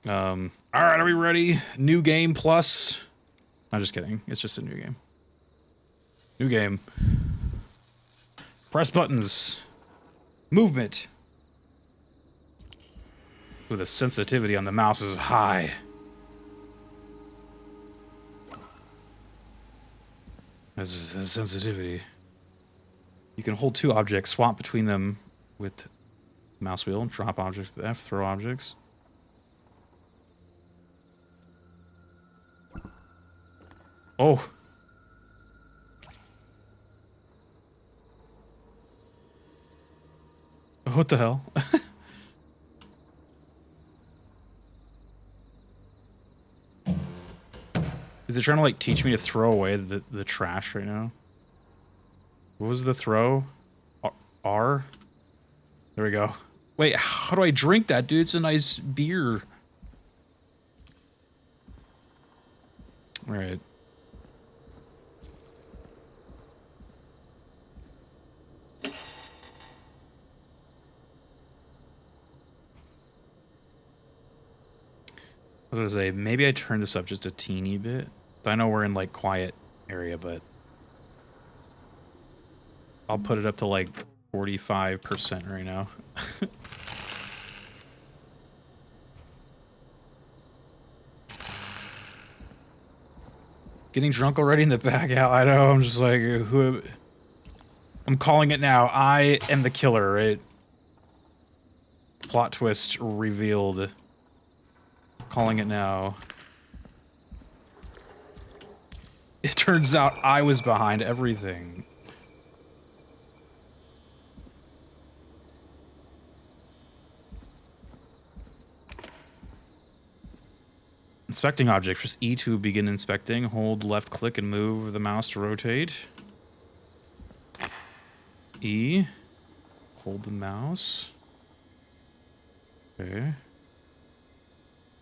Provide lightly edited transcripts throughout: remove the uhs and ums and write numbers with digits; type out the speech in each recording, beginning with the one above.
Alright, are we ready? New game plus. I'm just kidding. It's just a new game. New game. Press buttons. Movement. Ooh, the sensitivity on the mouse is high. This is the sensitivity. You can hold two objects, swap between them with mouse wheel, drop objects with F, throw objects. Oh. What the hell? Is it trying to like teach me to throw away the trash right now? What was the throw? R? There we go. Wait, how do I drink that, dude? It's a nice beer. All right. I was gonna say, maybe I turn this up just a teeny bit. I know we're in like quiet area, but I'll put it up to like 45% right now. Getting drunk already in the back out. I know, I'm just like, who? I'm calling it now. I am the killer, right? Plot twist revealed. Calling it now. It turns out I was behind everything. Inspecting object. Press E to begin inspecting. Hold left click and move the mouse to rotate. E. Hold the mouse. Okay.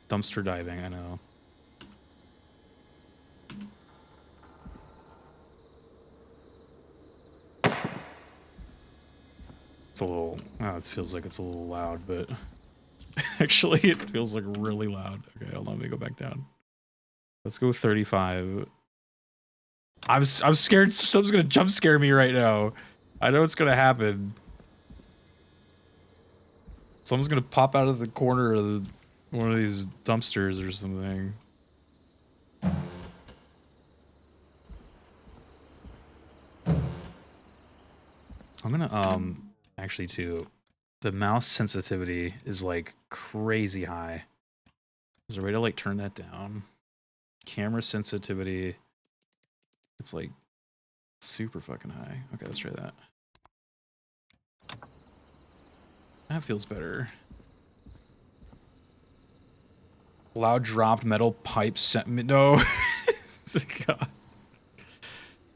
Dumpster diving, I know. It's a little... Oh, it feels like it's a little loud, but... Actually, it feels like really loud. Okay, hold on, let me go back down. Let's go 35. I'm scared someone's gonna jump scare me right now. I know it's gonna happen. Someone's gonna pop out of the corner of one of these dumpsters or something. I'm gonna, actually too, the mouse sensitivity is like crazy high. Is there a way to like turn that down? Camera sensitivity, it's like super fucking high. Okay, let's try that. That feels better. Loud dropped metal pipe sent me. No. God.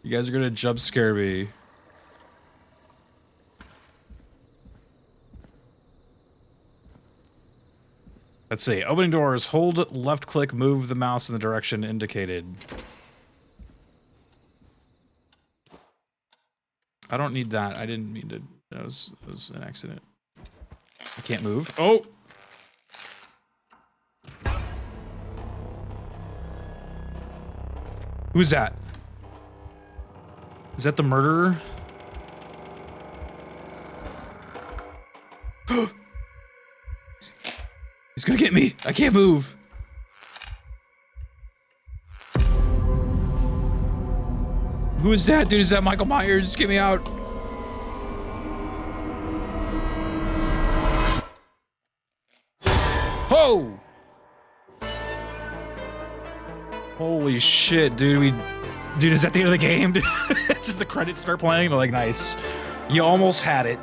You guys are gonna jump scare me. Let's see. Opening doors. Hold left click, move the mouse in the direction indicated. I don't need that. I didn't mean to. That was an accident. I can't move. Oh! Who's that? Is that the murderer? He's gonna get me! I can't move! Who is that, dude? Is that Michael Myers? Just get me out! Oh! Holy shit, dude, Dude, is that the end of the game? Just the credits start playing, they're like, nice. You almost had it.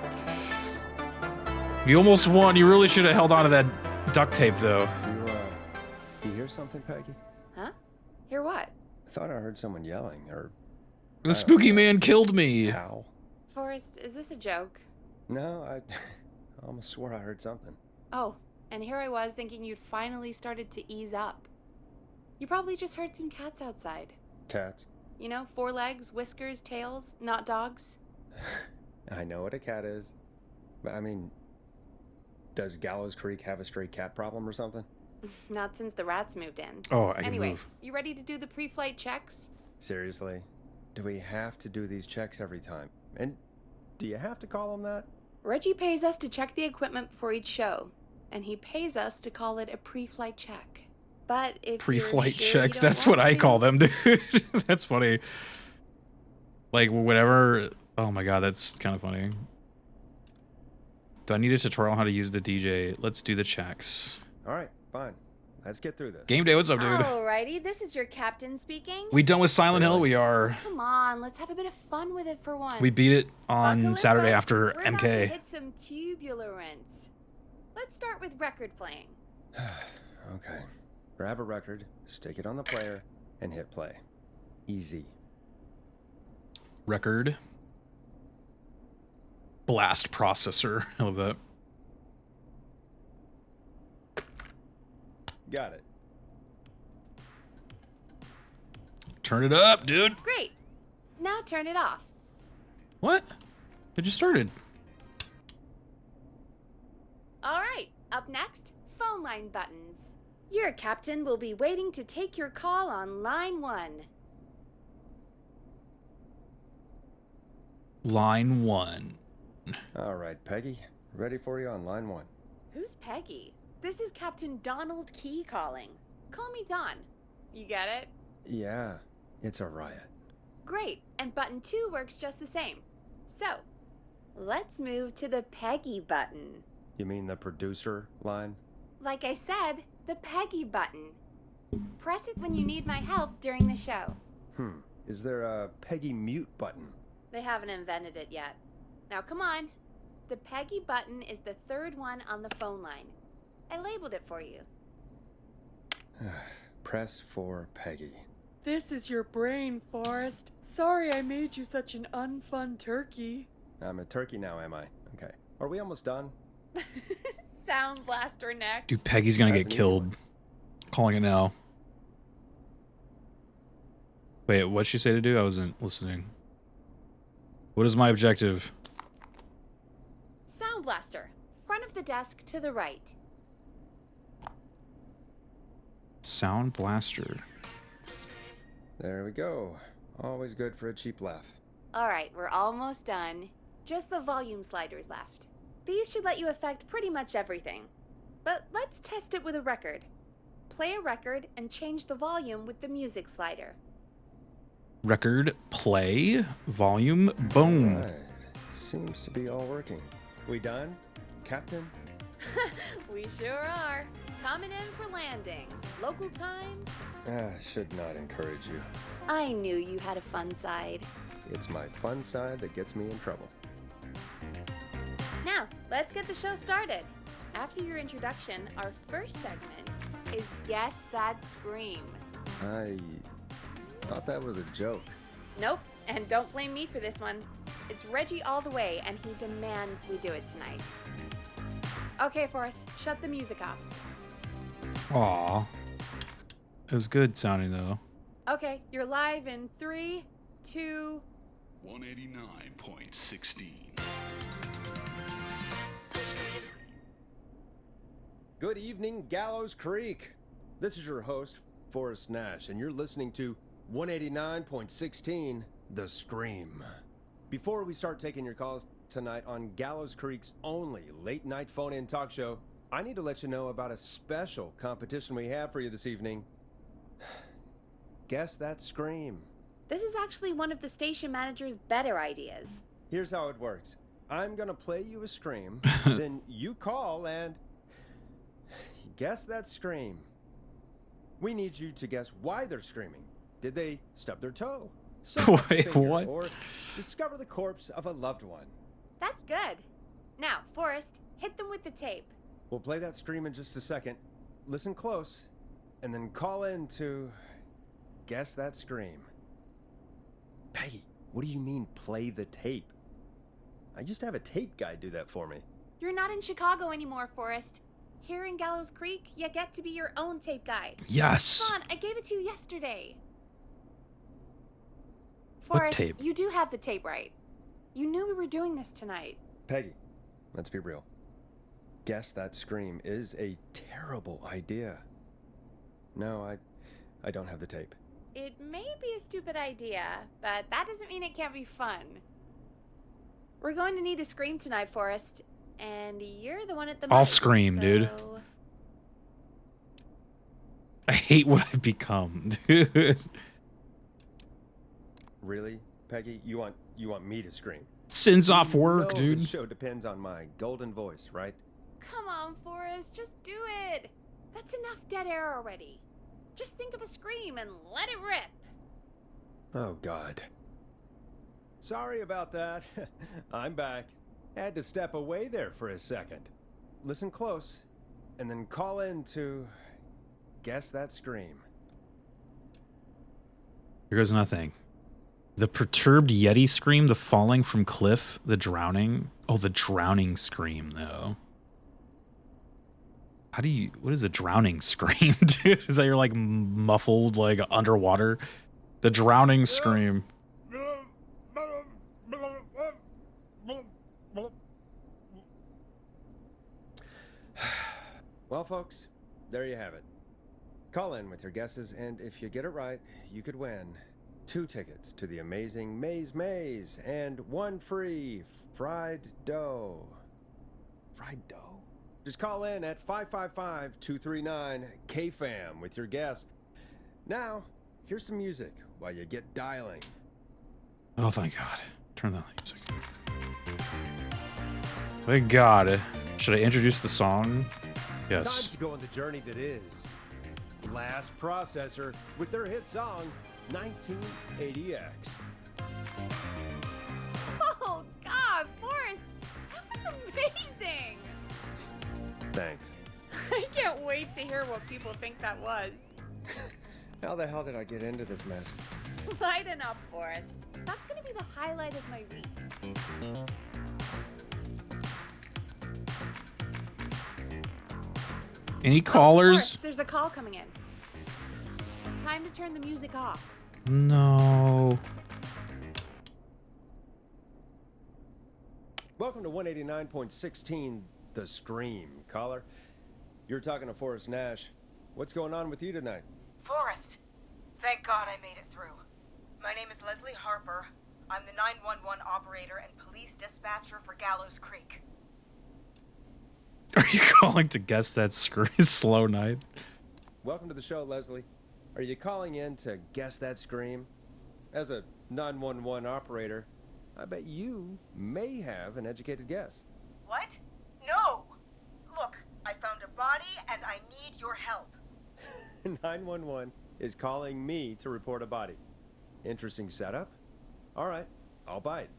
You almost won. You really should have held on to that duct tape, though. You hear something, Peggy? Huh? Hear what? I thought I heard someone yelling, or... The spooky man killed me. How? Forrest, is this a joke? No, I almost swore I heard something. Oh, and here I was thinking you'd finally started to ease up. You probably just heard some cats outside. Cats? You know, 4 legs, whiskers, tails, not dogs. I know what a cat is. But I mean, does Gallows Creek have a stray cat problem or something? Not since the rats moved in. Oh, I can Anyway, move. you ready to do the pre-flight checks? Seriously? Do we have to do these checks every time? And do you have to call them that? Reggie pays us to check the equipment before each show, and he pays us to call it a pre-flight check. But if Pre-flight you're sure you checks. don't That's what want I to- call them, dude. That's funny. Like, whatever. Oh my god, that's kind of funny. Do I need a tutorial on how to use the DJ? Let's do the checks. All right, fine. Let's get through this. Game day, what's up, dude? Alrighty, this is your captain speaking. We done with Silent Hill? Really? We are. Come on, let's have a bit of fun with it for once. We beat it on Buckle in, Saturday folks. after We're about to MK. hit some tubular rents. Let's start with record playing. Okay. Grab a record, stick it on the player, and hit play. Easy. Record. Blast processor. I love that. Got it. Turn it up, dude. Great. Now turn it off. What? It just started. All right, up next, phone line buttons. Your captain will be waiting to take your call on line 1. Line 1. All right, Peggy. Ready for you on line 1. Who's Peggy? This is Captain Donald Key calling. Call me Don. You get it? Yeah, it's a riot. Great, and button 2 works just the same. So, let's move to the Peggy button. You mean the producer line? Like I said, the Peggy button. Press it when you need my help during the show. Is there a Peggy mute button? They haven't invented it yet. Now come on. The Peggy button is the 3rd one on the phone line. I labeled it for you. Press for Peggy. This is your brain, Forrest. Sorry I made you such an unfun turkey. I'm a turkey now, am I? Okay. Are we almost done? Sound blaster next. Dude, Peggy's gonna That's get an easy killed. one. Calling it now. Wait, what'd she say to do? I wasn't listening. What is my objective? Sound blaster. Front of the desk to the right. Sound blaster. There we go. Always good for a cheap laugh. All right, we're almost done. Just the volume sliders left. These should let you affect pretty much everything. But let's test it with a record. Play a record and change the volume with the music slider. Record, play, volume, boom. Right. Seems to be all working. We done, Captain? We sure are. Coming in for landing. Local time. Should not encourage you. I knew you had a fun side. It's my fun side that gets me in trouble. Now, let's get the show started. After your introduction, our first segment is Guess That Scream. I thought that was a joke. Nope, and don't blame me for this one. It's Reggie all the way, and he demands we do it tonight. Okay, Forrest, shut the music off. Aw. It was good sounding though. Okay, you're live in 3, 2... 189.16. Good evening, Gallows Creek. This is your host, Forrest Nash, and you're listening to 189.16, The Scream. Before we start taking your calls tonight on Gallows Creek's only late-night phone-in talk show, I need to let you know about a special competition we have for you this evening. Guess That Scream. This is actually one of the station manager's better ideas. Here's how it works. I'm gonna play you a scream, then you call and guess that scream. We need you to guess why they're screaming. Did they stub their toe? Saw a Wait, finger, what? Or discover the corpse of a loved one? That's good. Now, Forrest, hit them with the tape. We'll play that scream in just a second. Listen close, and then call in to guess that scream. Peggy, what do you mean play the tape? I used to have a tape guy do that for me. You're not in Chicago anymore, Forrest. Here in Gallows Creek, you get to be your own tape guy. Yes. Come on, I gave it to you yesterday. What Forrest, tape? you do have the tape right. You knew we were doing this tonight. Peggy, let's be real. guess that scream is a terrible idea. No, I don't have the tape. It may be a stupid idea, but that doesn't mean it can't be fun. We're going to need a scream tonight, Forrest, and you're the one at the I'll mic, scream, dude. so- I hate what I've become, dude. Really, Peggy? You want me to scream? Sins off You work, know dude. The show depends on my golden voice, right? Come on, Forrest, just do it. That's enough dead air already. Just think of a scream and let it rip. Oh, God. Sorry about that. I'm back. Had to step away there for a second. Listen close, and then call in to guess that scream. Here goes nothing. The perturbed Yeti scream, the falling from cliff, the drowning. Oh, the drowning scream, though. How do you, what is a drowning scream, dude? Is that you're like muffled, like underwater? The drowning scream. Well, folks, there you have it. Call in with your guesses, and if you get it right, you could win 2 tickets to the amazing Maze and 1 free fried dough. Fried dough? Just call in at 555-239-KFAM with your guess. Now, here's some music while you get dialing. Oh, thank God. Turn that music. Thank God. Should I introduce the song? Time Yes. to go on the journey that is Blast Processor with their hit song 1980X. Oh, God, Forrest, that was amazing. Thanks. I can't wait to hear what people think that was. How the hell did I get into this mess? Lighten up, Forrest. That's gonna be the highlight of my week. Any callers? Forrest, there's a call coming in. Time to turn the music off. No. Welcome to 189.16 The Scream, caller. You're talking to Forrest Nash. What's going on with you tonight? Forrest, thank God I made it through. My name is Leslie Harper. I'm the 911 operator and police dispatcher for Gallows Creek. Are you calling to guess that slow night? Welcome to the show, Leslie. Are you calling in to guess that scream? As a 911 operator, I bet you may have an educated guess. What? No! Look, I found a body and I need your help. 911 is calling me to report a body. Interesting setup. All right, I'll bite.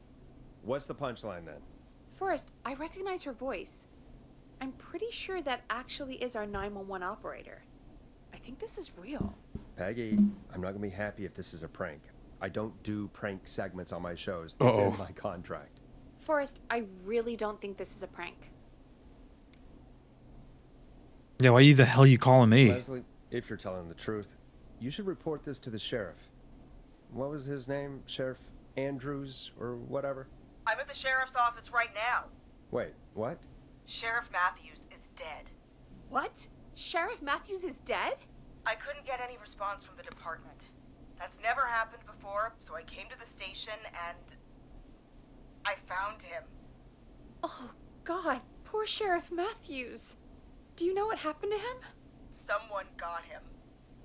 What's the punchline then? Forrest, I recognize her voice. I'm pretty sure that actually is our 911 operator. I think this is real. Peggy, I'm not gonna be happy if this is a prank. I don't do prank segments on my shows. It's in my contract. Forrest, I really don't think this is a prank. Yeah, why the hell you calling me? Leslie, if you're telling the truth, you should report this to the sheriff. What was his name? Sheriff Andrews or whatever? I'm at the sheriff's office right now. Wait, what? Sheriff Matthews is dead. What? Sheriff Matthews is dead? I couldn't get any response from the department. That's never happened before, so I came to the station and I found him. Oh, God, poor Sheriff Matthews. Do you know what happened to him? Someone got him.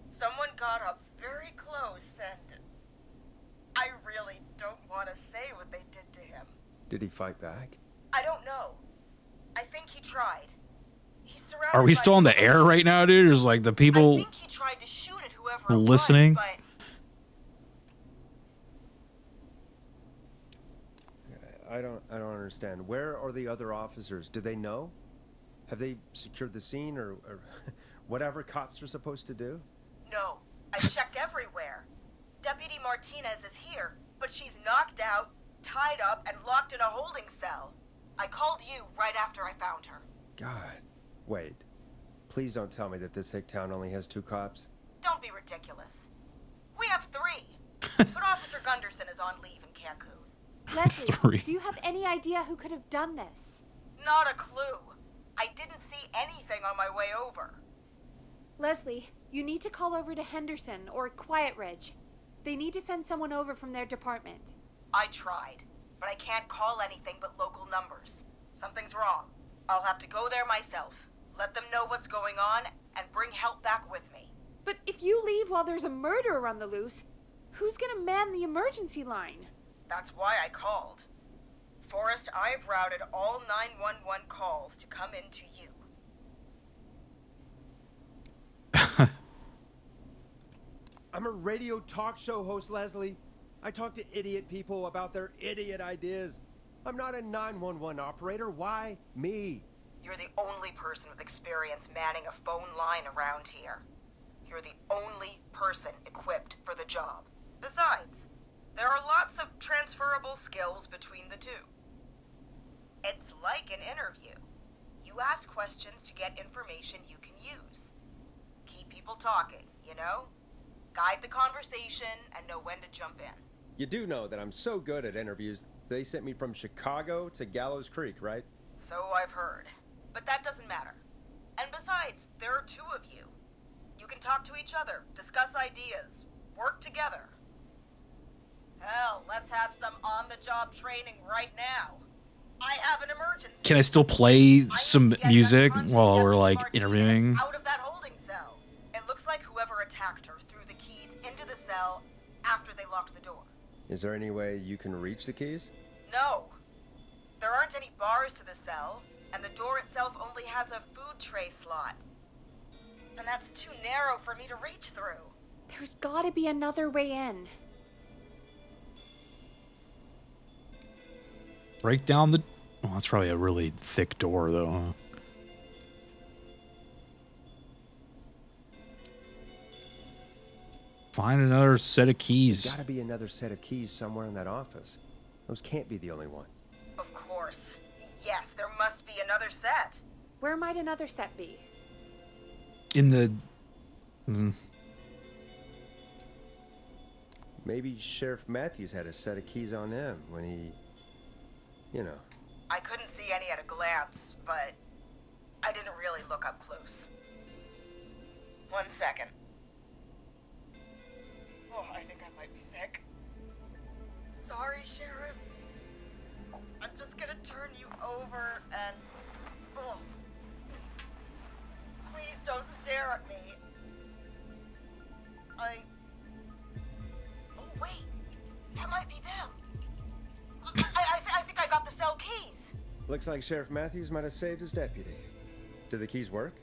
Someone got up very close and I really don't want to say what they did to him. Did he fight back? I don't know. I think he tried. He's surrounded Are we by still on the police. air right now, dude? There's like the I people think he tried to shoot at whoever it listening. was, but I don't understand. Where are the other officers? Do they know? Have they secured the scene or whatever cops are supposed to do? no. I checked everywhere. Deputy Martinez is here, but she's knocked out, tied up, and locked in a holding cell. I called you right after I found her. God. Wait. Please don't tell me that this hick town only has 2 cops. Don't be ridiculous. We have 3. But Officer Gunderson is on leave in Cancun. Leslie, 3. do you have any idea who could have done this? Not a clue. I didn't see anything on my way over. Leslie, you need to call over to Henderson or Quiet Ridge. They need to send someone over from their department. I tried, but I can't call anything but local numbers. Something's wrong. I'll have to go there myself, let them know what's going on, and bring help back with me. But if you leave while there's a murderer on the loose, who's gonna man the emergency line? That's why I called. Forrest, I've routed all 911 calls to come in to you. I'm a radio talk show host, Leslie. I talk to idiot people about their idiot ideas. I'm not a 911 operator. Why me? You're the only person with experience manning a phone line around here. You're the only person equipped for the job. Besides, there are lots of transferable skills between the two. It's like an interview. You ask questions to get information you can use. Keep people talking, you know? Guide the conversation and know when to jump in. You do know that I'm so good at interviews, they sent me from Chicago to Gallows Creek, right? So I've heard. But that doesn't matter. And besides, there are two of you. You can talk to each other, discuss ideas, work together. Hell, let's have some on-the-job training right now. I have an emergency. Can I still play some I need to get music that while we're Deputy like Martinez interviewing? Out of that holding cell. It looks like whoever attacked her threw the keys into the cell after they locked the door. Is there any way you can reach the keys? No. There aren't any bars to the cell, and the door itself only has a food tray slot. And that's too narrow for me to reach through. There's gotta be another way in. Break down the... Oh, that's probably a really thick door, though, huh? Find another set of keys. There's gotta be another set of keys somewhere in that office. Those can't be the only ones. Of course. Yes, there must be another set. Where might another set be? In the... Maybe Sheriff Matthews had a set of keys on him when he... You know. I couldn't see any at a glance, but I didn't really look up close. 1 second. Oh, I think I might be sick. Sorry, Sheriff. I'm just gonna turn you over and... Oh. Please don't stare at me. Oh, wait. That might be them. I think I got the cell keys. Looks like Sheriff Matthews might have saved his deputy. Did the keys work?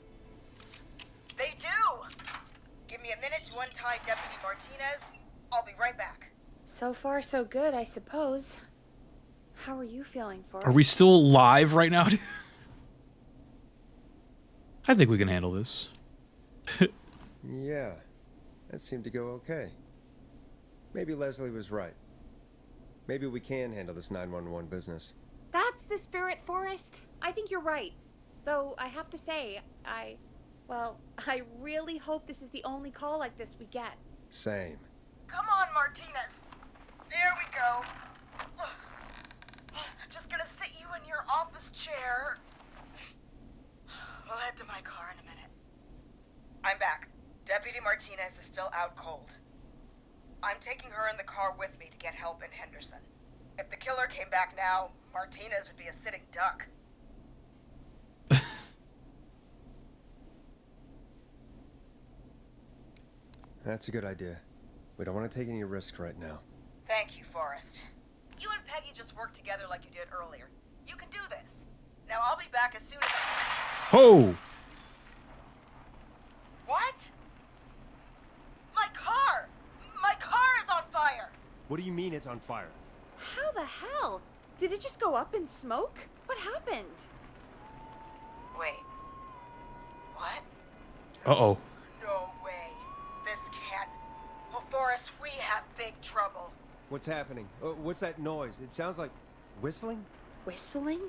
They do! Give me a minute to untie Deputy Martinez. I'll be right back. So far, so good, I suppose. How are you feeling, Forrest? Are we still live right now? I think we can handle this. Yeah. That seemed to go okay. Maybe Leslie was right. Maybe we can handle this 911 business. That's the spirit, Forrest. I think you're right. Though, I have to say, I really hope this is the only call like this we get. Same. Come on, Martinez. There we go. Just gonna sit you in your office chair. We'll head to my car in a minute. I'm back. Deputy Martinez is still out cold. I'm taking her in the car with me to get help in Henderson. If the killer came back now, Martinez would be a sitting duck. That's a good idea. We don't want to take any risks right now. Thank you, Forrest. You and Peggy just worked together like you did earlier. You can do this. Now I'll be back as soon as I... Oh! What? My car! My car is on fire! What do you mean it's on fire? How the hell? Did it just go up in smoke? What happened? Wait. What? Uh-oh. No way. This can't... Well, Forrest, we have big trouble. What's happening? What's that noise? It sounds like whistling? Whistling?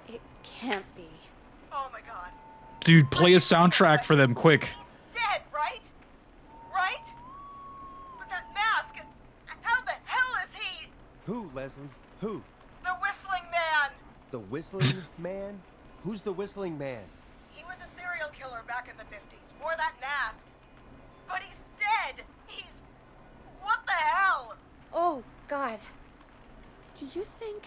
It can't be. Oh my god. Dude, play a soundtrack for them, quick. He's dead, right? Right? But that mask... How the hell is he... Who, Leslie? Who? The whistling man! The whistling man? Who's the whistling man? He was a serial killer back in the 50s. Wore that mask. But he's dead. He's... What the hell? Oh, God. Do you think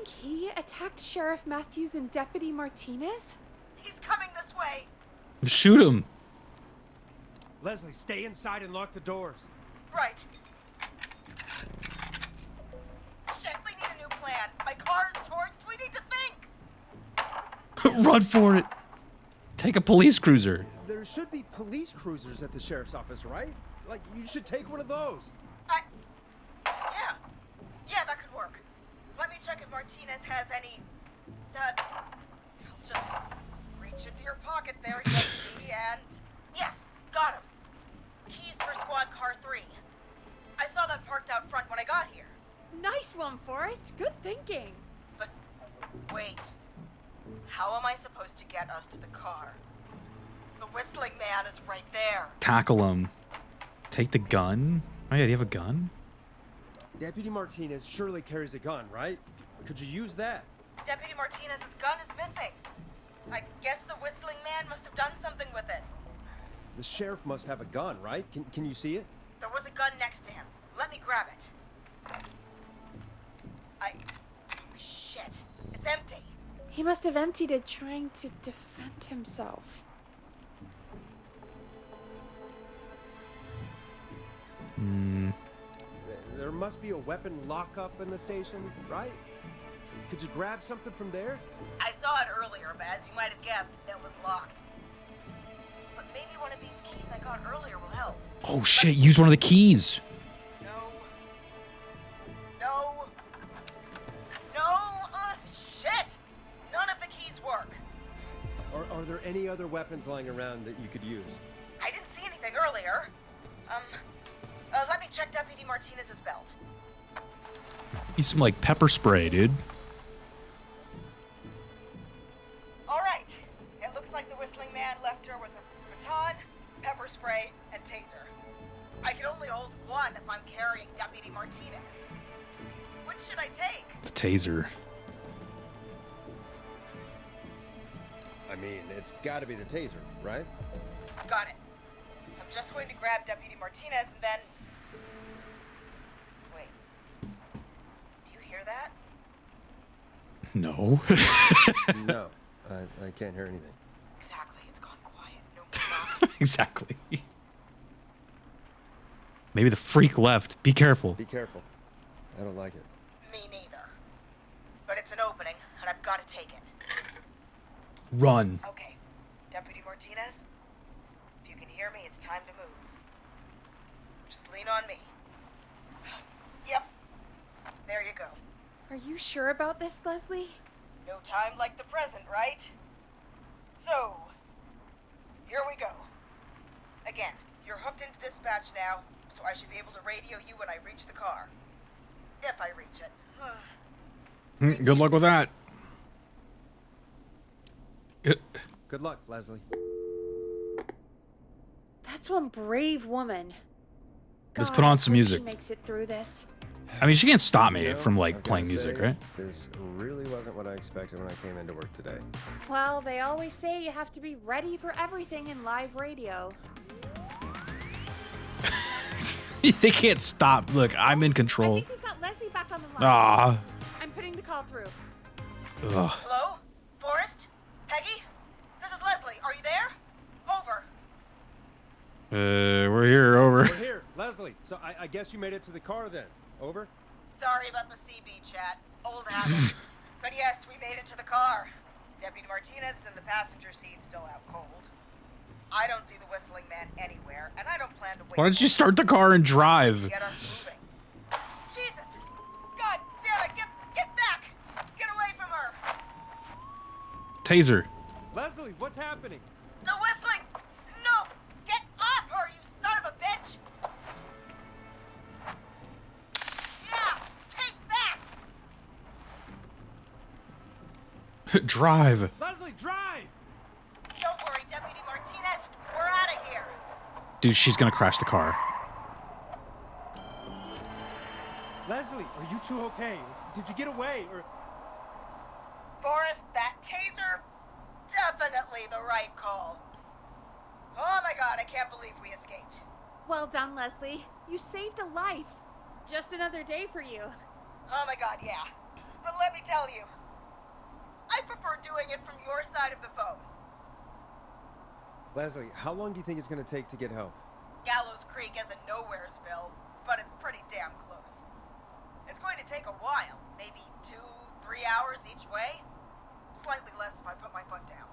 he attacked Sheriff Matthews and Deputy Martinez? He's coming this way. Shoot him. Leslie, stay inside and lock the doors. Right. Shit, we need a new plan. My car's torched. We need to think. Run for it. Take a police cruiser. There should be police cruisers at the sheriff's office, right? Like, you should take one of those. Yeah. Yeah, that could work. Let me check if Martinez has any... I'll just reach into your pocket there, Deputy, and... Yes, got him. Keys for squad car 3. I saw that parked out front when I got here. Nice one, Forrest. Good thinking. But wait. How am I supposed to get us to the car? The whistling man is right there. Tackle him. Take the gun. Oh yeah, do you have a gun? Deputy Martinez surely carries a gun, right? Could you use that? Deputy Martinez's gun is missing. I guess the whistling man must have done something with it. The sheriff must have a gun, right? Can you see it? There was a gun next to him. Let me grab it. Shit. It's empty. He must have emptied it trying to defend himself. There must be a weapon lockup in the station, right? Could you grab something from there? I saw it earlier, but as you might have guessed, it was locked. But maybe one of these keys I got earlier will help. Oh shit, use one of the keys. No. Shit! None of the keys work. Are there any other weapons lying around that you could use? I didn't see anything earlier. Let me check Deputy Martinez's belt. Use some like pepper spray, dude. All right. It looks like the whistling man left her with a baton, pepper spray, and taser. I can only hold one if I'm carrying Deputy Martinez. Which should I take? The taser. I mean, it's gotta be the taser, right? Got it. I'm just going to grab Deputy Martinez and then... Wait. Do you hear that? No. No, I can't hear anything. Exactly. It's gone quiet. No more knocking. Exactly. Maybe the freak left. Be careful. Be careful. I don't like it. Me neither. But it's an opening, and I've got to take it. Run. Okay. Deputy Martinez, if you can hear me, it's time to move. Just lean on me. Yep. There you go. Are you sure about this, Leslie? No time like the present, right? So, here we go. Again, you're hooked into dispatch now, so I should be able to radio you when I reach the car. If I reach it. Good luck with that. Good luck, Leslie. That's one brave woman. Let's God, put on I some hope music. She makes it through this. I mean, she can't stop me You know, from like I've playing gotta music, say, right? This really wasn't what I expected when I came into work today. Well, they always say you have to be ready for everything in live radio. They can't stop. Look, I'm in I control. think we've got Leslie back on the line. Ah. I'm putting the call through. Ugh. Hello? Forrest? Peggy? This is Leslie. Are you there? Over. We're here. Over. We're here, Leslie. So I guess you made it to the car then. Over? Sorry about the CB chat. Old habit. But yes, we made it to the car. Deputy Martinez is in the passenger seat, still out cold. I don't see the whistling man anywhere, and I don't plan to wait. Why don't you start the car and drive? Get us moving. Jesus! God damn it! Get back! Get away from her! Taser. Leslie, what's happening? The whistling! No! Get off her, you son of a bitch! Yeah! Take that! Drive. Leslie, drive! Don't worry, Deputy Martinez. We're out of here. Dude, she's gonna crash the car. Leslie, are you two okay? Did you get away or... Forrest, that exactly the right call. Oh my god, I can't believe we escaped. Well done, Leslie. You saved a life. Just another day for you. Oh my god, yeah. But let me tell you, I prefer doing it from your side of the phone. Leslie, how long do you think it's going to take to get help? Gallows Creek isn't Nowheresville, but it's pretty damn close. It's going to take a while, maybe 2-3 hours each way. Slightly less if I put my foot down.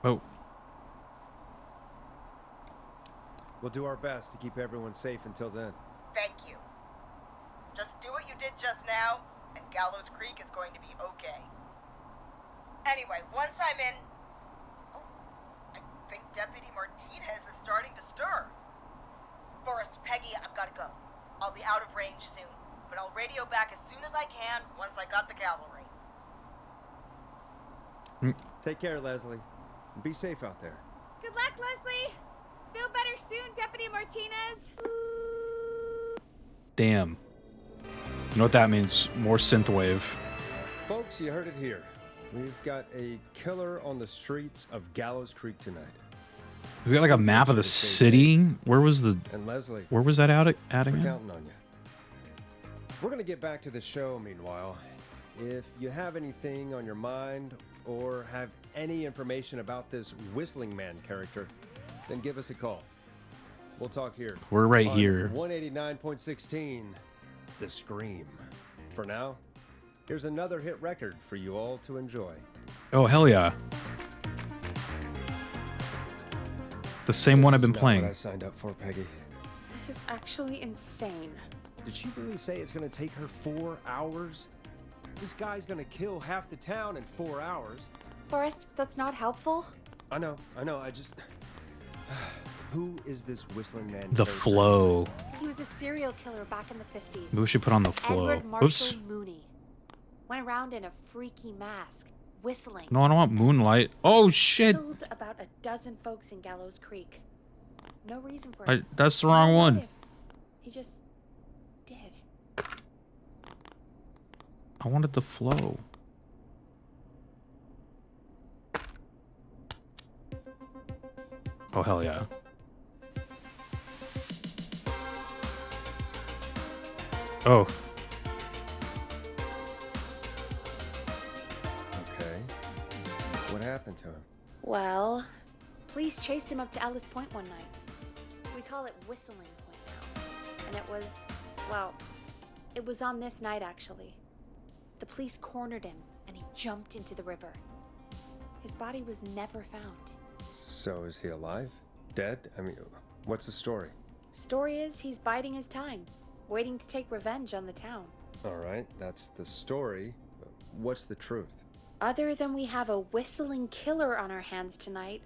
Oh, We'll do our best to keep everyone safe until then. Thank you. Just do what you did just now, and Gallows Creek is going to be okay. Anyway, once I'm in... Oh, I think Deputy Martinez is starting to stir. Forrest, Peggy, I've got to go. I'll be out of range soon, but I'll radio back as soon as I can once I got the cavalry. Take care, Leslie. And be safe out there. Good luck, Leslie. Feel better soon, Deputy Martinez. damn. You know what that means? More synthwave. Folks, you heard it here. We've got a killer on the streets of Gallows Creek tonight. We got like a map of the city. Where was the? And Leslie, Where was that out at we're again? counting on you. We're gonna get back to the show meanwhile. If you have anything on your mind or have any information about this Whistling Man character, then give us a call. We'll talk here. We're right on here. 189.16, The Scream. For now, here's another hit record for you all to enjoy. Oh hell yeah! The same one I've been This is not playing. what I signed up for, Peggy. This is actually insane. Did she really say it's gonna take her 4 hours? This guy's gonna kill half the town in 4 hours. Forrest, that's not helpful. I know, I just... Who is this Whistling Man The character? flow. He was a serial killer back in the 50s. Maybe we should put on the flow. Edward Oops. Marshall Mooney. Went around in a freaky mask, whistling. No, I don't want moonlight. Oh shit! Killed about a dozen folks in Gallows Creek. No reason for it. That's the wrong No one. motive. He just did. I wanted the flow. Oh hell yeah! Oh, Okay. What happened to him? Well, police chased him up to Ellis Point one night. We call it Whistling Point now. And it was, well, it was on this night actually. The police cornered him and he jumped into the river. His body was never found. So is he alive? Dead? I mean, what's the story? Story is he's biding his time, waiting to take revenge on the town. All right, that's the story. What's the truth? Other than we have a whistling killer on our hands tonight,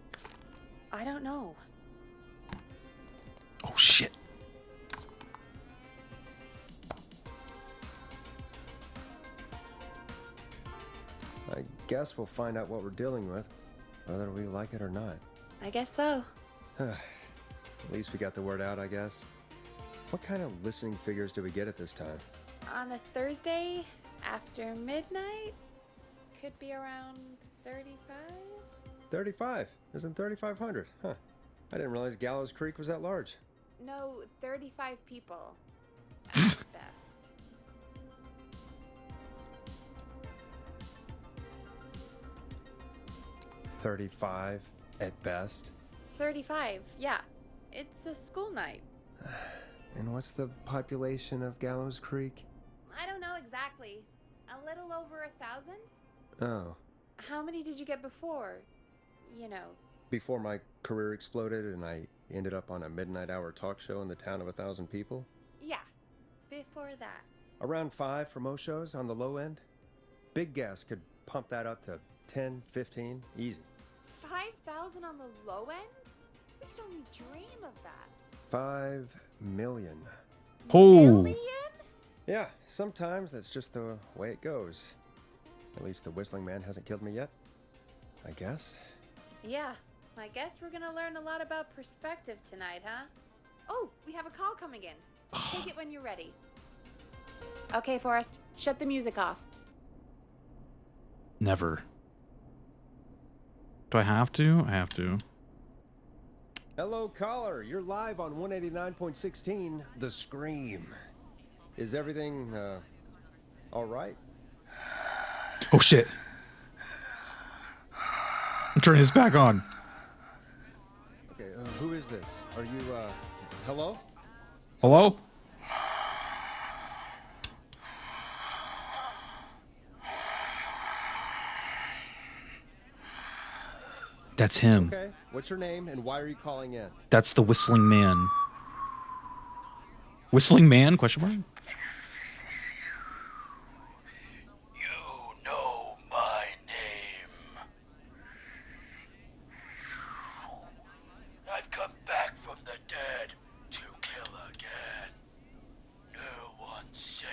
I don't know. oh shit! I guess we'll find out what we're dealing with, whether we like it or not. I guess so. At least we got the word out, I guess. What kind of listening figures do we get at this time? On a Thursday after midnight, could be around 35? 35. Isn't 3,500? Huh. I didn't realize Gallows Creek was that large. No, 35 people. At best. 35 at best. 35, yeah. It's a school night. And what's the population of Gallows Creek? I don't know exactly. A little over 1,000? Oh. How many did you get before? You know. Before my career exploded and I ended up on a midnight hour talk show in the town of 1,000 people? Yeah. Before that. Around 5 for most shows on the low end. Big gas could pump that up to 10, 15, easy. 5,000 on the low end? We could only dream of that. 5 million. Oh, Million? Yeah, sometimes that's just the way it goes. At least the Whistling Man hasn't killed me yet. I guess. Yeah. I guess we're gonna learn a lot about perspective tonight, huh? Oh, we have a call coming in. Take it when you're ready. Okay, Forrest. Shut the music off. Never. Do I have to? I have to. Hello, caller. You're live on 189.16, The Scream. Is everything, all right? Oh shit. I'm turning this back on. Okay, who is this? Are you, hello? Hello? That's him. Okay, what's your name and why are you calling in? That's the whistling man. Whistling man? Question mark? You know my name. I've come back from the dead to kill again. No one's safe.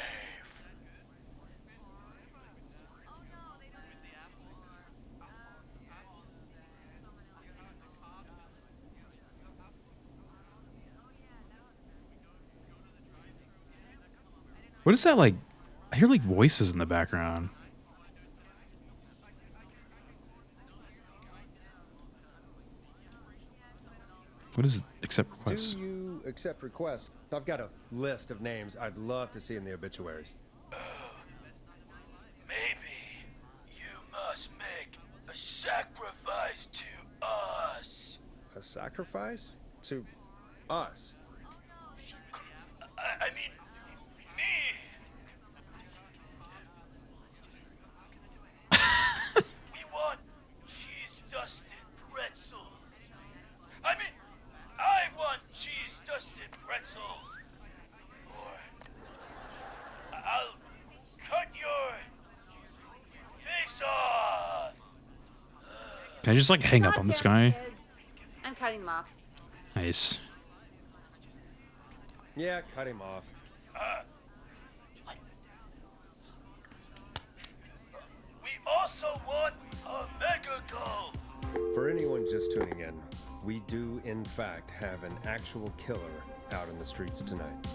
What is that like? I hear like voices in the background. What is accept requests? Do you accept requests? I've got a list of names I'd love to see in the obituaries. Maybe you must make a sacrifice to us. A sacrifice? To us? I mean, me. We want cheese-dusted pretzels. I mean, I want cheese-dusted pretzels. Or I'll cut your face off. Can I just like hang up God on this damn it, guy? kids. I'm cutting them off. Nice. Yeah, cut him off. We also want a mega goal. For anyone just tuning in, we do in fact have an actual killer out in the streets tonight.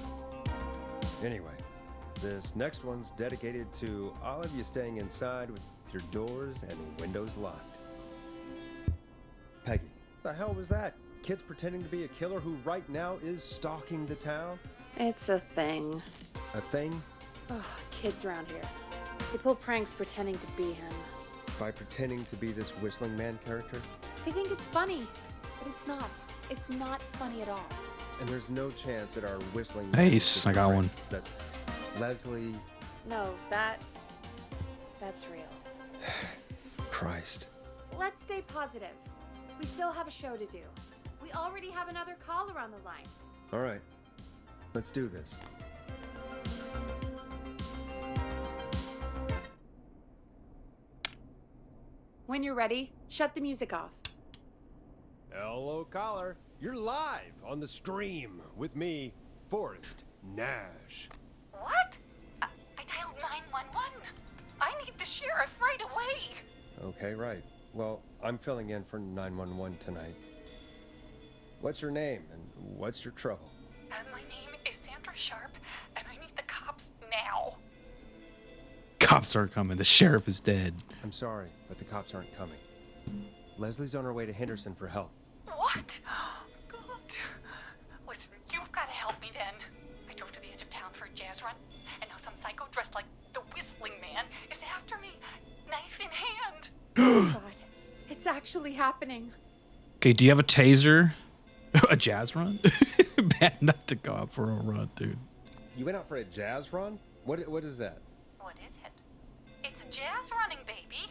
Anyway, this next one's dedicated to all of you staying inside with your doors and windows locked. Peggy, the hell was that? Kids pretending to be a killer who right now is stalking the town? It's a thing. A thing? Ugh, kids around here. They pull pranks pretending to be him. By pretending to be this whistling man character? They think it's funny, but it's not. It's not funny at all. And there's no chance that our whistling man Nice, is I got correct, one. That Leslie... No, that's real. Christ. Let's stay positive. We still have a show to do. We already have another caller on the line. All right, let's do this. When you're ready, shut the music off. Hello, caller. You're live on the stream with me, Forrest Nash. What? I dialed 911. I need the sheriff right away. Okay, right. Well, I'm filling in for 911 tonight. What's your name and what's your trouble? My name is Sandra Sharp, and I need the cops now. Cops aren't coming. The sheriff is dead. I'm sorry, but the cops aren't coming. Leslie's on her way to Henderson for help. What? God. Listen, you've got to help me then. I drove to the edge of town for a jazz run, and now some psycho dressed like the Whistling Man is after me, knife in hand. Oh God, it's actually happening. Okay, do you have a taser? A jazz run? Bad not to go out for a run, dude. You went out for a jazz run? What is that? What is it? It's jazz running, baby.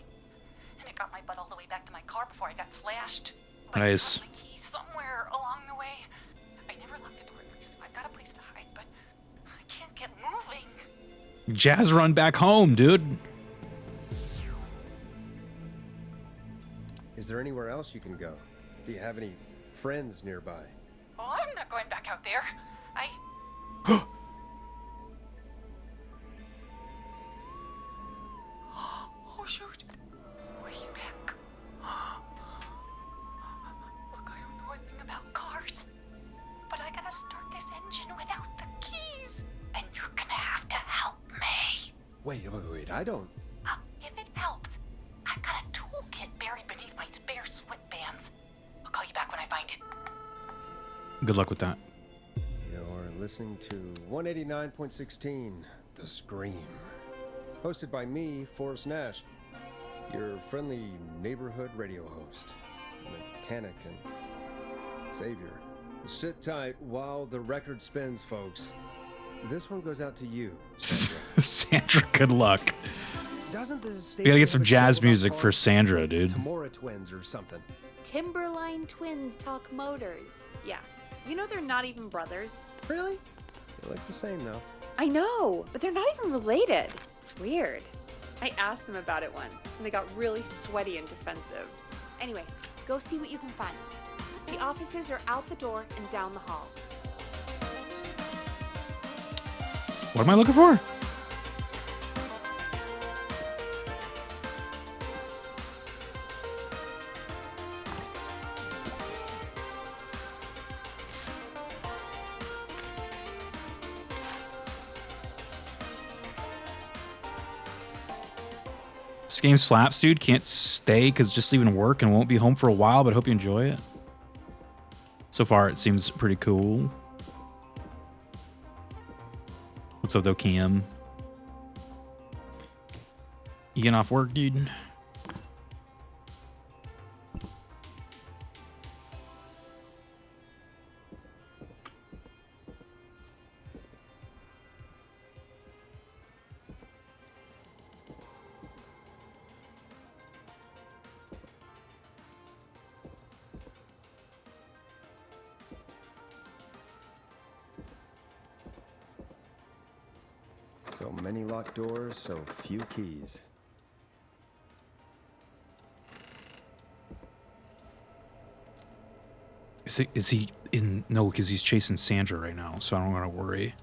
And it got my butt all the way back to my car before I got slashed. But Nice. I left my keys somewhere along the way. I never locked the door at least. I've got a place to hide, but I can't get moving. Jazz run back home, dude. Is there anywhere else you can go? Do you have any friends nearby? Oh, I'm not going back out there. Oh, shoot. Oh, he's back. Look, I don't know a thing about cars, but I gotta start this engine without the keys. And you're gonna have to help me. Wait, I don't... If it helps, ZeroNight's bear sweatbands. I'll call you back when I find it. Good luck with that. You're listening to 189.16, The Scream. Hosted by me, Forrest Nash, your friendly neighborhood radio host, mechanic, and savior. Sit tight while the record spins, folks. This one goes out to you, Sandra. Sandra, good luck. Doesn't the We station gotta get have some a show jazz about music for cars? Sandra, dude. Tamora twins or something. Timberline twins talk motors. Yeah. You know they're not even brothers. Really? They look the same, though. I know, but they're not even related. It's weird. I asked them about it once, and they got really sweaty and defensive. Anyway, go see what you can find. The offices are out the door and down the hall. What am I looking for? This game slaps, dude. Can't stay because just leaving work and won't be home for a while, but hope you enjoy it. So far, it seems pretty cool. What's up, though, Cam? You getting off work, dude? So many locked doors, so few keys. Is he in? No, because he's chasing Sandra right now, so I don't gotta worry.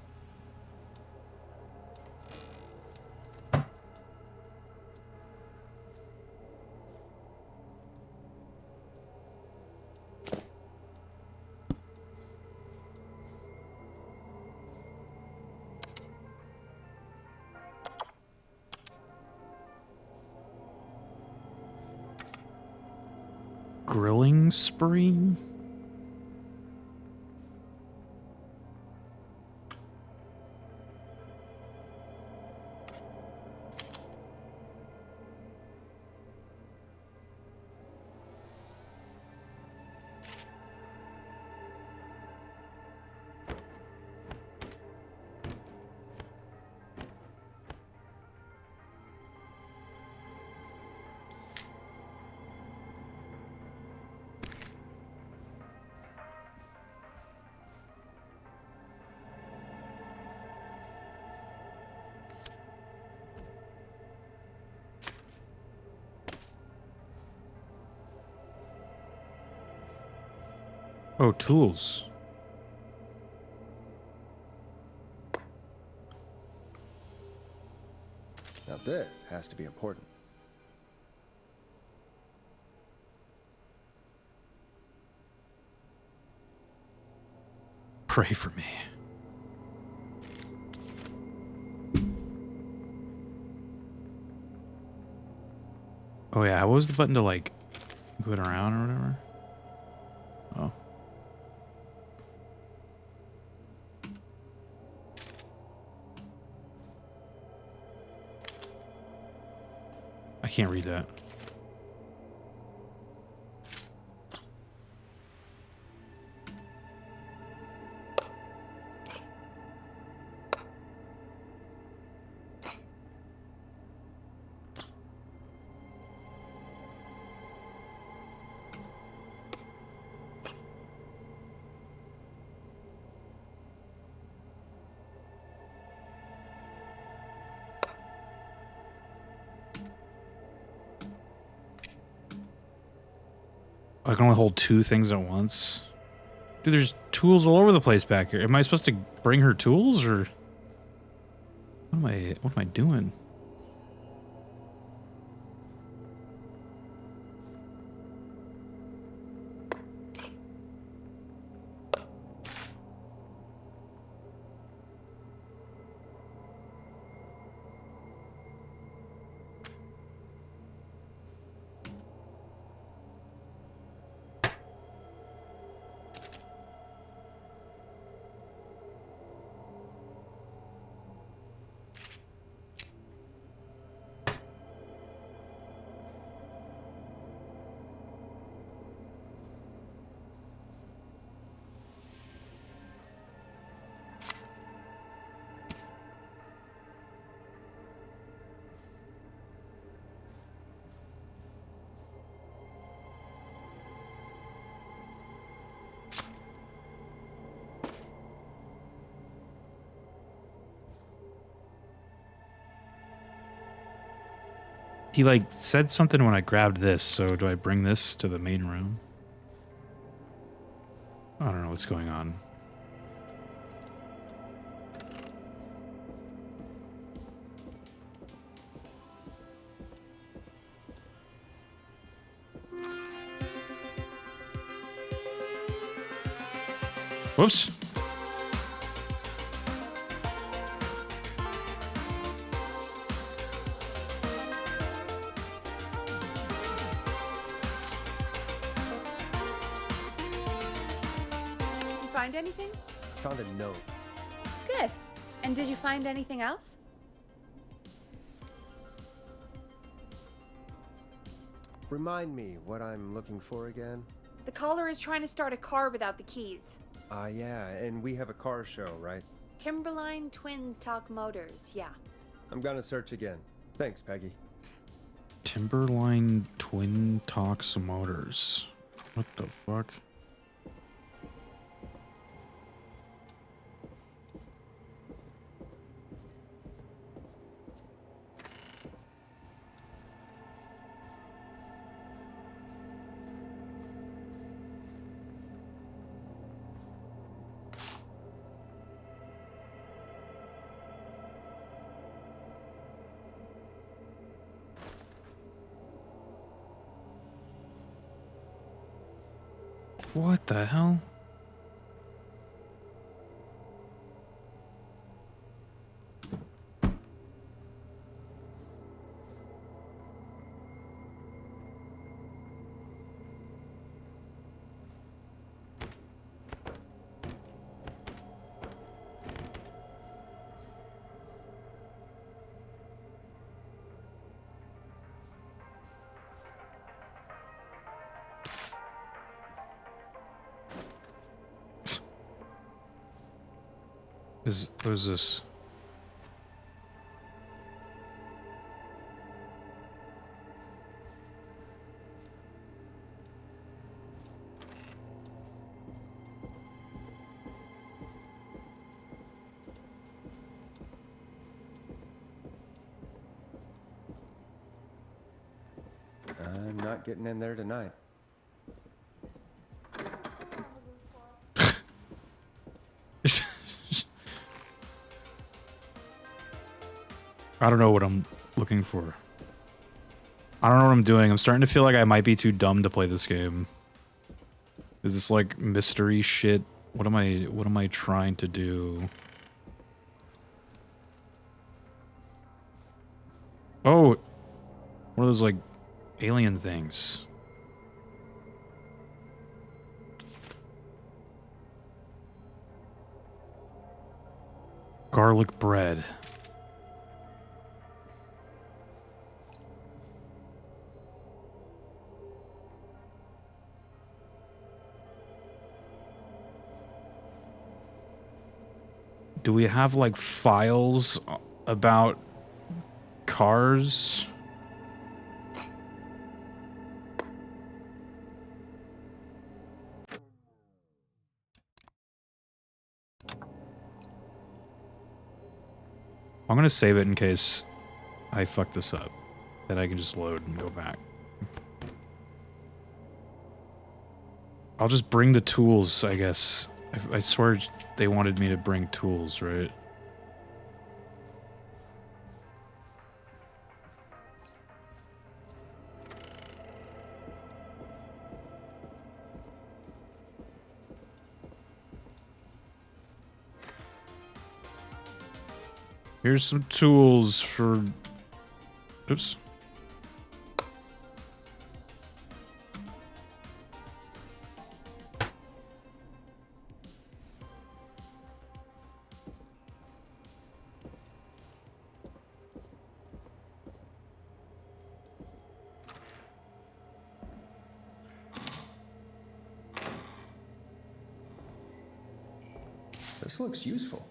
Grilling spree? Oh, tools. Now this has to be important. Pray for me. Oh yeah, what was the button to like move it around or whatever? Oh. I can't read that. I can only hold two things at once. Dude, there's tools all over the place back here. Am I supposed to bring her tools or what am I doing? He like said something when I grabbed this, so do I bring this to the main room? I don't know what's going on. Whoops. You find anything? I found a note. Good. And did you find anything else? Remind me what I'm looking for again? The caller is trying to start a car without the keys. Yeah, and we have a car show, right? Timberline Twins Talk Motors, yeah. I'm gonna search again. Thanks, Peggy. Timberline Twin Talks Motors. What the fuck? What the hell? What is this? I'm not getting in there tonight. I don't know what I'm looking for. I don't know what I'm doing. I'm starting to feel like I might be too dumb to play this game. Is this like mystery shit? What am I trying to do? Oh, one of those like alien things. Garlic bread. Do we have like files about cars? I'm gonna save it in case I fuck this up. Then I can just load and go back. I'll just bring the tools, I guess. I swear they wanted me to bring tools, right? Here's some tools for... Oops. This looks useful.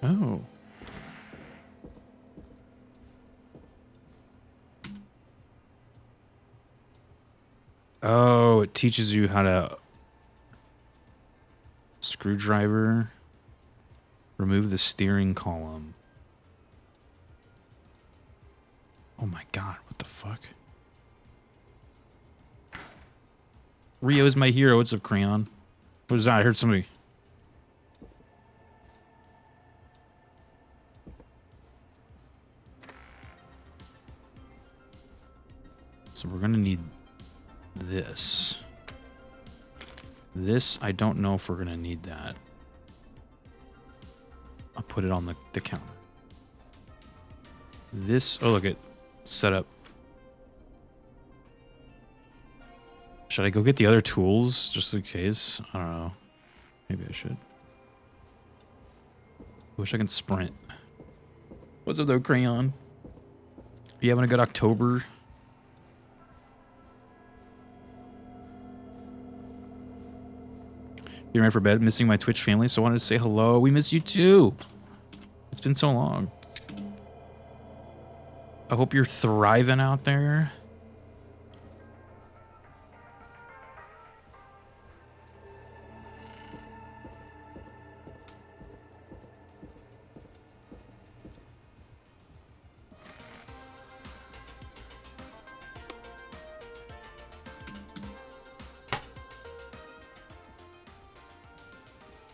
Oh. Oh, it teaches you how to screwdriver, remove the steering column. Oh my god, what the fuck? Rio's my hero. What's up, Crayon? What is that? I heard somebody. So we're gonna need this. This, I don't know if we're gonna need that. I'll put it on the counter. This, oh look at setup. Should I go get the other tools just in case? I don't know. Maybe I should. Wish I could sprint. What's up though, Crayon? You having a good October? Getting ready for bed, missing my Twitch family, so I wanted to say hello. We miss you too. It's been so long. I hope you're thriving out there.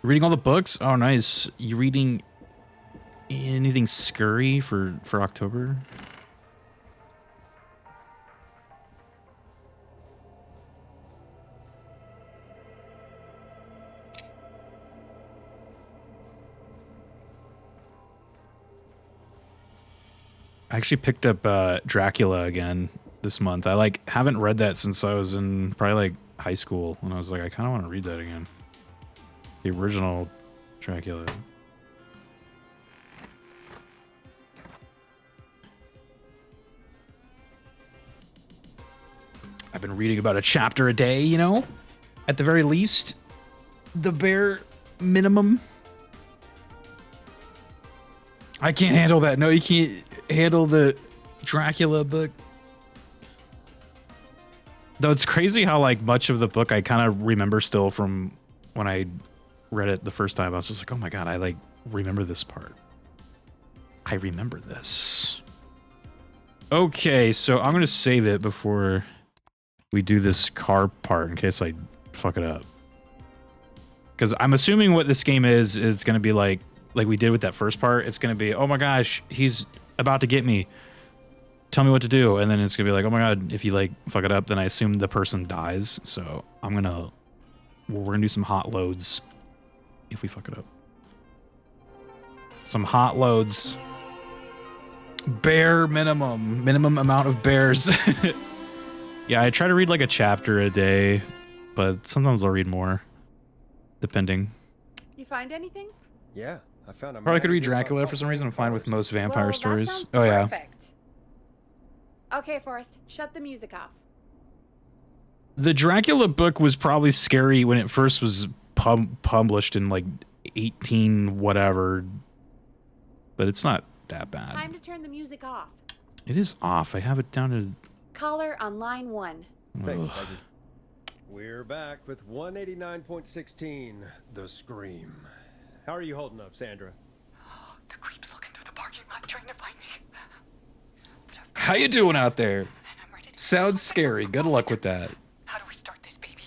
Reading all the books? Oh, nice. You reading anything scurry for October? I actually picked up Dracula again this month. I haven't read that since I was in probably high school, and I was like, I kind of want to read that again. The original Dracula. I've been reading about a chapter a day, you know? At the very least, the bare minimum. I can't handle that. No, you can't handle the Dracula book. Though it's crazy how much of the book I kind of remember still from when I read it the first time. I was just like, oh my god, I remember this part. I remember this. Okay, so I'm gonna save it before we do this car part in case I fuck it up. Because I'm assuming what this game is gonna be like we did with that first part. It's gonna be, oh my gosh, he's about to get me. Tell me what to do. And then it's gonna be like, oh my god, if you fuck it up, then I assume the person dies. So we're gonna do some hot loads if we fuck it up. Some hot loads. Bare minimum amount of bears. Yeah, I try to read a chapter a day, but sometimes I'll read more, depending. You find anything? Yeah, I found a. Or I could read magazine about Dracula for some reason. I'm fine with most vampire Well, stories. that sounds Oh yeah. perfect. Okay, Forrest, shut the music off. The Dracula book was probably scary when it first was published in 18 whatever, but it's not that bad. Time to turn the music off. It is off. I have it down to. Caller on line 1. Thanks, Ugh. Peggy. We're back with 189.16, The Scream. How are you holding up, Sandra? The creep's looking through the parking lot trying to find me. How you doing out there? And I'm ready to Sounds scary. Good luck with that. How do we start this baby?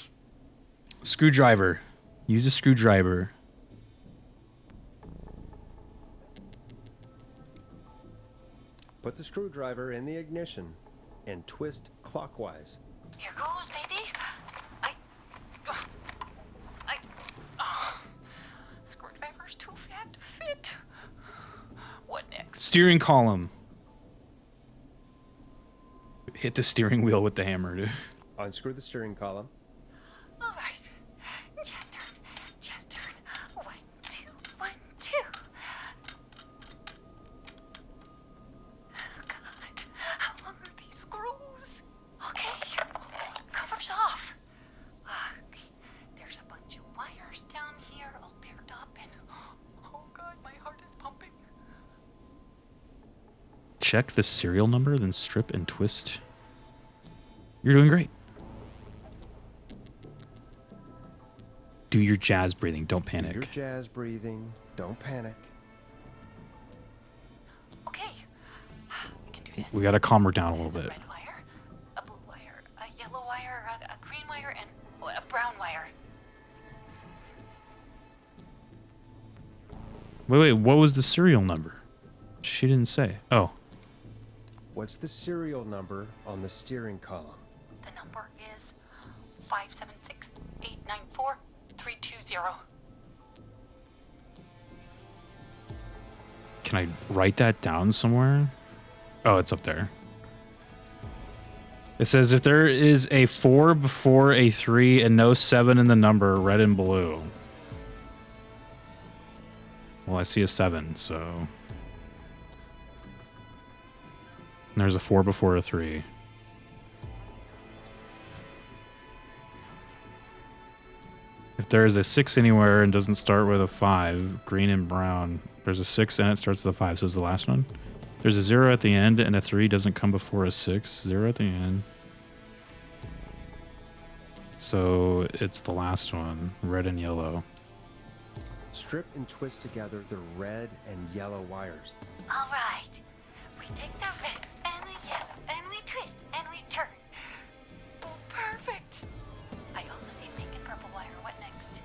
Screwdriver. Use a screwdriver. Put the screwdriver in the ignition and twist clockwise. Here goes, baby. Screwdriver's too fat to fit. What next? Steering column. Hit the steering wheel with the hammer, dude. Unscrew the steering column. All right. Just turn. Just turn. 1, 2, 1, 2. Oh, God. How long are these screws? Okay. Cover's off. Okay. There's a bunch of wires down here all paired up and... Oh, God, my heart is pumping. Check the serial number, then strip and twist. You're doing great. Do your jazz breathing. Don't Do your panic. jazz breathing. Don't panic. Okay. I can do this. We gotta calm her down a little There's bit. a red wire, a blue wire, a yellow wire, a green wire, and a brown wire. Wait, what was the serial number? She didn't say. Oh, What's the serial number on the steering column? The number is 576-894-320. can I write that down somewhere? Oh, it's up there. It says if there is a 4 before a 3 and no 7 in the number, red and blue. Well, I see a 7, so... And there's a 4 before a 3. If there is a 6 anywhere and doesn't start with a 5, green and brown, there's a 6 and it starts with a 5, so it's the last one. There's a 0 at the end and a 3 doesn't come before a 6. 0 at the end. So it's the last one, red and yellow. Strip and twist together the red and yellow wires. All right. We take the red and the yellow, and we twist, and we turn. Oh, perfect. I also see pink and purple wire. What next?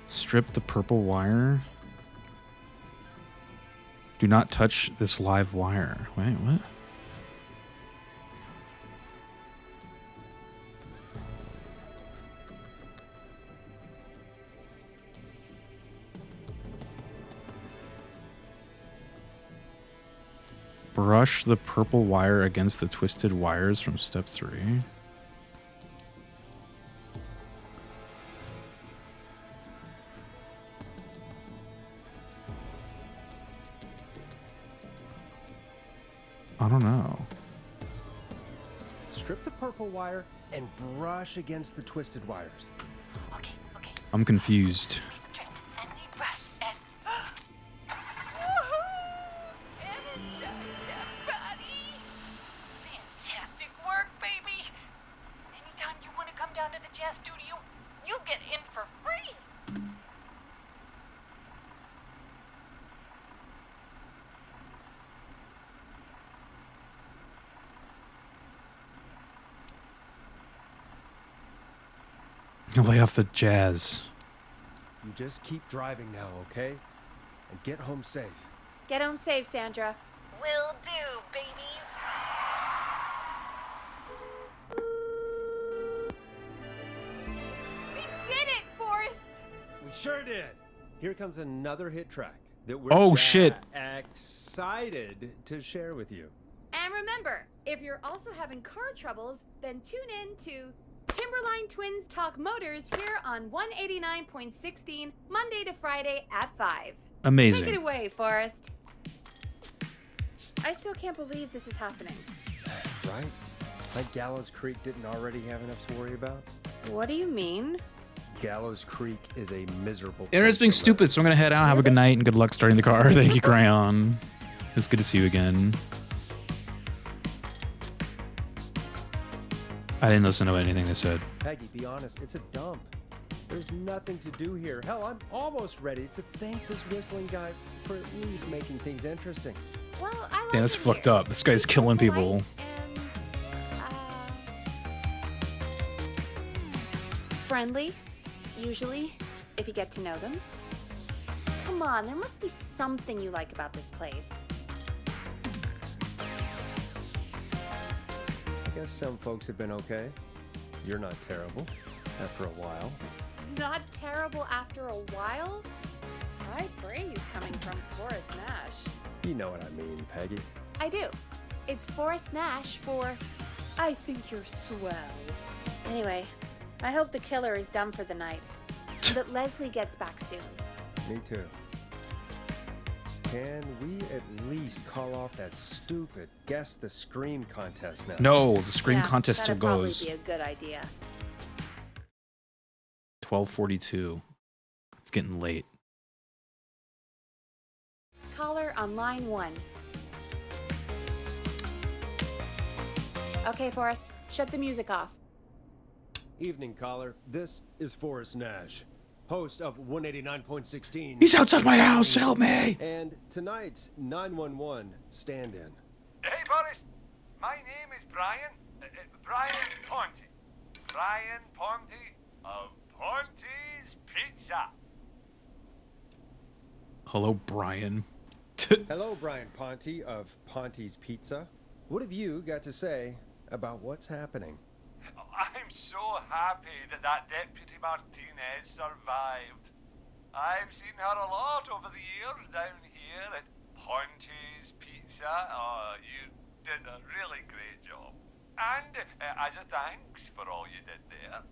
Strip the purple wire. Do not touch this live wire. Wait, what? Brush the purple wire against the twisted wires from step 3. I don't know. Strip the purple wire and brush against the twisted wires. Okay. I'm confused. We strip, and we brush, and... Woohoo! Energize everybody! Fantastic work, baby! Anytime you want to come down to the jazz studio, you get in for free! Lay off the jazz. You just keep driving now, okay? And get home safe. Get home safe, Sandra. Will do, babies! We did it, Forrest! We sure did. Here comes another hit track that we're Oh, shit. excited to share with you. And remember, if you're also having car troubles, then tune in to Timberline Twins Talk Motors here on 189.16, Monday to Friday at 5. Amazing. Take it away, Forrest. I still can't believe this is happening. Right? Like Gallows Creek didn't already have enough to worry about? What do you mean? Gallows Creek is a miserable Internet's being place to live. stupid, so I'm gonna head out. Have a good night and good luck starting the car. Thank you, Crayon. It's good to see you again. I didn't listen to anything they said. Peggy, be honest, it's a dump. There's nothing to do here. Hell, I'm almost ready to thank this whistling guy for at least making things interesting. Well, I like Damn, that's it fucked here. up. This guy's He's killing polite people. And, friendly, usually, if you get to know them. Come on, there must be something you like about this place. I guess some folks have been okay. You're not terrible after a while. Not terrible after a while? High praise coming from Forrest Nash. You know what I mean, Peggy. I do. It's Forrest Nash for I think you're swell. Anyway, I hope the killer is done for the night. And that Leslie gets back soon. Me too. Can we at least call off that stupid Guess the Scream contest now? No, the scream Yeah, contest still that'd goes. probably be a good idea. 12:42. It's getting late. Caller on line 1. Okay, Forrest, shut the music off. Evening, caller. This is Forrest Nash. host of 189.16. He's outside my house. Help me. And tonight's 911 stand-in. Hey, Boris. My name is Brian. Brian Ponte. Brian Ponte of Ponte's Pizza. Hello, Brian. Hello, Brian Ponte of Ponte's Pizza. What have you got to say about what's happening? I'm so happy that Deputy Martinez survived. I've seen her a lot over the years down here at Ponte's Pizza. Oh, you did a really great job. And as a thanks for all you did there,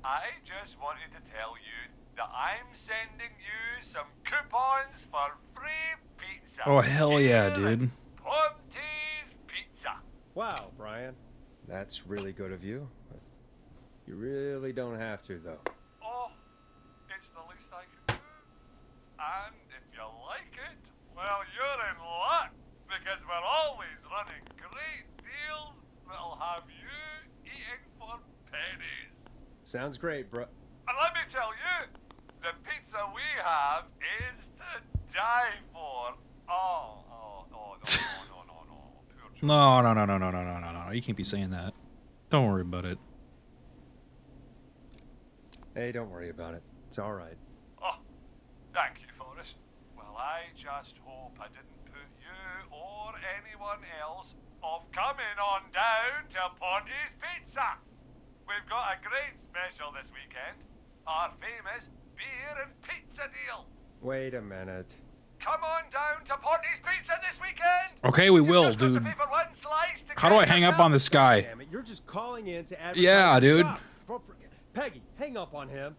I just wanted to tell you that I'm sending you some coupons for free pizza. Oh, hell yeah, here at dude. Ponte's Pizza. Wow, Brian. That's really good of you. But you really don't have to, though. Oh, it's the least I can do. And if you like it, well, you're in luck, because we're always running great deals that'll have you eating for pennies. Sounds great, bro. And let me tell you, the pizza we have is to die for. Oh, no. Poor Joe. No. You can't be saying that. Don't worry about it. Hey, don't worry about it. It's all right. Oh, thank you, Forrest. Well, I just hope I didn't put you or anyone else off coming on down to Ponte's Pizza. We've got a great special this weekend. Our famous beer and pizza deal. Wait a minute. Come on down to Ponte's Pizza this weekend. Okay, we You've will, just got to dude. pay for one slice to How do I get hang up yourself- on this guy? Damn it, you're just calling in to advertise. Yeah, your dude. shop. Peggy, hang up on him.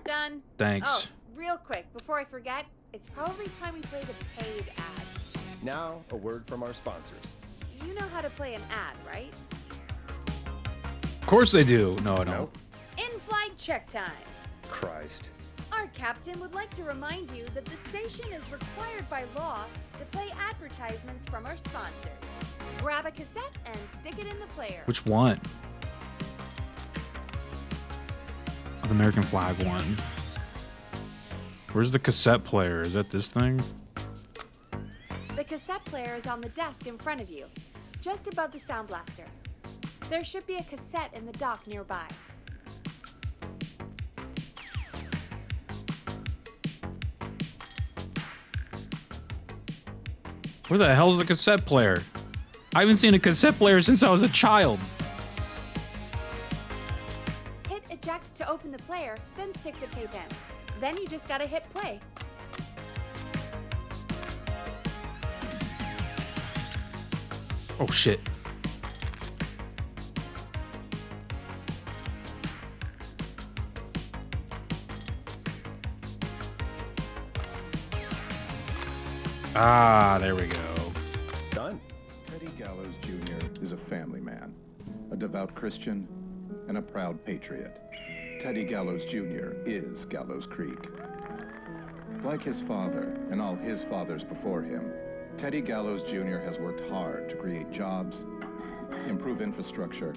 Done. Thanks. Oh, real quick, before I forget, it's probably time we play the paid ad. Now, a word from our sponsors. You know how to play an ad, right? Of course they do. No, I don't. Nope. In-flight check time. Christ. Our captain would like to remind you that the station is required by law to play advertisements from our sponsors. Grab a cassette and stick it in the player. Which one? The American flag one. Where's the cassette player? Is that this thing? The cassette player is on the desk in front of you, just above the sound blaster. There should be a cassette in the dock nearby. Where the hell's the cassette player? I haven't seen a cassette player since I was a child. Hit eject to open the player, then stick the tape in. Then you just gotta hit play. Oh shit. Ah, there we go. Done. Teddy Gallows Jr. is a family man, a devout Christian, and a proud patriot. Teddy Gallows Jr. is Gallows Creek. Like his father and all his fathers before him, Teddy Gallows Jr. has worked hard to create jobs, improve infrastructure,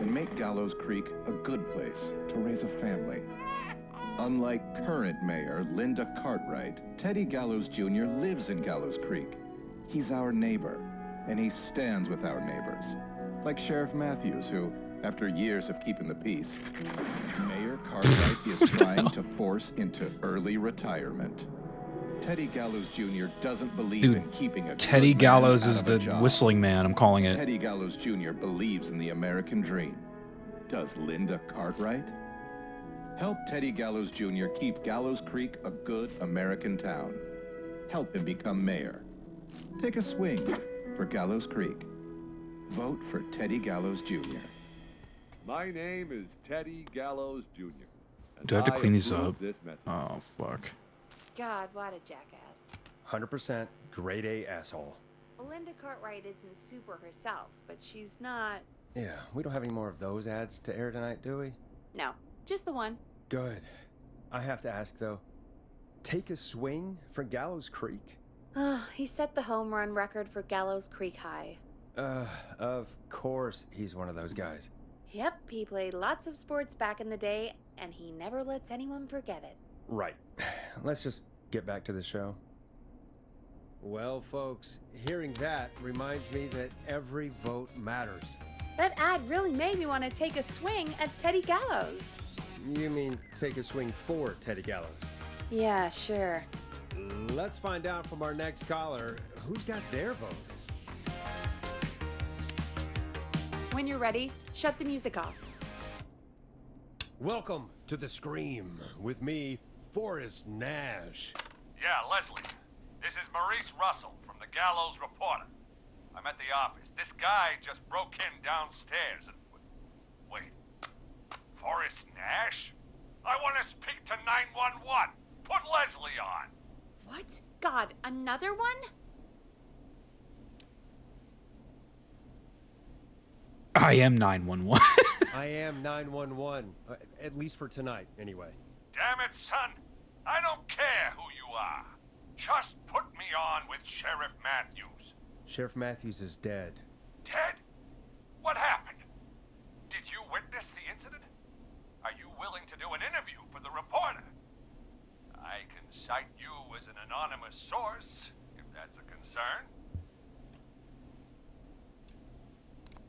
and make Gallows Creek a good place to raise a family. Unlike current mayor Linda Cartwright, Teddy Gallows Jr. lives in Gallows Creek. He's our neighbor, and he stands with our neighbors. Like Sheriff Matthews, who, after years of keeping the peace, Mayor Cartwright is trying to force into early retirement. Teddy Gallows Jr. doesn't believe Dude, in keeping a Teddy good man Gallows out is of a the job. whistling man, I'm calling it. Teddy Gallows Jr. believes in the American dream. Does Linda Cartwright? Help Teddy Gallows Jr. keep Gallows Creek a good American town. Help him become mayor. Take a swing for Gallows Creek. Vote for Teddy Gallows Jr. My name is Teddy Gallows Jr. and Do I have to clean these approve up? This message. Oh, fuck. God, what a jackass. 100% grade A asshole. Linda Cartwright isn't super herself, but she's not... Yeah, we don't have any more of those ads to air tonight, do we? No, just the one. Good. I have to ask, though. Take a swing for Gallows Creek? He set the home run record for Gallows Creek High. Of course he's one of those guys. Yep, he played lots of sports back in the day, and he never lets anyone forget it. Right. Let's just get back to the show. Well, folks, hearing that reminds me that every vote matters. That ad really made me want to take a swing at Teddy Gallows. You mean take a swing for Teddy Gallows? Yeah, sure. Let's find out from our next caller who's got their vote. When you're ready, shut the music off. Welcome to The Scream with me, Forrest Nash. Yeah, Leslie. This is Maurice Russell from the Gallows Reporter. I'm at the office. This guy just broke in downstairs and... Wait. Forrest Nash? I want to speak to 911. Put Leslie on. What? God, another one? I am 911. I am 911, at least for tonight, anyway. Damn it, son. I don't care who you are. Just put me on with Sheriff Matthews. Sheriff Matthews is dead. Ted? What happened? Did you witness the incident? Are you willing to do an interview for the reporter? I can cite you as an anonymous source, if that's a concern.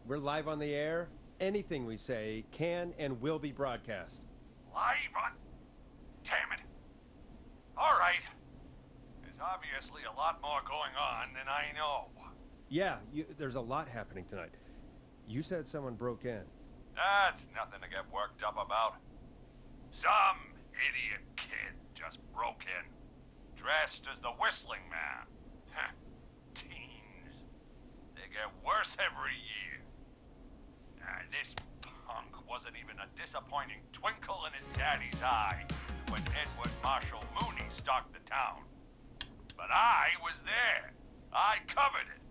We're live on the air. Anything we say can and will be broadcast. Live on... Damn it. All right. There's obviously a lot more going on than I know. Yeah, there's a lot happening tonight. You said someone broke in. That's nothing to get worked up about. Some idiot kid just broke in, dressed as the Whistling Man. Heh, teens. They get worse every year. This punk wasn't even a disappointing twinkle in his daddy's eye when Edward Marshall Mooney stalked the town. But I was there. I covered it.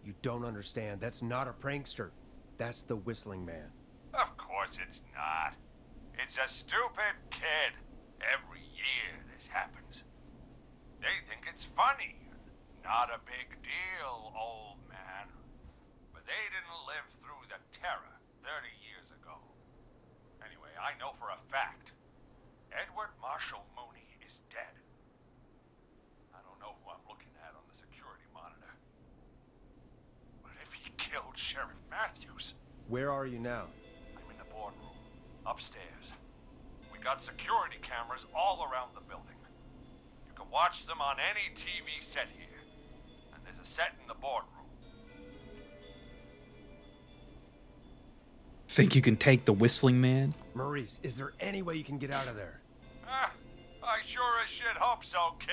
You don't understand. That's not a prankster. That's the Whistling Man. Of course it's not. It's a stupid kid. Every year this happens. They think it's funny. Not a big deal, old man. But they didn't live through the terror 30 years ago. Anyway, I know for a fact, Edward Marshall Mooney is dead. I don't know who I'm looking at on the security monitor. But if he killed Sheriff Matthews... Where are you now? I'm in the boardroom, upstairs. We got security cameras all around the building. You can watch them on any TV set here. And there's a set in the boardroom. Think you can take the Whistling Man? Maurice, is there any way you can get out of there? I sure as shit hope so, kid.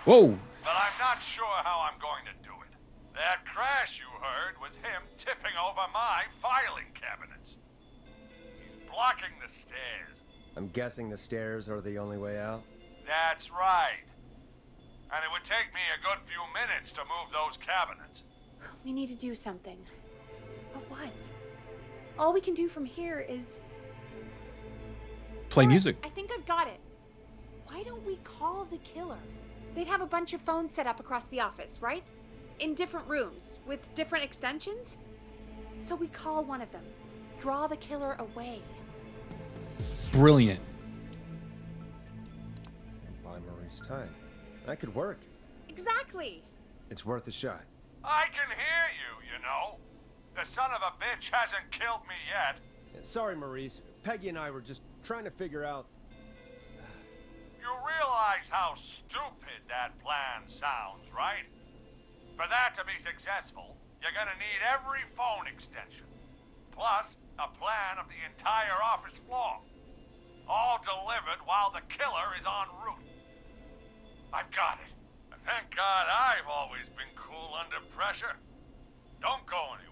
Whoa! But I'm not sure how I'm going to do it. That crash you heard was him tipping over my filing cabinets. He's blocking the stairs. I'm guessing the stairs are the only way out? That's right. And it would take me a good few minutes to move those cabinets. We need to do something. But what? All we can do from here is... Play Alright, music. I think I've got it. Why don't we call the killer? They'd have a bunch of phones set up across the office, right? In different rooms, with different extensions? So we call one of them. Draw the killer away. Brilliant. And buy Maurice time. That could work. Exactly. It's worth a shot. I can hear you, you know. The son of a bitch hasn't killed me yet. Sorry, Maurice. Peggy and I were just trying to figure out... You realize how stupid that plan sounds, right? For that to be successful, you're gonna need every phone extension. Plus, a plan of the entire office floor. All delivered while the killer is en route. I've got it. And thank God I've always been cool under pressure. Don't go anywhere.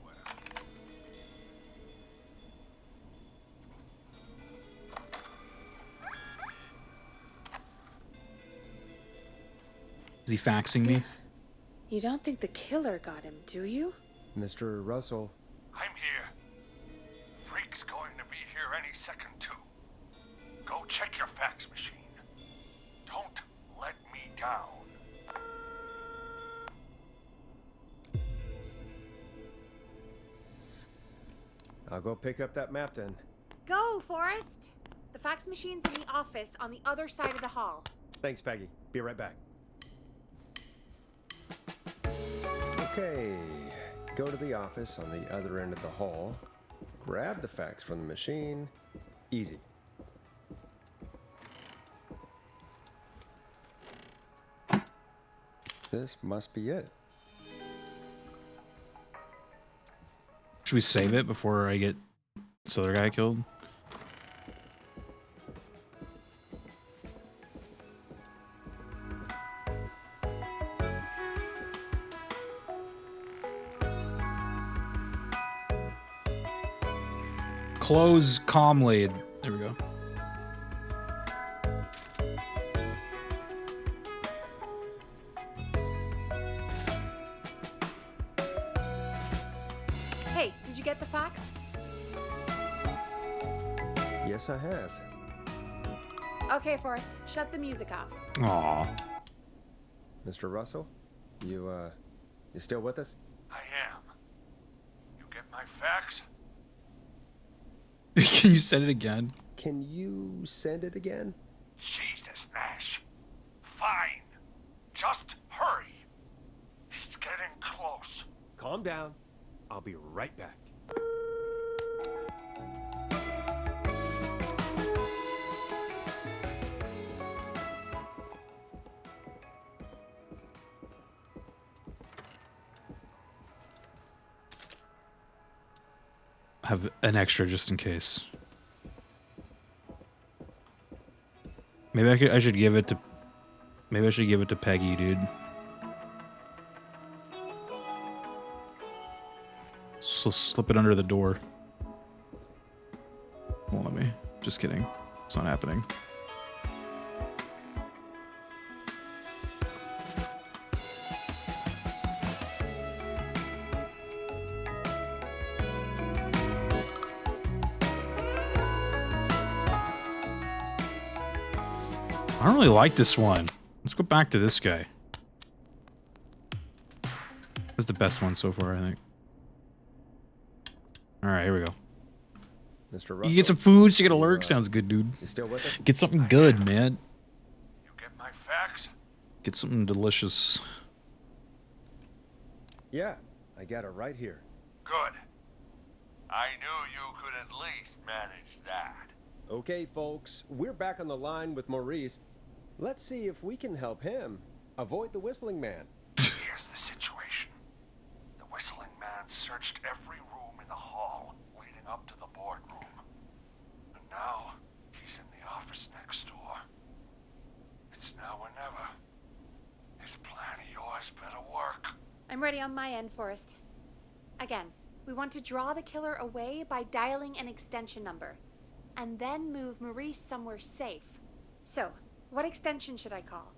Is he faxing me? You don't think the killer got him, do you? Mr. Russell, I'm here. Freak's going to be here any second, too. Go check your fax machine. Don't let me down. I'll go pick up that map then. Go, Forrest! The fax machine's in the office on the other side of the hall. Thanks, Peggy. Be right back. Okay, go to the office on the other end of the hall. Grab the fax from the machine. Easy. This must be it. Should we save it before I get this other guy killed? Close calmly. There we go. Hey, did you get the fax? Yes, I have. Okay, Forrest, shut the music off. Aw. Mr. Russell, you still with us? I am. You get my fax? Can you send it again? Can you send it again? Jesus, Nash. Fine. Just hurry. He's getting close. Calm down. I'll be right back. Have an extra just in case. Maybe I should give it to. Maybe I should give it to Peggy, dude. So slip it under the door. Won't let me. Just kidding. It's not happening. I don't really like this one. Let's go back to this guy. That's the best one so far, I think. Alright, here we go. Mr. Russell, You get some food, so you get a you, lurk. Sounds good, dude. You still with us? Get something good, man. You get my fax? Get something delicious. Yeah, I got it right here. Good. I knew you could at least manage that. Okay, folks, we're back on the line with Maurice. Let's see if we can help him avoid the Whistling Man. Here's the situation. The Whistling Man searched every room in the hall leading up to the boardroom. And now, he's in the office next door. It's now or never. This plan of yours better work. I'm ready on my end, Forrest. Again, we want to draw the killer away by dialing an extension number, and then move Maurice somewhere safe. So, what extension should I call?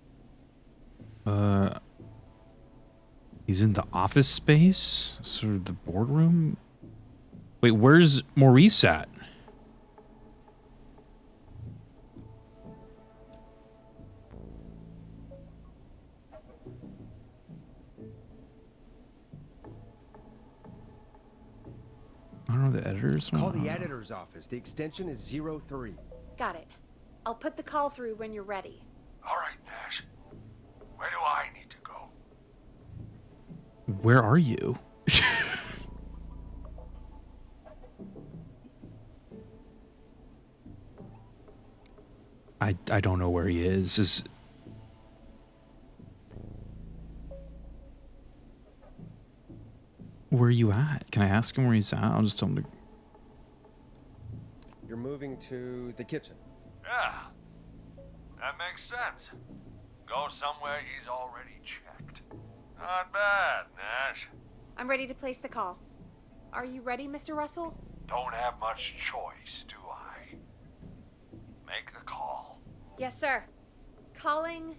He's in the office space? Sort of the boardroom? Wait, where's Maurice at? I don't know, the editor's one? Call the editor's office. The extension is 03. Got it. I'll put the call through when you're ready. All right, Nash. Where do I need to go? Where are you? I don't know where he is. Where are you at? Can I ask him where he's at? I'll just tell him to... You're moving to the kitchen. Yeah. That makes sense. Go somewhere he's already checked. Not bad, Nash. I'm ready to place the call. Are you ready, Mr. Russell? Don't have much choice, do I? Make the call. Yes, sir. Calling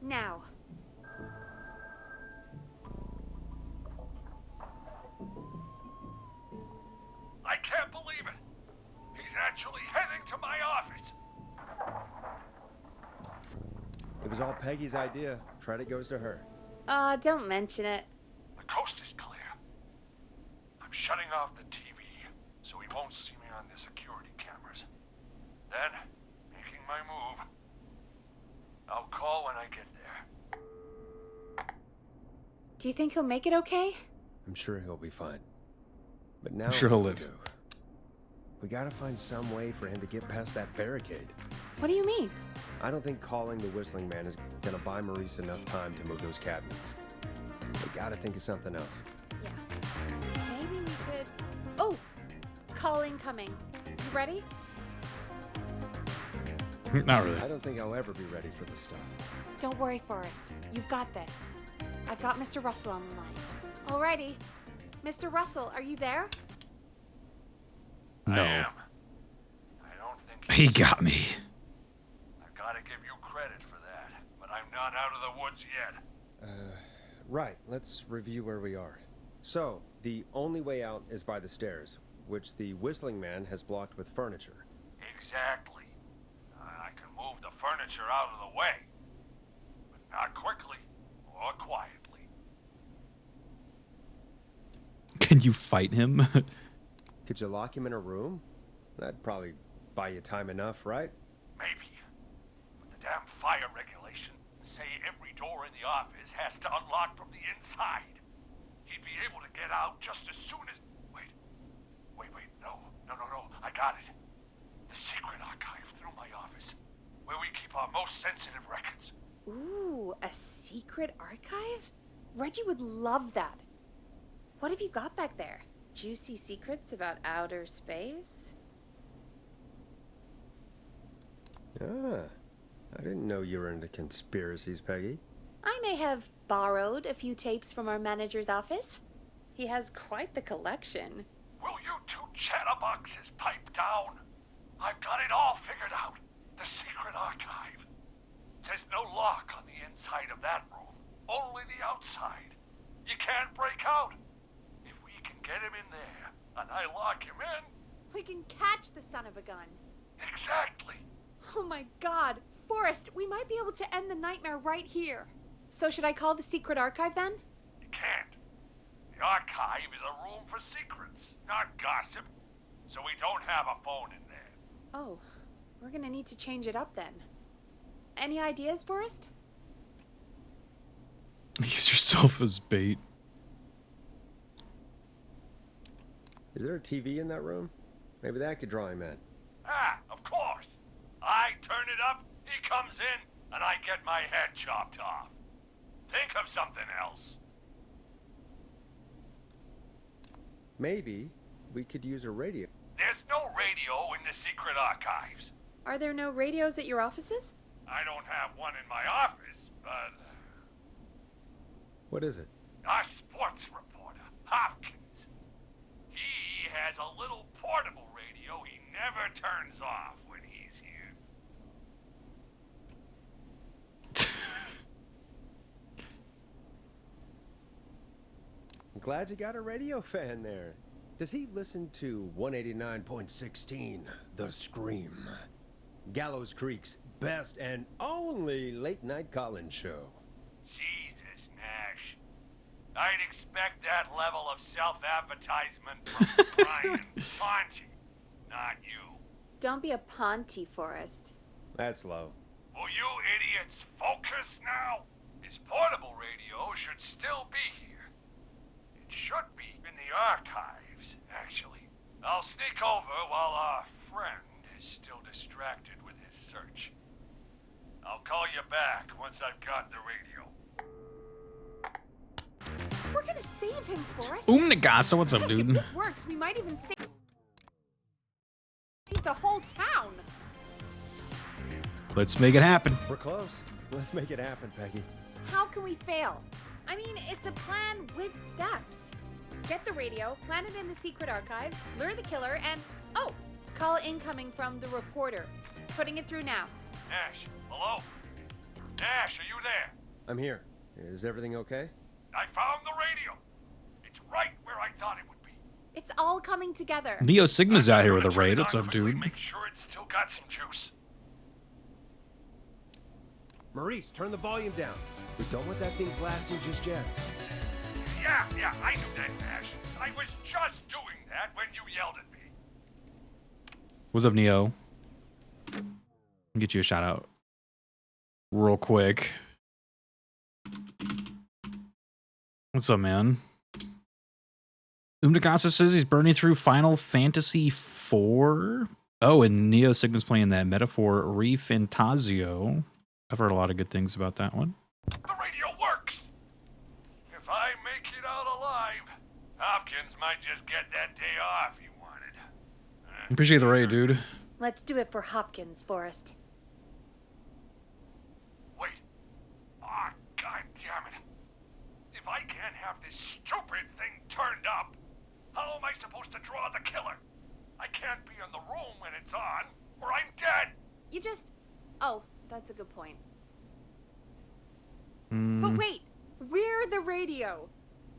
now. I can't believe it. He's actually heading to my office. It was all Peggy's idea. Credit goes to her. Aw, don't mention it. The coast is clear. I'm shutting off the TV. so he won't see me on the security cameras. Then, making my move. I'll call when I get there. Do you think he'll make it okay? I'm sure he'll be fine. But now I'm sure he'll what do live. we do? We gotta find some way for him to get past that barricade. What do you mean? I don't think calling the Whistling Man is gonna buy Maurice enough time to move those cabinets. We gotta think of something else. Yeah. Maybe we could... Oh! Call incoming. You ready? Not really. I don't think I'll ever be ready for this stuff. Don't worry, Forrest. You've got this. I've got Mr. Russell on the line. Alrighty. Mr. Russell, are you there? No. I am. I don't think He got me. I gotta give you credit for that, but I'm not out of the woods yet. Right, let's review where we are. So, the only way out is by the stairs, which the Whistling Man has blocked with furniture. Exactly. I can move the furniture out of the way, but not quickly or quietly. Can you fight him? Could you lock him in a room? That'd probably buy you time enough, right? Maybe. But the damn fire regulations say every door in the office has to unlock from the inside. He'd be able to get out just as soon as... Wait. No. I got it. The secret archive through my office, where we keep our most sensitive records. Ooh, a secret archive? Reggie would love that. What have you got back there? Juicy secrets about outer space? Ah, I didn't know you were into conspiracies, Peggy. I may have borrowed a few tapes from our manager's office. He has quite the collection. Will you two chatterboxes pipe down? I've got it all figured out. The secret archive. There's no lock on the inside of that room, only the outside. You can't break out. If we can get him in there, and I lock him in... We can catch the son of a gun. Exactly. Oh my god. Forrest, we might be able to end the nightmare right here. So should I call the secret archive then? You can't. The archive is a room for secrets, not gossip. So we don't have a phone in there. Oh, we're gonna need to change it up then. Any ideas, Forrest? Use yourself as bait. Is there a TV in that room? Maybe that could draw him in. Ah, of course. I turn it up, he comes in, and I get my head chopped off. Think of something else. Maybe we could use a radio. There's no radio in the secret archives. Are there no radios at your offices? I don't have one in my office, but What is it? our sports reporter, Hopkins, he has a little portable radio he never turns off when he's here. I'm glad you got a radio fan there. Does he listen to 189.16, The Scream? Gallows Creek's best and only late-night call-in show. Jesus, Nash. I'd expect that level of self-advertisement from Brian Ponty, not you. Don't be a Ponty, Forrest. That's low. Will you idiots focus now? His portable radio should still be here. It should be in the archives, actually. I'll sneak over while our friend is still distracted with his search. I'll call you back once I've got the radio. We're gonna save him, Forrest. Nagasa, what's up, Heck, dude? if this works, we might even save the whole town. Let's make it happen. We're close. Let's make it happen, Peggy. How can we fail? I mean, it's a plan with steps. Get the radio, plant it in the secret archives, lure the killer, and... Oh! Call incoming from the reporter. Putting it through now. Nash, hello? Nash, are you there? I'm here. Is everything okay? I found the radio. It's right where I thought it would be. It's all coming together. Neo Sigma's out here I'm with a gonna turn raid. it What's on up, quickly, dude? Make sure it's still got some juice. Maurice, turn the volume down. We don't want that thing blasting just yet. Yeah, I knew that, Nash. I was just doing that when you yelled at me. What's up, Neo? I'll get you a shout out real quick. What's up, man? Umdakasa says he's burning through Final Fantasy IV. Oh, and Neo Sigma's playing that Metaphor Refantasio. I've heard a lot of good things about that one. The radio works! If I make it out alive, Hopkins might just get that day off he wanted. Appreciate the raid, dude. Let's do it for Hopkins, Forrest. Wait. Ah, god damn it. If I can't have this stupid thing turned up, how am I supposed to draw the killer? I can't be in the room when it's on, or I'm dead. You just... Oh, that's a good point. But wait, we're the radio.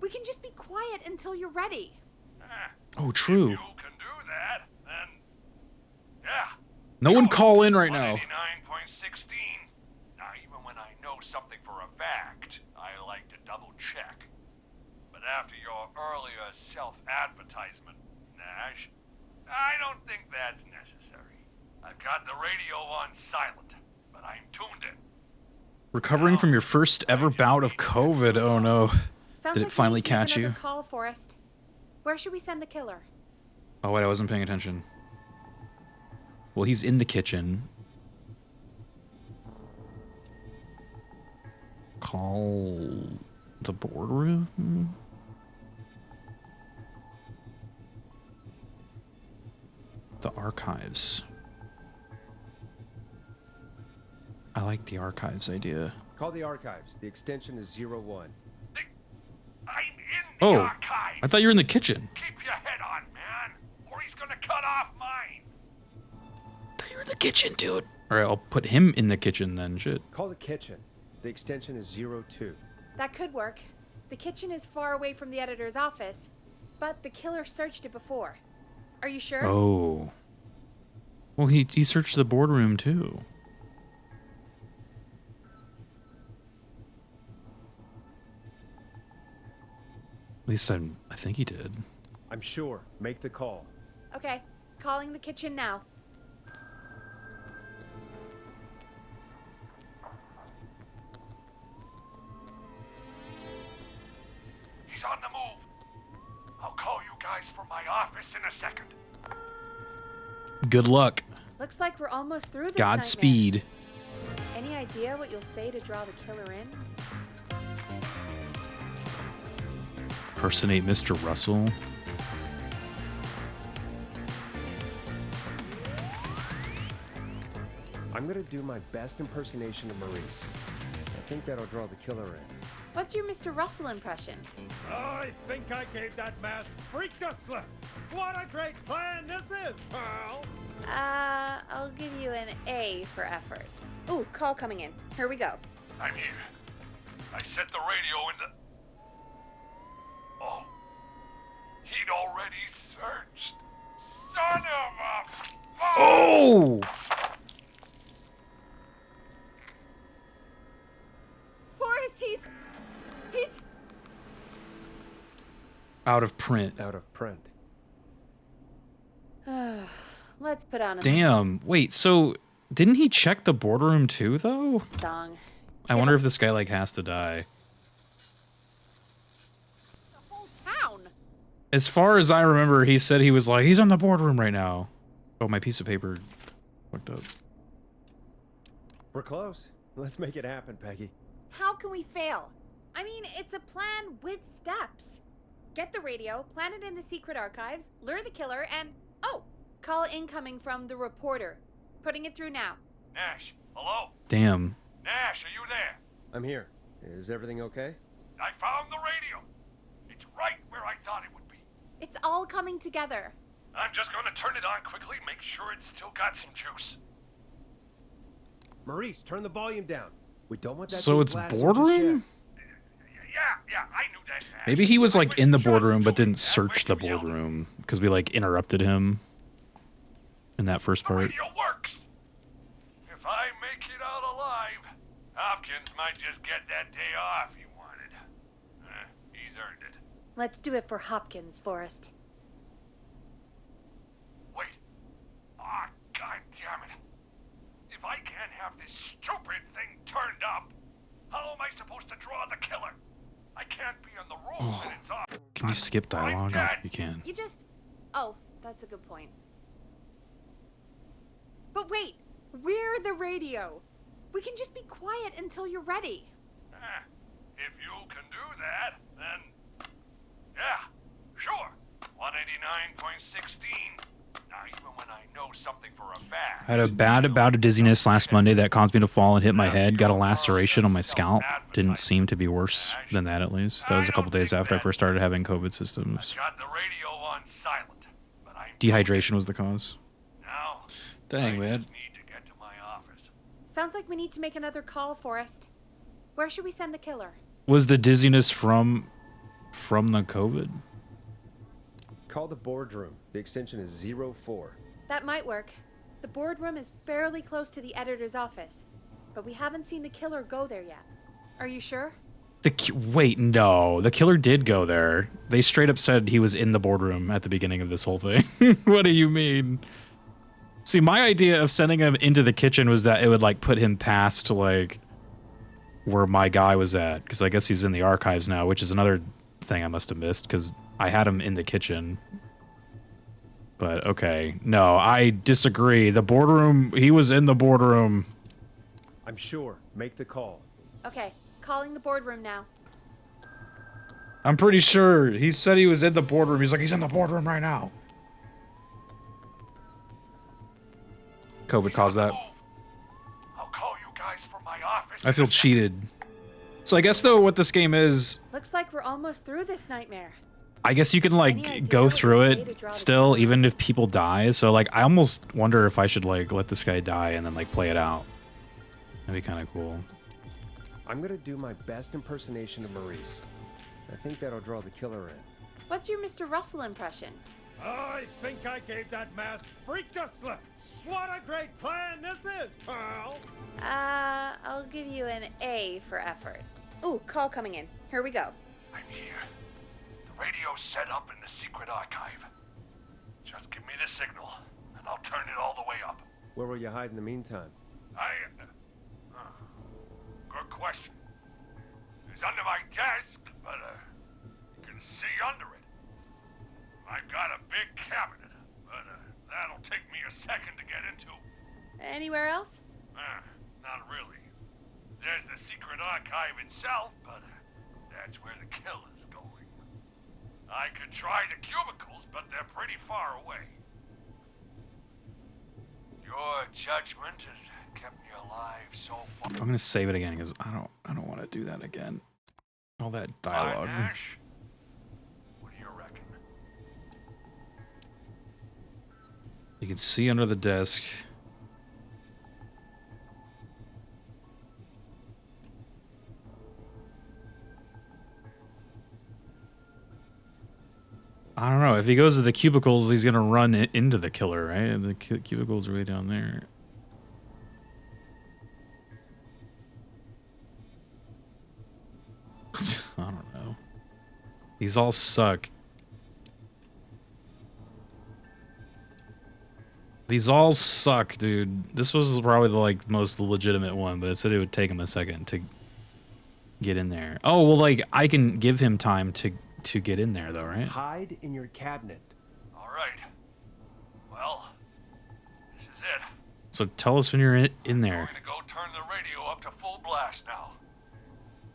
We can just be quiet until you're ready. Oh, true. If you can do that, then... Yeah. No one call in right now. 99.16. Now, even when I know something for a fact, I like to double check. But after your earlier self-advertisement, Nash, I don't think that's necessary. I've got the radio on silent, but I'm tuned in. Recovering from your first ever bout of COVID. Oh no. Sounds Did it like we finally need to make catch you? another Call, Forrest. Where should we send the killer? Oh wait, I wasn't paying attention. Well, he's in the kitchen. Call the boardroom? The archives. I like the archives idea. Call the archives. The extension is 01. I'm in the archives. I thought you were in the kitchen. Keep your head on, man, or he's gonna cut off mine. I thought you were in the kitchen, dude. All right, I'll put him in the kitchen then. Shit. Call the kitchen. The extension is 02. That could work. The kitchen is far away from the editor's office, but the killer searched it before. Are you sure? Oh. Well, he searched the boardroom too. At least I think he did. I'm sure. Make the call. Okay, calling the kitchen now. He's on the move. I'll call you guys from my office in a second. Good luck. Looks like we're almost through this Godspeed. nightmare. Any idea what you'll say to draw the killer in? Impersonate Mr. Russell. I'm gonna do my best impersonation of Maurice. I think that'll draw the killer in. What's your Mr. Russell impression? I think I gave that masked freak a slip. What a great plan this is, Pearl! I'll give you an A for effort. Ooh, call coming in. Here we go. I'm here. I set the radio in the... Oh. He'd already searched. Son of a... Oh! Forrest, he's... Out of print. Out of print. Let's put on a Damn. Wait, so didn't he check the boardroom too, though? song. I wonder if this guy, like, has to die. The whole town. As far as I remember, he said he was like, he's on the boardroom right now. Oh, my piece of paper fucked up. We're close. Let's make it happen, Peggy. How can we fail? I mean, it's a plan with steps. Get the radio, plant it in the secret archives, lure the killer, and... Oh! Call incoming from the reporter. Putting it through now. Nash, hello? Damn. Nash, are you there? I'm here. Is everything okay? I found the radio. It's right where I thought it would be. It's all coming together. I'm just gonna turn it on quickly, make sure it's still got some juice. Maurice, turn the volume down. We don't want that So thing it's blasting boardroom? Yeah, I knew that, Nash. Maybe he was, I like, in the just boardroom but doing didn't that search the radio. boardroom. Because we, like, interrupted him in that first The part. radio works. If I make it out alive, Hopkins might just get that day off he wanted. He's earned it. Let's do it for Hopkins, Forrest. Wait. Ah, can't be in the room and it's off. Can you skip dialogue? I don't think you can. You just... Oh, that's a good point. But wait, we're the radio. We can just be quiet until you're ready. If you can do that, then... Yeah, sure. 189.16. Now, even when I know something for a fact... I had a bad bout of dizziness last Monday that caused me to fall and hit my head. Got a laceration on my scalp. Didn't seem to be worse than that, at least. That was a couple days after I first started having COVID systems. Got the radio on silent, but I'm... Dehydration was the cause. Now, Dang, I man. just need to get to my office. Sounds like we need to make another call, Forrest. Where should we send the killer? Was the dizziness from the COVID? Call the boardroom. The extension is 04. That might work. The boardroom is fairly close to the editor's office, but we haven't seen the killer go there yet. Are you sure? Wait, no. The killer did go there. They straight up said he was in the boardroom at the beginning of this whole thing. What do you mean? See, my idea of sending him into the kitchen was that it would, like, put him past, like, where my guy was at. Because I guess he's in the archives now, which is another thing I must have missed, because I had him in the kitchen. But, okay. No, I disagree. The boardroom, he was in the boardroom. I'm sure. Make the call. Okay, calling the boardroom now. I'm pretty sure. He said he was in the boardroom. He's like, he's in the boardroom right now. COVID caused that. I'll call you guys from my office. I feel cheated. So I guess, though, what this game is... Looks like we're almost through this nightmare. I guess you can, like, go through it still, even if people die. So, like, I almost wonder if I should, like, let this guy die and then, like, play it out. That'd be kind of cool. I'm gonna do my best impersonation of Maurice. I think that'll draw the killer in. What's your Mr. Russell impression? I think I gave that masked freak the slip. What a great plan this is, Pearl! I'll give you an A for effort. Ooh, call coming in. Here we go. I'm here. The radio's set up in the secret archive. Just give me the signal, and I'll turn it all the way up. Where will you hide in the meantime? Good question. It's under my desk, but you can see under it. I've got a big cabinet, but that'll take me a second to get into. Anywhere else? Not really. There's the secret archive itself, but that's where the killer's going. I could try the cubicles, but they're pretty far away. Your judgment has kept me alive so far. I'm gonna save it again because I don't want to do that again. All that dialogue. Nash? What do you reckon? You can see under the desk. I don't know. If he goes to the cubicles, he's gonna run into the killer, right? The cubicles are way down there. I don't know. These all suck. These all suck, dude. This was probably the like most legitimate one, but it said it would take him a second to get in there. Oh well, like I can give him time to get in there, though, right? Hide in your cabinet. All right. Well, this is it. So tell us when you're in there. I'm gonna go turn the radio up to full blast now.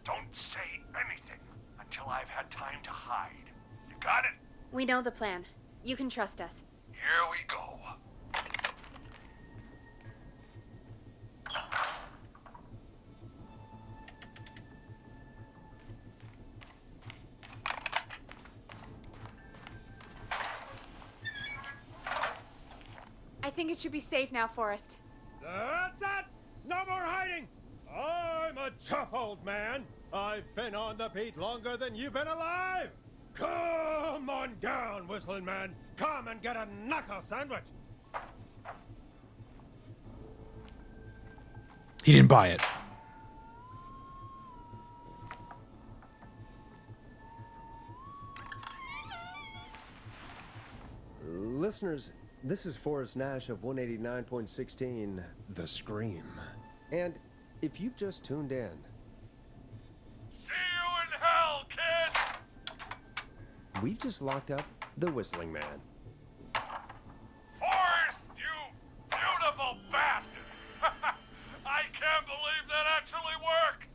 Don't say anything until I've had time to hide. You got it? We know the plan. You can trust us. Here we go. I think it should be safe now, Forrest. That's it! No more hiding! I'm a tough old man. I've been on the beat longer than you've been alive! Come on down, Whistling Man! Come and get a knuckle sandwich! He didn't buy it. Listeners, this is Forrest Nash of 189.16, The Scream. And if you've just tuned in... See you in hell, kid! we've just locked up the Whistling Man. Forrest, you beautiful bastard! I can't believe that actually worked!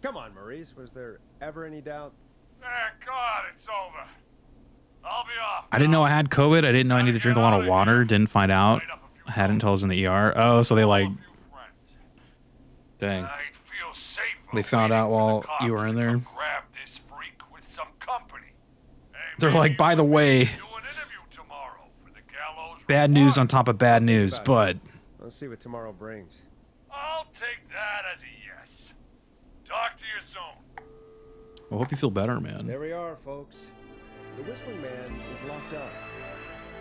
Come on, Maurice. Was there ever any doubt? Thank God it's over. I'll be off. I didn't know I had COVID. I didn't know I needed to drink a lot of water. Didn't find out. I hadn't until I was in the ER. Oh, so they like... Dang. I'd feel safer They found out waiting for while the cops you were in to there. come grab this freak with some company. Hey, They're maybe like, by the way, do an interview tomorrow for the gallows bad news report. on top of bad news, but... Let's see what tomorrow brings. I'll take that as a yes. Talk to you soon. I hope you feel better, man. There we are, folks. The Whistling Man is locked up.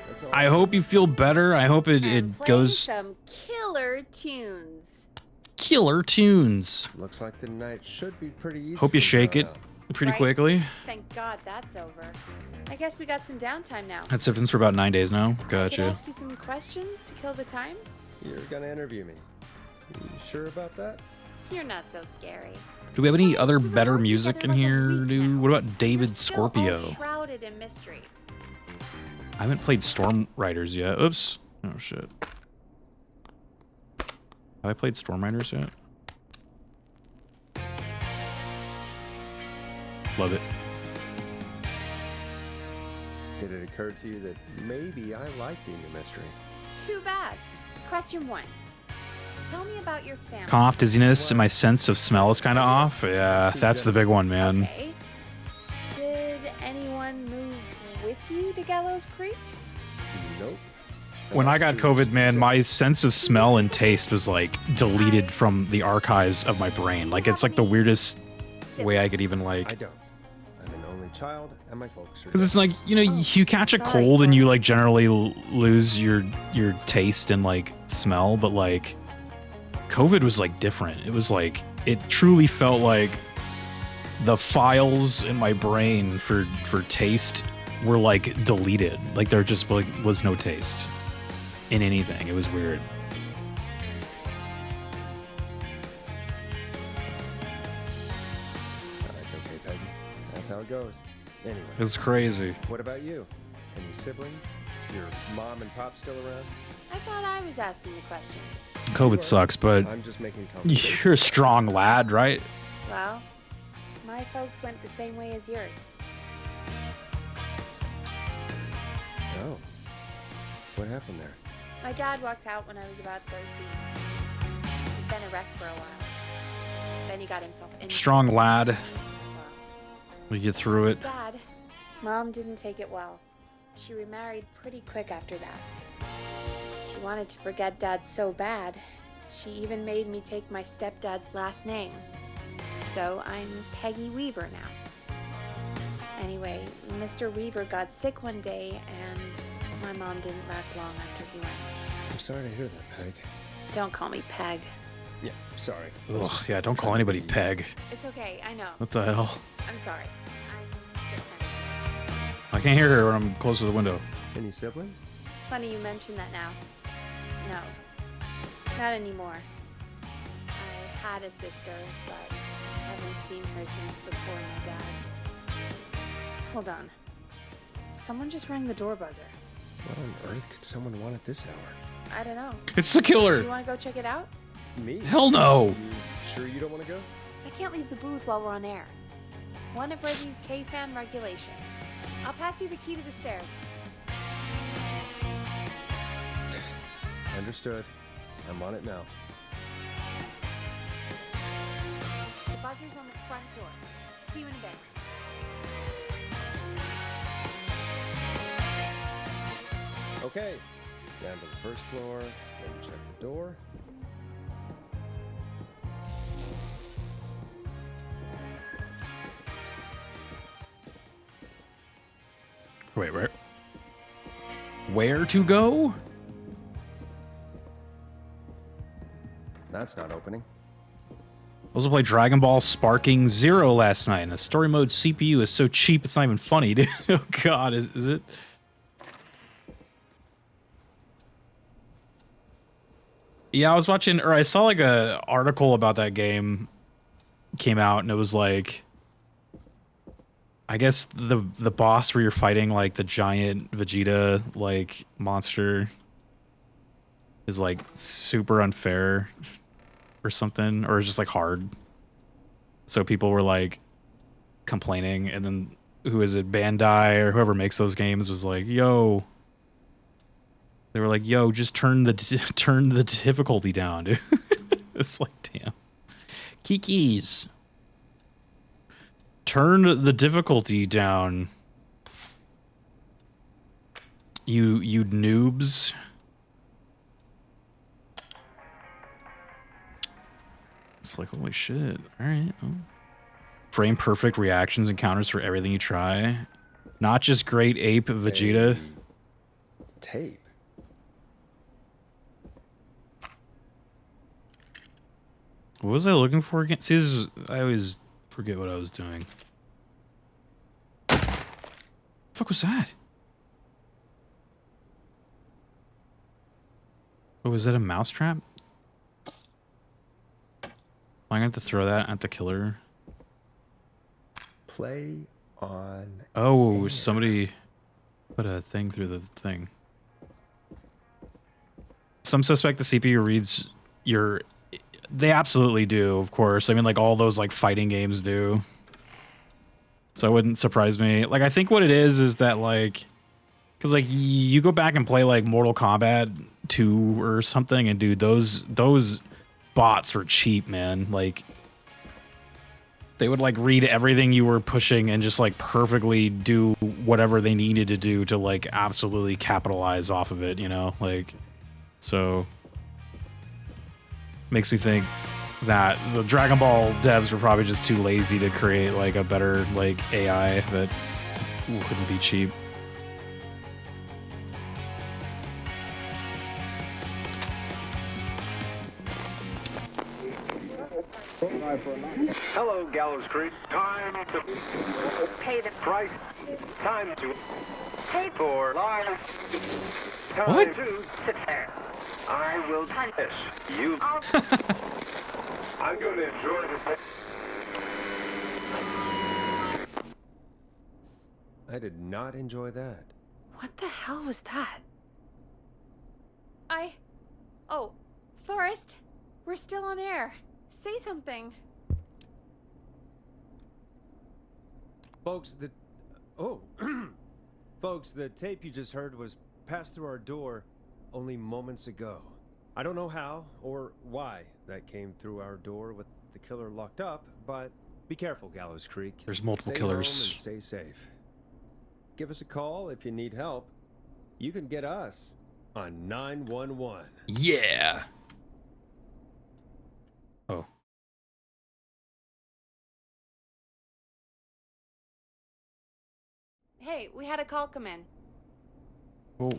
That's all. I hope you feel better. I hope And it playing goes some killer tunes. killer tunes. Looks like the night should be pretty easy. Hope you from shake here it on out. pretty Right. quickly. Thank God that's over. I guess we got some downtime now. Had symptoms for about 9 days now. Could Gotcha. I ask you some questions to kill the time? You're gonna interview me. You sure about that? You're not so scary. Do we have any other We've been better working music together in like a here, week dude? now. What about David We're still all Scorpio? shrouded in mystery. I haven't played Storm Riders yet. Oops. Oh, shit. Have I played Storm Riders yet? Love it. Did it occur to you that maybe I like being a mystery? Too bad. Question 1. Tell me about your family. Cough, dizziness, and my sense of smell is kind of off. Yeah, that's the big one, man. Okay. Did anyone move with you to Gallows Creek? Nope. When I got Unless you're COVID, man, specific. my sense of smell and taste was like deleted from the archives of my brain. Like it's like the weirdest way I could even I like. don't. I'm an only child, and my folks are. Because it's like, you know, you catch a sorry, cold and you like Forrest. generally lose your taste and like smell, but like COVID was like different. It was like it truly felt like the files in my brain for taste were like deleted. Like there just like was no taste in anything. It was weird. That's okay, Peggy. That's how it goes. Anyway, It's crazy. what about you? Any siblings? Your mom and pop still around? I thought I was asking the questions. COVID sucks, but I'm just making conversation. you're a strong lad, right? Well, my folks went the same way as yours. Oh. What happened there? My dad walked out when I was about 13. He'd been a wreck for a while. Then he got himself injured. Strong lad. Well, We get through his it. dad. Mom didn't take it well. She remarried pretty quick after that. She wanted to forget Dad so bad, she even made me take my stepdad's last name. So I'm Peggy Weaver now. Anyway, Mr. Weaver got sick one day, and my mom didn't last long after he went. I'm sorry to hear that, Peg. Don't call me Peg. Yeah, sorry. Ugh, yeah, don't call anybody Peg. It's okay, I know. What the hell? I'm sorry. I'm just trying to- I can't hear her when I'm close to the window. Any siblings? Funny you mention that now. No, not anymore. I had a sister, but haven't seen her since before my dad. Hold on. Someone just rang the door buzzer. What on earth could someone want at this hour? I don't know. It's the Do you killer. want to go check it out? Me? Hell no. You sure you don't want to go? I can't leave the booth while we're on air. One of Reggie's KFAM regulations. I'll pass you the key to the stairs. Understood. I'm on it now. The buzzer's on the front door. See you in a bit. Okay. Down to the first floor, then check the door. Wait, where? Where to go? That's not opening. Also played Dragon Ball Sparking Zero last night, and the story mode CPU is so cheap it's not even funny, dude. Oh god, is it? Yeah, I was watching, or I saw like a article about that game came out, and it was like I guess the boss where you're fighting like the giant Vegeta like monster is like super unfair or something, or it's just like hard. So people were like complaining, and then who is it, Bandai or whoever makes those games was like, "Yo," they were like, "Yo, just turn the difficulty down, dude." It's like, damn, Kikis, turn the difficulty down, you noobs. It's like, holy shit. All right. Oh. Frame perfect reactions and counters for everything you try. Not just great ape Vegeta. Tape. What was I looking for again? See, I always forget what I was doing. What the fuck was that? Oh, was that a mousetrap? Am I going to have to throw that at the killer? Play on. Oh, air. somebody put a thing through the thing. Some suspect the CPU reads your... They absolutely do, of course. I mean, like, all those, like, fighting games do. So it wouldn't surprise me. Like, I think what it is that, like... Because, like, you go back and play, like, Mortal Kombat 2 or something, and, dude, those bots were cheap, man. Like, they would, like, read everything you were pushing and just, like, perfectly do whatever they needed to do to, like, absolutely capitalize off of it, you know? Like, so... Makes me think that the Dragon Ball devs were probably just too lazy to create, like, a better, like, AI that wouldn't be cheap. Hello, Gallows Creek. Time to Pay the price. Time to pay for lives. Time What? to sit there. I will Honey. finish. You. I'll I'm going to enjoy this. I did not enjoy that. What the hell was that? Oh, Forrest, we're still on air. Say something. Folks, Folks, the tape you just heard was passed through our door only moments ago. I don't know how or why that came through our door with the killer locked up, but be careful, Gallows Creek. There's multiple Stay killers. home and stay safe. Give us a call if you need help. You can get us on 911. Yeah. Oh. Hey, we had a call come in. Oh.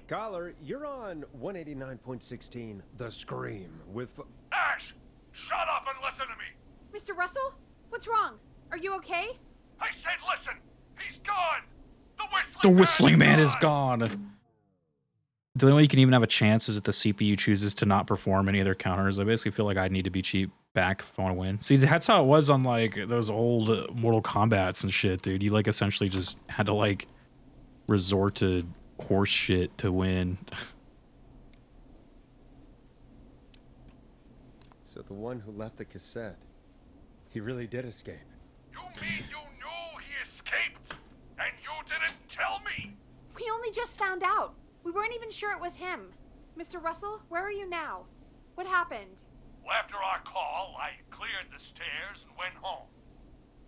Caller, you're on 189.16 The Scream with... Ash! Shut up and listen to me! Mr. Russell? What's wrong? Are you okay? I said listen! He's gone! The whistling man is gone. The only way you can even have a chance is if the CPU chooses to not perform any of their counters. I basically feel like I need to be cheap back if I want to win. See, that's how it was on, like, those old Mortal Kombats and shit, dude. You, like, essentially just had to, like, resort to horse shit to win. So the one who left the cassette, he really did escape. You mean you knew he escaped? And you didn't tell me? We only just found out. We weren't even sure it was him. Mr. Russell, where are you now? What happened? Well, after our call, I cleared the stairs and went home.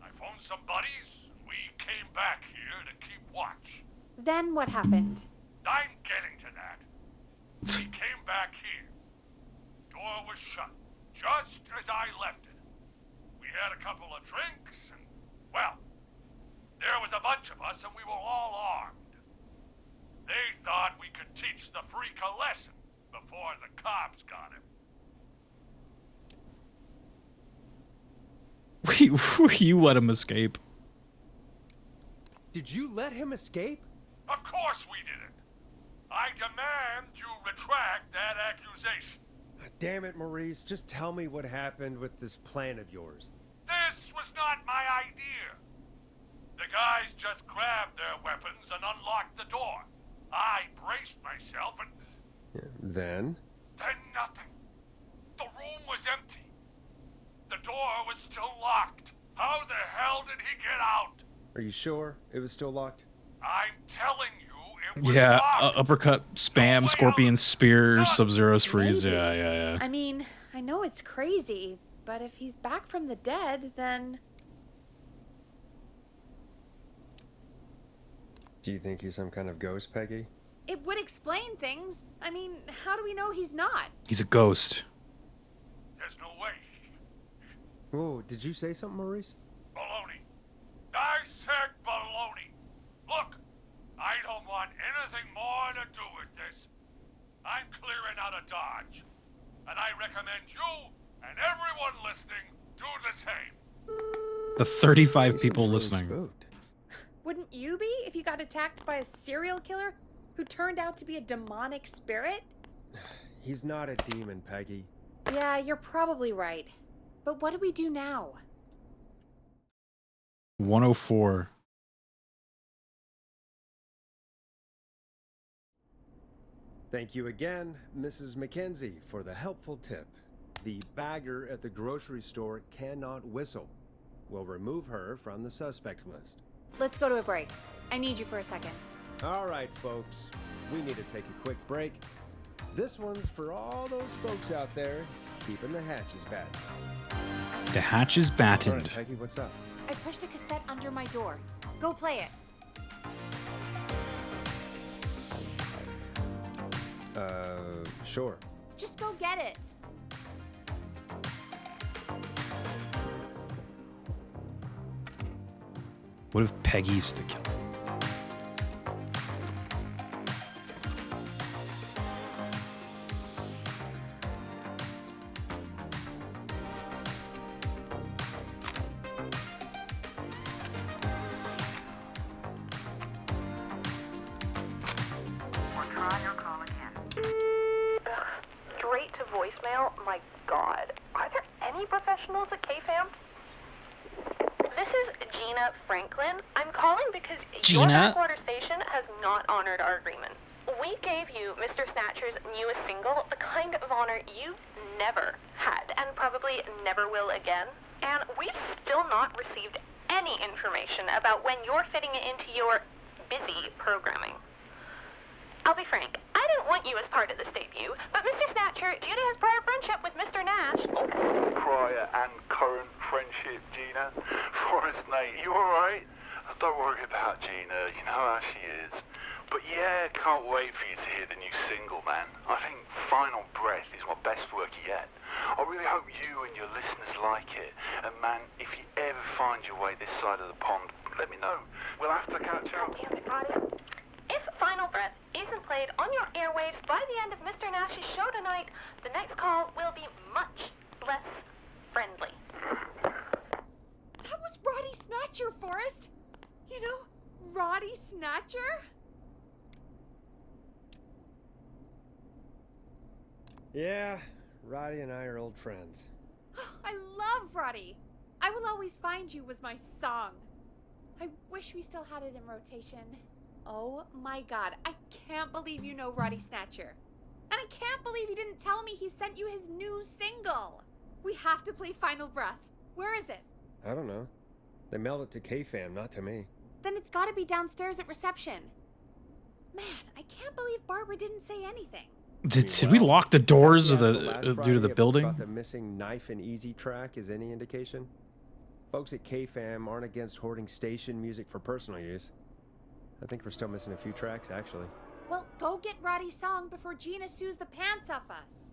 I phoned some buddies, and we came back here to keep watch. Then what happened? I'm getting to that. We came back here. Door was shut, just as I left it. We had a couple of drinks, and, well, there was a bunch of us, and we were all armed. They thought we could teach the freak a lesson before the cops got him. You let him escape. Did you let him escape? Of course we didn't. I demand you retract that accusation. Damn it, Maurice. Just tell me what happened with this plan of yours. This was not my idea. The guys just grabbed their weapons and unlocked the door. I braced myself and... Then? Then nothing. The room was empty. The door was still locked. How the hell did he get out? Are you sure it was still locked? I'm telling you, it was Yeah, locked. uppercut, spam, scorpion, spear, Sub-Zero's freeze. Maybe. Yeah. I mean, I know it's crazy, but if he's back from the dead, then... Do you think he's some kind of ghost, Peggy? It would explain things. I mean, how do we know he's not? He's a ghost. There's no way. Whoa, did you say something, Maurice? Baloney. I said baloney. Look, I don't want anything more to do with this. I'm clearing out of Dodge. And I recommend you and everyone listening do the same. The 35 He people seems really listening. spooked. Wouldn't you be if you got attacked by a serial killer who turned out to be a demonic spirit? He's not a demon, Peggy. Yeah, you're probably right. But what do we do now? 104. Thank you again, Mrs. Mackenzie, for the helpful tip. The bagger at the grocery store cannot whistle. We'll remove her from the suspect list. Let's go to a break. I need you for a second. All right, folks. We need to take a quick break. This one's for all those folks out there keeping the hatches battened. The hatch is All battened. right, Peggy, what's up? I pushed a cassette under my door. Go play it. Sure. Just go get it. What if Peggy's the killer? Or try your call again. Straight to voicemail? My God. Are there any professionals at KFAM? This is Gina Franklin. I'm calling because your Gina? backwater station has not honored our agreement. We gave you Mr. Snatcher's newest single, the kind of honor you've never had and probably never will again. And we've still not received any information about when you're fitting it into your busy programming. I'll be frank, I didn't want you as part of this debut, but Mr. Snatcher, due to his prior friendship with Mr. Nash... Prior and current friendship, Gina. Forrest, mate, you alright? Don't worry about Gina, you know how she is. But yeah, can't wait for you to hear the new single, man. I think Final Breath is my best work yet. I really hope you and your listeners like it. And man, if you ever find your way this side of the pond, let me know. We'll have to catch up. God damn it, audio. If Final Breath isn't played on your airwaves by the end of Mr. Nash's show tonight, the next call will be much less friendly. That was Roddy Snatcher, Forrest. You know, Roddy Snatcher? Yeah, Roddy and I are old friends. I love Roddy. I Will Always Find You was my song. I wish we still had it in rotation. Oh my God, I can't believe you know Roddy Snatcher. And I can't believe you didn't tell me he sent you his new single. We have to play Final Breath. Where is it? I don't know. They mailed it to KFAM, not to me. Then it's gotta be downstairs at reception. Man, I can't believe Barbara didn't say anything. Did we lock the doors of Yes, the last due to Friday the building? About the missing Knife and Easy track is any indication? Folks at KFAM aren't against hoarding station music for personal use. I think we're still missing a few tracks, actually. Well, go get Roddy's song before Gina sues the pants off us.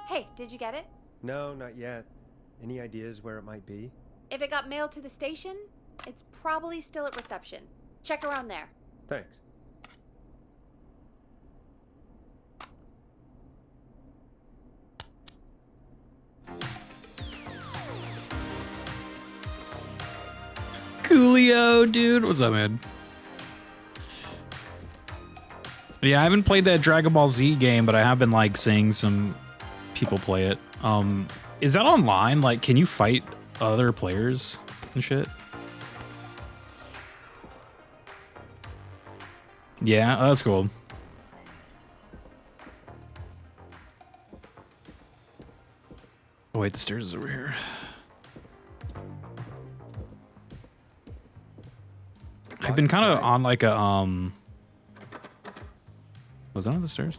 Hey, did you get it? No, not yet. Any ideas where it might be? If it got mailed to the station, it's probably still at reception. Check around there. Thanks. Julio, dude. What's up, man? Yeah, I haven't played that Dragon Ball Z game, but I have been like seeing some people play it. Is that online? Like, can you fight other players and shit? Yeah, oh, that's cool. Oh wait, the stairs is over here. I've been kind of on like a was that on the stairs?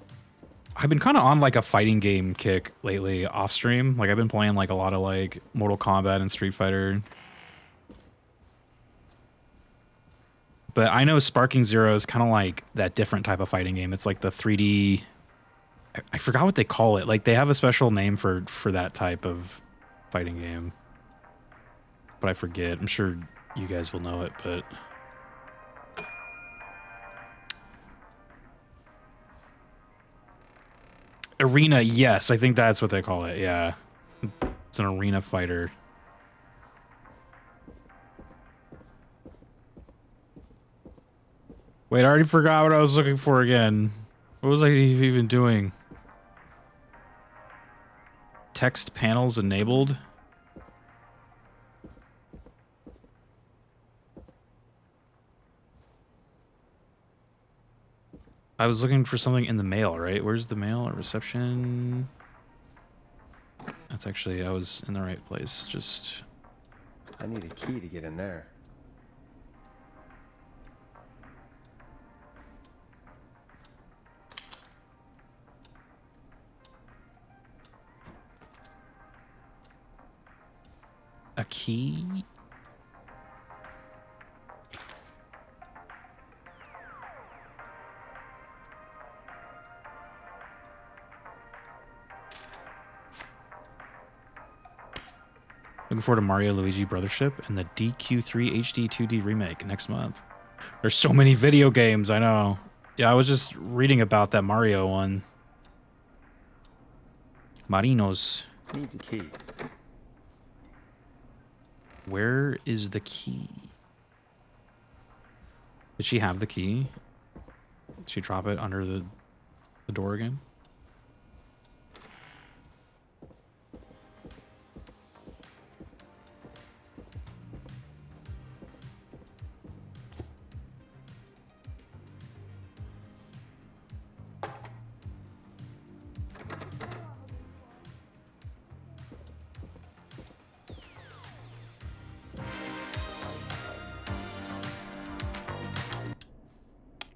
I've been kind of on like a fighting game kick lately off stream. Like I've been playing like a lot of like Mortal Kombat and Street Fighter. But I know Sparking Zero is kind of like that different type of fighting game. It's like the 3D. I forgot what they call it. Like they have a special name for that type of fighting game. But I forget. I'm sure you guys will know it, but Arena, yes, I think that's what they call it. Yeah. It's an arena fighter. Wait, I already forgot what I was looking for again. What was I even doing? Text panels enabled. I was looking for something in the mail, right? Where's the mail or reception? That's actually, I was in the right place. Just... I need a key to get in there. A key? Looking forward to Mario Luigi Brothership and the DQ3 HD 2D remake next month. There's so many video games, I know. Yeah, I was just reading about that Mario one. Marinos. Needs a key. Where is the key? Did she have the key? Did she drop it under the door again?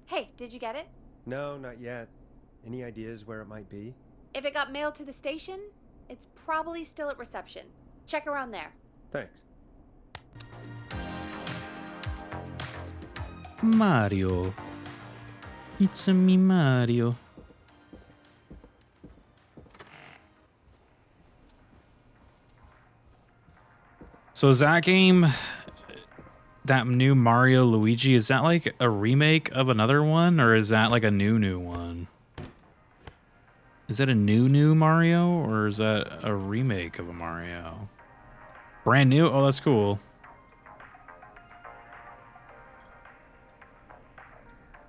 Hey, did you get it? No, not yet. Any ideas where it might be? If it got mailed to the station, it's probably still at reception. Check around there. Thanks. Mario. It's a me Mario. So is that game, that new Mario Luigi, is that like a remake of another one, or is that like a new one? Is that a new Mario, or is that a remake of a Mario? Brand new? Oh, that's cool.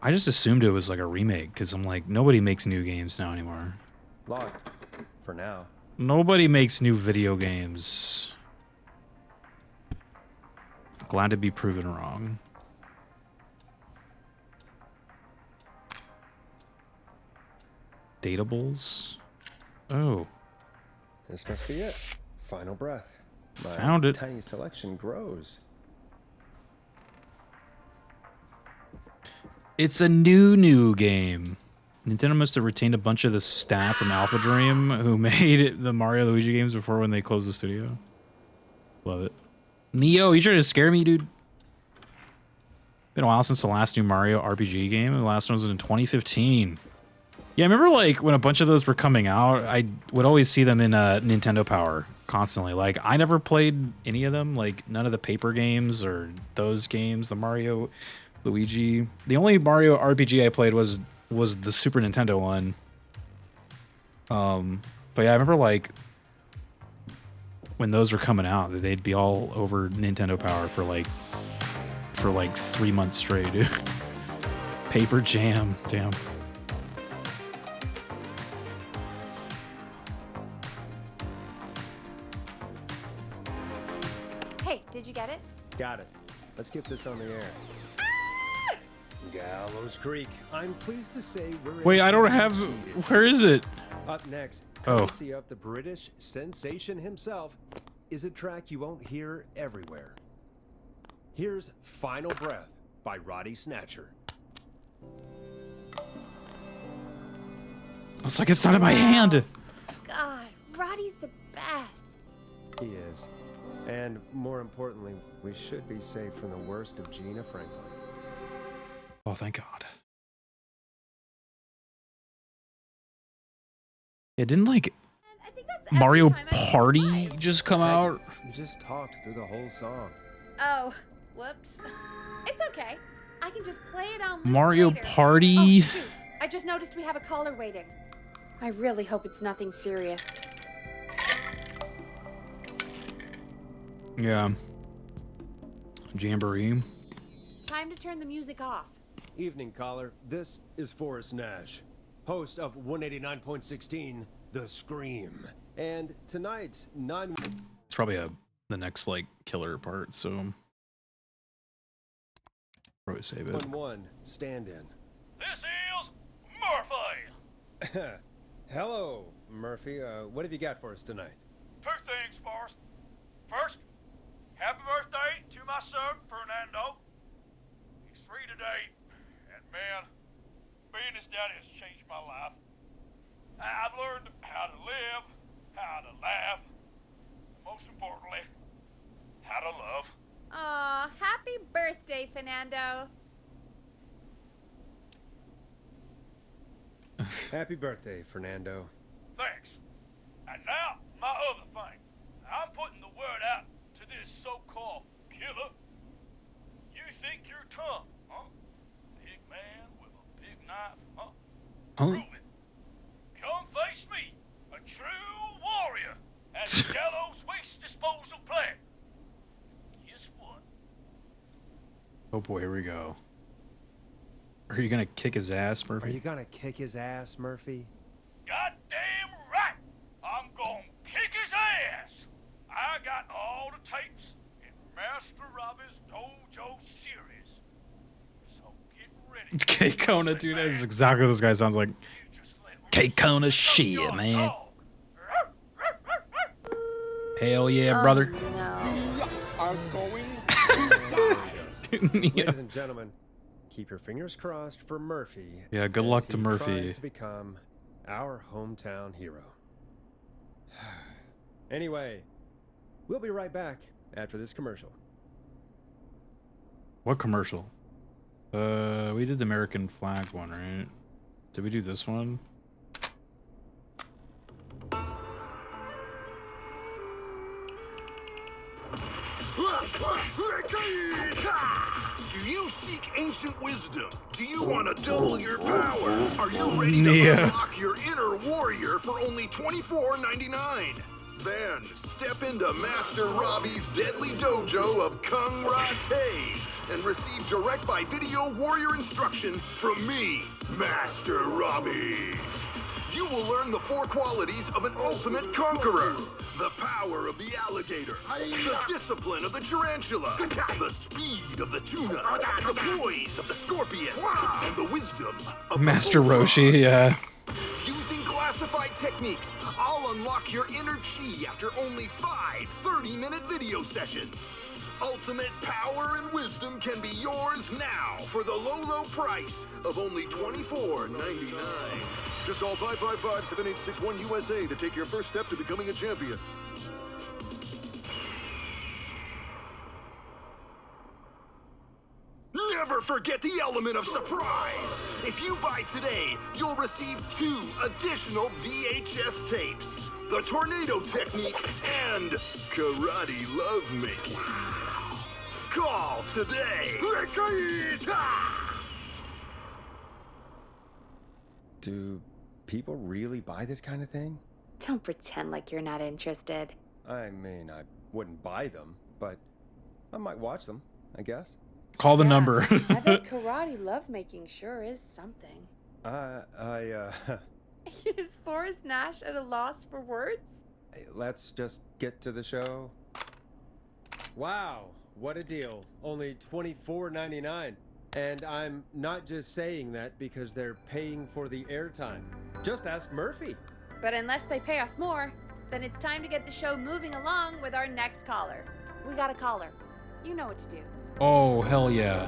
I just assumed it was like a remake, because I'm like, nobody makes new games now anymore. Locked. For now. Nobody makes new video games. Glad to be proven wrong. Datables? Oh. This must be it. Final breath. My Found it. tiny selection grows. It's a new game. Nintendo must have retained a bunch of the staff from Alpha Dream who made the Mario Luigi games before when they closed the studio. Love it. Neo, you trying to scare me, dude? Been a while since the last new Mario RPG game. The last one was in 2015. Yeah, I remember like when a bunch of those were coming out, I would always see them in Nintendo Power constantly. Like I never played any of them, like none of the paper games or those games, the Mario, Luigi. The only Mario RPG I played was the Super Nintendo one. But yeah, I remember like when those were coming out, they'd be all over Nintendo Power for like for like 3 months straight, dude. Paper Jam, damn. Hey, did you get it? Got it. Let's get this on the air. Gallows Creek. I'm pleased to say we're. Wait, I don't have. Where is it? Up next, Oh. courtesy of the British sensation himself, is a track you won't hear everywhere. Here's Final Breath by Roddy Snatcher. It's like it's not in my hand. God, Roddy's the best. He is. And more importantly, we should be safe from the worst of Gina Franklin. Oh, thank God. Yeah, didn't like And I think that's every Mario time I Party play. just come out? You just talked through the whole song. Oh, whoops. It's okay. I can just play it on loop Mario later. Party? Oh, shoot. I just noticed we have a caller waiting. I really hope it's nothing serious. Yeah. Jamboree. Time to turn the music off. Evening, caller. This is Forrest Nash, host of 189.16, The Scream. And tonight's 9... It's probably the next like killer part, so probably save it. 911 stand-in. This is Murphy. Hello, Murphy. What have you got for us tonight? Two things first. First, happy birthday to my son, Fernando. He's 3 today, and man, being his daddy has changed my life. I've learned how to live, how to laugh, most importantly, how to love. Aw, happy birthday, Fernando. Happy birthday, Fernando. Thanks. And now, my other thing. I'm putting the word out to this so-called killer. You think you're tough, huh? Big man with a big knife, huh? Prove it. Come face me, a true warrior at the Gallows Waste Disposal Plant. Guess what? Oh boy, here we go. Are you gonna kick his ass, Are Murphy? you gonna kick his ass, Murphy? Goddamn right! I'm gonna kick his ass! I got all the tapes in Master Robbie's Dojo series. So get ready. K Kona, dude, that's exactly what this guy sounds like. K Kona shit, man. Hell yeah, brother. Ladies and gentlemen, keep your fingers crossed for Murphy. Yeah, good as luck to he Murphy. tries to become our hometown hero. Anyway, we'll be right back after this commercial. What commercial? We did the American flag one, right? Did we do this one? Do you seek ancient wisdom? Do you want to double your power? Are you ready to Yeah. unlock your inner warrior for only $24.99? Then step into Master Robbie's deadly dojo of Kung Rate and receive direct by video warrior instruction from me, Master Robbie. You will learn the 4 qualities of an ultimate conqueror. The power of the alligator, the discipline of the tarantula, the speed of the tuna, the poise of the scorpion, and the wisdom of Master the bullfrog. Roshi, yeah. Using classified techniques, I'll unlock your inner chi after only 5 30-minute video sessions. Ultimate power and wisdom can be yours now for the low, low price of only $24.99. Just call 555-7861 USA to take your first step to becoming a champion. Never forget the element of surprise! If you buy today, you'll receive 2 additional VHS tapes. The Tornado Technique and Karate Lovemaking. Call today! Do people really buy this kind of thing? Don't pretend like you're not interested. I mean, I wouldn't buy them, but I might watch them, I guess. Call the Yeah, number. I bet karate lovemaking sure is something. Is Forrest Nash at a loss for words? Let's just get to the show. Wow, what a deal. Only $24.99. And I'm not just saying that because they're paying for the airtime. Just ask Murphy. But unless they pay us more, then it's time to get the show moving along with our next caller. We got a caller. You know what to do. Oh, hell yeah.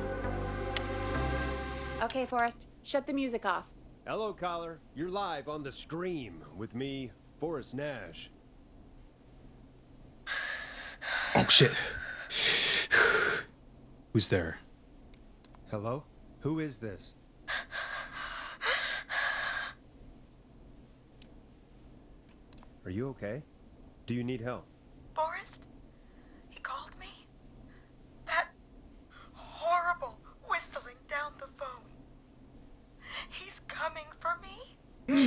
Okay, Forrest, shut the music off. Hello, caller. You're live on the Scream with me, Forrest Nash. Oh, shit. Who's there? Hello? Who is this? Are you okay? Do you need help? Forrest? He called me? That horrible whistling down the phone. He's coming for me?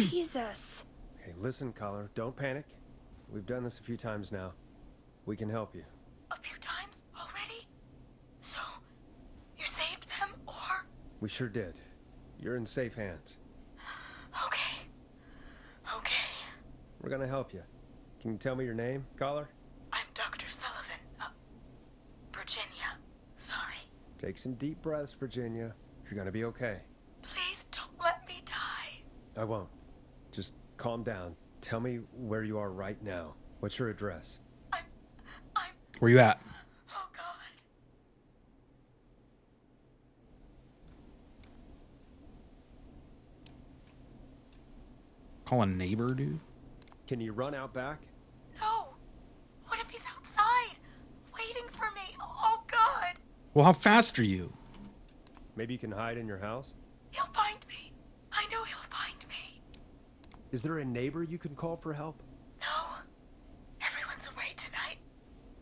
Jesus. Okay, listen, caller. Don't panic. We've done this a few times now. We can help you. A few times already? So, you saved them, or? We sure did. You're in safe hands. Okay. Okay. We're gonna help you. Can you tell me your name, caller? I'm Dr. Sullivan. Virginia. Sorry. Take some deep breaths, Virginia. You're gonna be okay. Please don't let me die. I won't. Just calm down. Tell me where you are right now. What's your address? Where you at? Oh, God. Call a neighbor, dude? Can you run out back? No. What if he's outside, waiting for me? Oh, God. Well, how fast are you? Maybe you can hide in your house? He'll find me. I know he'll find me. Is there a neighbor you can call for help? No. Everyone's away tonight.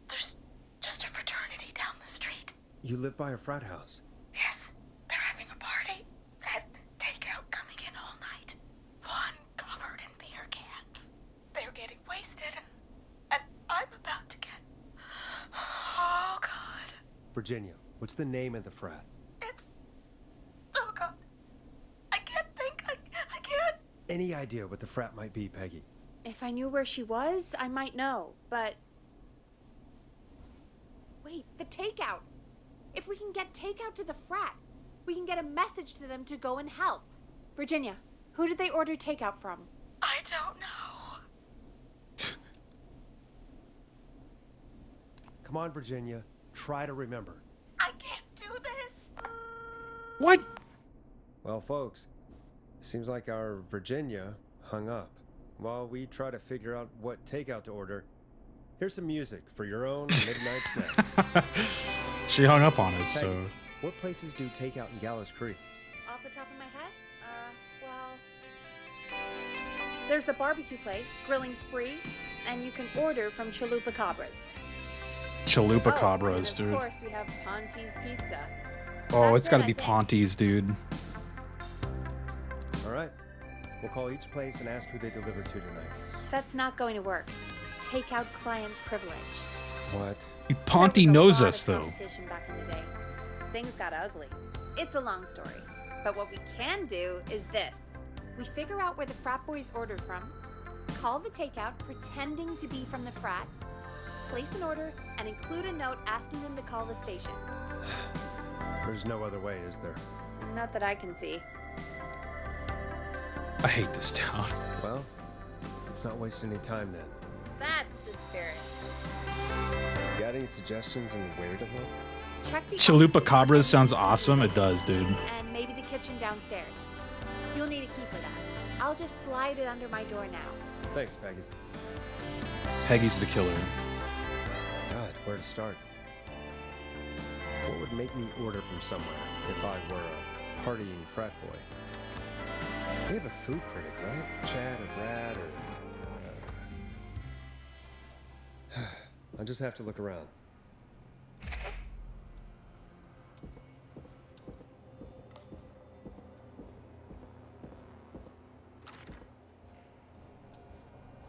There's just a fraternity down the street. You live by a frat house. Yes, they're having a party. That takeout coming in all night. One covered in beer cans. They're getting wasted. And I'm about to get... Oh, God. Virginia, what's the name of the frat? It's... Oh, God. I can't think. I can't... Any idea what the frat might be, Peggy? If I knew where she was, I might know, but... Wait, the takeout! If we can get takeout to the frat, we can get a message to them to go and help. Virginia, who did they order takeout from? I don't know. Come on, Virginia. Try to remember. I can't do this. What? Well, folks, seems like our Virginia hung up. While we try to figure out what takeout to order, here's some music for your own midnight snacks. She hung up on us, Peggy, so... what places do takeout in Gallows Creek? Off the top of my head? Well... There's the barbecue place, Grilling Spree, and you can order from Chalupa Cabras. Chalupa Oh, Cabras, and dude. of course, we have Ponte's Pizza. Oh, That's it's gotta it, be I think. Ponte's, dude. All right. We'll call each place and ask who they deliver to tonight. That's not going to work. Takeout client privilege. What? Ponte There was a knows lot us, of though. competition back in the day. Things got ugly. It's a long story. But what we can do is this. We figure out where the frat boys ordered from, call the takeout pretending to be from the frat, place an order, and include a note asking them to call the station. There's no other way, is there? Not that I can see. I hate this town. Well, let's not waste any time then. That's the spirit. Got any suggestions on where to look? Check the Chalupa offices Cabras sounds awesome. It does, dude. and maybe the kitchen downstairs. You'll need a key for that. I'll just slide it under my door now. Thanks, Peggy. Peggy's the killer. God, where to start? What would make me order from somewhere if I were a partying frat boy? They have a food critic, right? Chad or Brad or... I'll just have to look around.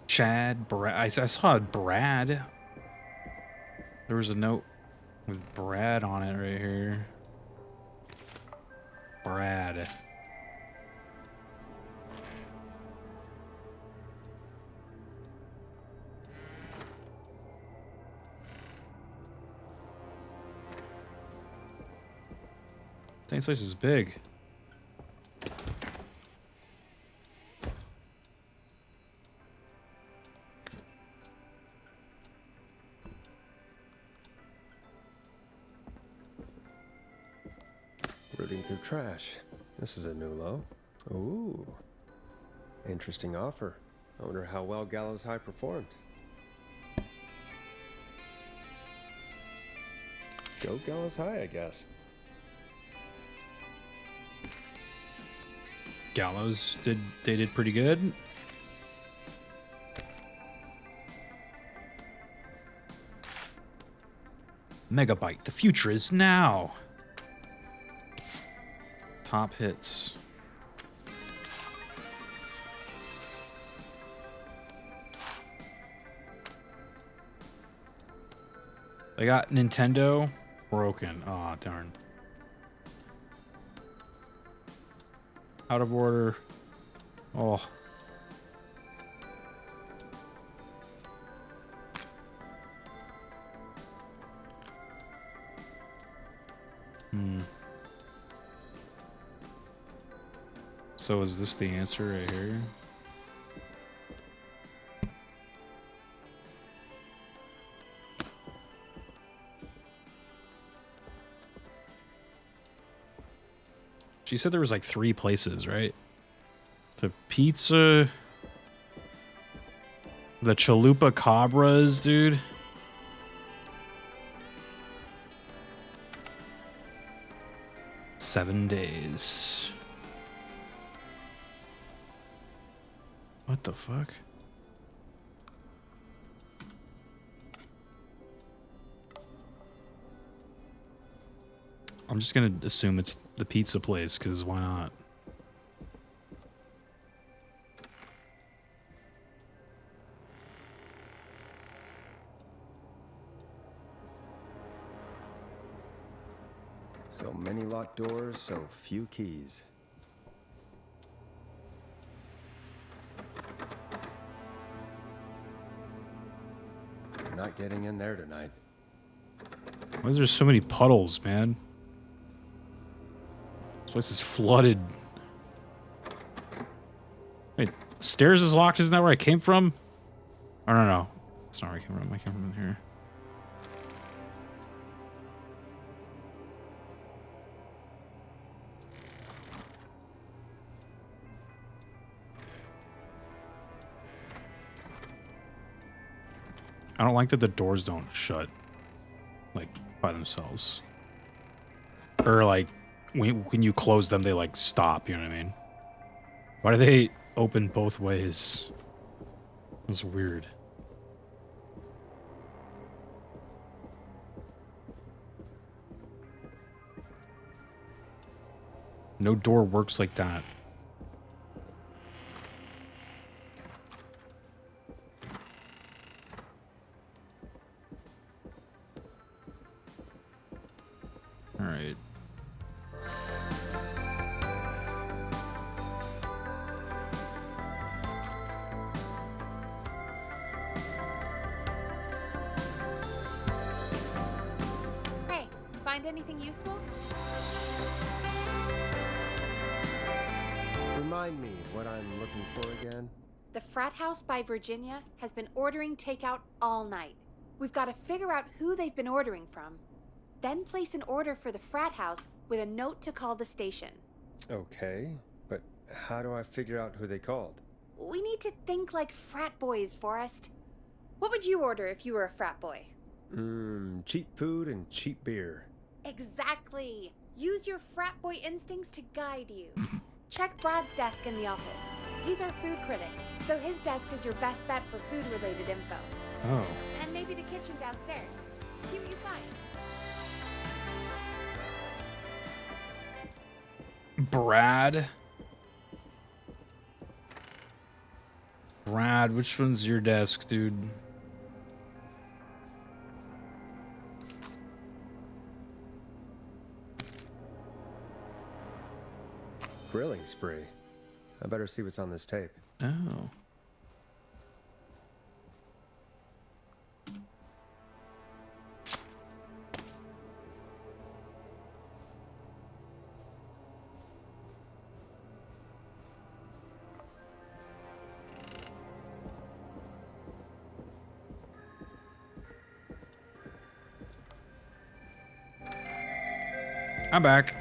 Chad, Brad. I saw Brad. There was a note with Brad on it right here. Brad. Dang, this place is big. Rooting through trash. This is a new low. Ooh. Interesting offer. I wonder how well Gallows High performed. Go Gallows High, I guess. Gallows did pretty good. Megabyte, the future is now. Top hits. They got Nintendo broken. Aw, darn. Out of order. Oh. So is this the answer right here? She said there was like 3 places, right? The pizza, the chalupa cabras, dude. Seven days. What the fuck? I'm just gonna assume it's the pizza place, because why not? So many locked doors, so few keys. Not getting in there tonight. Why is there so many puddles, man? This place is flooded. Wait, stairs is locked? Isn't that where I came from? I don't know. That's not where I came from. I came from here. I don't like that the doors don't shut, like, by themselves. Or, like, when you close them, they, like, stop, you know what I mean? Why do they open both ways? It's weird. No door works like that. All right. Hey, find anything useful? Remind me what I'm looking for again. The frat house by Virginia has been ordering takeout all night. We've got to figure out who they've been ordering from. Then place an order for the frat house with a note to call the station. Okay, but how do I figure out who they called? We need to think like frat boys, Forrest. What would you order if you were a frat boy? Cheap food and cheap beer. Exactly. Use your frat boy instincts to guide you. Check Brad's desk in the office. He's our food critic, so his desk is your best bet for food-related info. Oh. And maybe the kitchen downstairs. See what you find. Brad? Brad, which one's your desk, dude? Grilling spree. I better see what's on this tape. Oh. I'm back.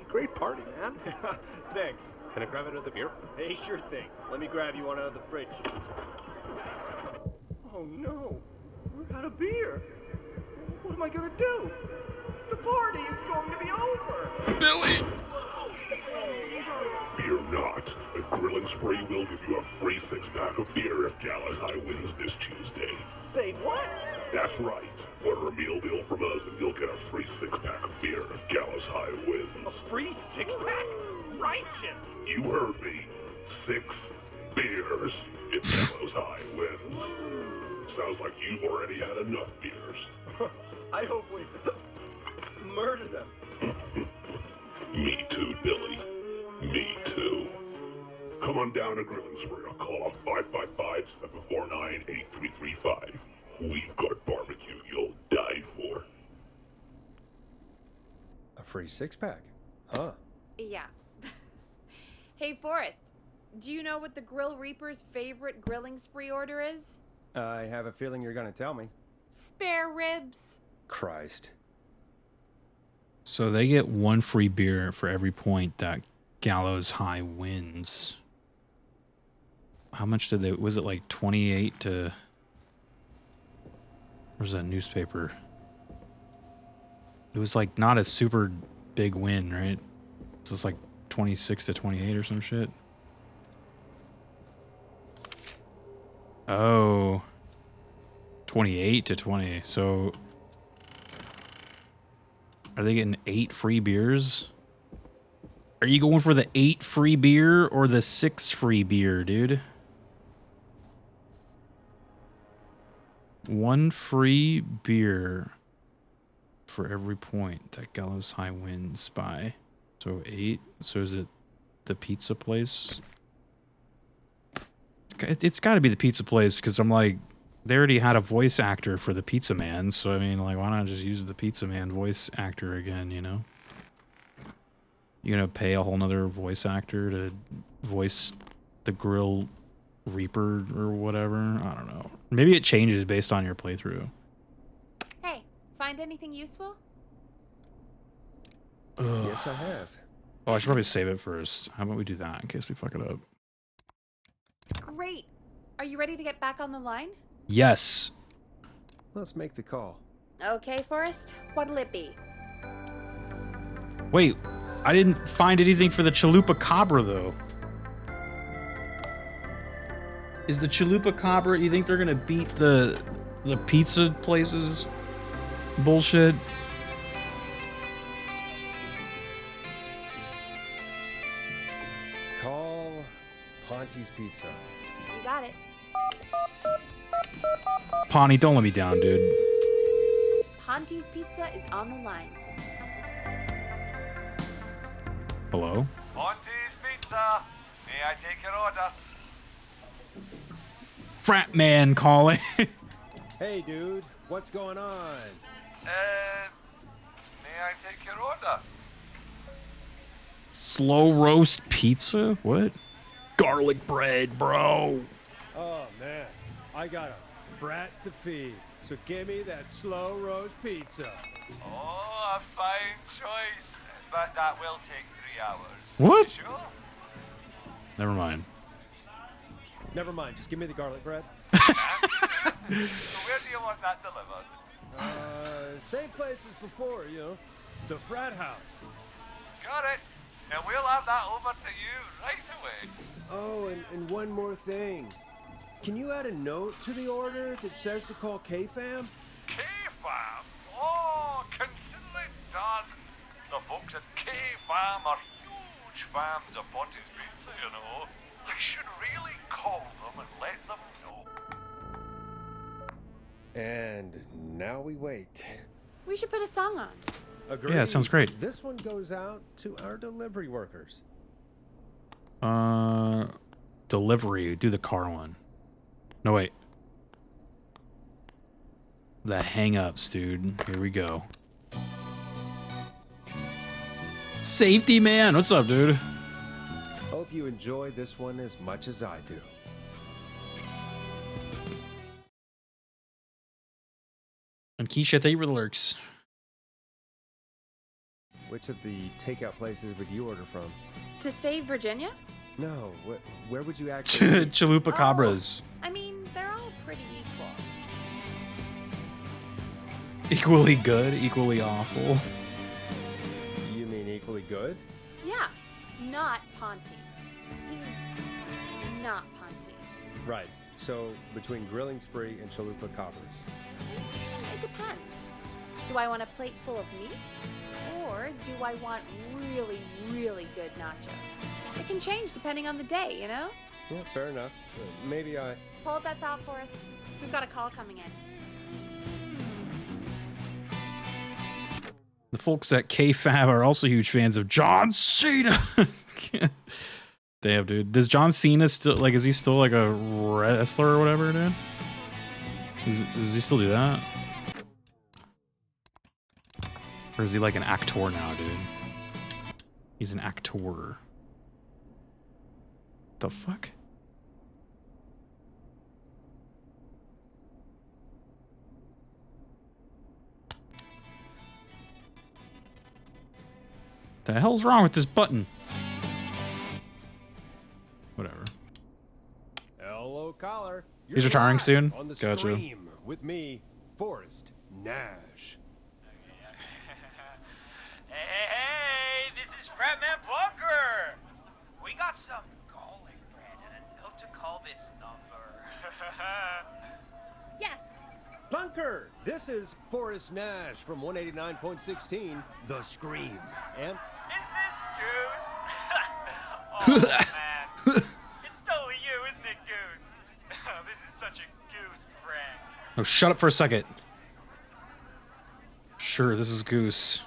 Great party, man. Thanks. Can I grab another beer? Hey, sure thing. Let me grab you one out of the fridge. Oh no, we're out of beer. What am I gonna do? The party is going to be over. Billy! Fear not. A grilling spree will give you a free 6-pack of beer if Gallows High wins this Tuesday. Say what? That's right. Order a meal deal from us and you'll get a free 6-pack of beer if Gallows High A wins. free 6-pack? Righteous! You heard me. 6 beers if Gallows High wins. Sounds like you've already had enough beers. I hope we murder them. Me too, Billy. Me too. Come on down to Grilling Spree or call up 555-749-8335. We've got barbecue you'll die for. A free 6-pack? Huh. Yeah. Hey, Forrest, do you know what the Grill Reaper's favorite grilling spree order is? I have a feeling you're gonna tell me. Spare ribs. Christ. So they get 1 free beer for every point that Gallows High wins. How much did they... Was it like 28 to... Where's that newspaper? It was like not a super big win, right? So it's like 26 to 28 or some shit. Oh. 28 to 20. So are they getting 8 free beers? Are you going for the 8 free beer or the 6 free beer, dude? 1 free beer for every point that Gallows High wins by. So 8. So is it the pizza place? It's got to be the pizza place because I'm like, they already had a voice actor for the Pizza Man. So I mean, like, why not just use the Pizza Man voice actor again, you know? You're gonna pay a whole nother voice actor to voice the Grill Reaper or whatever? I don't know. Maybe it changes based on your playthrough. Hey, find anything useful? Yes, I have. Oh, I should probably save it first. How about we do that in case we fuck it up? Great. Are you ready to get back on the line? Yes. Let's make the call. Okay, Forrest. What'll it be? Wait, I didn't find anything for the Chalupa Cabra, though. Is the Chalupa Cabra, you think they're gonna beat the pizza places bullshit? Call Ponte's Pizza. You got it. Pawnee, don't let me down, dude. Ponte's Pizza is on the line. Hello? Monty's Pizza. May I take your order? Frat man calling. Hey, dude. What's going on? May I take your order? Slow roast pizza? What? Garlic bread, bro. Oh, man. I got a frat to feed. So give me that slow roast pizza. Oh, a fine choice. But that will take 3 hours. What? You sure? Never mind. Never mind. Just give me the garlic bread. So where do you want that delivered? Same place as before, you know. The frat house. Got it. And we'll have that over to you right away. Oh, and one more thing. Can you add a note to the order that says to call K-Fam? K-Fam? Oh, consider it done. The folks at K-Fam are huge fans of Ponty's Pizza, you know. I should really call them and let them know. And now we wait. We should put a song on. Agreed. Yeah, sounds great. This one goes out to our delivery workers. Delivery. Do the car one. No, wait. The hang-ups, dude. Here we go. Safety man. What's up, dude? Hope you enjoy this one as much as I do. And Keisha, thank you for the lurks. Which of the takeout places would you order from? To save Virginia? No, where would you actually... Chalupa Cabras. I mean, they're all pretty equal. Equally good, equally awful. You mean equally good? Yeah, not Ponty. He's not Ponty. Right. So, between Grilling Spree and Chalupa Cobbers. It depends. Do I want a plate full of meat? Or do I want really, really good nachos? It can change depending on the day, you know? Yeah, fair enough. Maybe I... Hold that thought, Forrest. We've got a call coming in. The folks at KFAB are also huge fans of John Cena. Damn, dude. Does John Cena still, like, is he still like a wrestler or whatever, dude? Does he still do that? Or is he like an actor now, dude? He's an actor. The fuck? The hell's wrong with this button? Whatever. Hello, caller. He's retiring live soon? On the Gotcha. stream with me, Forrest Nash. Hey, this is Fratman Bunker. We got some garlic bread and a note to call this number. Yes. Bunker, this is Forrest Nash from 189.16, The Scream. And Is this Goose? Oh, man. It's totally you, isn't it, Goose? This is such a Goose prank. Oh, shut up for a second. Sure, this is Goose.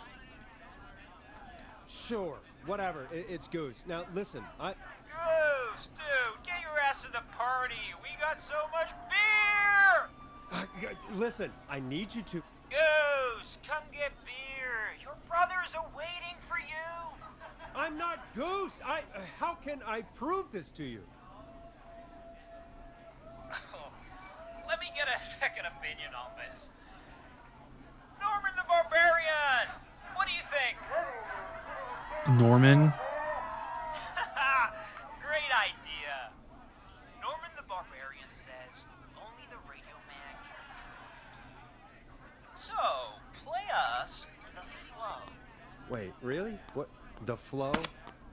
sure, whatever, it's Goose. Now, listen, Goose, dude, get your ass to the party. We got so much beer! Listen, I need you to... Goose, come get beer. Your brothers are waiting for you. I'm not Goose! How can I prove this to you? Let me get a second opinion on this. Norman the Barbarian! What do you think? Norman? Great idea. Norman the Barbarian says only the Radio Man can control it. So, play us the flow. Wait, really? What? The flow?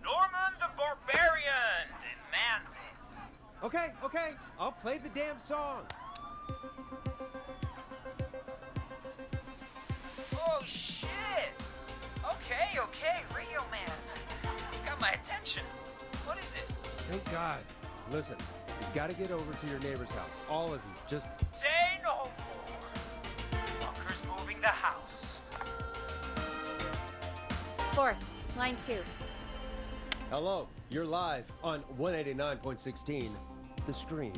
Norman the Barbarian demands it. Okay, I'll play the damn song. Oh, shit. Okay, Radio Man. Got my attention. What is it? Thank God. Listen, you've got to get over to your neighbor's house. All of you. Just... Say no more. Bunker's moving the house. Forrest, line 2. Hello, you're live on 189.16, The Scream.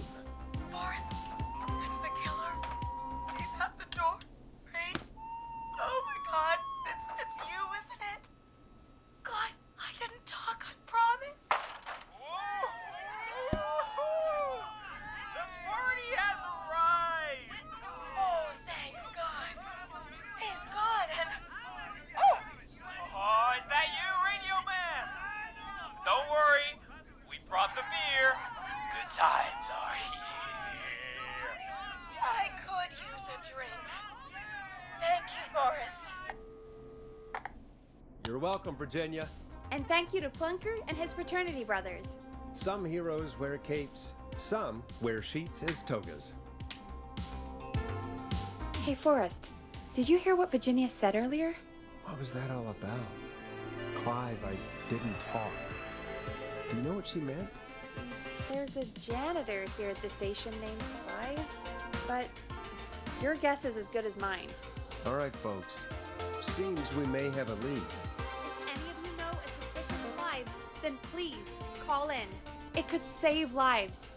Forrest, it's the killer. He's at the door. Grace. Oh my God, it's you, isn't it? God, I didn't talk, I promise. Whoa! The party has arrived. Oh, thank God. He's gone and... Oh, is that you, Radio Man? Don't worry, we brought the beer. Good times are here. I could use a drink. Thank you, Forrest. You're welcome, Virginia. And thank you to Plunker and his fraternity brothers. Some heroes wear capes, some wear sheets as togas. Hey, Forrest, did you hear what Virginia said earlier? What was that all about? Clive, I didn't talk. Do you know what she meant? There's a janitor here at the station named Clive, but your guess is as good as mine. All right, folks. Seems we may have a lead. If any of you know a suspicious Clive, then please call in. It could save lives.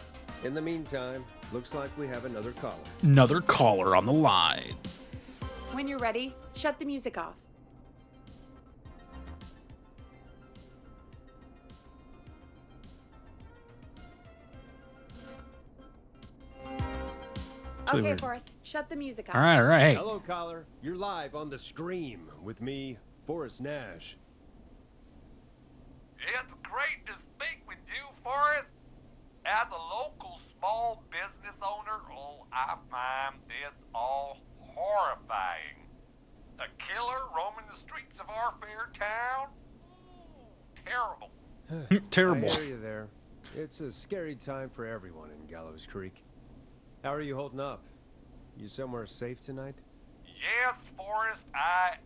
In the meantime, looks like we have another caller. Another caller on the line. When you're ready, shut the music off. really Okay, weird. Forrest, shut the music off. All right, all right. Hey. Hello, caller. You're live on the Scream with me, Forrest Nash. It's great to speak with you, Forrest. As a local small business owner, I find this all horrifying. A killer roaming the streets of our fair town? Ooh, terrible. Terrible. I hear you there. It's a scary time for everyone in Gallows Creek. How are you holding up? You somewhere safe tonight? Yes, Forrest, I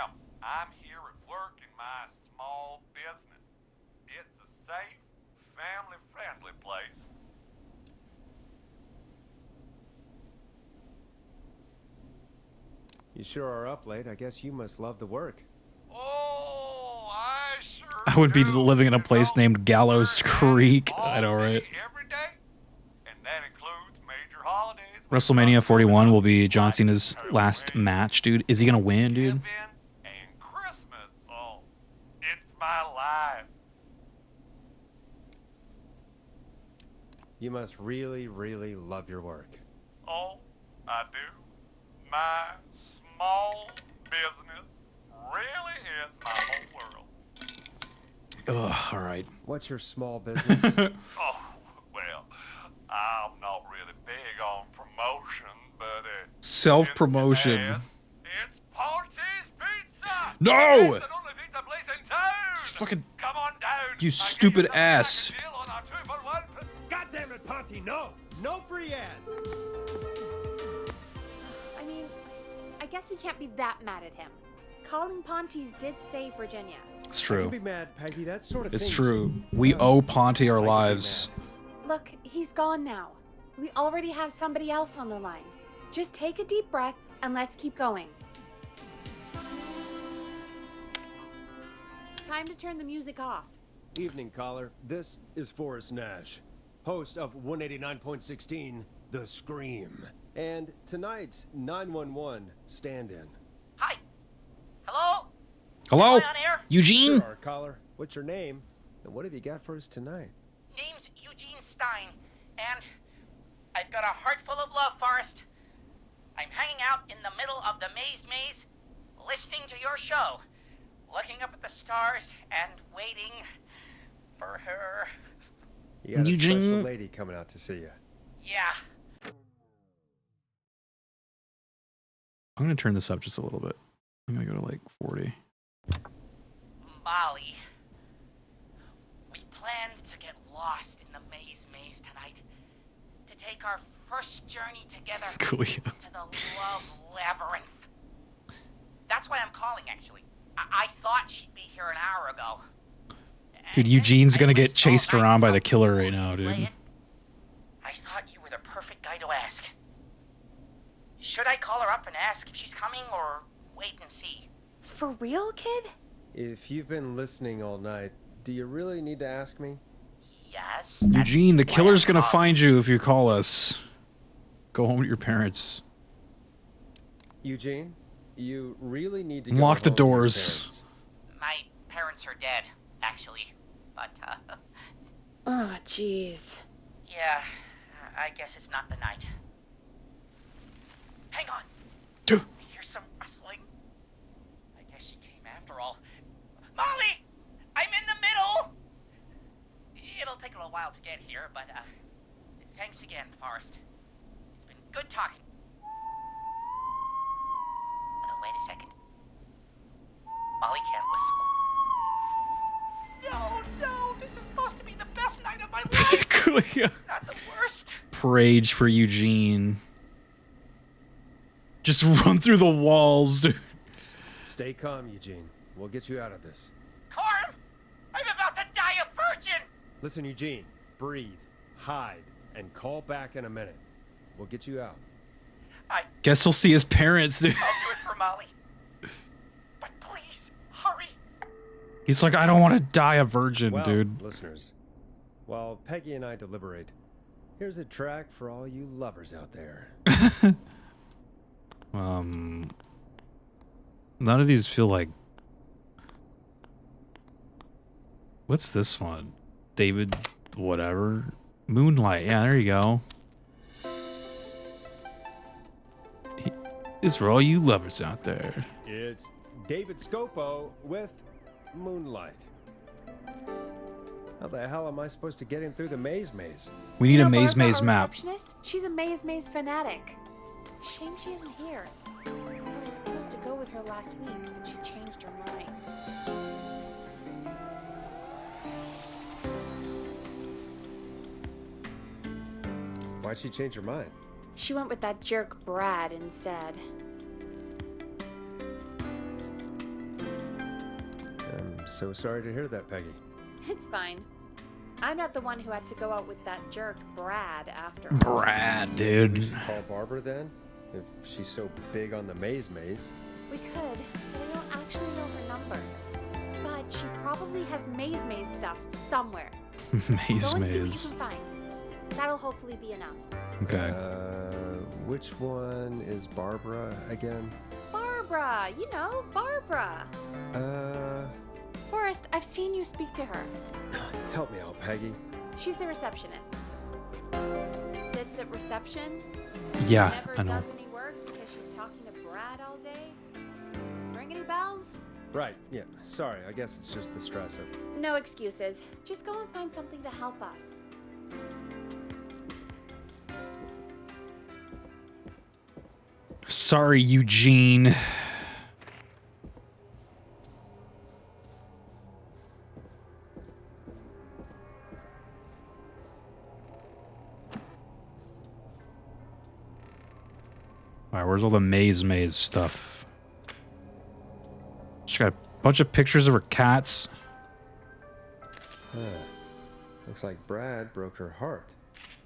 am. I'm here at work in my small business. It's a safe, family-friendly place. You sure are up late. I guess you must love the work. Oh, I sure I would be do, living in a place you know. named Gallows We're at Creek. all I know, day, right? Every day, and that includes major holidays. WrestleMania 41 will be John Cena's last match, dude. Is he gonna win, dude? And Christmas, oh, it's my life. You must really, really love your work. Oh, I do. My small business really is my whole world. Ugh, all right. What's your small business? Oh, well, I'm not really big on promotion, but Self-promotion. it's Ponty's Pizza. No! It's the only pizza place in town. Fucking- Come on down. You I'll stupid give you ass. a deal on our 2-for-1. God damn it, Ponty, no! No free ads! I mean, I guess we can't be that mad at him. Calling Ponty's did save Virginia. It's I true. can be mad, Peggy. That sort of It's thing. true. We owe Ponty our lives. Look, he's gone now. We already have somebody else on the line. Just take a deep breath and let's keep going. Time to turn the music off. Evening, caller. This is Forrest Nash, host of 189.16, The Scream. And tonight's 911 stand-in. Hi. Hello? Hello? Am I on air? Eugene? Sure, caller. What's your name? And what have you got for us tonight? Name's Eugene Stein, and I've got a heart full of love, Forrest. I'm hanging out in the middle of the maze, listening to your show, looking up at the stars and waiting for her. You got a Eugene? special lady coming out to see you. Yeah. I'm gonna turn this up just a little bit. I'm gonna go to like 40. Molly. We planned to get lost in the maze tonight. To take our first journey together Cool. to the love labyrinth. That's why I'm calling, actually. I thought she'd be here an hour ago. Dude, Eugene's gonna get chased around by the killer right now, dude. I thought you were the perfect guy to ask. Should I call her up and ask if she's coming, or wait and see? For real, kid? If you've been listening all night, do you really need to ask me? Yes. Eugene, the that's why killer's I'm gonna calling. find you if you call us. Go home with your parents. Eugene, you really need to go Lock the home to your doors. parents. My parents are dead, actually. But, Oh, jeez. yeah, I guess it's not the night. Hang on. Duh. I hear some rustling. I guess she came after all. Molly! I'm in the middle! It'll take a little while to get here, but, thanks again, Forrest. It's been good talking. Oh, wait a second. Molly can't whistle. No, this is supposed to be the best night of my life! Not the worst. Rage for Eugene. Just run through the walls, dude. Stay calm, Eugene. We'll get you out of this. Carm! I'm about to die a virgin! Listen, Eugene, breathe. hide and call back in a minute. We'll get you out. Guess we'll see his parents, dude. I'll do it for Molly. But please, hurry. He's like, I don't want to die a virgin, Well, dude. listeners, while Peggy and I deliberate, here's a track for all you lovers out there. None of these feel like... What's this one? David whatever? Moonlight. Yeah, there you go. It's for all you lovers out there. It's David Scopo with Moonlight. How the hell am I supposed to get him through the maze? We need a Barbara, maze our map. receptionist? She's a maze fanatic. Shame she isn't here. I was supposed to go with her last week, and she changed her mind. Why'd she change her mind? She went with that jerk Brad instead. I'm so sorry to hear that, Peggy. It's fine. I'm not the one who had to go out with that jerk Brad after. Brad, dude. We should call Barbara then? If she's so big on the maze. We could, but I don't actually know her number. But she probably has maze stuff somewhere. Go and see what you can find. That'll hopefully be enough. Okay. Which one is Barbara again? Barbara! You know, Barbara! Forrest, I've seen you speak to her. Help me out, Peggy. She's the receptionist. Sits at reception. Yeah, Never I know. does any work because she's talking to Brad all day. Ring any bells? Right, yeah. Sorry, I guess it's just the stressor. No excuses. Just go and find something to help us. Sorry, Eugene. Alright, where's all the maze stuff? She got a bunch of pictures of her cats. Huh. Looks like Brad broke her heart.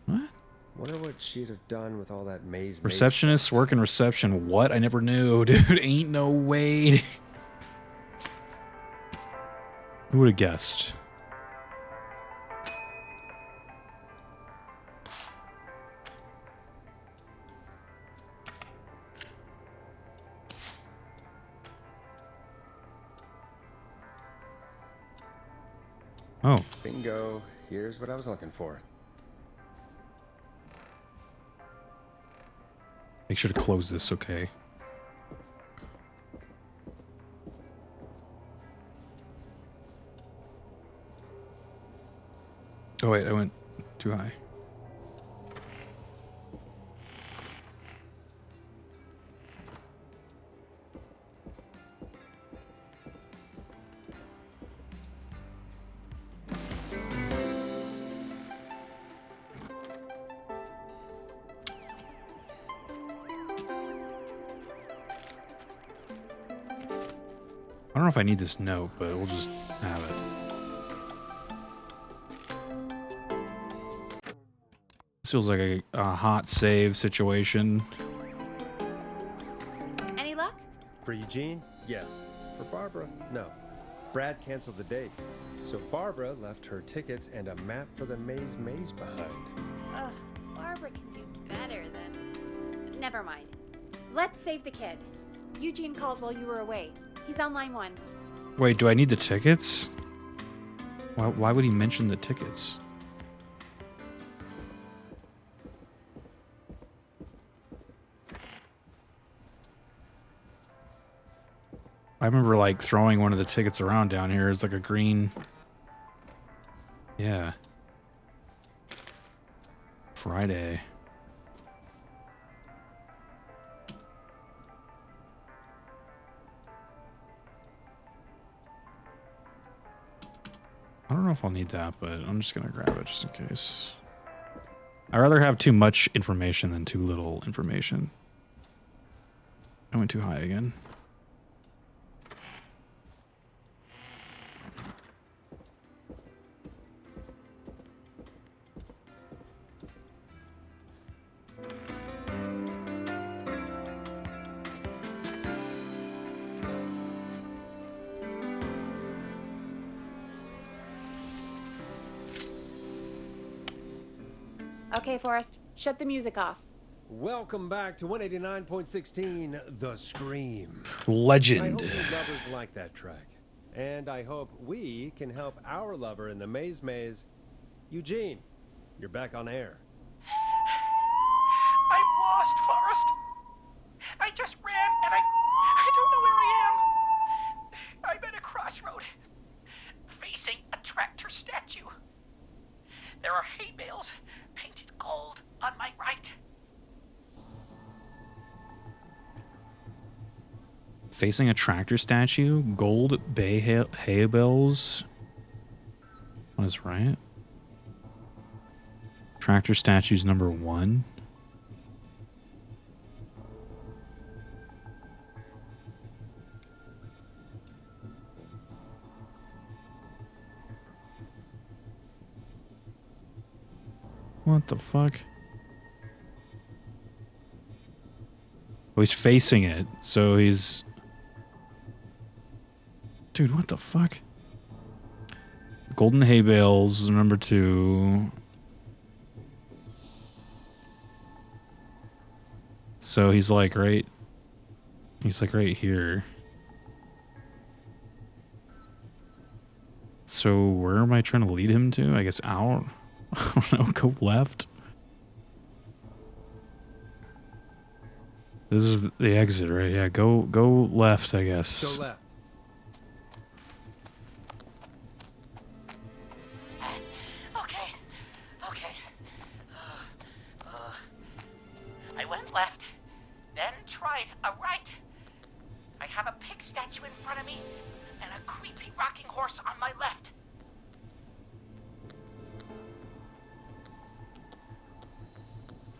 What? Wonder what she'd have done with all that maze. Receptionists work in reception. What? I never knew, dude. Ain't no way. Who would have guessed? Oh. Bingo. Here's what I was looking for. Make sure to close this, okay? Oh wait, I went too high. I don't know if I need this note, but we'll just have it. This feels like a hot save situation. Any luck? For Eugene? Yes. For Barbara? No. Brad canceled the date. So Barbara left her tickets and a map for the maze behind. Ugh, Barbara can do better than... Never mind. Let's save the kid. Eugene called while you were away. He's on line 1. Wait, do I need the tickets? Why would he mention the tickets? I remember like throwing one of the tickets around down here. It's like a green... Yeah. Friday. I don't know if I'll need that, but I'm just gonna grab it just in case. I'd rather have too much information than too little information. I went too high again. Okay, Forrest, shut the music off. Welcome back to 189.16, The Scream. Legend. I hope you lovers like that track. And I hope we can help our lover in the maze. Eugene, you're back on air. I'm lost, Forrest. I just ran and I don't know where I am. I'm at a crossroad, facing a tractor statue. There are hay bales painted gold on my right. Facing a tractor statue, gold bay hay bales. What is right? Tractor statue's number 1. What the fuck? Oh, he's facing it, so he's... Dude, what the fuck? Golden hay bales, number 2. So he's like right... He's like right here. So where am I trying to lead him to? I guess out? I don't know, go left? This is the exit, right? Yeah, go left, I guess. Go left. Okay. I went left, then tried a right. I have a pig statue in front of me and a creepy rocking horse on my left.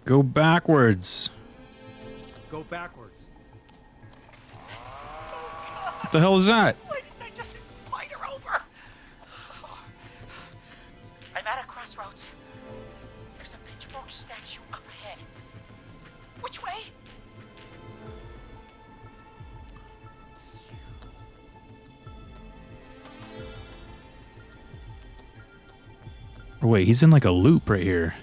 Go backwards. Go backwards. What the hell is that? Why didn't I just fight her over? I'm at a crossroads. There's a pitchfork statue up ahead. Which way? Oh, wait, he's in like a loop right here.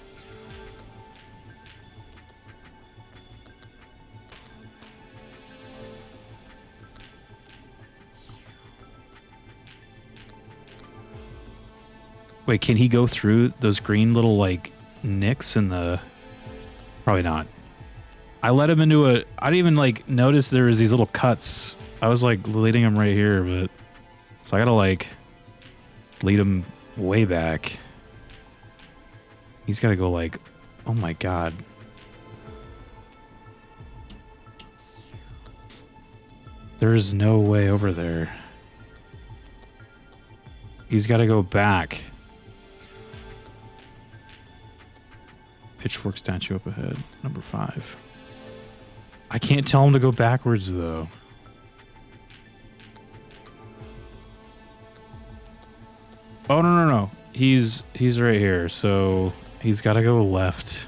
Wait, can he go through those green little, like, nicks in the... Probably not. I let him into a... I didn't even, like, notice there was these little cuts. I was, like, leading him right here, but... So I gotta, like, lead him way back. He's gotta go, like... Oh my god. There's no way over there. He's gotta go back. Pitchfork statue up ahead, number 5. I can't tell him to go backwards though. Oh no. He's right here, so he's got to go left,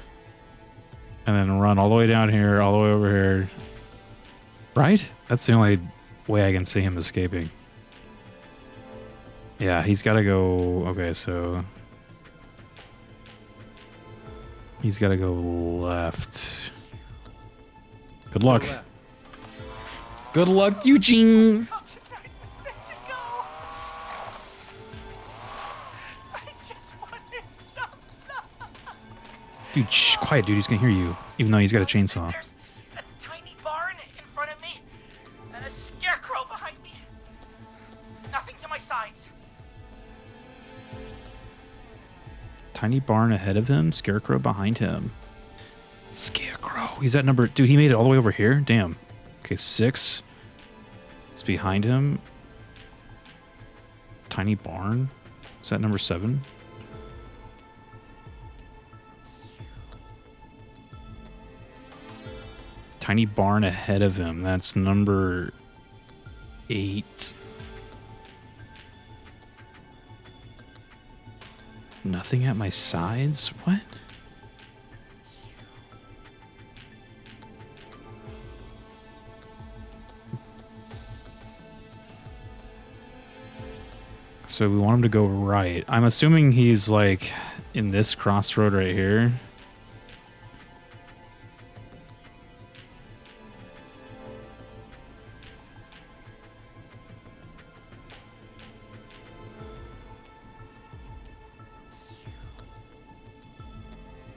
and then run all the way down here, all the way over here. Right? That's the only way I can see him escaping. Yeah, he's got to go. Okay, so. He's got to go left. Good luck. Good luck, Eugene. Dude, shh, quiet, dude. He's gonna hear you, even though he's got a chainsaw. There's a tiny barn in front of me and a scarecrow behind me. Nothing to my sides. Tiny barn ahead of him, scarecrow behind him. Scarecrow. He's at number... Dude, he made it all the way over here? Damn. Okay, 6. It's behind him. Tiny barn. Is that number 7? Tiny barn ahead of him. That's number 8. Nothing at my sides? What? So we want him to go right. I'm assuming he's like in this crossroad right here.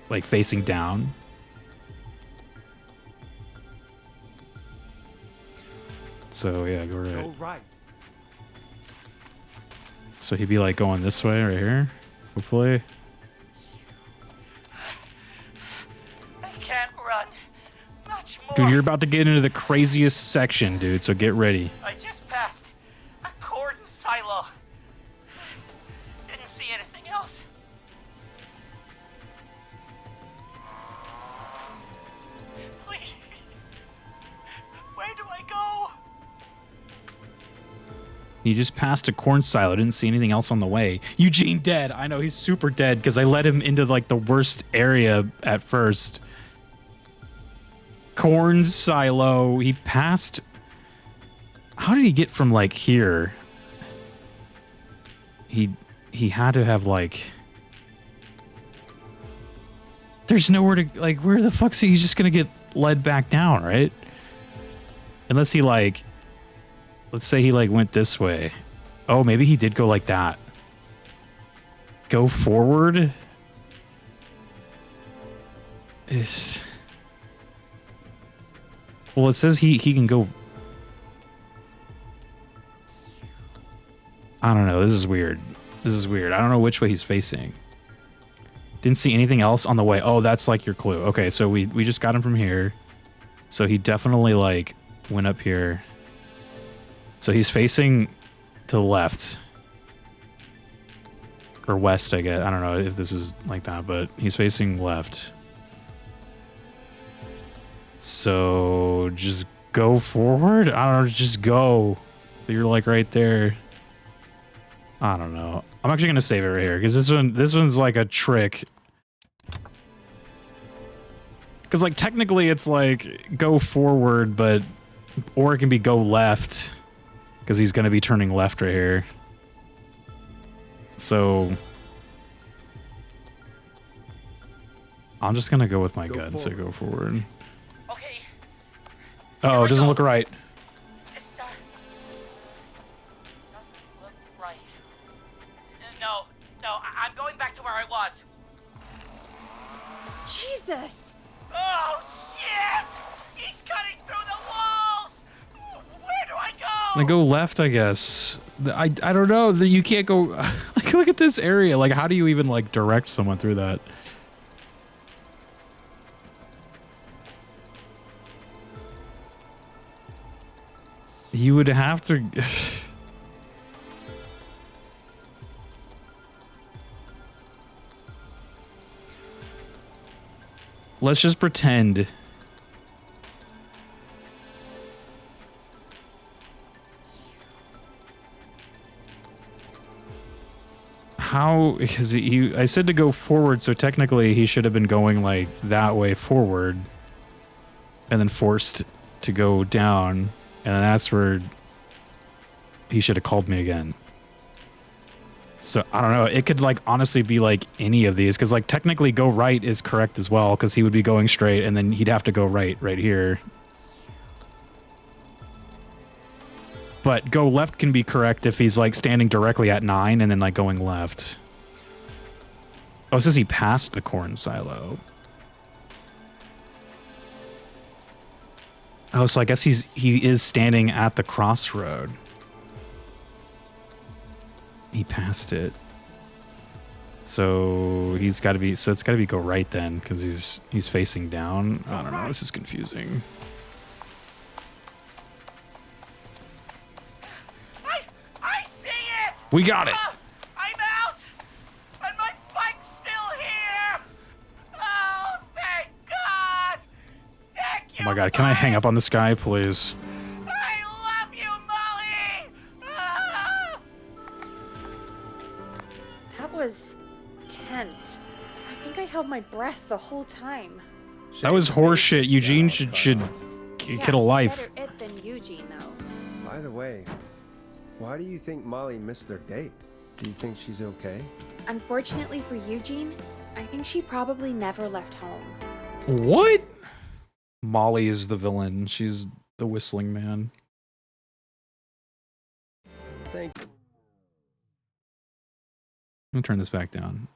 like facing down. So yeah, go right. Go right. So he'd be like going this way right here, hopefully. I can't run much more. Dude, you're about to get into the craziest section, dude, so get ready. I just passed a cordon silo. Didn't see anything else. Please. Where do I go? He just passed a corn silo. Didn't see anything else on the way. Eugene dead. I know he's super dead because I led him into like the worst area at first. Corn silo. He passed. How did he get from like here? He had to have like. There's nowhere to like. Where the fuck's he? He's just gonna get led back down, right? Unless he like. Let's say he like went this way. Oh, maybe he did go like that. Go forward? Well, it says he can go. I don't know. This is weird. This is weird. I don't know which way he's facing. Didn't see anything else on the way. Oh, that's like your clue. Okay, so we just got him from here. So he definitely like went up here. So he's facing to the left. Or west, I guess. I don't know if this is like that, but he's facing left. So just go forward? I don't know, just go. You're like right there. I don't know. I'm actually gonna save it right here because this one's like a trick. Because like technically it's like go forward, but or it can be go left. Because he's going to be turning left right here. So I'm just going to go with my gut and say go forward. Okay. Oh, it doesn't look right. This, doesn't look right. No, I'm going back to where I was. Jesus! Oh, shit! He's cutting through the walls! Where do I go? Then go left, I guess. I don't know. You can't go... Like, look at this area. Like, how do you even, like, direct someone through that? You would have to... Let's just pretend... How, because I said to go forward, so technically he should have been going like that way forward and then forced to go down, and then that's where he should have called me again. So I don't know, it could like honestly be like any of these, because like technically go right is correct as well, because he would be going straight and then he'd have to go right here. But go left can be correct if he's like standing directly at 9 and then like going left. Oh, it says he passed the corn silo. Oh, so I guess he is standing at the crossroad. He passed it. So he's got to be, so it's got to be go right then, because he's facing down. I don't know, this is confusing. I see it! We got it! I'm out! And my bike's still here! Oh, thank God! Thank you! Oh my God, can I hang up on this guy, please? I love you, Molly! Ah! That was tense. I think I held my breath the whole time. That was horseshit. Eugene should get a life. Better it than Eugene, though. By the way, why do you think Molly missed their date? Do you think she's okay? Unfortunately for Eugene, I think she probably never left home. What? Molly is the villain. She's the whistling man. Thank I'm gonna turn this back down.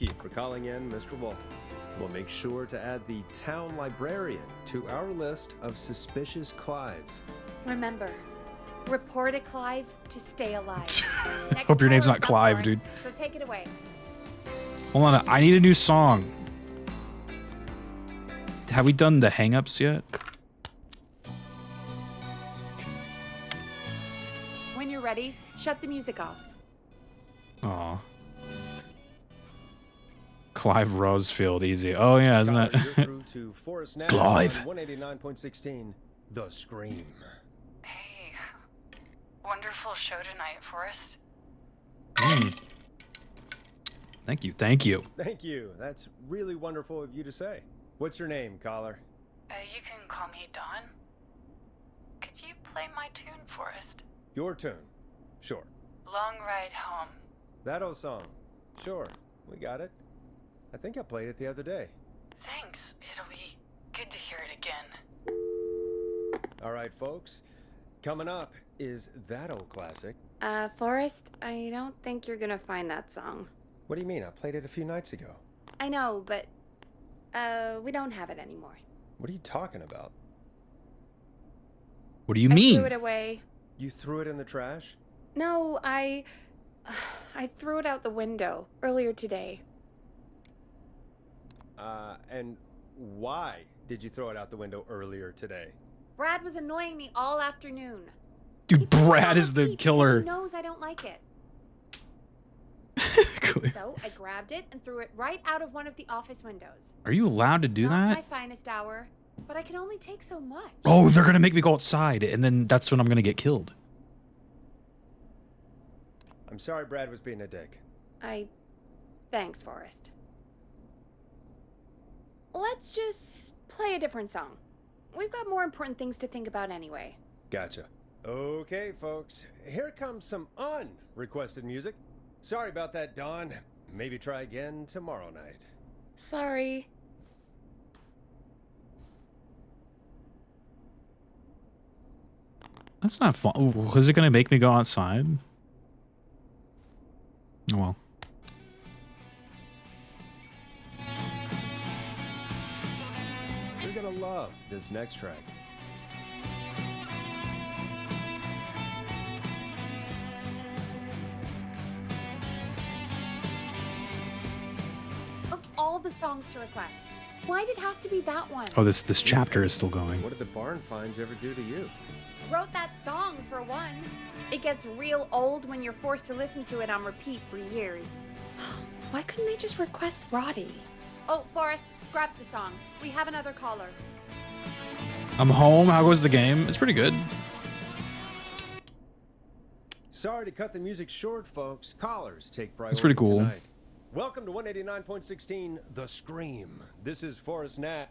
you for calling in, Mr. Walton. We'll make sure to add the town librarian to our list of suspicious Clives. Remember, report a Clive to stay alive. Next Hope your name's caller not is up, Clive, Forrest, dude. So take it away. Hold on, I need a new song. Have we done the hang-ups yet? When you're ready, shut the music off. Aw. Clive Rosfield, easy. Oh yeah, isn't Caller, that? you're through to Forrest Nash Clive. on 189.16, The Scream. Hey, wonderful show tonight, Forrest. Thank you, thank you. Thank you. That's really wonderful of you to say. What's your name, caller? You can call me Dawn. Could you play my tune, Forrest? Your tune. Sure. Long Ride Home. That old song. Sure. We got it. I think I played it the other day. Thanks. It'll be good to hear it again. All right, folks. Coming up is that old classic. Forrest, I don't think you're gonna find that song. What do you mean? I played it a few nights ago. I know, but, we don't have it anymore. What are you talking about? What do you I mean? threw it away. You threw it in the trash? No, I threw it out the window earlier today. And why did you throw it out the window earlier today? Brad was annoying me all afternoon. Dude, Brad is the killer. He knows I don't like it. So I grabbed it and threw it right out of one of the office windows. Are you allowed to do Not that? my finest hour, but I can only take so much. Oh, they're gonna make me go outside, and then that's when I'm gonna get killed. I'm sorry Brad was being a dick. Thanks, Forrest. Let's just play a different song. We've got more important things to think about anyway. Gotcha. Okay, folks. Here comes some unrequested music. Sorry about that, Dawn. Maybe try again tomorrow night. Sorry. That's not fun. Ooh, is it gonna make me go outside? Oh, well. You're gonna love this next track. Of all the songs to request, why'd it have to be that one? Oh, this chapter is still going. What did the barn finds ever do to you? Wrote that song for one. It gets real old when you're forced to listen to it on repeat for years. Why couldn't they just request Roddy? Oh, Forrest, scrap the song. We have another caller. I'm home. How goes the game? It's pretty good. Sorry to cut the music short, folks. Callers take priority That's pretty cool. tonight. Welcome to 189.16, The Scream. This is Forrest Nat.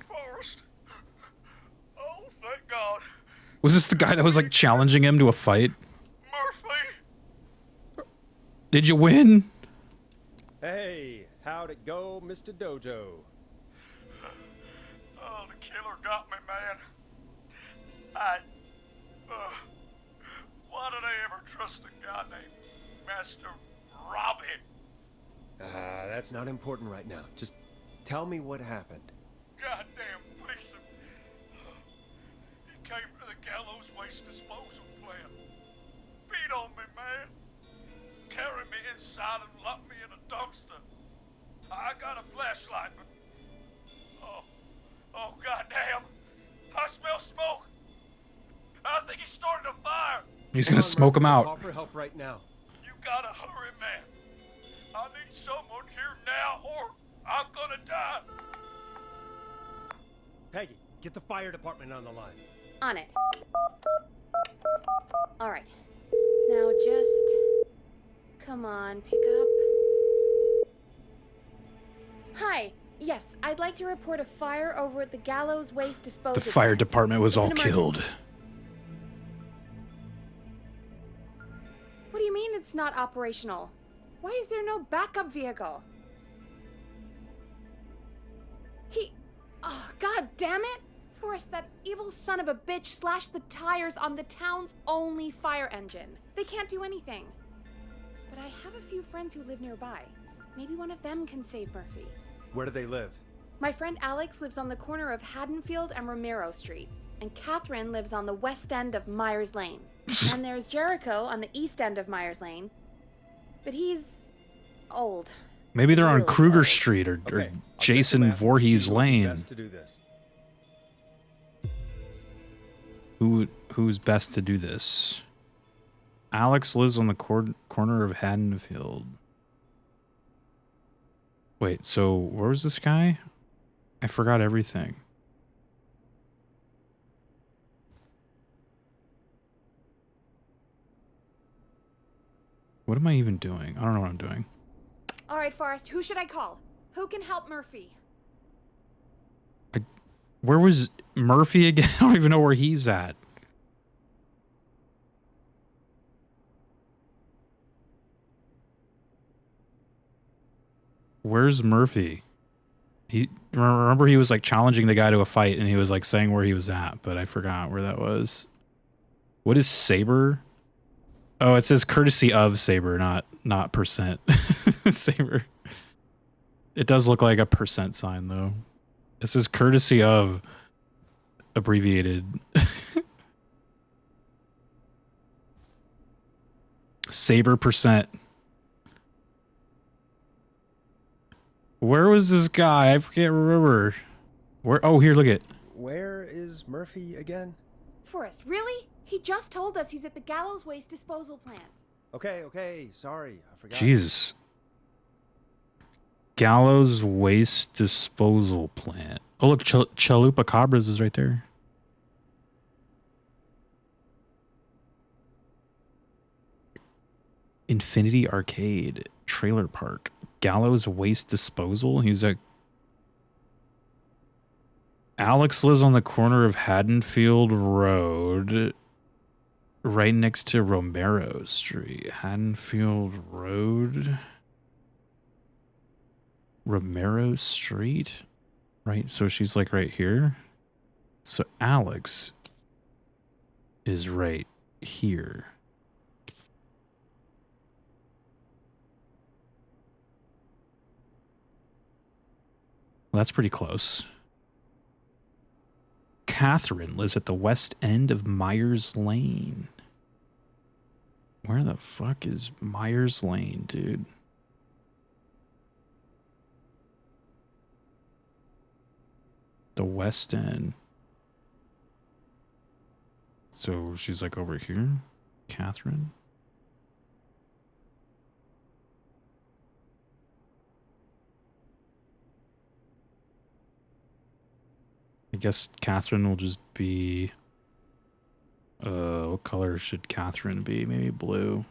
Forrest. Oh, thank God. Was this the guy that was like challenging him to a fight? Murphy. Did you win? Hey, how'd it go, Mr. Dojo? Oh, the killer got me, man. Why did I ever trust a guy named Master Robbie? That's not important right now. Just tell me what happened. Goddamn piece of... He came to the gallows waste disposal plant. Beat on me, man. Carried me inside and locked me in a dumpster. I got a flashlight, but... Oh, goddamn. I smell smoke. I think he started a fire. He's gonna smoke him out. Call for help right now. You gotta hurry, man. I need someone here now, or I'm gonna die. Peggy, get the fire department on the line. On it. All right. Now just... Come on, pick up. Hi. Yes, I'd like to report a fire over at the Gallows Waste Disposal. The fire plant. department was It's all an emergency. killed. What do you mean it's not operational? Why is there no backup vehicle? Oh, god damn it! Forrest, that evil son of a bitch slashed the tires on the town's only fire engine. They can't do anything. But I have a few friends who live nearby. Maybe one of them can save Murphy. Where do they live? My friend Alex lives on the corner of Haddonfield and Romero Street, and Catherine lives on the west end of Myers Lane. And there's Jericho on the east end of Myers Lane, but he's old. Maybe they're on Really Kruger old. Street or Okay, I'll check Jason the map and see Voorhees who would be Lane. best to do this. Who's best to do this? Alex lives on the corner of Haddonfield. Wait, so where was this guy? I forgot everything. What am I even doing? I don't know what I'm doing. All right, Forrest, who should I call? Who can help Murphy? Where was Murphy again? I don't even know where he's at. Where's Murphy? Remember he was like challenging the guy to a fight and he was like saying where he was at, but I forgot where that was. What is Saber? Oh, it says courtesy of Saber, not percent. Saber. It does look like a percent sign though. It says courtesy of abbreviated. Saber percent. Where was this guy? I can't remember. Where? Oh, here, look at. Where is Murphy again? Forrest, really? He just told us he's at the Gallows Waste Disposal Plant. Okay, sorry, I forgot. Jesus. Gallows Waste Disposal Plant. Oh, look, Chalupa Cabras is right there. Infinity Arcade Trailer Park. Gallows Waste Disposal. He's at. Alex lives on the corner of Haddonfield Road, right next to Romero Street. Haddonfield Road. Romero Street? Right, so she's like right here. So Alex is right here. Well, that's pretty close. Catherine lives at the west end of Myers Lane. Where the fuck is Myers Lane, dude? The west end. So she's like over here? Catherine? I guess Catherine will just be... what color should Catherine be? Maybe blue.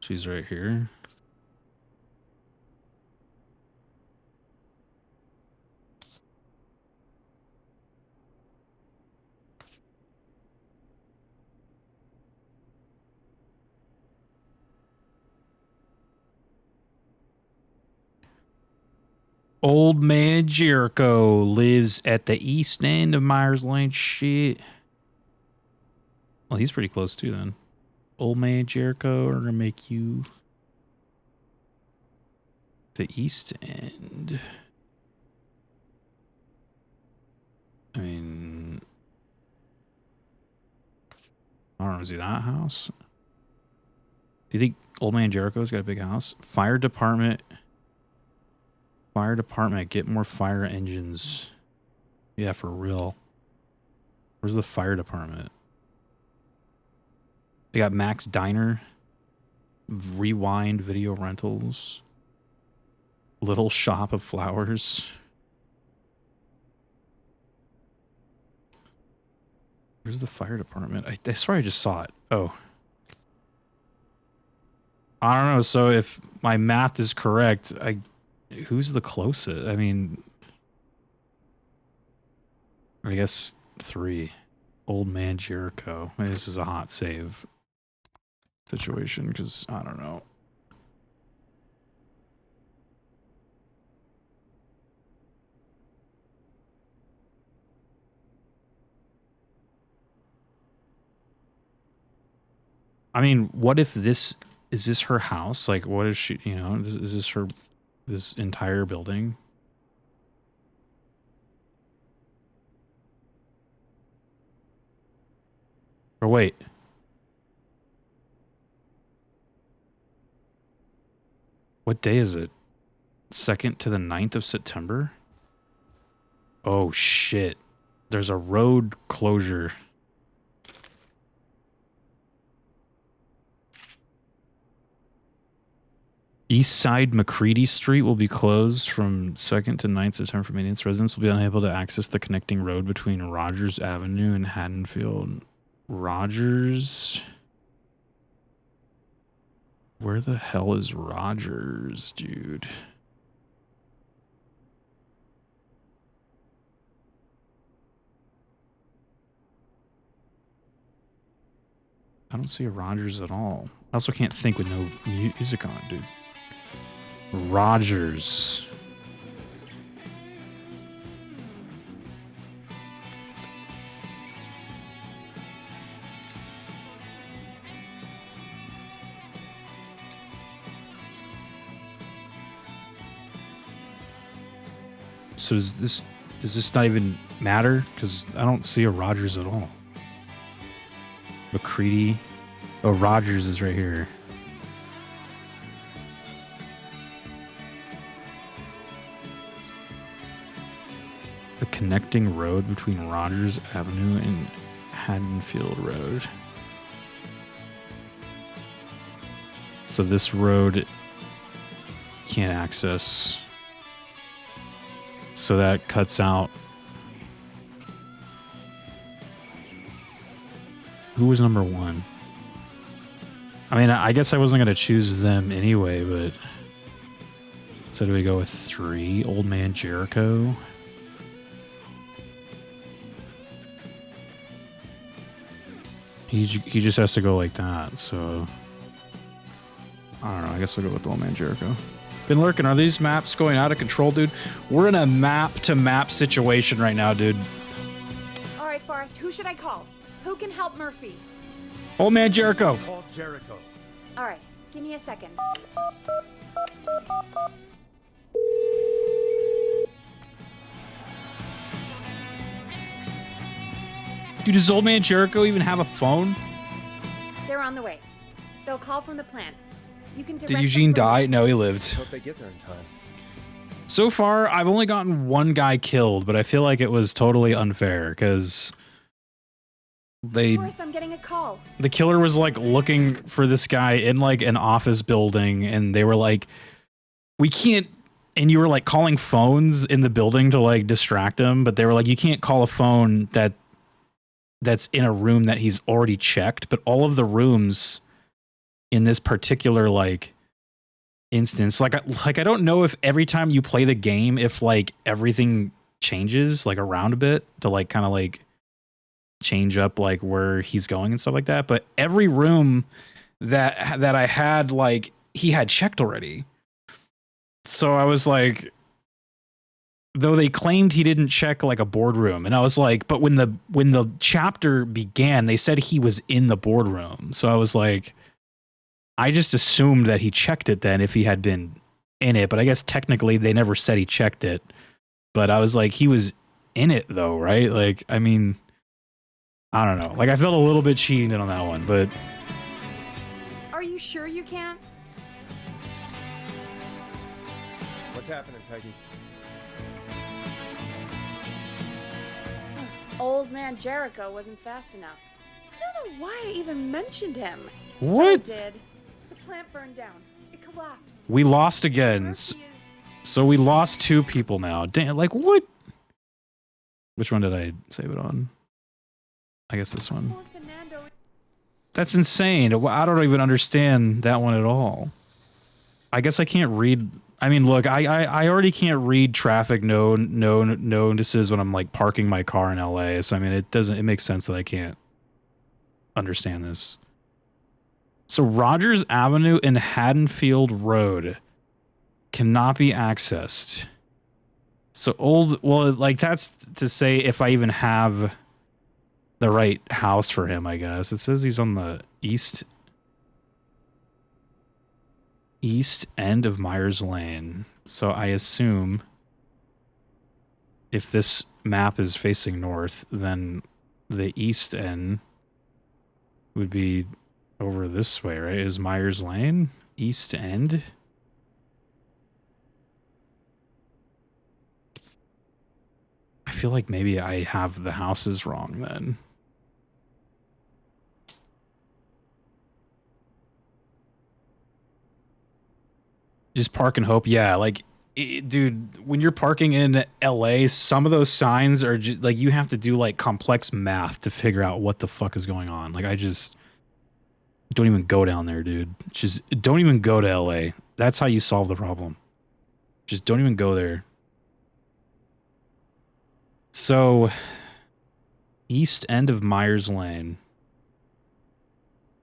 She's right here. Old man Jericho lives at the east end of Myers Lane. Shit. Well, he's pretty close too then. Old man Jericho, we're gonna make you the east end. I mean, I don't know, is he that house? Do you think Old Man Jericho's got a big house? Fire department. Fire department, get more fire engines. Yeah, for real. Where's the fire department? They got Max Diner, Rewind Video Rentals, Little Shop of Flowers. Where's the fire department? I swear I just saw it. Oh. I don't know. So if my math is correct, who's the closest? I mean, I guess 3. Old Man Jericho. Maybe this is a hot save situation because I don't know. I mean, what if this is this her house? Like, what is she? You know, is this her? This entire building? Or wait. What day is it? 2nd to the 9th of September? Oh shit. There's a road closure. East Side McCready Street will be closed from 2nd to 9th September for maintenance. Residents will be unable to access the connecting road between Rogers Avenue and Haddonfield. Rogers? Where the hell is Rogers, dude? I don't see a Rogers at all. I also can't think with no music on, dude. Rogers. So does this not even matter? Because I don't see a Rogers at all. McCready. Oh, Rogers is right here. The connecting road between Rogers Avenue and Haddonfield Road. So this road can't access. So that cuts out. Who was number 1? I mean, I guess I wasn't going to choose them anyway, but... So do we go with 3? Old Man Jericho? He just has to go like that, so... I don't know, I guess we'll go with Old Man Jericho. Been lurking. Are these maps going out of control, dude? We're in a map-to-map situation right now, dude. All right, Forrest, who should I call? Who can help Murphy? Old Man Jericho. Call Jericho. All right, give me a second. Dude, does Old Man Jericho even have a phone? They're on the way. They'll call from the plant. You can direct Did them Eugene from- die? No, he lived. Hope they get there in time. So far, I've only gotten one guy killed, but I feel like it was totally unfair because Forrest, I'm getting a call. the killer was like looking for this guy in like an office building, and they were like, we can't, and you were like calling phones in the building to like distract him, but they were like, you can't call a phone that's in a room that he's already checked, but all of the rooms in this particular like instance, like I don't know if every time you play the game, if like everything changes like around a bit to like kind of like change up like where he's going and stuff like that, but every room that I had, like he had checked already. So I was like, though they claimed he didn't check like a boardroom, and I was like, but when the chapter began, they said he was in the boardroom. So I was like, I just assumed that he checked it then if he had been in it, but I guess technically they never said he checked it. But I was like, he was in it though, right? Like, I mean, I don't know. Like, I felt a little bit cheated on that one, but... Are you sure you can't? What's happening, Peggy? Old Man Jericho wasn't fast enough. I don't know why I even mentioned him. What? I did. The plant burned down. It collapsed. We lost again. Murphy is... So we lost 2 people now. Damn, like, what? Which one did I save it on? I guess this one. Poor Fernando. That's insane. I don't even understand that one at all. I guess I can't read. I mean, look, I already can't read traffic notices when I'm like parking my car in LA. So I mean, it makes sense that I can't understand this. So Rogers Avenue and Haddonfield Road cannot be accessed. So well, like that's to say if I even have the right house for him, I guess. It says he's on the east East end of Myers Lane. So I assume if this map is facing north, then the east end would be over this way, right? Is Myers Lane east end? I feel like maybe I have the houses wrong then. Just park and hope. Yeah, like, dude, when you're parking in LA, some of those signs are just, like, you have to do like complex math to figure out what the fuck is going on. Like, I just don't even go down there, dude. Just don't even go to LA. That's how you solve the problem. Just don't even go there. So, east end of Myers Lane.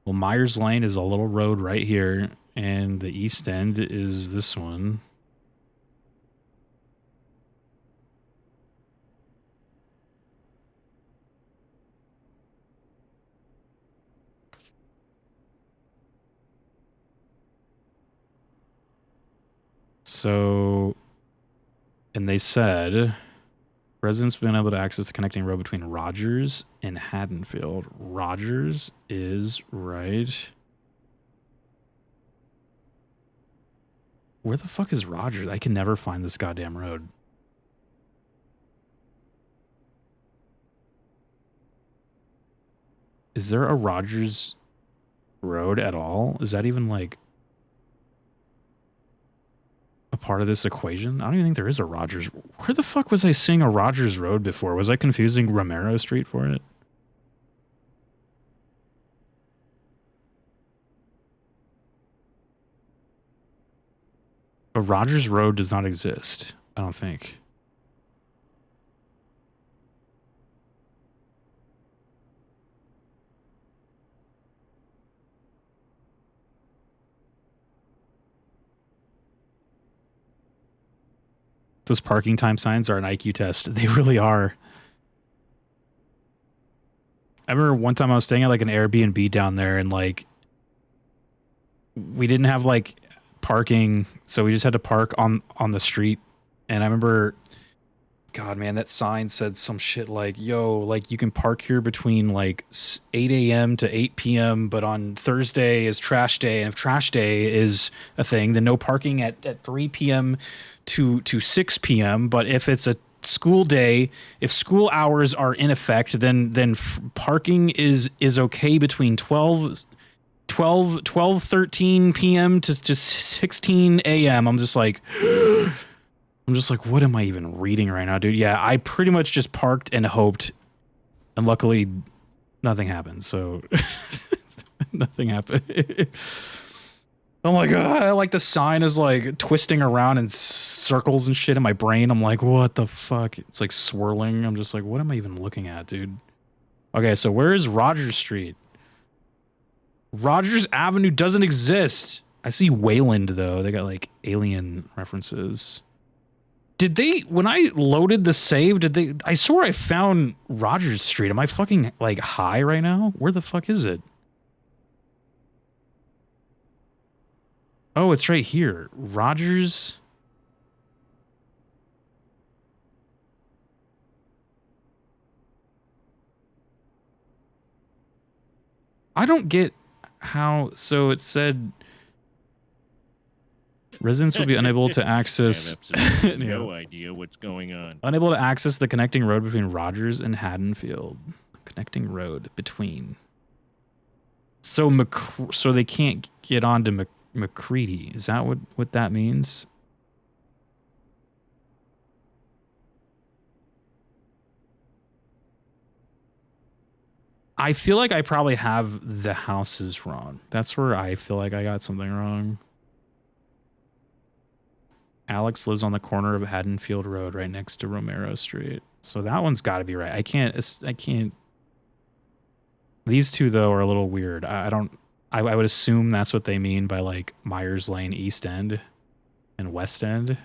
Well, Myers Lane is a little road right here, and the east end is this one. So, and they said residents have been able to access the connecting road between Rogers and Haddonfield. Rogers is right. Where the fuck is Rogers? I can never find this goddamn road. Is there a Rogers road at all? Is that even like a part of this equation? I don't even think there is a Rogers. Where the fuck was I seeing a Rogers road before? Was I confusing Romero Street for it? A Rogers Road does not exist, I don't think. Those parking time signs are an IQ test. They really are. I remember one time I was staying at like an Airbnb down there, and like we didn't have like parking, so we just had to park on the street. And I remember, God, man, that sign said some shit like, yo, like you can park here between like 8 a.m. to 8 p.m., but on Thursday is trash day. And if trash day is a thing, then no parking at 3 p.m. to 6 p.m. But if it's a school day, if school hours are in effect, then parking is okay between 13 p.m. to 16 a.m. I'm just like, what am I even reading right now, dude? Yeah, I pretty much just parked and hoped, and luckily nothing happened. So nothing happened. Oh my God, like the sign is like twisting around in circles and shit in my brain. I'm like, what the fuck? It's like swirling. I'm just like, what am I even looking at, dude? Okay, so where is Rogers Street? Rogers Avenue doesn't exist. I see Wayland, though. They got like alien references. Did they, when I loaded the save, did they, I swore I found Rogers Street. Am I fucking like high right now? Where the fuck is it? Oh, it's right here. Rogers. I don't get how, so it said residents will be unable to access. I have absolutely no idea what's going on. Unable to access the connecting road between Rogers and Haddonfield. Connecting road between. So so they can't get onto McCready. Is that what that means? I feel like I probably have the houses wrong. That's where I feel like I got something wrong. Alex lives on the corner of Haddonfield Road right next to Romero Street. So that one's got to be right. I can't. These two, though, are a little weird. I would assume that's what they mean by like Myers Lane East End and West End.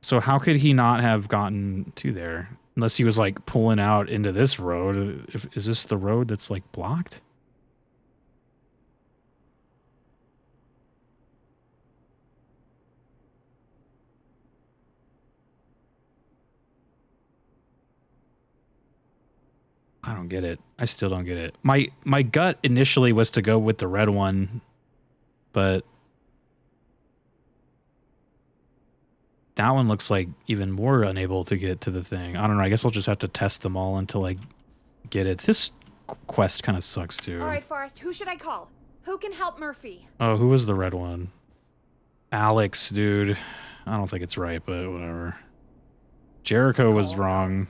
So how could he not have gotten to there? Unless he was like pulling out into this road. Is this the road that's like blocked? I don't get it. I still don't get it. My gut initially was to go with the red one, but that one looks like even more unable to get to the thing. I don't know. I guess I'll just have to test them all until I get it. This quest kind of sucks too. All right, Forrest, who should I call? Who can help Murphy? Oh, who was the red one? Alex, dude. I don't think it's right, but whatever. Jericho was wrong.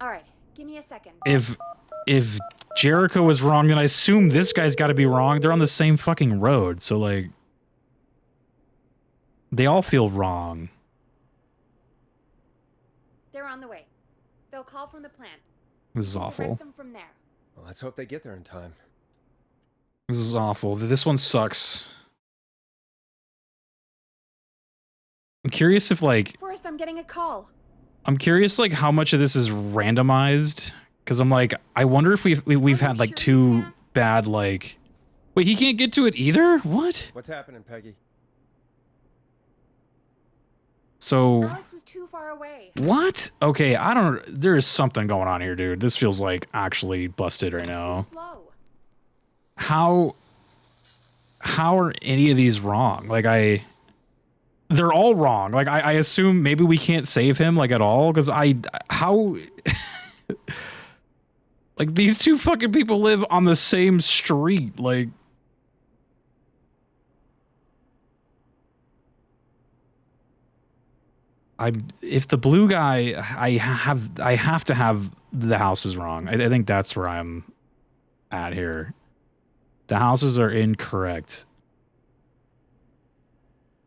All right, give me a second. If Jericho was wrong, then I assume this guy's got to be wrong. They're on the same fucking road, so like they all feel wrong. They're on the way. They'll call from the plant. This is awful. Direct them from there. Well, let's hope they get there in time. This is awful. This one sucks. I'm curious if like Forrest, I'm getting a call. I'm curious like how much of this is randomized, because I'm like I wonder if we've had like two bad like. Wait, he can't get to it either? What? What's happening, Peggy? So Alex was too far away. what? Okay, I don't. There is something going on here, dude. This feels like actually busted right now. Slow. How are any of these wrong? Like they're all wrong. Like I assume maybe we can't save him like at all because how like these two fucking people live on the same street. Like if the blue guy I have to have the houses wrong. I think that's where I'm at here. The houses are incorrect.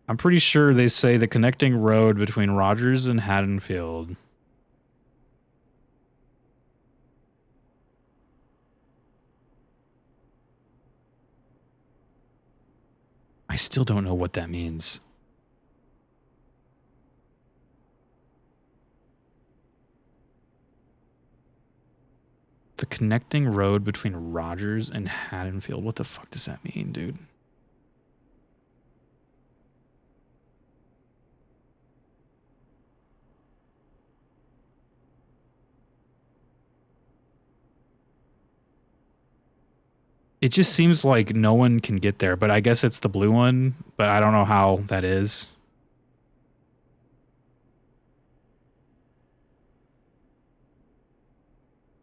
I'm pretty sure they say the connecting road between Rogers and Haddonfield. I still don't know what that means. The connecting road between Rogers and Haddonfield. What the fuck does that mean, dude? It just seems like no one can get there, but I guess it's the blue one, but I don't know how that is.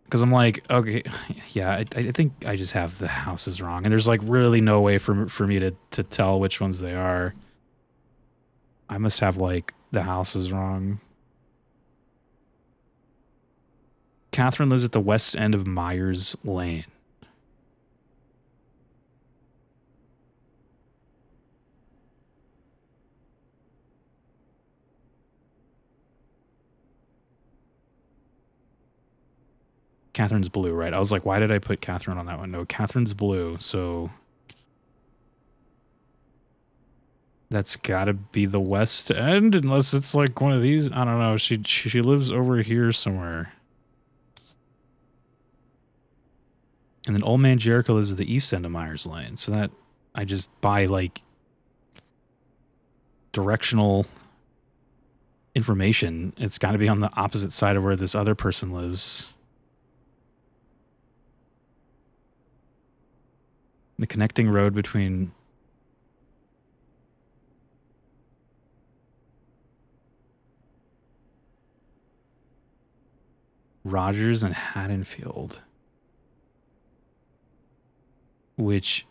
Because I'm like, okay, yeah, I think I just have the houses wrong. And there's like really no way for me to tell which ones they are. I must have like the houses wrong. Catherine lives at the west end of Myers Lane. Catherine's blue, right? I was like, why did I put Catherine on that one? No, Catherine's blue, so that's gotta be the west end, unless it's like one of these. I don't know. She lives over here somewhere. And then Old Man Jericho lives at the east end of Myers Lane, so that I just buy like directional information. It's got to be on the opposite side of where this other person lives. The connecting road between Rogers and Haddonfield, which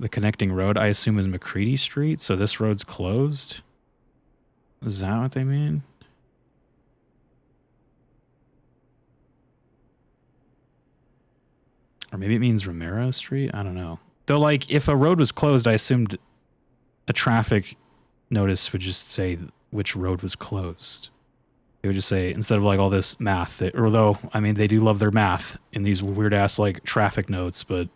the connecting road I assume is McCready Street, so this road's closed. Is that what they mean? Or maybe it means Romero Street? I don't know. Though, like, if a road was closed, I assumed a traffic notice would just say which road was closed. It would just say, instead of, like, all this math, although, I mean, they do love their math in these weird-ass, like, traffic notes, but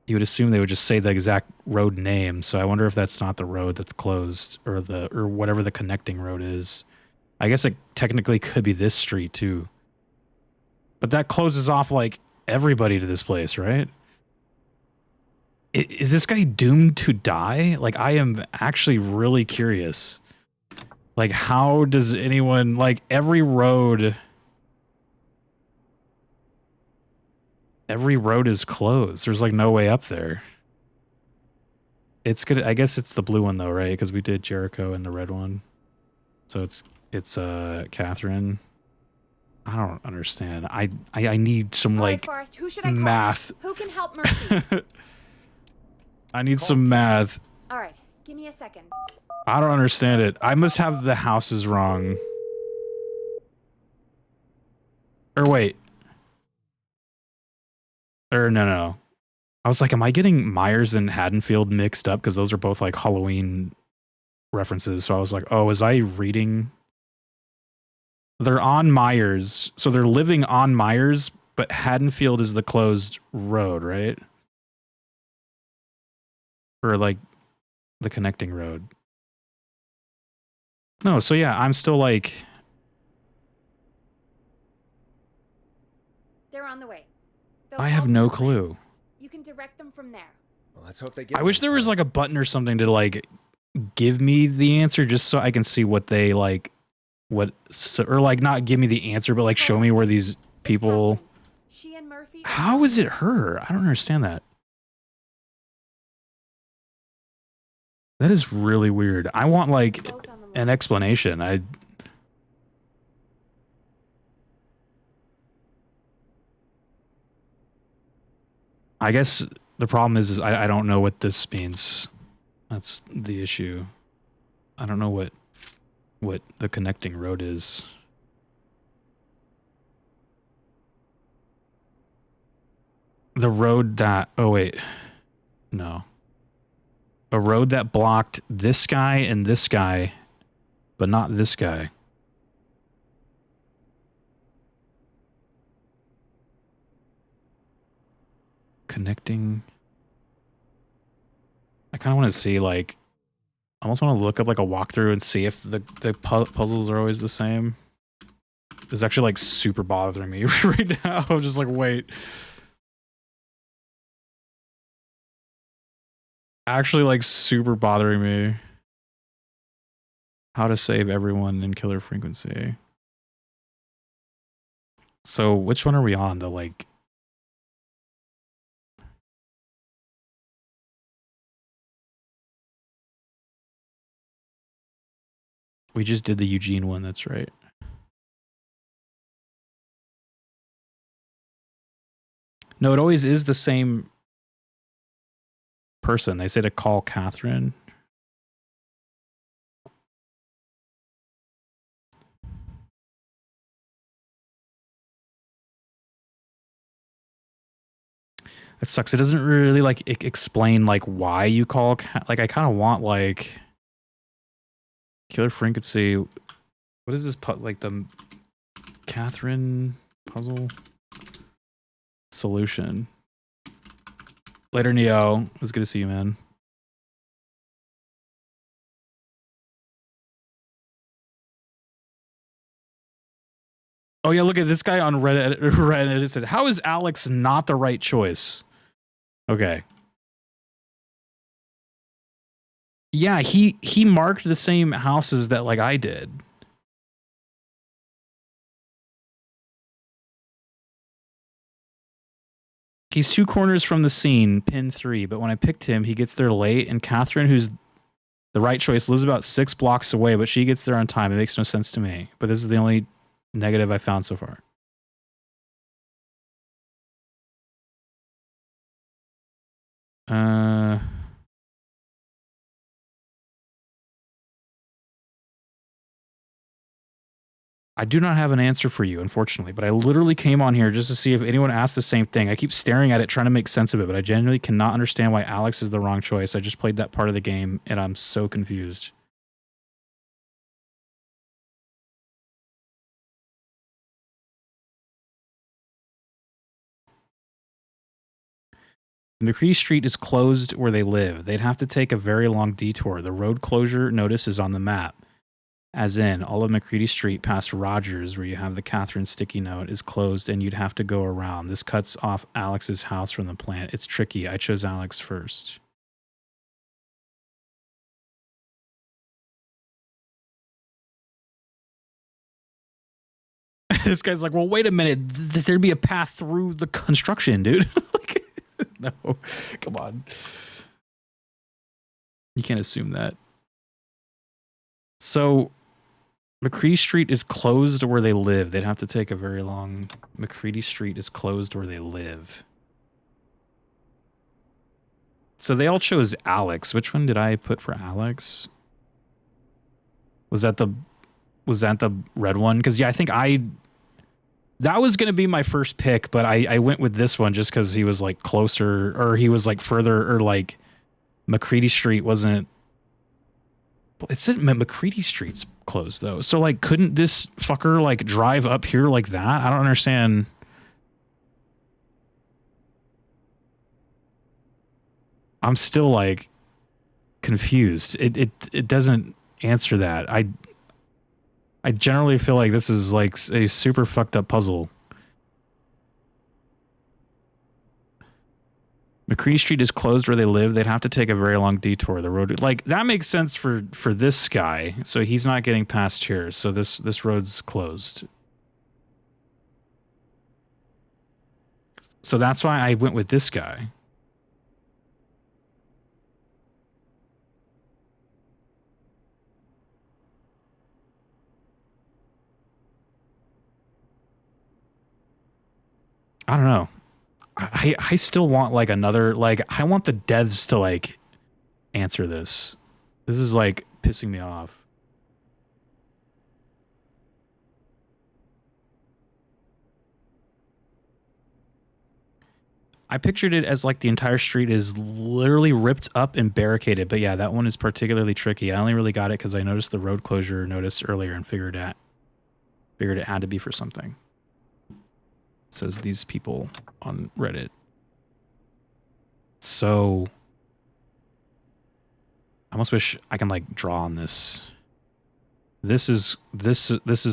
you would assume they would just say the exact road name, so I wonder if that's not the road that's closed, or whatever the connecting road is. I guess it technically could be this street, too. But that closes off, like, everybody to this place, right? Is this guy doomed to die? Like, I am actually really curious. Like, how does anyone, like, every road is closed. There's like no way up there. It's good. I guess it's the blue one though, right? Because we did Jericho and the red one. So it's Catherine. I don't understand. I need some like Forrest, who should I call? math. Who can help Murphy? I need some math. All right, give me a second. I don't understand it. I must have the houses wrong. Or wait. Or no. I was like, am I getting Myers and Haddonfield mixed up? Because those are both like Halloween references. So I was like, oh, was I reading? They're on Myers. So they're living on Myers, but Haddonfield is the closed road, right? Or like the connecting road. No, so yeah, I'm still like... They're on the way. I have no clue. You can direct them from there. Well, let's hope they get. I wish there was like a button or something to like give me the answer just so I can see what they like, or like not give me the answer, but like show me where these people. She and Murphy. How is it her? I don't understand that. That is really weird. I want like an explanation. I guess the problem is I don't know what this means. That's the issue. I don't know what the connecting road is. The road that... Oh, wait. No. A road that blocked this guy and this guy, but not this guy. Connecting... I kind of want to see, like... I almost want to look up, like, a walkthrough and see if the puzzles are always the same. It's actually, like, super bothering me right now. I'm just like, wait. Actually, like, super bothering me. How to save everyone in killer frequency. So, which one are we on? The, like... We just did the Eugene one, that's right. No, it always is the same person. They say to call Catherine. That sucks. It doesn't really like explain like why you call like I kind of want like killer frequency. What is this like the Catherine puzzle solution? Later, Neo. It was good to see you, man. Oh yeah, look at this guy on Reddit. It said, "How is Alex not the right choice?" Okay. Yeah, he marked the same houses that like I did. He's 2 corners from the scene, pin 3, but when I picked him, he gets there late, and Catherine, who's the right choice, lives about 6 blocks away, but she gets there on time. It makes no sense to me. But this is the only negative I found so far. I do not have an answer for you, unfortunately, but I literally came on here just to see if anyone asked the same thing. I keep staring at it, trying to make sense of it, but I genuinely cannot understand why Alex is the wrong choice. I just played that part of the game, and I'm so confused. McCready Street is closed where they live. They'd have to take a very long detour. The road closure notice is on the map. As in, all of McCready Street past Rogers, where you have the Catherine sticky note, is closed and you'd have to go around. This cuts off Alex's house from the plant. It's tricky. I chose Alex first. this guy's like, well, wait a minute. There'd be a path through the construction, dude. Like, no, come on. You can't assume that. So McCready Street is closed where they live. They'd have to take a very long... McCready Street is closed where they live. So they all chose Alex. Which one did I put for Alex? Was that the red one? Because yeah, I think that was going to be my first pick, but I went with this one just because he was like closer, or he was like further, or like McCready Street wasn't... It said McCready Street's closed though. So like, couldn't this fucker like drive up here like that? I don't understand. I'm still like confused. It doesn't answer that. I generally feel like this is like a super fucked up puzzle. McCready Street is closed where they live. They'd have to take a very long detour. The road, like, that makes sense for this guy. So he's not getting past here. So this road's closed. So that's why I went with this guy. I don't know. I still want like another, like, I want the devs to like answer this. This is like pissing me off. I pictured it as like the entire street is literally ripped up and barricaded, but yeah, that one is particularly tricky. I only really got it because I noticed the road closure notice earlier and figured it had to be for something. Says these people on Reddit. So I almost wish I can like draw on this. This is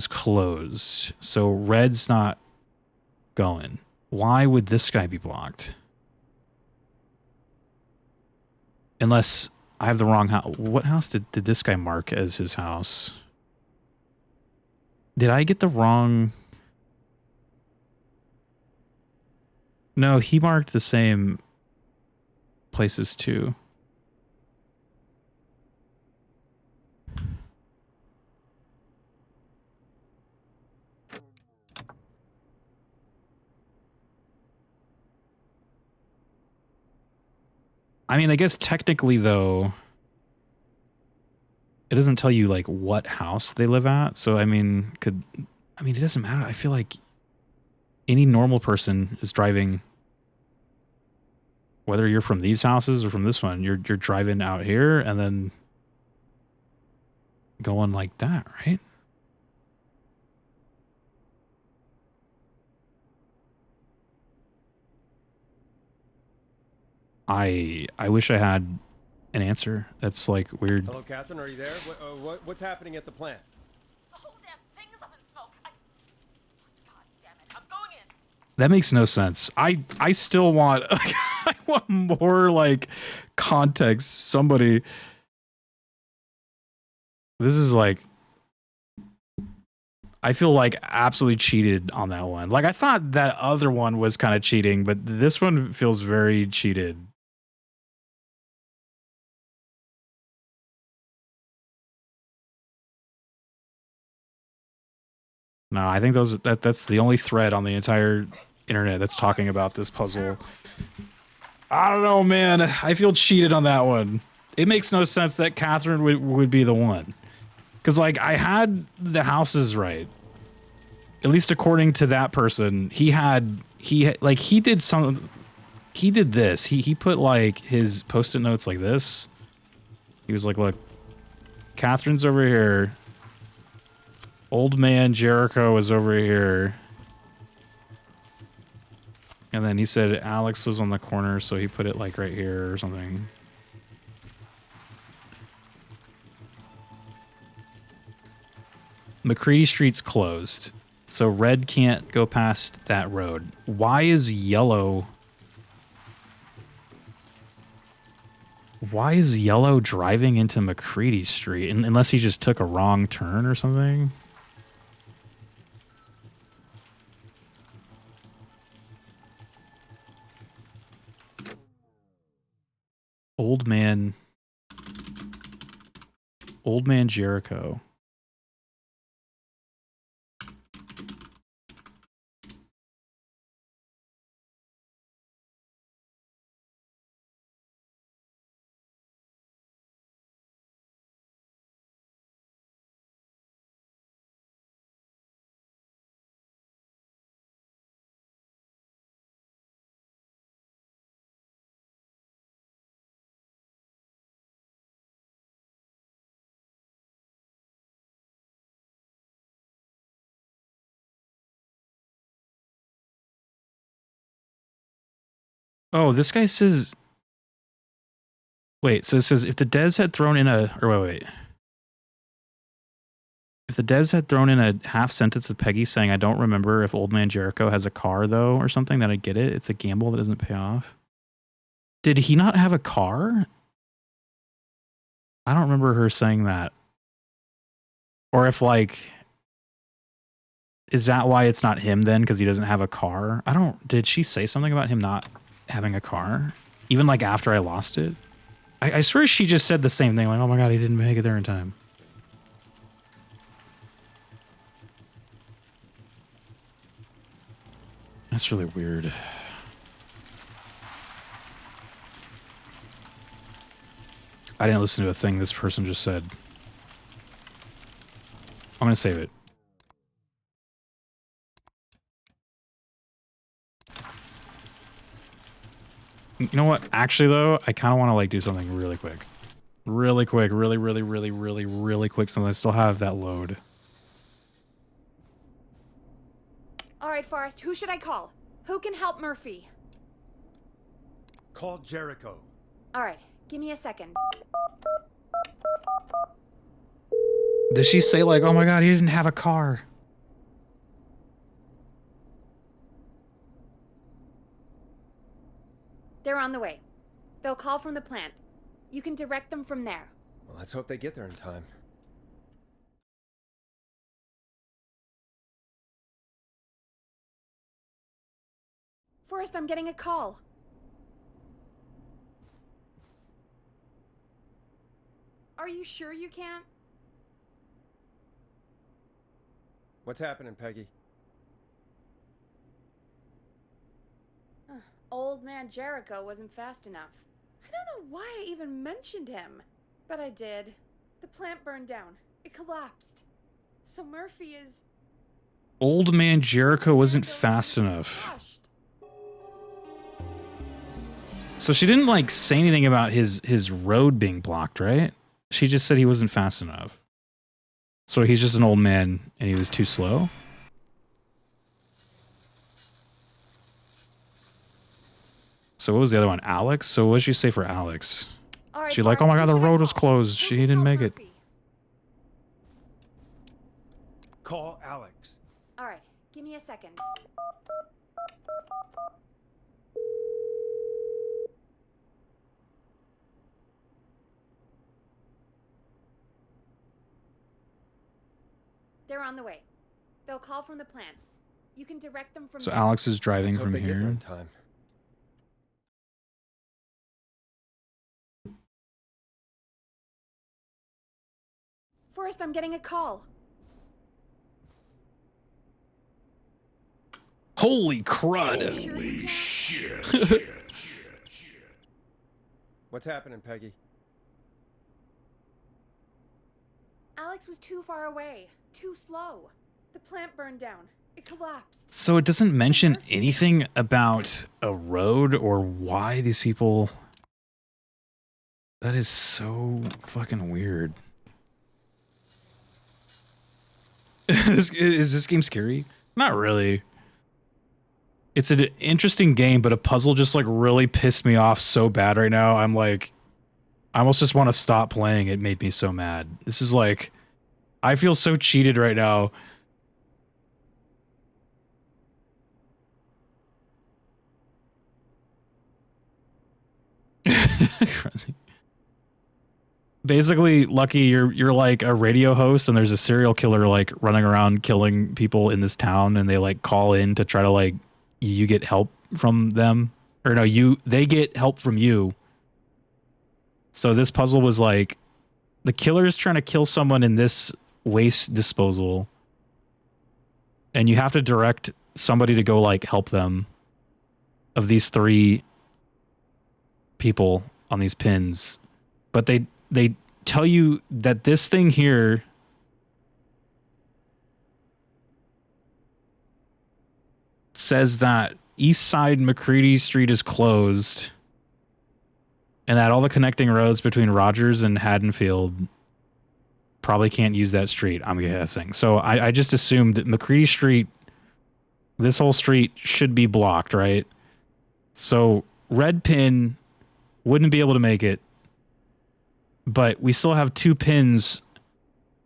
closed. So red's not going. Why would this guy be blocked? Unless I have the wrong house. What house did this guy mark as his house? Did I get the wrong? No, he marked the same places too. I mean, I guess technically though, it doesn't tell you like what house they live at. So I mean, it doesn't matter. I feel like any normal person is driving, whether you're from these houses or from this one, you're driving out here and then going like that, right? I wish I had an answer. That's like weird. Hello, Catherine. Are you there? What's happening at the plant? The whole damn thing is up in smoke. God damn it. I'm going in. That makes no sense. I still want I want more like context. Somebody. This is like, I feel like absolutely cheated on that one. Like I thought that other one was kind of cheating, but this one feels very cheated. No, I think that's the only thread on the entire internet that's talking about this puzzle. I don't know, man. I feel cheated on that one. It makes no sense that Catherine would be the one. Because, like, I had the houses right. At least according to that person. He did this. He put, like, his post-it notes like this. He was like, look, Catherine's over here. Old man Jericho is over here. And then he said Alex was on the corner, so he put it like right here or something. McCready Street's closed, so red can't go past that road. Why is yellow driving into McCready Street? Unless he just took a wrong turn or something? Old Man Jericho. Oh, this guy says... Wait, so it says if the devs had thrown in a... Or wait. If the devs had thrown in a half sentence with Peggy saying, I don't remember if Old Man Jericho has a car, though, or something, then I'd get it. It's a gamble that doesn't pay off. Did he not have a car? I don't remember her saying that. Or if, like... Is that why it's not him, then? Because he doesn't have a car? I don't... Did she say something about him not having a car? Even, like, after I lost it? I swear she just said the same thing. Like, oh my god, he didn't make it there in time. That's really weird. I didn't listen to a thing this person just said. I'm gonna save it. You know what? Actually, though, I kind of want to like do something really quick. Really quick. Really quick, so I still have that load. All right, Forrest, who should I call? Who can help Murphy? Call Jericho. All right, give me a second. Does she say like, oh my god, he didn't have a car? They're on the way. They'll call from the plant. You can direct them from there. Well, let's hope they get there in time. Forrest, I'm getting a call. Are you sure you can't? What's happening, Peggy? Old Man Jericho wasn't fast enough. I don't know why I even mentioned him. But I did. The plant burned down. It collapsed. So Murphy is... Old Man Jericho wasn't fast enough. So she didn't like say anything about his road being blocked, right? She just said he wasn't fast enough. So he's just an old man and he was too slow? So what was the other one? Alex? So what did you say for Alex? Right, She like, oh my god, the road was closed. She didn't make it. Call Alex. All right, give me a second. They're on the way. They'll call from the plant. You can direct them from So there. Alex is driving Let's hope from they get there here. in time. Forrest, I'm getting a call. Holy crud. Holy shit. What's happening, Peggy? Alex was too far away. Too slow. The plant burned down. It collapsed. So it doesn't mention anything about a road or why these people... That is so fucking weird. Is this game scary? Not really. It's an interesting game, but a puzzle just like really pissed me off so bad right now. I'm like, I almost just want to stop playing. It made me so mad. This is like, I feel so cheated right now. Crazy. Basically, Lucky, you're like a radio host and there's a serial killer like running around killing people in this town and they like call in to try to like you get help from them. Or no, they get help from you. So this puzzle was like, the killer is trying to kill someone in this waste disposal, and you have to direct somebody to go like help them. Of these 3 people on these pins, but they tell you that this thing here says that East Side McCready Street is closed, and that all the connecting roads between Rogers and Haddonfield probably can't use that street, I'm guessing. So I just assumed that McCready Street, this whole street should be blocked, right? So red pin wouldn't be able to make it, but we still have 2 pins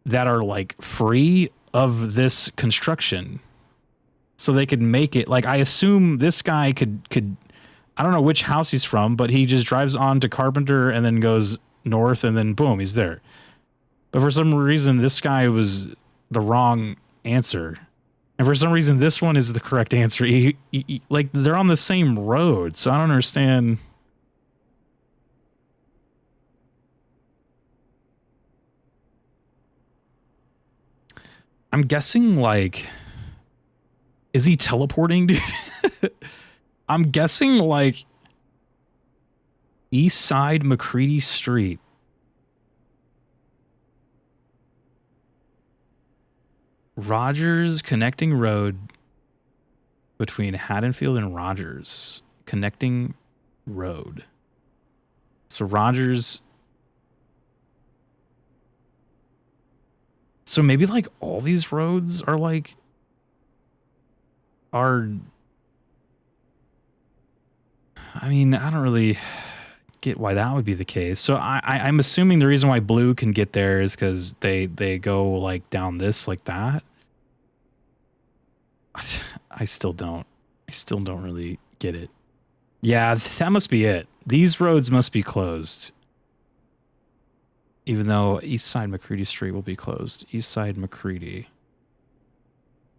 that are like free of this construction. So they could make it. Like, I assume this guy could I don't know which house he's from, but he just drives on to Carpenter and then goes north and then boom, he's there. But for some reason, this guy was the wrong answer. And for some reason, this one is the correct answer. Like, they're on the same road, so I don't understand. I'm guessing, like, is he teleporting, dude? I'm guessing, like, East Side McCready Street. Rogers connecting road between Haddonfield and Rogers. Connecting road. So Rogers. So maybe like all these roads are like I mean, I don't really get why that would be the case. So I'm assuming the reason why blue can get there is because they go like down this like that. I still don't really get it. Yeah, that must be it. These roads must be closed. Even though East Side McCready Street will be closed. East Side McCready.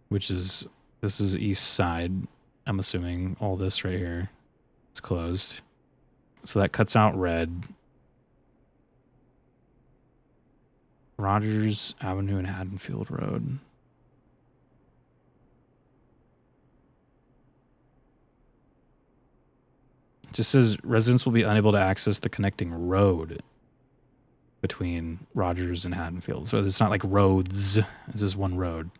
Which is, this is East Side. I'm assuming all this right here. It's closed. So that cuts out red. Rogers Avenue and Haddonfield Road. It just says residents will be unable to access the connecting road between Rogers and Haddonfield. So it's not like roads. It's just one road.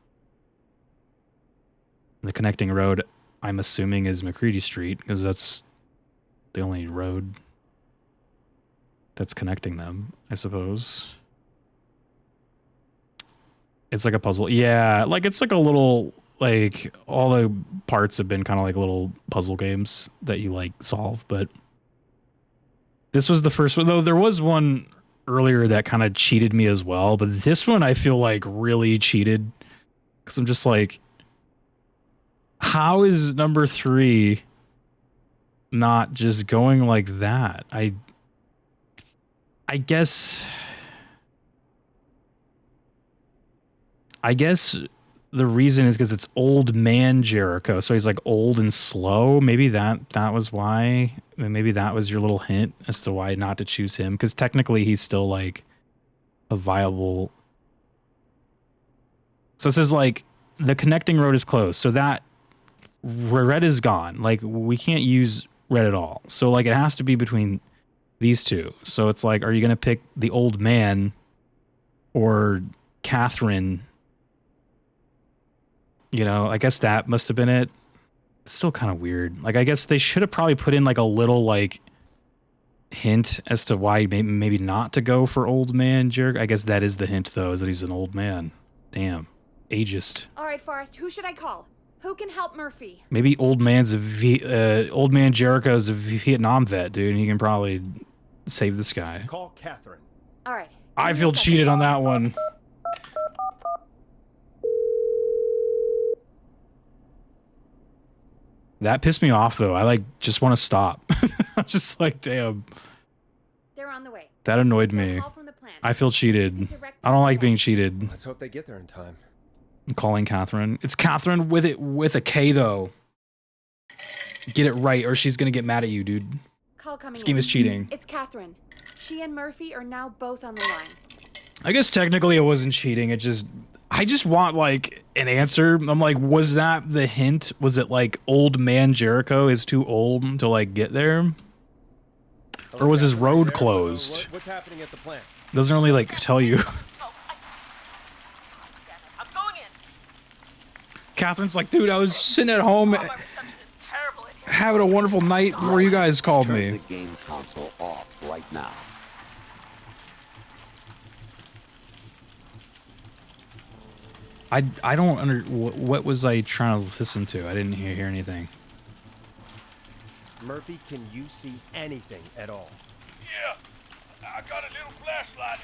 The connecting road, I'm assuming, is McCready Street because that's the only road that's connecting them, I suppose. It's like a puzzle. Yeah, like it's like a little, like all the parts have been kind of like little puzzle games that you like solve, but this was the first one. Though there was one earlier that kind of cheated me as well, but this one I feel like really cheated because I'm just like, how is number 3 not just going like that? I guess the reason is because it's old man Jericho, so he's like old and slow. Maybe that was why. Maybe that was your little hint as to why not to choose him, because technically he's still like a viable. So it says like the connecting road is closed, so that red is gone. Like we can't use red at all. So like it has to be between these two. So it's like, are you gonna pick the old man or Catherine? You know, I guess that must have been it. It's still kind of weird. Like, I guess they should have probably put in like a little like hint as to why maybe not to go for old man Jericho. I guess that is the hint though, is that he's an old man. Damn, ageist. All right, Forrest, who should I call? Who can help Murphy? Maybe old man Jericho's a Vietnam vet, dude, and he can probably save this guy. Call Catherine. All right. I feel cheated on that one. That pissed me off though. I like just want to stop. I'm just like, damn. They're on the way. That annoyed me. I feel cheated. I don't like being cheated. Let's hope they get there in time. I'm calling Catherine. It's Catherine with a K though. Get it right or she's gonna get mad at you, dude. call coming This game in. is cheating. It's Catherine. She and Murphy are now both on the line. I guess technically it wasn't cheating. I just want like an answer. I'm like, was that the hint? Was it like old man Jericho is too old to like get there? Or was his road closed? What's happening at the plant? Doesn't really like tell you. I'm going in. Catherine's like, dude, I was sitting at home having a wonderful night before you guys called Turn me. the game console off right now. I don't what was I trying to listen to? I didn't hear anything. Murphy, can you see anything at all? Yeah, I got a little flashlight.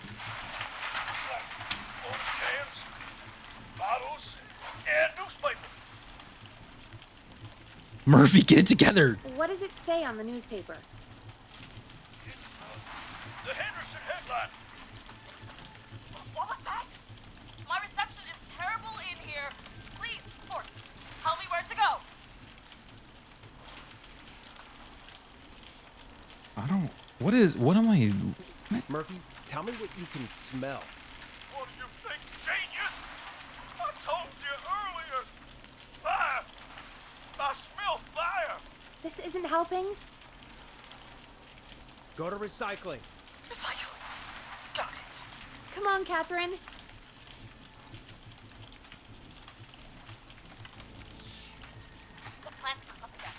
Looks like old cans, bottles, and newspaper. Murphy, get it together. What does it say on the newspaper? It's the Henderson headline. What was that? My reception is terrible in here. Please, Forrest, tell me where to go. I don't. What am I? Murphy, tell me what you can smell. What do you think, genius? I told you earlier. Fire. I smell fire. This isn't helping. Go to recycling. Recycling. Got it. Come on, Catherine. The plant smells up again.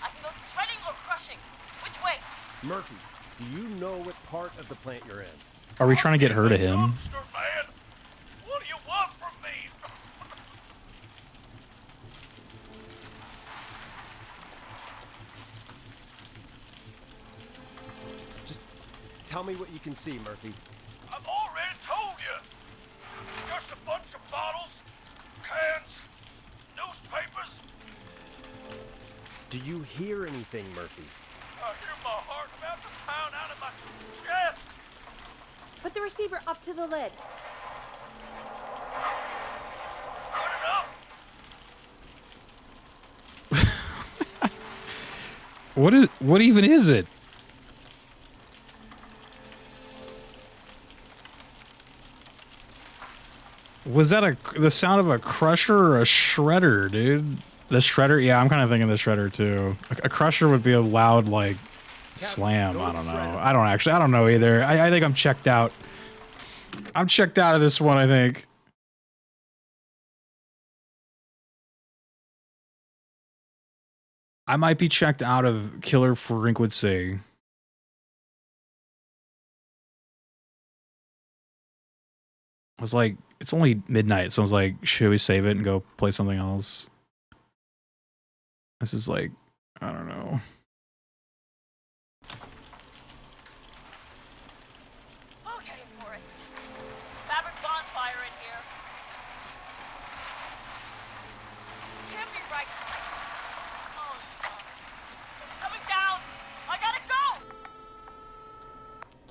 I can go shredding or crushing. Which way? Murphy, do you know what part of the plant you're in? Are we trying to get her to him? Dumpster man. What do you want from me? Just tell me what you can see, Murphy. I've already told you. Just a bunch of bottles, cans, newspapers. Do you hear anything, Murphy? I hear my heart about to pound out of my chest. Put the receiver up to the lid. What even is it? Was that the sound of a crusher or a shredder, dude? The shredder? Yeah, I'm kind of thinking the shredder too. A crusher would be a loud like slam. I don't know. I don't know either. I think I'm checked out. I'm checked out of this one, I think. I might be checked out of Killer Frequency. I was like, it's only midnight, so I was like, should we save it and go play something else? This is like, I don't know. Okay, Forrest. Fabric bonfire in here. Can't be right. Oh, no. It's coming down. I gotta go.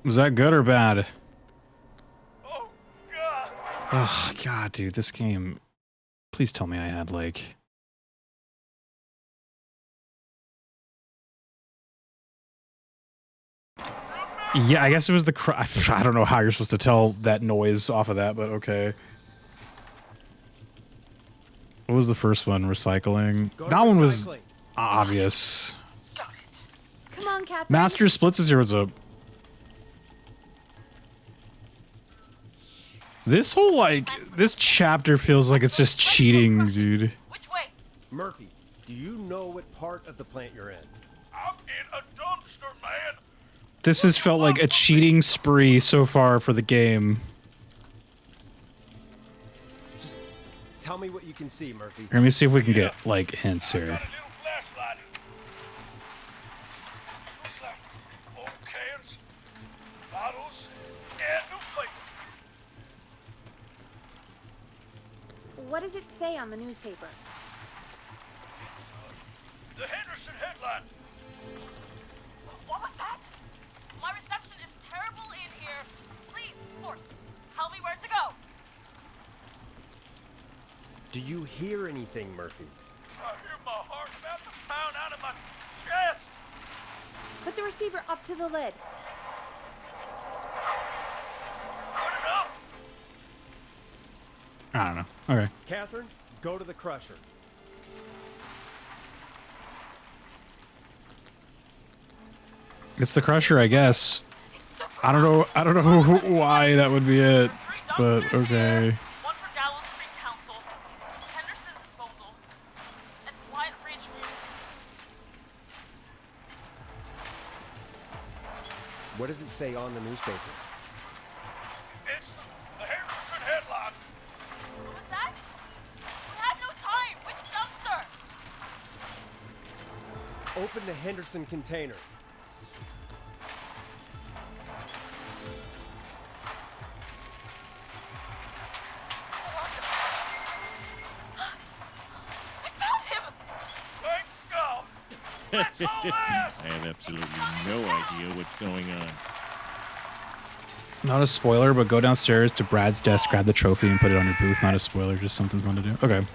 Was that good or bad? Oh, God, dude, this game... Please tell me I had, like... Yeah, I guess it was the... I don't know how you're supposed to tell that noise off of that, but okay. What was the first one? Recycling? That one was obvious. Come on, Catherine. Master Splits is here. What's up? This whole, like, this chapter feels like it's just cheating, dude. Which way? Murphy, do you know what part of the plant you're in? I'm in a dumpster, man. This has felt like a cheating spree so far for the game. Just tell me what you can see, Murphy. Let me see if we can get, like, hints here. Flashlight. Looks like old cans, bottles, and newspaper. What does it say on the newspaper? It's the Henderson headline. What was that? My reception is terrible in here. Please, Forrest, tell me where to go. Do you hear anything, Murphy? I hear my heart about to pound out of my chest. receiver up to the lid. I don't know. Okay. Catherine, go to the crusher. It's the crusher, I guess. I don't know why that would be it, but okay. One for Gallows Creek Council, Henderson Disposal, and Wyatt Ridge Museum. What does it say on the newspaper? It's the Henderson headline. What was that? We have no time. Which dumpster? Open the Henderson container. I have absolutely no idea what's going on. Not a spoiler, but go downstairs to Brad's desk, grab the trophy, and put it on your booth. Not a spoiler, just something fun to do. Okay.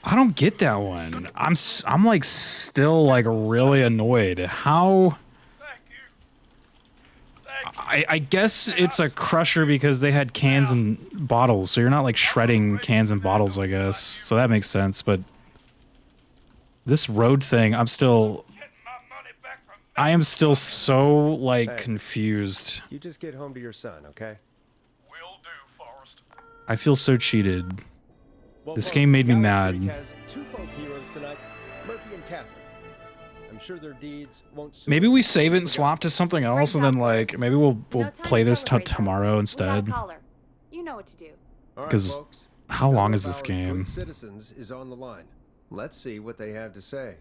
I don't get that one. I'm like still like really annoyed. How? I guess it's a crusher because they had cans and bottles, so you're not like shredding cans and bottles, I guess. So that makes sense. But this road thing, I am still so like confused. You just get home to your son, okay? Will do, Forrest. I feel so cheated. Well, This folks, game made me Gallows Creek mad. has two folk heroes tonight, Murphy and Catherine. I'm sure their deeds won't soon Maybe we be save it and forgotten. swap to something else, and then like maybe we'll play this tomorrow instead. You know what to do. All right, Because folks. how long One is of this our game? good citizens is on the line. Let's see what they have to say.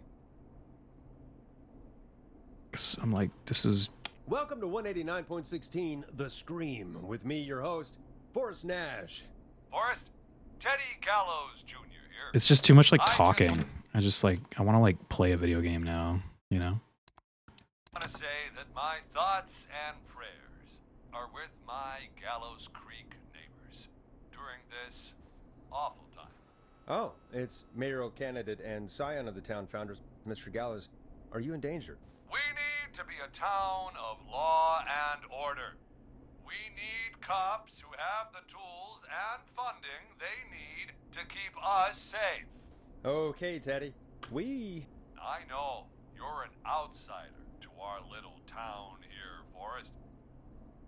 'Cause I'm like, this is Welcome to 189.16 The Scream with me, your host, Forrest Nash. Forrest, Teddy Gallows Jr. here. it's just too much like talking. I want to like play a video game now, you know? I want to say that my thoughts and prayers are with my Gallows Creek neighbors during this awful time. Oh, it's mayoral candidate and scion of the town founders, Mr. Gallows. Are you in danger? We need to be a town of law and order. We need cops who have the tools and funding they need to keep us safe. Okay, Teddy. I know you're an outsider to our little town here, Forrest.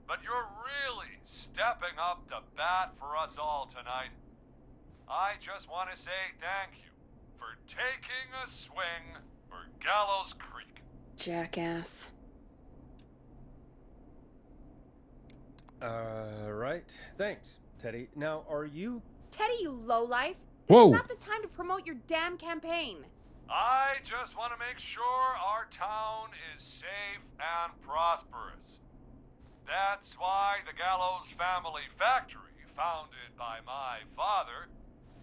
But you're really stepping up to bat for us all tonight. I just want to say thank you for taking a swing for Gallows Creek. Jackass. Right. Thanks, Teddy. Now, are you... Teddy, you lowlife. Whoa. It's not the time to promote your damn campaign. I just want to make sure our town is safe and prosperous. That's why the Gallows Family Factory, founded by my father,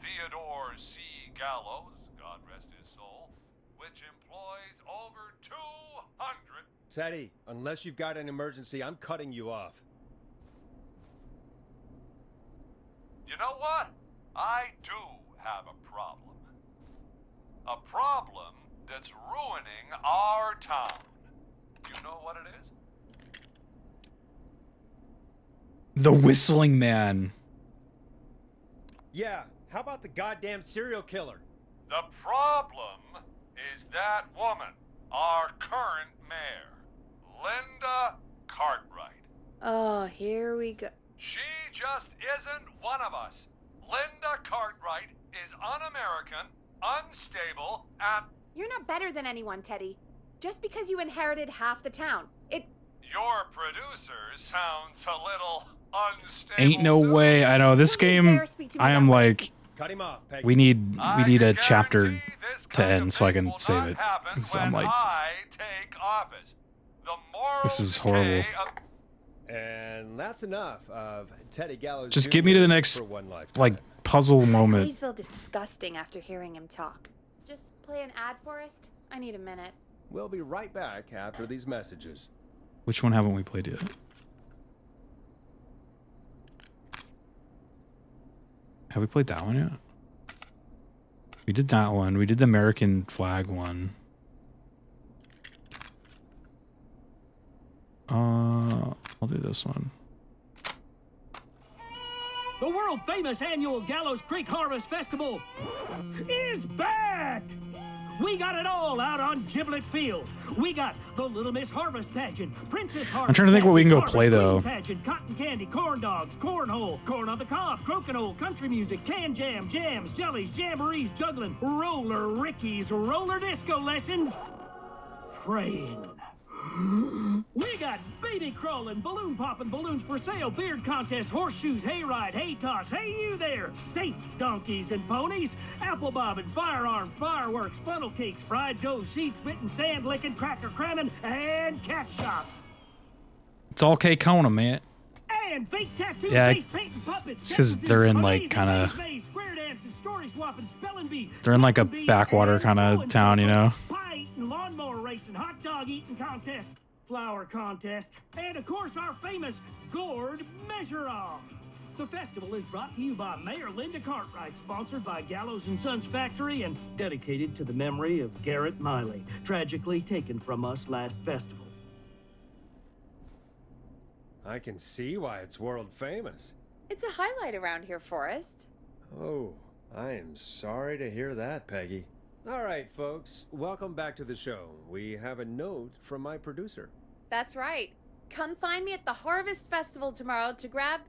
Theodore C. Gallows, God rest his soul, which employs over 200... Teddy, unless you've got an emergency, I'm cutting you off. You know what? I do have a problem. A problem that's ruining our town. You know what it is? The Whistling Man. Yeah, how about the goddamn serial killer? The problem is that woman, our current mayor, Linda Cartwright. Oh, here we go. She just isn't one of us. Linda Cartwright is un-American, unstable, and... You're not better than anyone, Teddy. Just because you inherited half the town. Your producer sounds a little unstable. Ain't no way. I know this game. I am like, Cut him off, Peggy. we need a chapter to end so I can save it. 'Cause I'm like, I take office. The moral this is horrible. And that's enough of Teddy Gallows. Just Jr. get me to the next for one lifetime. like puzzle I moment. always feel disgusting after hearing him talk. Just play an ad, Forrest? I need a minute. We'll be right back after these messages. Which one haven't we played yet? Have we played that one yet? We did that one. We did the American flag one. I'll do this one. The world famous annual Gallows Creek Harvest Festival is back! We got it all out on Giblet Field. We got the Little Miss Harvest Pageant, Princess Harvest. I'm trying to think what we can go Harvest play, Queen though. Pageant, cotton candy, corn dogs, cornhole, corn on the cob, crokinole, country music, can jam, jams, jellies, jamborees, juggling, roller rickies, roller disco lessons, praying. We got baby crawling, balloon popping, balloons for sale, beard contest, horseshoes, hayride, hay toss, hey you there, safe donkeys and ponies, apple bobbing, firearm, fireworks, funnel cakes, fried dough, seed spitting, sand licking, cracker cramming, and cat shop. It's all K-Kona, man. And fake tattoo, Yeah, face painting puppets. it's 'cause they're in, like, kinda- square dancing, story swapping, spelling bee. They're in like a backwater kind of town, you know? Pie eating, lawnmower racing, hot dog eating contest, flower contest, and of course our famous gourd measure-off. The festival is brought to you by Mayor Linda Cartwright, sponsored by Gallows and Sons Factory, and dedicated to the memory of Garrett Miley, tragically taken from us last festival. I can see why it's world famous. It's a highlight around here, Forrest. Oh, I am sorry to hear that, Peggy. All right, folks, welcome back to the show. We have a note from my producer. That's right. Come find me at the Harvest Festival tomorrow to grab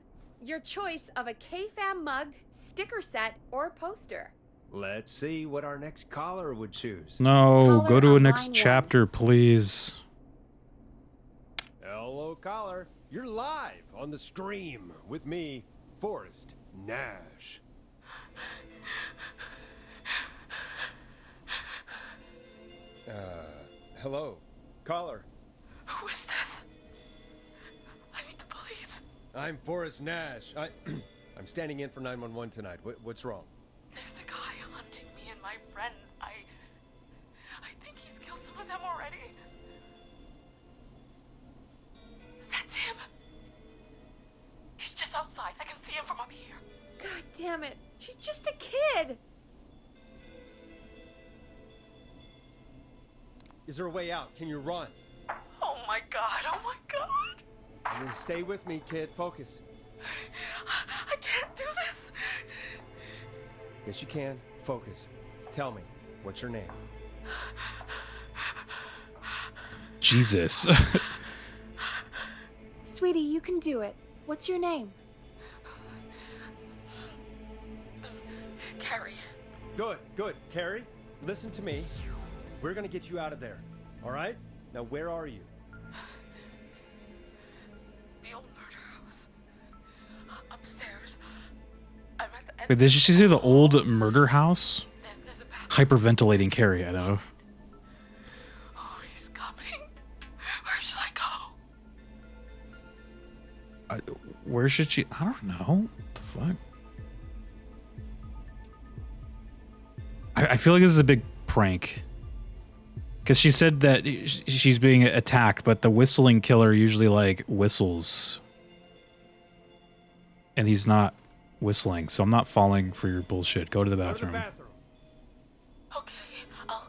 your choice of a K-Fam mug, sticker set, or poster. Let's see what our next caller would choose. No, Caller go to on a next line chapter, please. Hello, caller. You're live on the stream with me, Forrest Nash. Hello, caller. Who is this? I need the police. I'm Forrest Nash. I'm standing in for 911 tonight. What's wrong? There's a guy hunting me and my friends. I think he's killed some of them already. That's him. He's just outside. I can see him from up here. God damn it. She's just a kid. Is there a way out? Can you run? Oh my god. Oh my god. Stay with me, kid. Focus. I can't do this. Yes, you can. Focus. Tell me, what's your name? Jesus. Sweetie, you can do it. What's your name? Carrie. Good, good. Carrie, listen to me. We're gonna get you out of there. All right? Now, where are you? The old murder house. Upstairs. I'm at the end. Wait, did she say the old murder house? There's a bathroom. Hyperventilating Carrie, I know. Oh, he's coming. Where should I go? Where should she? I don't know. What the fuck? I feel like this is a big prank. Because she said that she's being attacked, but the whistling killer usually, like, whistles. And he's not whistling, so I'm not falling for your bullshit. Go to the bathroom. Okay, I'll...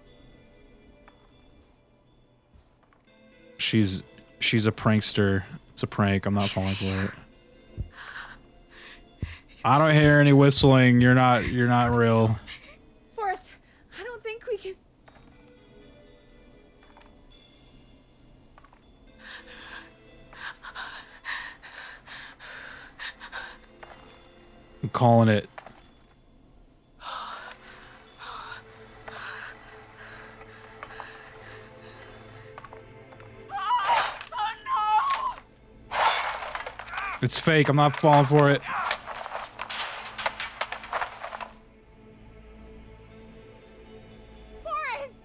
She's a prankster. It's a prank. I'm not falling for it. I don't hear any whistling. You're not real. Forrest, I don't think we can... I'm calling it. It's fake. I'm not falling for it. Forrest!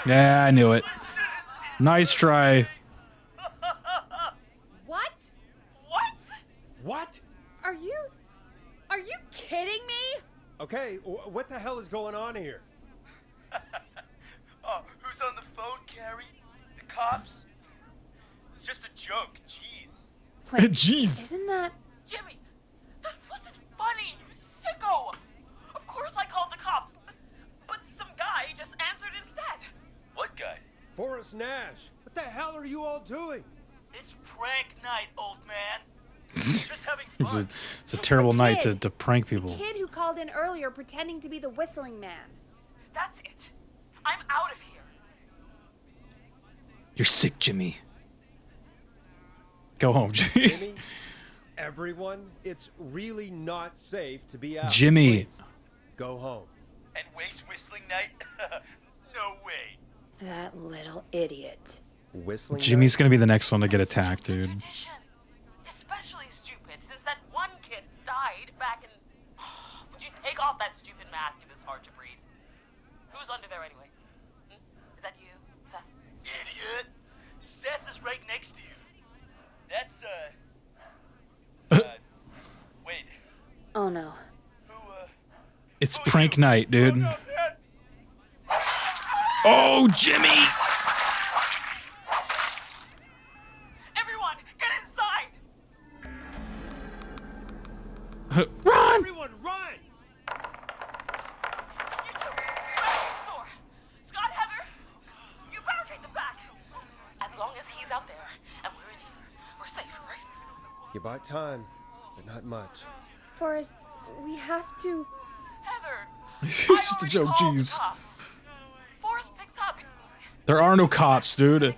Yeah, I knew it. Nice try. What? What? What? Are you... kidding me? Okay, what the hell is going on here? Oh, who's on the phone, Carrie? The cops? It's just a joke, jeez. Wait, jeez. Isn't that... Jimmy, that wasn't funny, you sicko! Of course I called the cops, but some guy just answered instead. What guy? Forrest Nash. What the hell are you all doing? It's prank night, old man. Just having fun. It's a terrible night to prank people. The kid who called in earlier pretending to be the whistling man. That's it. I'm out of here. You're sick, Jimmy. Go home, Jimmy. Jimmy, everyone, it's really not safe to be out. Jimmy. Please, go home. And waste whistling night? No way. That little idiot. Whistling Jimmy's night? gonna be the next one to get attacked, dude. Especially stupid, since that one kid died back in... Would you take off that stupid mask if it's hard to breathe? Who's under there anyway? Is that you, Seth? Idiot. Seth is right next to you. That's, wait. Oh no. It's prank night, dude. Oh, Jimmy! Everyone, get inside! Run! Everyone, run! You two, barricade the door. Scott, Heather, you barricade the back. As long as he's out there and we're in here, we're safe, right? You bought time, but not much. Forrest, we have to... Heather, It's just a joke, jeez. cops. Forrest picked up. There are no cops, dude.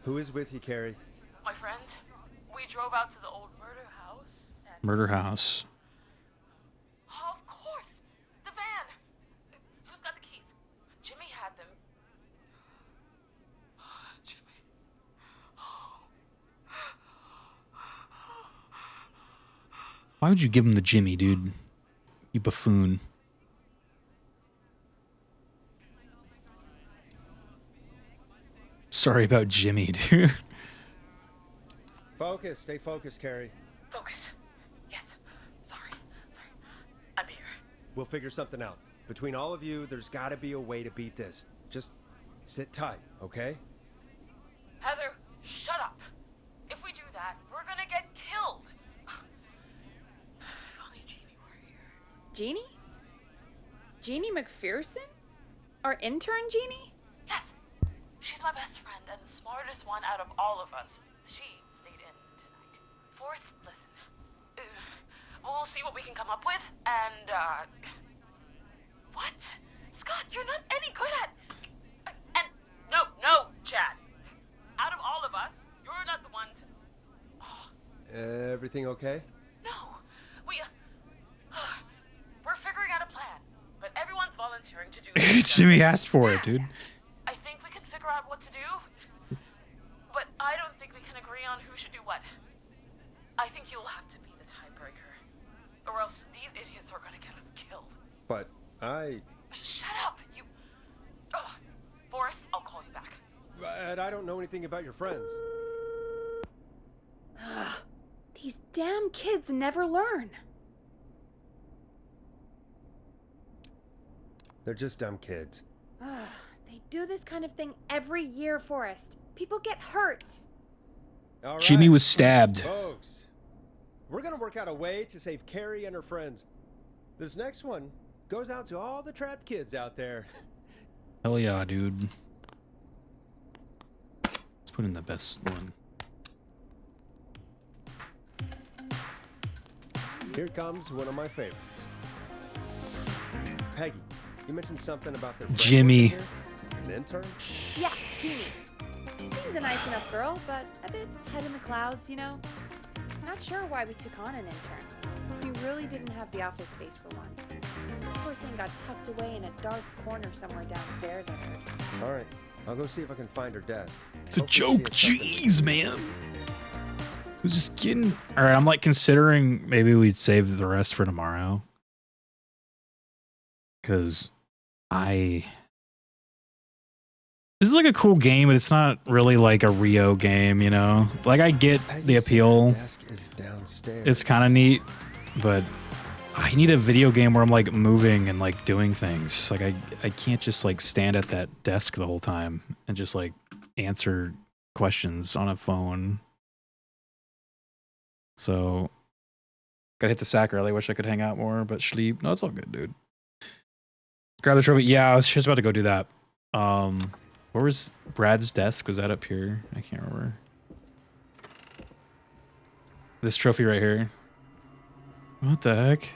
Who is with you, Carrie? My friend, we drove out to the old murder house. Murder house. Of course, the van. Who's got the keys? Jimmy had them. Jimmy. Why would you give him the Jimmy, dude? You buffoon. Sorry about Jimmy, dude. Focus, stay focused, Carrie. Focus. Yes. Sorry. I'm here. We'll figure something out. Between all of you, there's gotta be a way to beat this. Just sit tight, okay? Heather, shut up. If we do that, we're gonna get killed. If only Jeannie were here. Jeannie? Jeannie McPherson? Our intern Jeannie? Yes. She's my best friend and the smartest one out of all of us. She stayed in tonight. Forrest, listen. We'll see what we can come up with, and, What? Scott, you're not any good at... And... No, Chad. Out of all of us, you're not the one to... Everything okay? No. We're figuring out a plan, but everyone's volunteering to do this. Jimmy asked for it, dude. I think we can figure out what to do, but I don't think we can agree on who should do what. I think you'll have to be the tiebreaker, or else these idiots are gonna get us killed. But I... Shut up, you... Forrest, I'll call you back. But I don't know anything about your friends. These damn kids never learn. They're just dumb kids. They do this kind of thing every year, Forrest. People get hurt. All right, Jimmy was stabbed. Folks, we're gonna work out a way to save Carrie and her friends. This next one goes out to all the trapped kids out there. Hell yeah, dude. Let's put in the best one. Here comes one of my favorites. Peggy, you mentioned something about their friend Jimmy. working here? An intern? Yeah, Jeannie. Seems a nice enough girl, but a bit head in the clouds, you know? Not sure why we took on an intern. We really didn't have the office space for one. Poor thing got tucked away in a dark corner somewhere downstairs, I heard. All right, I'll go see if I can find her desk. It's a Hopefully joke. she has something- Jeez, man. I was just kidding. All right, I'm like considering maybe we'd save the rest for tomorrow. Because this is like a cool game, but it's not really like a Rio game, you know? Like I get the Peggy said her appeal. desk is downstairs. It's kind of neat, but I need a video game where I'm like moving and like doing things. Like I can't just like stand at that desk the whole time and just like answer questions on a phone. So gotta hit the sack early. Wish I could hang out more, but sleep. No, it's all good, dude. Grab the trophy. Yeah, I was just about to go do that. Where was Brad's desk? Was that up here? I can't remember. This trophy right here. What the heck?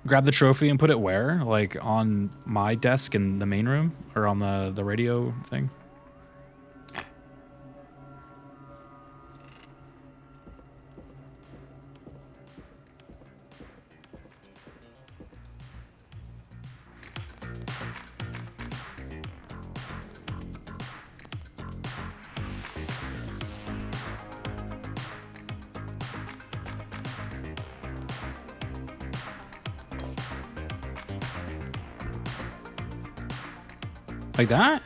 Grab the trophy and put it where? Like on my desk in the main room? Or on the radio thing? Like that?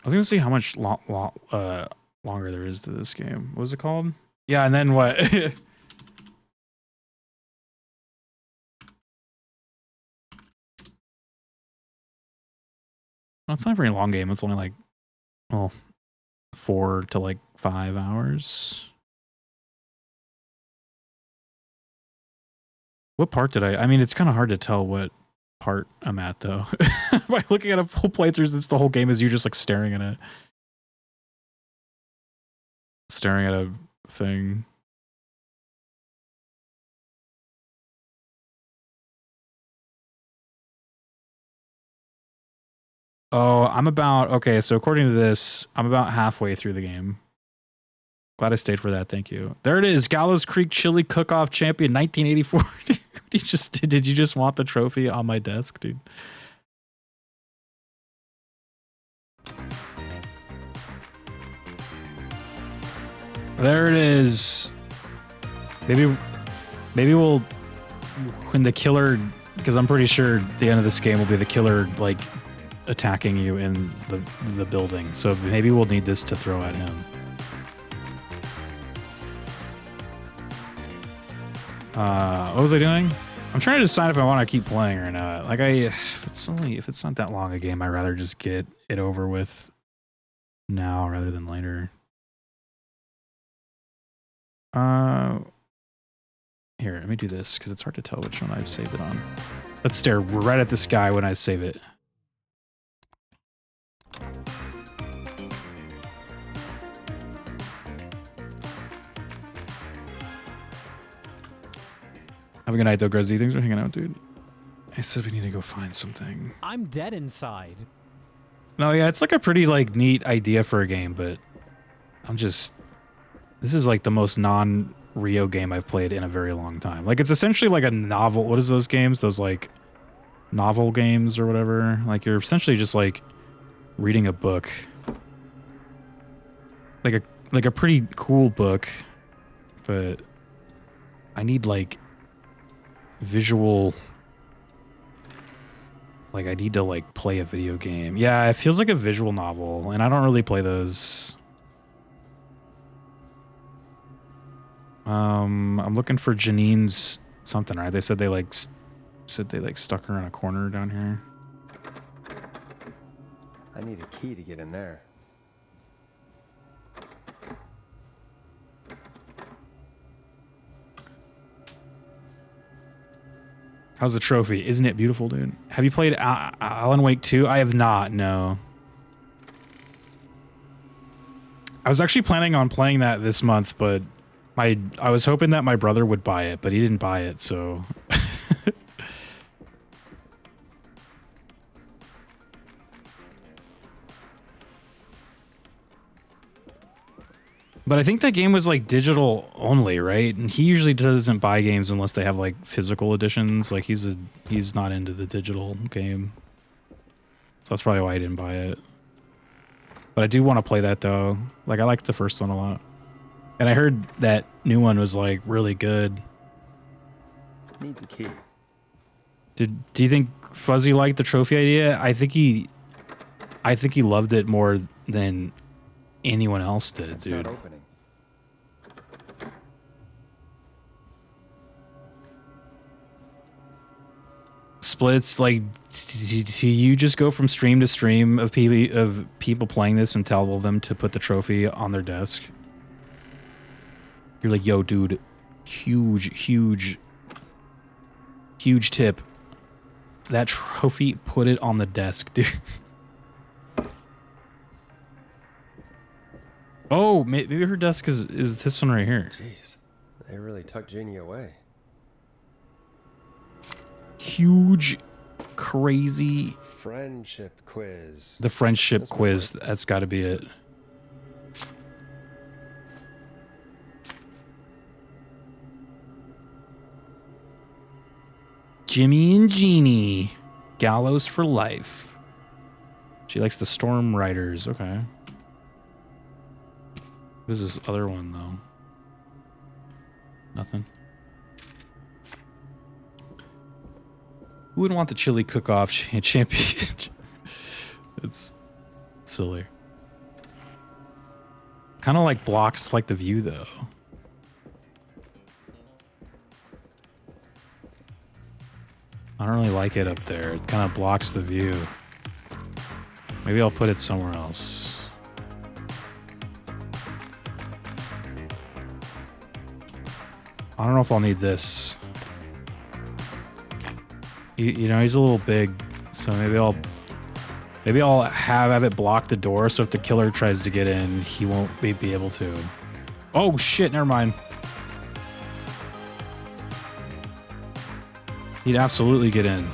I was gonna see how much longer there is to this game. What was it called? Yeah, and then what? Well, it's not a very long game. It's only like, well, 4 to like 5 hours. What part did I mean, it's kind of hard to tell what part I'm at though. By looking at a full playthrough, since the whole game is you just like staring at a thing. Oh, okay, so according to this, I'm about halfway through the game. Glad I stayed for that, thank you. There it is, Gallows Creek Chili Cook-Off Champion 1984. Did you just want the trophy on my desk, dude? There it is. Maybe we'll, when the killer, because I'm pretty sure the end of this game will be the killer, like, attacking you in the building. So maybe we'll need this to throw at him. What was I doing? I'm trying to decide if I want to keep playing or not. Like if it's not that long a game, I'd rather just get it over with now rather than later. Here, let me do this because it's hard to tell which one I've saved it on. Let's stare right at this guy when I save it. Have a good night, though, Grezzy. Thanks for hanging out, dude. I said we need to go find something. I'm dead inside. No, yeah, it's like a pretty like neat idea for a game, but this is like the most non-Rio game I've played in a very long time. Like, it's essentially like a novel. What is those games? Those like novel games or whatever. Like, you're essentially just like reading a book. Like a pretty cool book, but I need like visual, like I need to like play a video game. Yeah, it feels like a visual novel, and I don't really play those. I'm looking for Janine's something, right? They said they stuck her in a corner down here. I need a key to get in there. How's the trophy? Isn't it beautiful, dude? Have you played Alan Wake 2? I have not, no. I was actually planning on playing that this month, but I was hoping that my brother would buy it, but he didn't buy it, so... But I think that game was like digital only, right? And he usually doesn't buy games unless they have like physical editions. Like he's not into the digital game. So that's probably why I didn't buy it. But I do want to play that though. Like I liked the first one a lot. And I heard that new one was like really good. Needs a key. Do you think Fuzzy liked the trophy idea? I think he loved it more than anyone else did, It's dude. not opening. Splits, like, do you just go from stream to stream of people playing this and tell them to put the trophy on their desk? You're like, yo, dude, huge tip. That trophy, put it on the desk, dude. Oh, maybe her desk is this one right here. Jeez, they really tucked Jeannie away. Huge, crazy. Friendship quiz. The friendship quiz, that's got to be it. Jimmy and Jeannie. Gallows for life. She likes the Storm Riders. Okay. What is this other one, though? Nothing. Who wouldn't want the chili cook-off champion? It's silly. Kind of like blocks like the view, though. I don't really like it up there. It kind of blocks the view. Maybe I'll put it somewhere else. I don't know if I'll need this. You know, he's a little big, so maybe I'll have it block the door, so if the killer tries to get in, he won't be able to. Oh shit, never mind. He'd absolutely get in.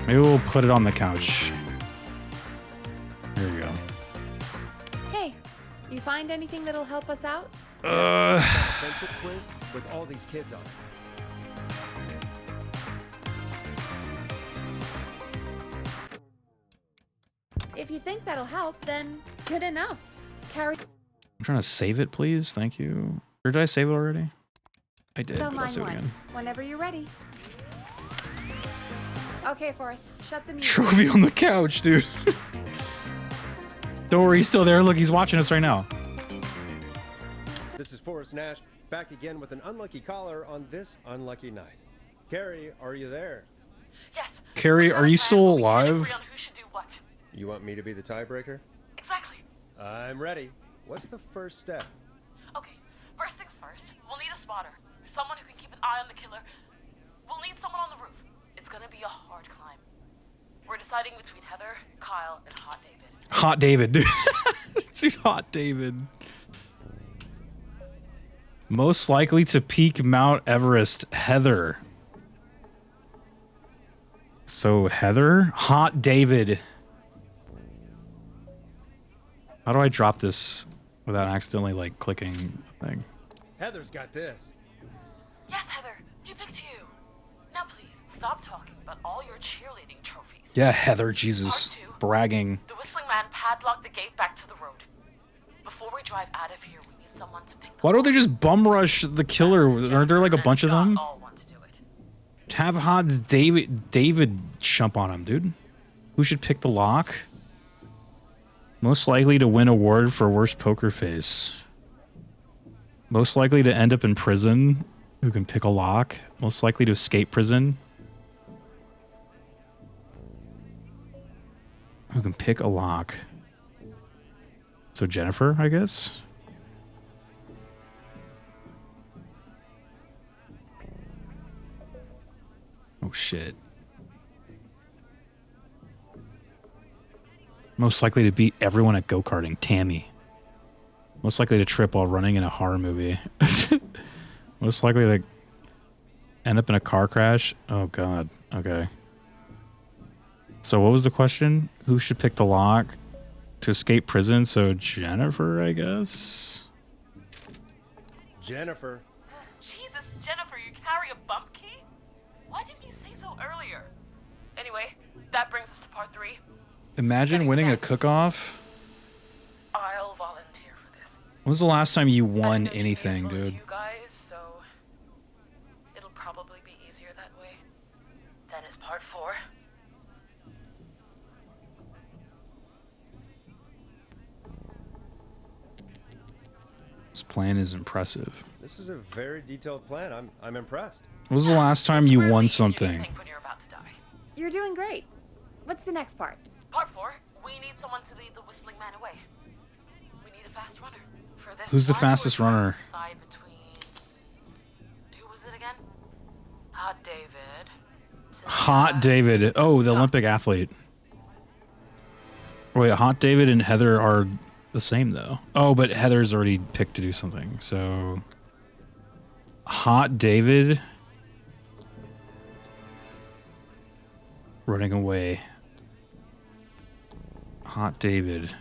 Maybe we'll put it on the couch. There we go. Hey, you find anything that'll help us out? Friendship quiz with all these kids on it. If you think that'll help, then good enough. Carry. I'm trying to save it, please. Thank you. Or did I save it already? I did, So but I'll save it again. Whenever you're ready. Okay, Forrest, shut the music. Trophy on the couch, dude. Don't worry, he's still there. Look, he's watching us right now. This is Forrest Nash, back again with an unlucky caller on this unlucky night. Carrie, are you there? Yes. Carrie, are you still alive? Who should do what? You want me to be the tiebreaker? Exactly. I'm ready. What's the first step? Okay, first things first, we'll need a spotter. Someone who can keep an eye on the killer. We'll need someone on the roof. It's gonna be a hard climb. We're deciding between Heather, Kyle, and Hot David. Hot David, dude. Dude, Hot David. Most likely to peak Mount Everest, Heather. So Heather? Hot David. How do I drop this without accidentally, like, clicking a thing? Heather's got this. Yes, Heather, he picked you. Now please, stop talking about all your cheerleading trophies. Yeah, Heather, Jesus. Bragging. The Whistling Man padlocked the gate back to the road. Before we drive out of here, we need someone to pick the Why don't they just bum rush the killer? Aren't there like a bunch of them? all want to do it. Have Hot David jump on him, dude. Who should pick the lock? Most likely to win award for worst poker face. Most likely to end up in prison. Who can pick a lock? Most likely to escape prison. Who can pick a lock? So Jennifer, I guess? Oh shit. Most likely to beat everyone at go-karting, Tammy. Most likely to trip while running in a horror movie. Most likely to end up in a car crash. Oh god. Okay. So what was the question? Who should pick the lock to escape prison? So Jennifer, I guess. Jennifer. Jesus, Jennifer, you carry a bump key? Why didn't you say so earlier? Anyway, that brings us to part 3. Imagine winning a cook-off. I'll volunteer for this. When was the last time you won anything, dude? You guys, so it'll probably be easier that way. Then is part 4. This plan is impressive. This is a very detailed plan. I'm impressed. When was the last time you won something? You're doing great. What's the next part? Part 4. We need someone to lead the whistling man away. We need a fast runner. For this Who's the one, fastest we're trying runner? to decide between... Who was it again? Hot David. Hot David. Oh, the Olympic athlete. Wait, Hot David and Heather are the same, though. Oh, but Heather's already picked to do something, so... Hot David... running away. Hot David.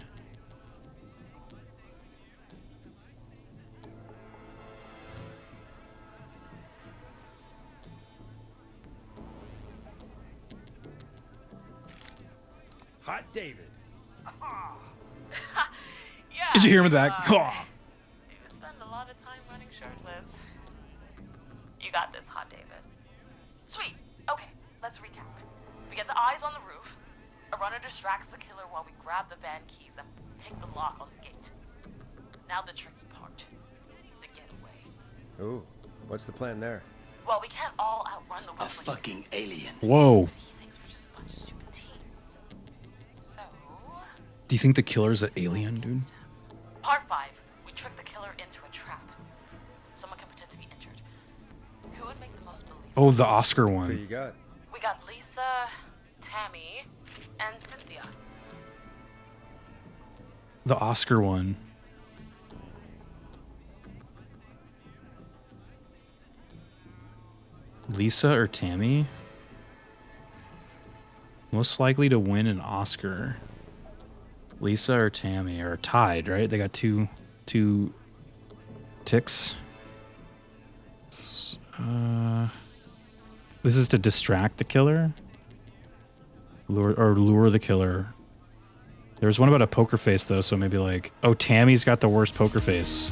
Hot David. Yeah. Did you hear him with that? Do spend a lot of time running shirtless. You got this, Hot David. Sweet. Okay, let's recap. We get the eyes on the roof. A runner distracts the killer while we grab the van keys and pick the lock on the gate. Now the tricky part. The getaway. Ooh, what's the plan there? Well, we can't all outrun the A fucking alien. Whoa. He thinks we're just a bunch of stupid teens. So... Do you think the killer's an alien, dude? Part 5. We trick the killer into a trap. Someone can pretend to be injured. Who would make the most believable? Oh, the Oscar Who one. you got? We got Lisa, Tammy, and Cynthia. The Oscar one. Lisa or Tammy? Most likely to win an Oscar. Lisa or Tammy are tied, right? They got two ticks. This is to distract the killer? Lure the killer. There was one about a poker face, though, so maybe like... Oh, Tammy's got the worst poker face.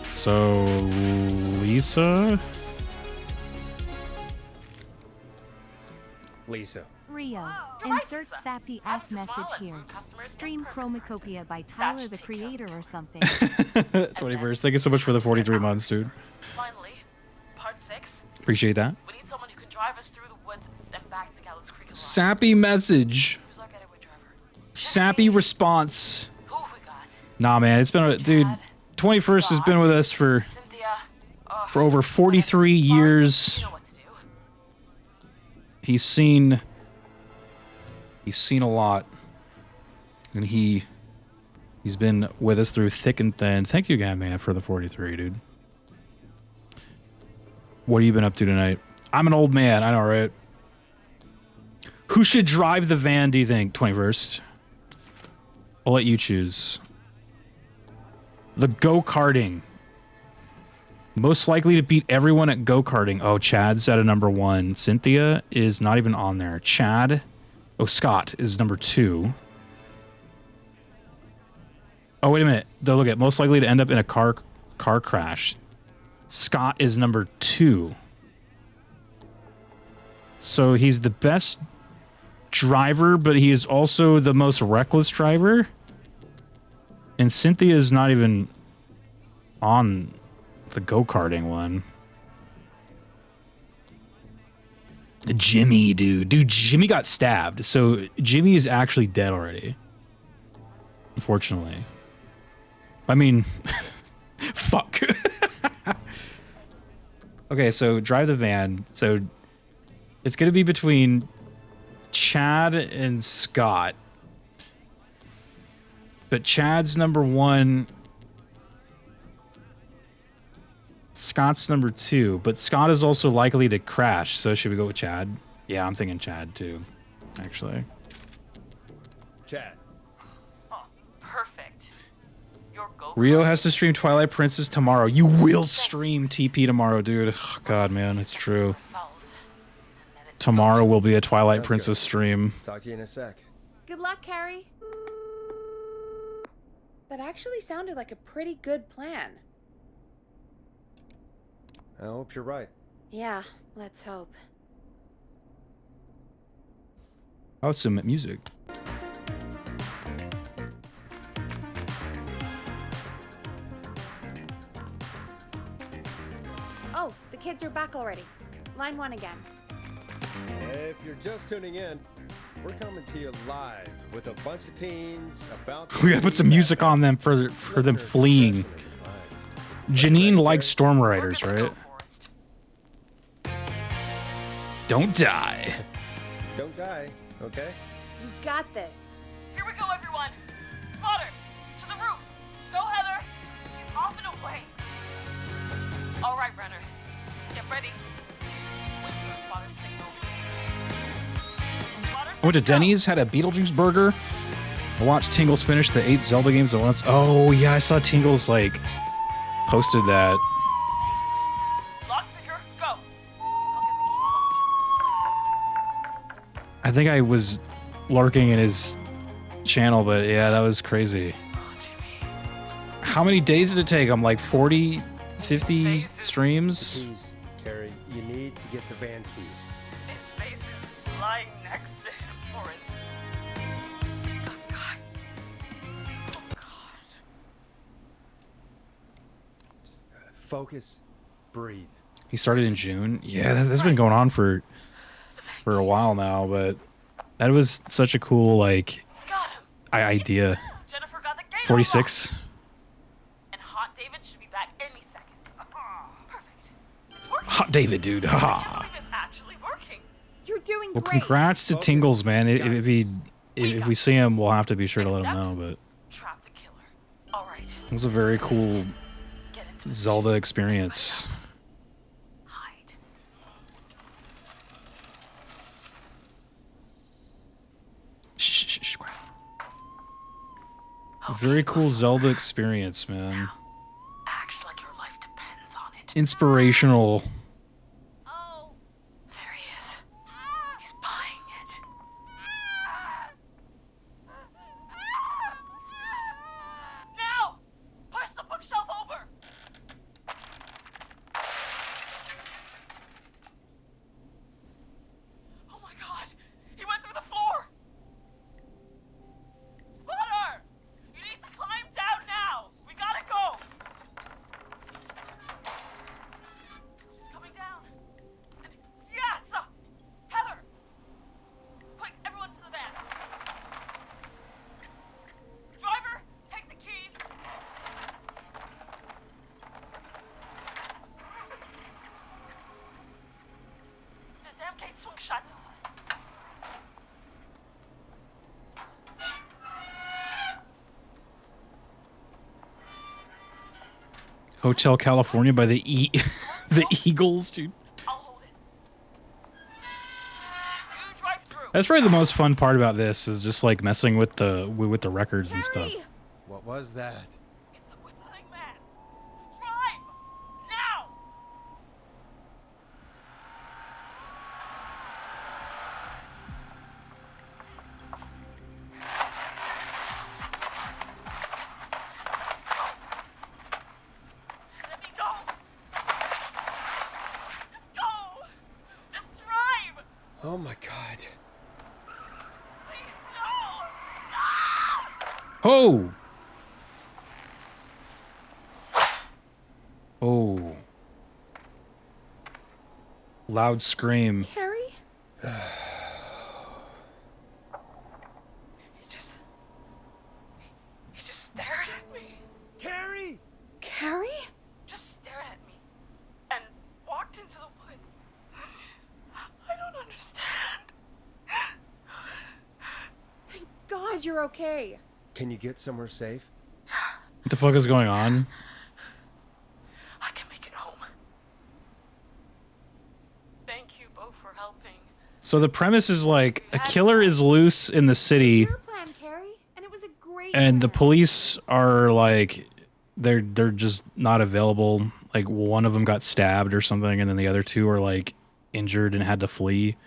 So... Lisa? Lisa. Rio, You're right, insert Lisa. sappy Having ass to smile message at here. rude customers is Stream perfect Chromacopia by Tyler should the take care of Creator or something. 21st. Thank you so much for the 43 months, dude. Finally, part 6. Appreciate that. We need someone who can drive us through the woods and back to Gallows Creek alive. Sappy message. Who's our getaway driver? Sappy response. Who have we got? Nah, man, it's been... Dude, 21st has been with us for Cynthia. over 43 years. You know what to do. He's seen a lot, and he's been with us through thick and thin. Thank you again, man, for the 43, dude. What have you been up to tonight? I'm an old man, I know, right? Who should drive the van, do you think? 21st. I'll let you choose. The go-karting. Most likely to beat everyone at go-karting. Oh, Chad's at a number 1. Cynthia is not even on there. Chad. Oh, Scott is number 2. Oh, wait a minute. Though, look at most likely to end up in a car crash. Scott is number 2. So he's the best driver, but he is also the most reckless driver. And Cynthia is not even on the go-karting one. Jimmy, dude. Dude, Jimmy got stabbed. So Jimmy is actually dead already. Unfortunately. I mean, fuck. Okay, so drive the van. So it's going to be between Chad and Scott. But Chad's number 1. Scott's number 2, but Scott is also likely to crash, so should we go with Chad? Yeah, I'm thinking Chad too, actually. Chad. Perfect. Your go. Rio has to stream Twilight Princess tomorrow. You will stream TP tomorrow, dude. Oh, God, man, it's true. tomorrow will be a Twilight Sounds Princess good. stream. Talk to you in a sec. Good luck, Carrie. That actually sounded like a pretty good plan. I hope you're right. Yeah, let's hope. Oh, some music. Oh, the kids are back already. Line 1 again. If you're just tuning in, we're coming to you live with a bunch of teens about to We gotta put some music on them for them fleeing. Janine likes Storm Riders, right? Don't die. Don't die, okay? You got this. Here we go, everyone. Spotter, to the roof. Go, Heather. She's off and away. All right, Renner. Get ready. Wait for the spotter's signal. I went to Denny's, had a Beetlejuice burger. I watched Tingles finish the 8 Zelda games at once. Oh yeah, I saw Tingles like posted that. Lockpicker, go. I think I was lurking in his channel, but yeah, that was crazy. How many days did it take? I'm like 40, 50 streams. Keys, Carrie, you need to get the van keys. His face is lying next to him, Forrest. Focus, breathe. He started in June. Yeah, that's been going on for a while now, but that was such a cool like idea. Jennifer got the gate 46. And Hot David should be back any second. Perfect. It's working. Hot David, dude. Ha. It's actually working. You're doing Well, great. congrats to Tingles, man. If we see him, we'll have to be sure to let him know. But Trap the killer. All right. it's a very cool Zelda experience. Shh, quiet. A very cool Zelda experience, man. Acts like your life depends on it. Inspirational. There he is. He's buying it. Now! Push the bookshelf over! Oh my god! He went through the floor! Spotter! You need to climb down now! We gotta go! She's coming down. And yes! Heather! Quick, everyone to the van. Driver, take the keys. The damn gate swung shut. Hotel California by the the Eagles, dude. That's probably the most fun part about this is just like messing with the records and stuff. What was that? Now! Let me go! Just go! Just drive! Oh my god. Oh! Oh. Loud scream. Carrie? He just stared at me. Carrie! Carrie? Just stared at me and walked into the woods. I don't understand. Thank God you're okay. Can you get somewhere safe? What the fuck is going on? I can make it home. Thank you both for helping. So the premise is like a killer is loose in the city Plan, Carrie, and it was a great and the police are like they're just not available. Like one of them got stabbed or something and then the other two are like injured and had to flee.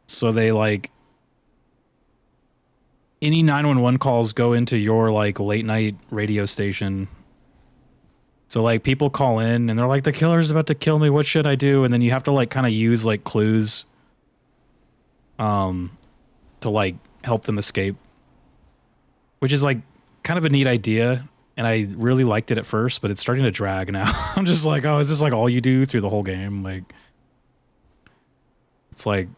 So they like any 911 calls go into your like late night radio station. So like people call in and they're like, the killer's about to kill me. What should I do? And then you have to like kind of use like clues to like help them escape, which is like kind of a neat idea. And I really liked it at first, but it's starting to drag now. I'm just like, oh, is this like all you do through the whole game? Like, it's like,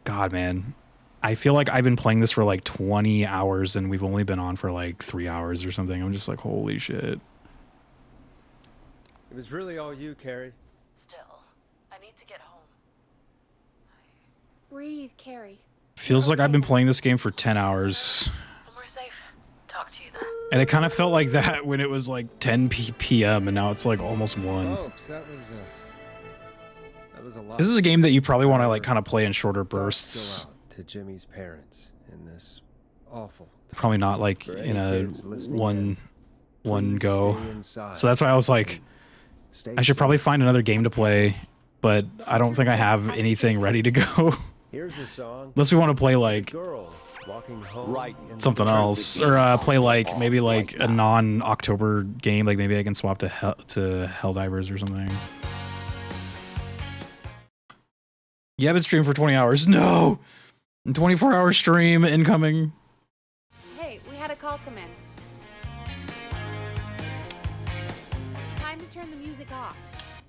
God, man. I feel like I've been playing this for like 20 hours and we've only been on for like 3 hours or something. I'm just like, holy shit. It was really all you, Carrie. Still, I need to get home. Breathe, Carrie. Feels like I've been playing this game for 10 hours. Somewhere safe. Talk to you then. And it kind of felt like that when it was like 10 p.m. and now it's like almost 1. Folks, that was a lot. This is a game that you probably want to like kind of play in shorter bursts. To Jimmy's parents in this awful. Probably not like in a one go. So that's why I was like, I should probably find another game to play, but I don't think I have anything ready to go. Here's a song. Unless we want to play like something else, or play like maybe like a non-October game. Like maybe I can swap to Helldivers or something. Yeah, I've been streaming for 20 hours. No! 24-hour stream incoming. Hey, we had a call come in. Time to turn the music off.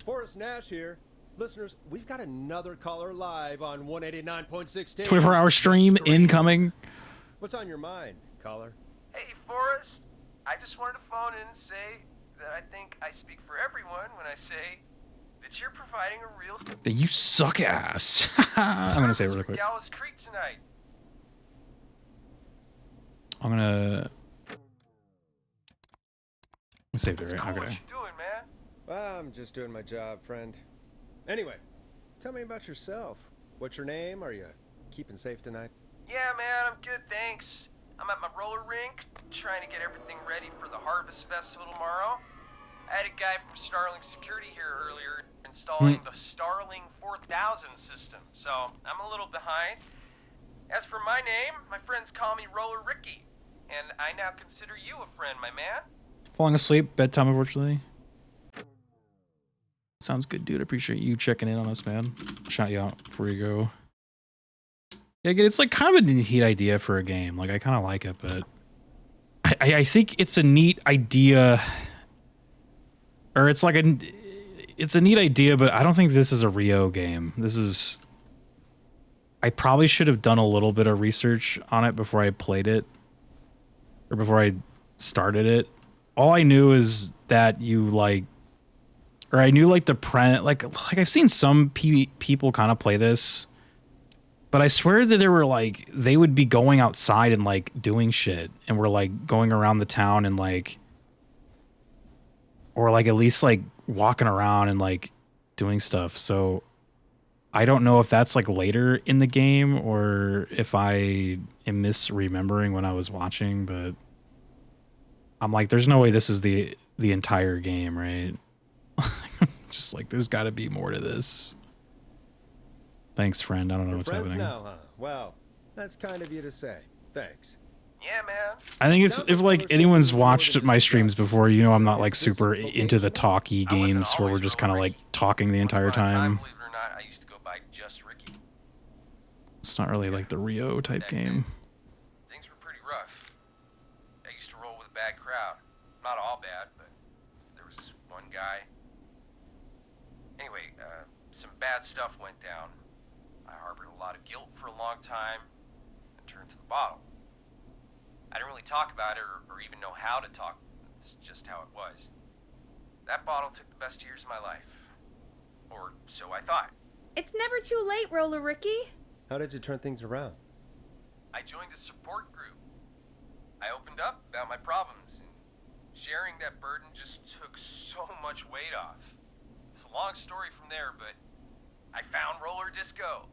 Forrest Nash here. Listeners, we've got another caller live on 189.16. 24-hour stream incoming. What's on your mind, caller? Hey, Forrest. I just wanted to phone in and say that I think I speak for everyone when I say that you're providing a real... That you suck ass. I'm gonna say it really quick. Gallows Creek tonight. I'm gonna save it, right? Cool. Okay. What you doing, man? Well, I'm just doing my job, friend. Anyway, tell me about yourself. What's your name? Are you keeping safe tonight? Yeah, man, I'm good, thanks. I'm at my roller rink, trying to get everything ready for the Harvest Festival tomorrow. I had a guy from Starling Security here earlier installing the Starling 4000 system, so I'm a little behind. As for my name, my friends call me Roller Ricky, and I now consider you a friend, my man. Falling asleep, bedtime, unfortunately. Sounds good, dude. Appreciate you checking in on us, man. Shout you out before you go. Yeah, again, it's like kind of a neat idea for a game. Like, I kind of like it, but I think it's a neat idea. Or it's like it's a neat idea, but I don't think this is a Rio game. This is... I probably should have done a little bit of research on it before I played it. Or before I started it. All I knew is that you, like... Or I knew, like, the like I've seen some people kind of play this. But I swear that there were, like... They would be going outside and, like, doing shit. And we're, like, going around the town and, like... Or, like, at least, like, walking around and, like, doing stuff. So... I don't know if that's like later in the game or if I am misremembering when I was watching, but I'm like, there's no way this is the entire game, right? Just like, there's got to be more to this. Thanks, friend. I don't know what's happening. Now, huh? Well, that's kind of you to say. Thanks. Yeah, man. I think if like anyone's watched my streams before, you know I'm not like super into the talky games where we're just kind of like talking the entire time. I used to go by just Ricky. It's not really like the Rio type game. Things were pretty rough. I used to roll with a bad crowd. Not all bad, but there was one guy. Anyway, some bad stuff went down. I harbored a lot of guilt for a long time and turned to the bottle. I didn't really talk about it or even know how to talk. It's just how it was. That bottle took the best years of my life. Or so I thought. It's never too late, Roller Ricky. How did you turn things around? I joined a support group. I opened up about my problems, and sharing that burden just took so much weight off. It's a long story from there, but I found roller disco.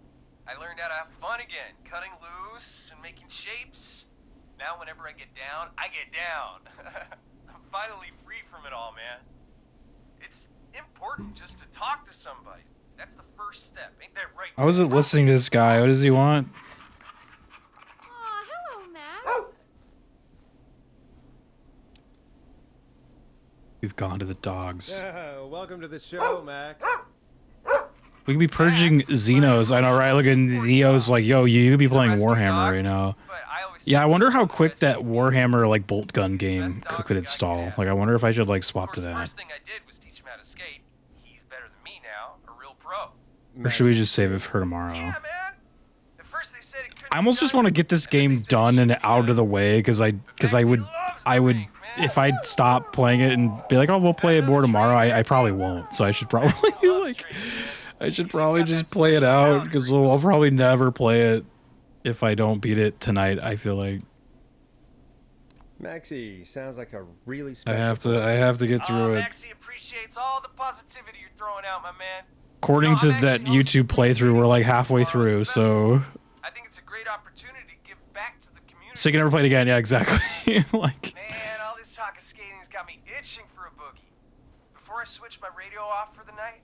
I learned how to have fun again, cutting loose and making shapes. Now whenever I get down, I get down. I'm finally free from it all, man. It's important just to talk to somebody. That's the first step. Ain't that right? I wasn't listening to this guy. What does he want? Aw, hello, Max. We've gone to the dogs. Welcome to the show, Max. We could be purging Xenos. I know, right? Look at Neo's like, yo, you could be playing Warhammer right now. Yeah, I wonder how quick that Warhammer like bolt gun game could install. Like, I wonder if I should like swap to that. First thing I did was teach him how to skate. He's better than me now, a real pro. Or should we just save it for tomorrow? Yeah, man. At first they said it couldn't I almost just want to get this game done and out of the way because I would if I stop playing it and be like, oh, we'll play it more tomorrow. I probably won't. So I should probably like. I should probably just play it out because I'll probably never play it if I don't beat it tonight. I feel like Maxie sounds like a really I special. have to get through it. Maxie appreciates all the positivity you're throwing out, my man. According to that YouTube playthrough, we're like halfway through, so I think it's a great opportunity to give back to the community. so you can never play it again. Yeah, exactly. Like, Man, all this talk of skating's got me itching for a boogie. Before I switch my radio off for the night,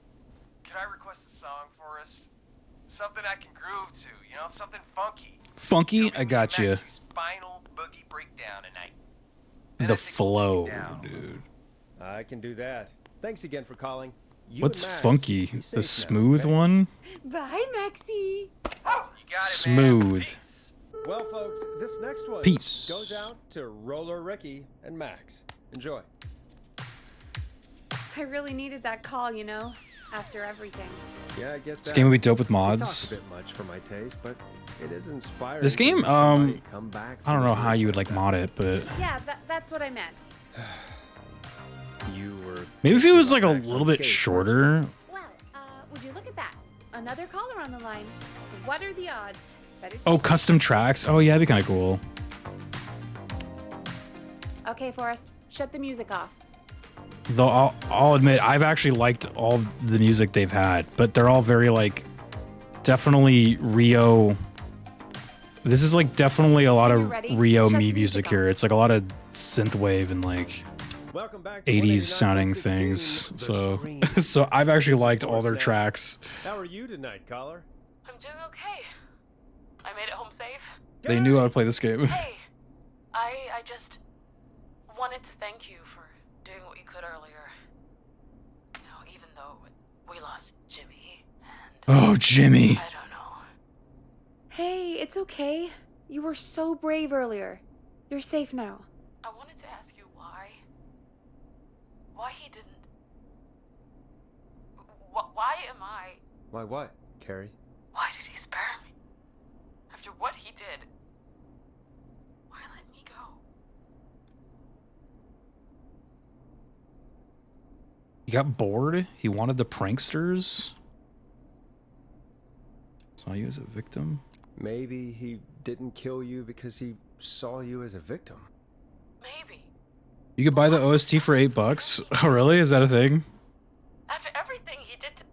could I request a song for us? Something I can groove to, you know, something funky. funky, I got you. Maxie's final boogie breakdown tonight. The flow, dude. I can do that. Thanks again for calling. You What's and Max, funky? be The safe now, smooth okay? one? Bye, Maxie. Smooth. Well, folks, this next one Peace. goes out to Roller Ricky and Max. Enjoy. I really needed that call, you know, after everything. Yeah, I get that. This game would be dope with It talks mods. a bit much for my taste, but it is inspiring. This to game, see somebody come back I don't from know the how you brink would like that. mod it, but Yeah, that's what I meant. You were. maybe if it was like a Max on little bit skate shorter. Well, would you look at that? Another caller on the line. What are the odds? Better Oh, custom tracks. Oh yeah, that'd be kind of cool. Okay, Forrest, shut the music off. Though I'll admit I've actually liked all the music they've had, but they're all very like definitely Rio. This is like definitely a lot of ready? Rio Shut the me music music here. It's like a lot of synthwave and like Welcome back to 80s 189.16, sounding The things. So Scream. so I've actually This is liked all Forrest their Nat. tracks. How are you tonight, caller? I'm doing okay. I made it home safe. They knew how to play this game. Hey, I just wanted to thank you for doing what you could earlier. You know, even though we lost Jimmy. Oh, Jimmy. I don't know. Hey, it's okay. You were so brave earlier. You're safe now. I wanted to ask you why. Why he didn't. Why am I. Why what, Carrie? Why did he spare me? After what he did. Why let me go? He got bored. He wanted the pranksters. Saw you as a victim. Maybe he didn't kill you because he saw you as a victim. Maybe. You could buy the OST for $8. Oh, really? Is that a thing? After everything he did to.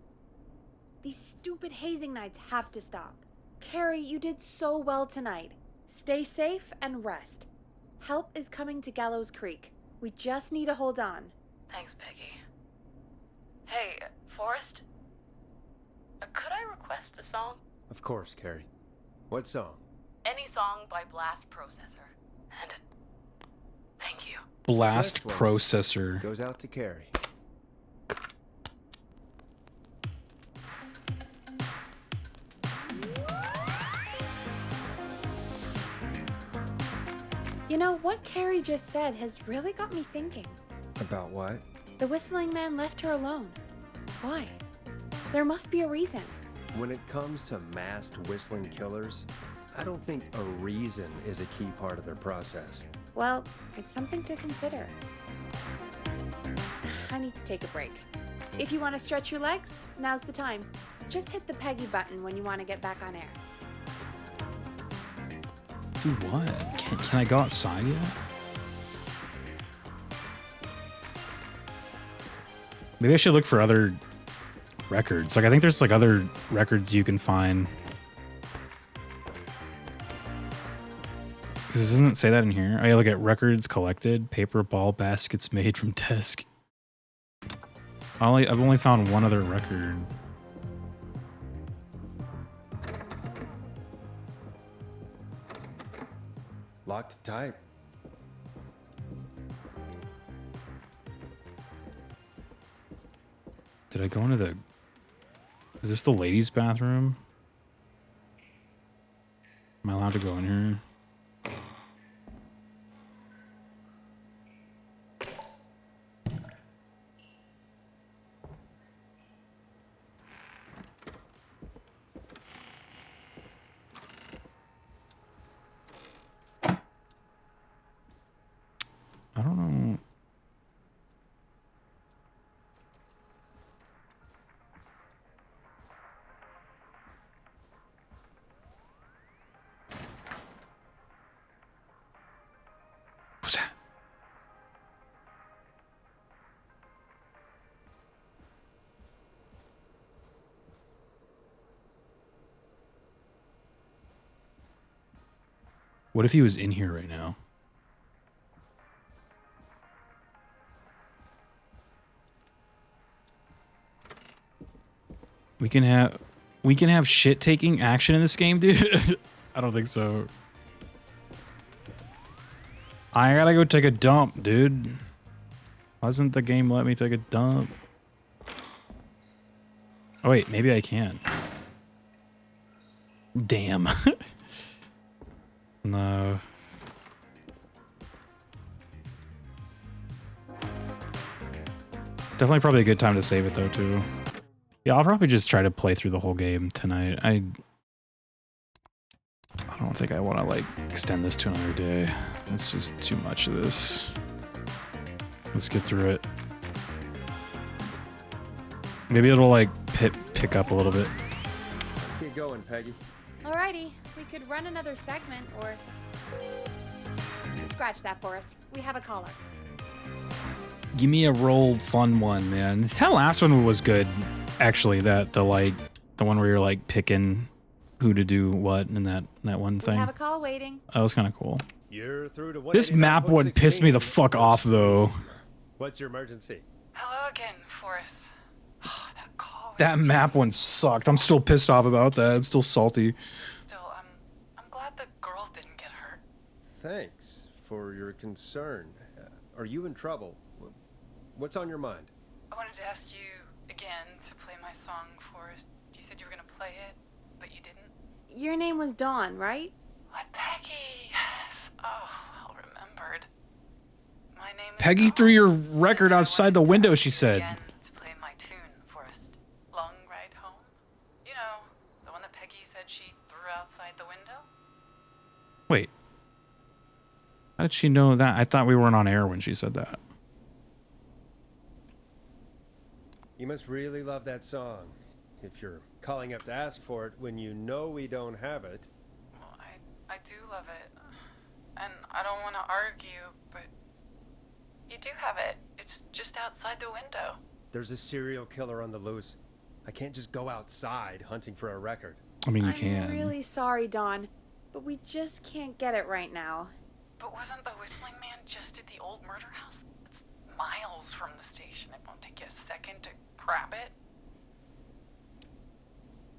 These stupid hazing nights have to stop. Carrie, you did so well tonight. Stay safe and rest. Help is coming to Gallows Creek. We just need to hold on. Thanks, Peggy. Hey, Forrest? Could I request a song? Of course, Carrie. What song? Any song by Blast Processor. And thank you. Blast This next one processor. Goes out to Carrie. You know, what Carrie just said has really got me thinking. About what? The whistling man left her alone. Why? There must be a reason. When it comes to masked whistling killers, I don't think a reason is a key part of their process. Well, it's something to consider. I need to take a break. If you want to stretch your legs, now's the time. Just hit the Peggy button when you want to get back on air. Do what? Can I go outside yet? Maybe I should look for other records. Like, I think there's like other records you can find. Because it doesn't say that in here. Oh, yeah, look at records collected, paper ball baskets made from desk. I've only found one other record. Locked tight. Did I go into the... Is this the ladies' bathroom? Am I allowed to go in here? I don't know. What's that? What if he was in here right now? We can have shit taking action in this game, dude. I don't think so. I gotta go take a dump, dude. Why doesn't the game let me take a dump? Oh wait, maybe I can. Damn. No. Definitely probably a good time to save it though too. Yeah, I'll probably just try to play through the whole game tonight. I don't think I want to like extend this to another day. It's just too much of this. Let's get through it. Maybe it'll like pick up a little bit. Let's get going, Peggy. Alrighty, we could run another segment or... Scratch that, Forrest. We have a caller. Give me a roll fun one, man. That last one was good, actually. The one where you're like picking who to do what in that one thing. We have a call waiting. That was kind of cool. You're through to This map one pissed me the fuck off though. What's your emergency? Hello again, Forrest. Oh, that call. That map one sucked. I'm still pissed off about that. I'm still salty. Still, I'm glad the girl didn't get hurt. Thanks for your concern. Are you in trouble? What's on your mind? I wanted to ask you again to play my song, Forrest. You said you were gonna play it, but you didn't. Your name was Dawn, right? What, Peggy? Yes. Oh, well remembered. My name is Peggy threw your record outside the window, she said. Again to play my tune, Forrest. Long Ride Home. You know, the one that Peggy said she threw outside the window? Wait. How did she know that? I thought we weren't on air when she said that. You must really love that song. If you're calling up to ask for it when you know we don't have it. Well, I do love it. And I don't want to argue, but you do have it. It's just outside the window. There's a serial killer on the loose. I can't just go outside hunting for a record. I mean, you I'm can. really sorry, Dawn, but we just can't get it right now. But wasn't the Whistling Man just at the old murder house? It's miles from the station. It won't take you a second to grab it.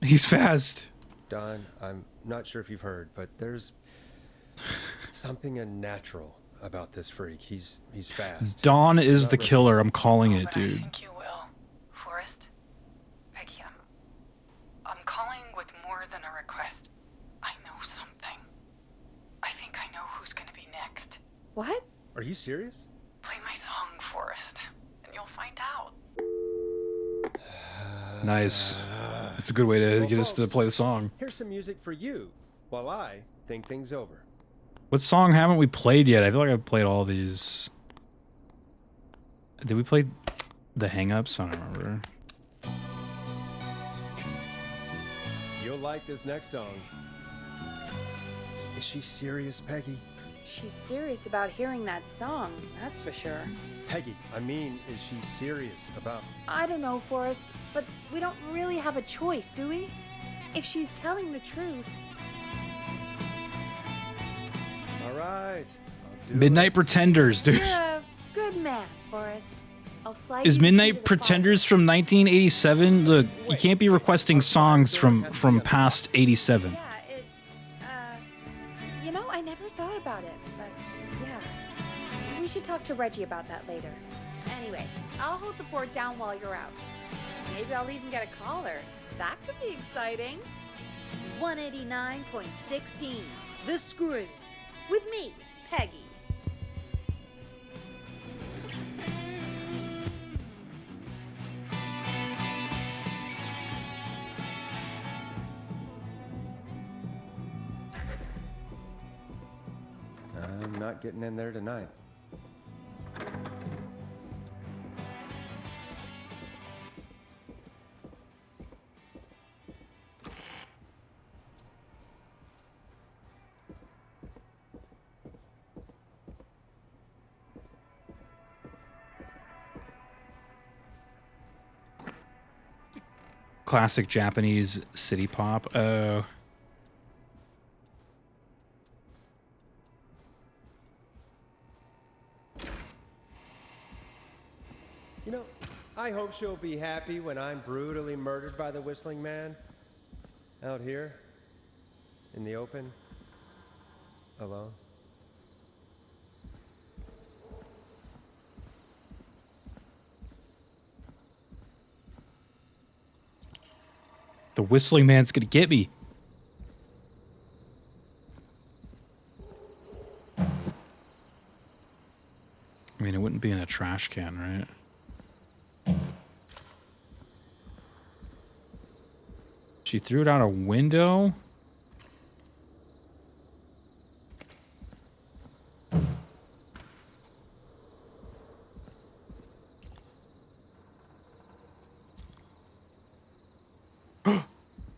He's fast. Don, I'm not sure if you've heard, but there's something unnatural about this freak. He's fast. Dawn is Not the really- killer. I'm calling it, I dude. think you will. Forrest? Peggy, I'm calling with more than a request. I know something. I think I know who's gonna be next. What? Are you serious? Play my song, Forrest, and you'll find out. Nice. That's a good way to Well, get us to folks, play the song. Here's some music for you while I think things over. What song haven't we played yet? I feel like I've played all these. Did we play the Hang-Ups? I don't remember. You'll like this next song. Is she serious, Peggy? She's serious about hearing that song, that's for sure. Peggy, I mean, is she serious about... I don't know, Forrest, but we don't really have a choice, do we? If she's telling the truth... All right. I'll do Midnight it. Pretenders, dude. You're a good man, Forrest. I'll slide Is you the key Midnight to the Pretenders from 1987? Look, you can't be requesting songs from past 87. Yeah, You know, I never thought about it, but yeah. We should talk to Reggie about that later. Anyway, I'll hold the fort down while you're out. Maybe I'll even get a caller. That could be exciting. 189.16, The Scream. With me, Peggy. I'm not getting in there tonight. Classic Japanese city pop. Oh. You know, I hope she'll be happy when I'm brutally murdered by the Whistling Man. Out here, in the open, alone. The Whistling Man's gonna get me. I mean, it wouldn't be in a trash can, right? She threw it out a window?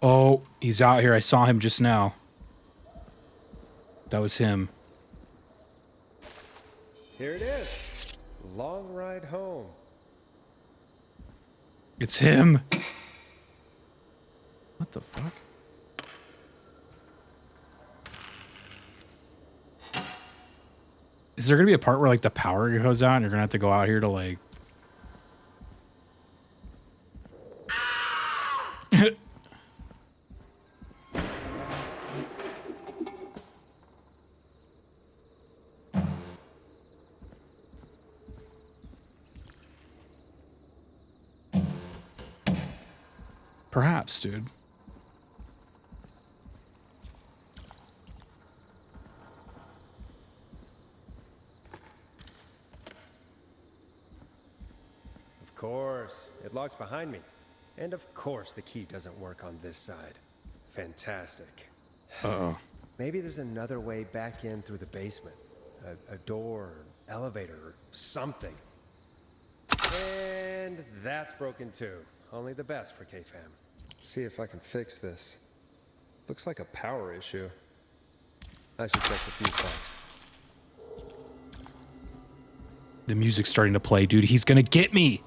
Oh, he's out here. I saw him just now. That was him. Here it is. Long ride home. It's him. What the fuck? Is there gonna be a part where like the power goes out and you're gonna have to go out here to like perhaps, dude. Of course, it locks behind me. And of course the key doesn't work on this side. Fantastic. Uh-oh. Maybe there's another way back in through the basement. A door, elevator, or something. And that's broken too. Only the best for K-Fam. Let's see if I can fix this. Looks like a power issue. I should check the fuse box. The music's starting to play, dude. He's gonna get me.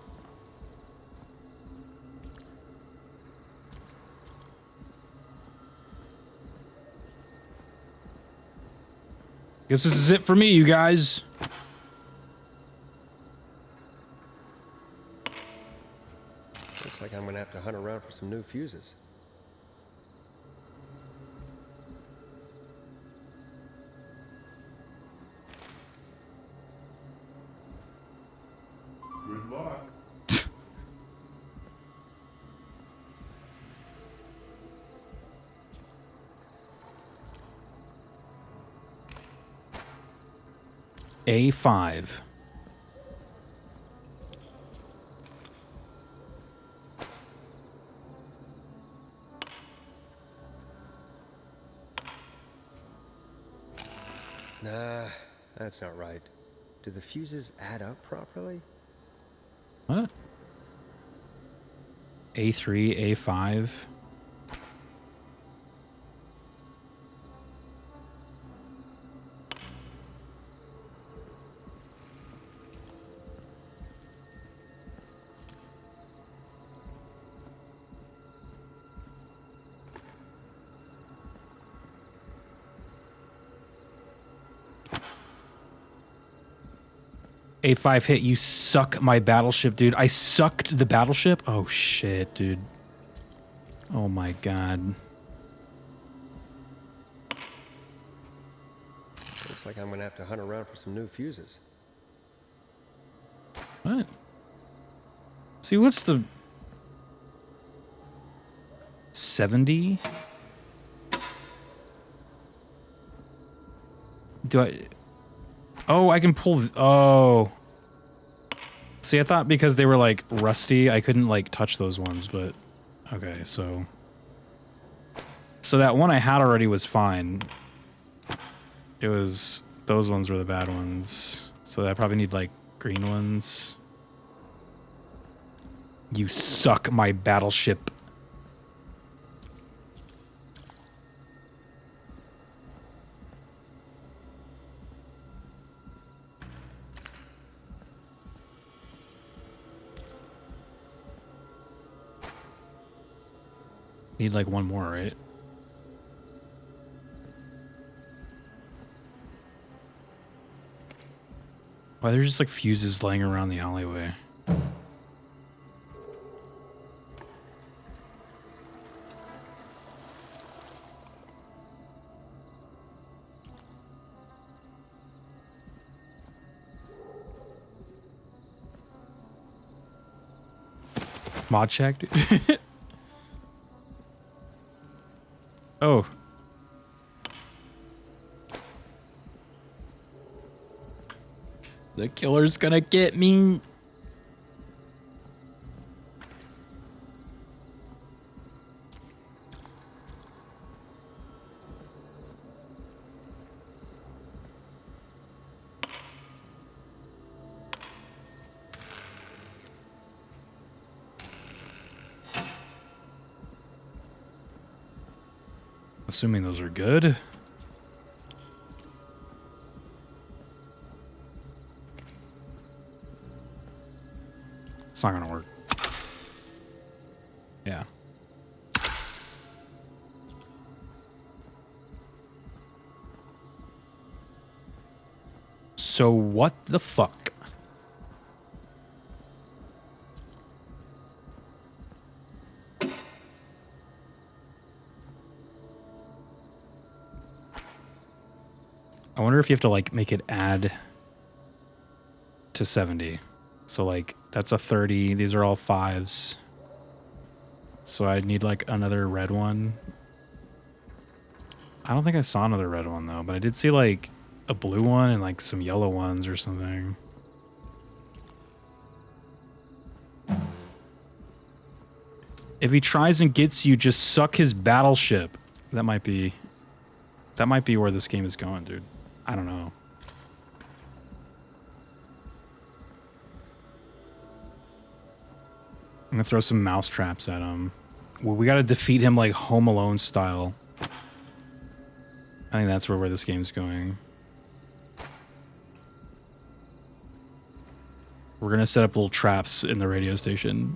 Guess this is it for me, you guys. Looks like I'm gonna have to hunt around for some new fuses. Good luck. A5. Nah, that's not right. Do the fuses add up properly? What? A3, A5. A5 hit, you suck my battleship, dude. I sucked the battleship? Oh, shit, dude. Oh, my God. Looks like I'm gonna have to hunt around for some new fuses. What? See, what's the 70? Do I? Oh, I can pull. Oh. See, I thought because they were like rusty, I couldn't like touch those ones, but okay, so that one I had already was fine. It was those ones were the bad ones. So I probably need like green ones. You suck, my battleship. Need like one more, right? Why there's just like fuses laying around the alleyway? Mod check, dude. Oh. The killer's gonna get me. Assuming those are good. It's not gonna work. Yeah. So what the fuck? I wonder if you have to like make it add to 70. So like that's a 30. These are all 5s. So I'd need like another red one. I don't think I saw another red one though, but I did see like a blue one and like some yellow ones or something. If he tries and gets you, just suck his battleship. That might be where this game is going, dude. I don't know. I'm gonna throw some mouse traps at him. Well, we gotta defeat him like Home Alone style. I think that's where this game's going. We're gonna set up little traps in the radio station.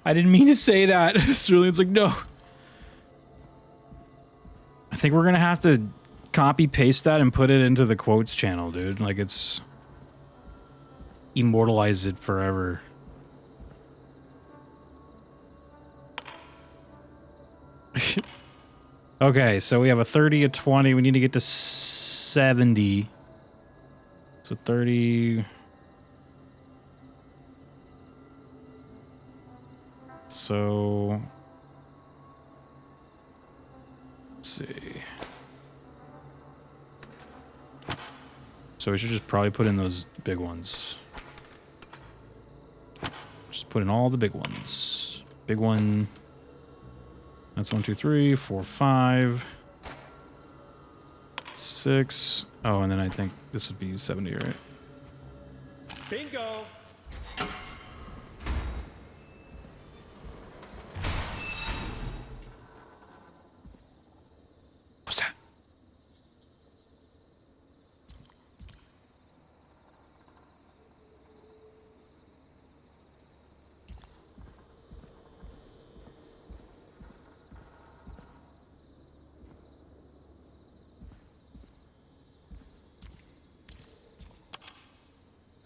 I didn't mean to say that. Cerulean's like, no. I think we're gonna have to copy paste that and put it into the quotes channel, dude. Like it's immortalize it forever. Okay, so we have a 30, a 20. We need to get to 70. So 30. So let's see. So we should just probably put in those big ones. Just put in all the big ones. Big one. That's 1, 2, 3, 4, 5, 6. Oh, and then I think this would be 70, right? Bingo! What's that?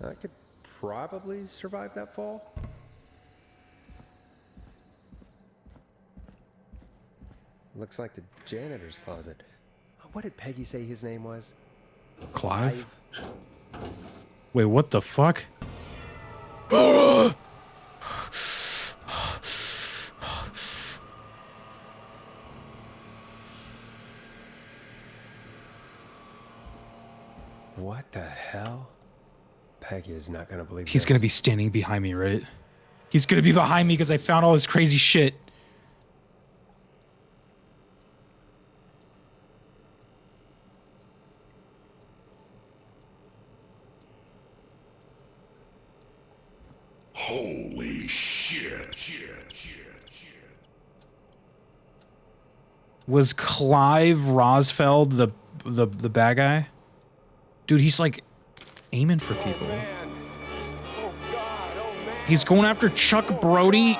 I could probably survive that fall. Looks like the janitor's closet. What did Peggy say his name was? Clive? Wait, what the fuck? What the hell? Peggy is not gonna believe He's this. gonna be standing behind me, right? He's gonna be behind me because I found all this crazy shit. Holy shit. Was Clive Rosfeld the bad guy? Dude, he's like aiming for people. He's going after Chuck Brody.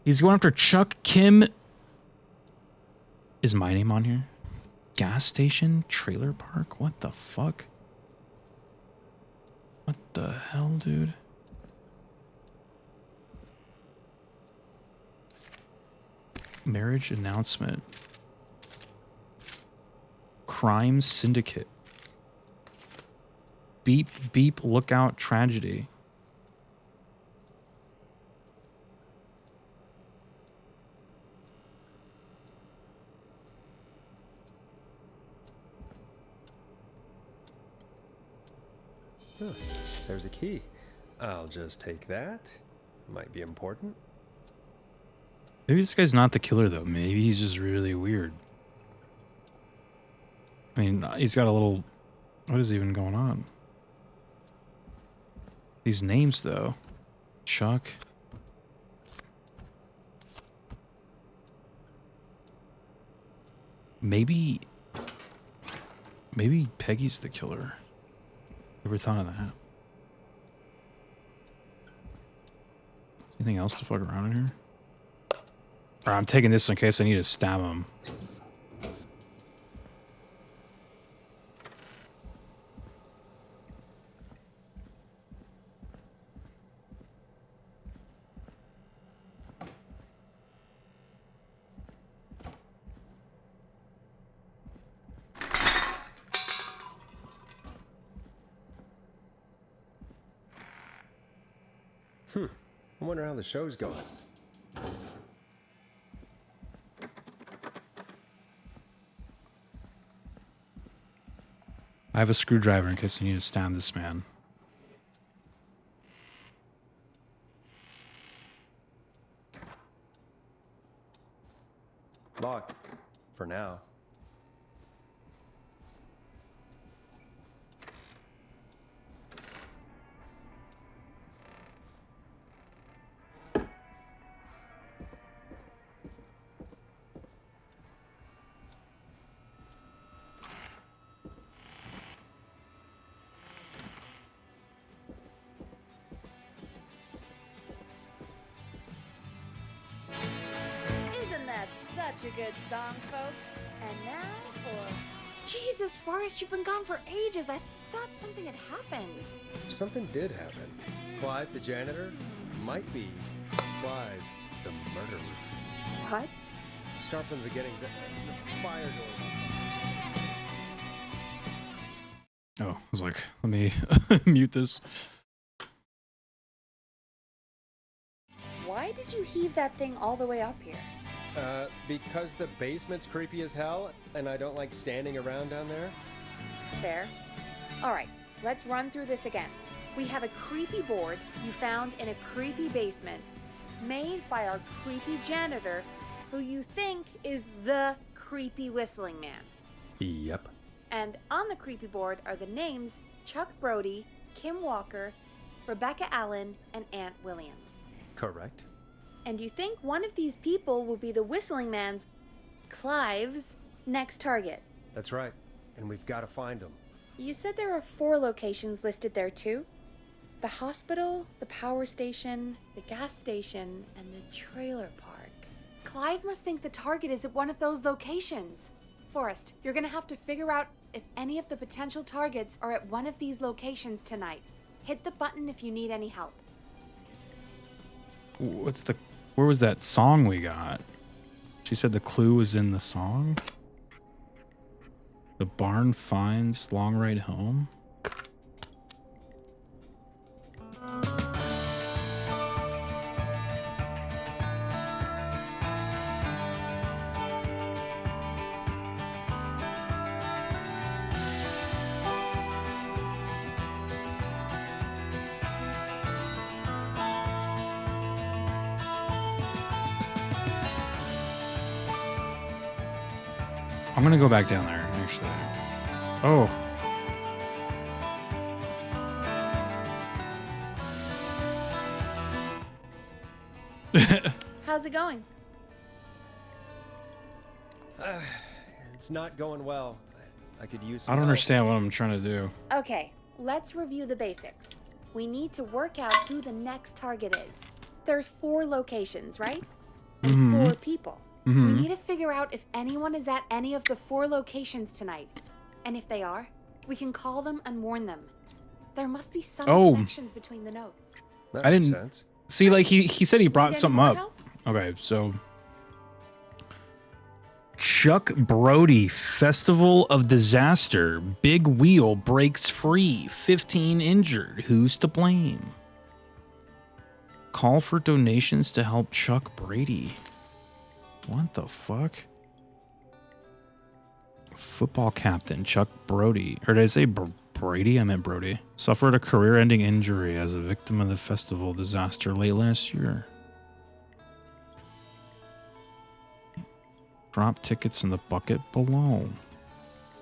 He's going after Chuck Kim. Is my name on here? Gas station? Trailer park? What the fuck? What the hell, dude? Marriage announcement. Crime syndicate. Beep, beep, lookout, tragedy. Huh, there's a key. I'll just take that. Might be important. Maybe this guy's not the killer, though. Maybe he's just really weird. I mean, he's got a little... What is even going on? These names, though. Chuck. Maybe Peggy's the killer. Ever thought of that? Anything else to fuck around in here? Or I'm taking this in case I need to stab him. I wonder how the show's going. I have a screwdriver in case I need to stab this man. Locked. For now. Isn't that such a good song, folks? And now for... Jesus, Forrest, you've been gone for ages. I thought something had happened. Something did happen. Clive the janitor might be Clive the murderer. What? Start from the beginning. The fire door. Oh, I was like, let me mute this. Why did you heave that thing all the way up here? Because the basement's creepy as hell, and I don't like standing around down there. Fair. All right, let's run through this again. We have a creepy board you found in a creepy basement, made by our creepy janitor, who you think is the creepy whistling man. Yep. And on the creepy board are the names Chuck Brody, Kim Walker, Rebecca Allen, and Aunt Williams. Correct. And you think one of these people will be the whistling man's, Clive's, next target. That's right. And we've got to find him. You said there are 4 locations listed there too? The hospital, the power station, the gas station, and the trailer park. Clive must think the target is at one of those locations. Forrest, you're gonna have to figure out if any of the potential targets are at one of these locations tonight. Hit the button if you need any help. Where was that song we got? She said the clue was in the song. The barn finds long ride home. I'm gonna go back down there, actually. Oh. How's it going? It's not going well. I could use some I don't help. understand what I'm trying to do. Okay, let's review the basics. We need to work out who the next target is. There's 4 locations, right? And 4 people. We need to figure out if anyone is at any of the 4 locations tonight. And if they are, we can call them and warn them. There must be some connections between the notes. That I makes didn't sense. see, like he said he brought Need any something more up. help? Okay, so Chuck Brody, Festival of Disaster, Big Wheel breaks free, 15 injured. Who's to blame? Call for donations to help Chuck Brady. What the fuck? Football captain Chuck Brody, or did I say Brady? I meant Brody. Suffered a career-ending injury as a victim of the festival disaster late last year. Drop tickets in the bucket below.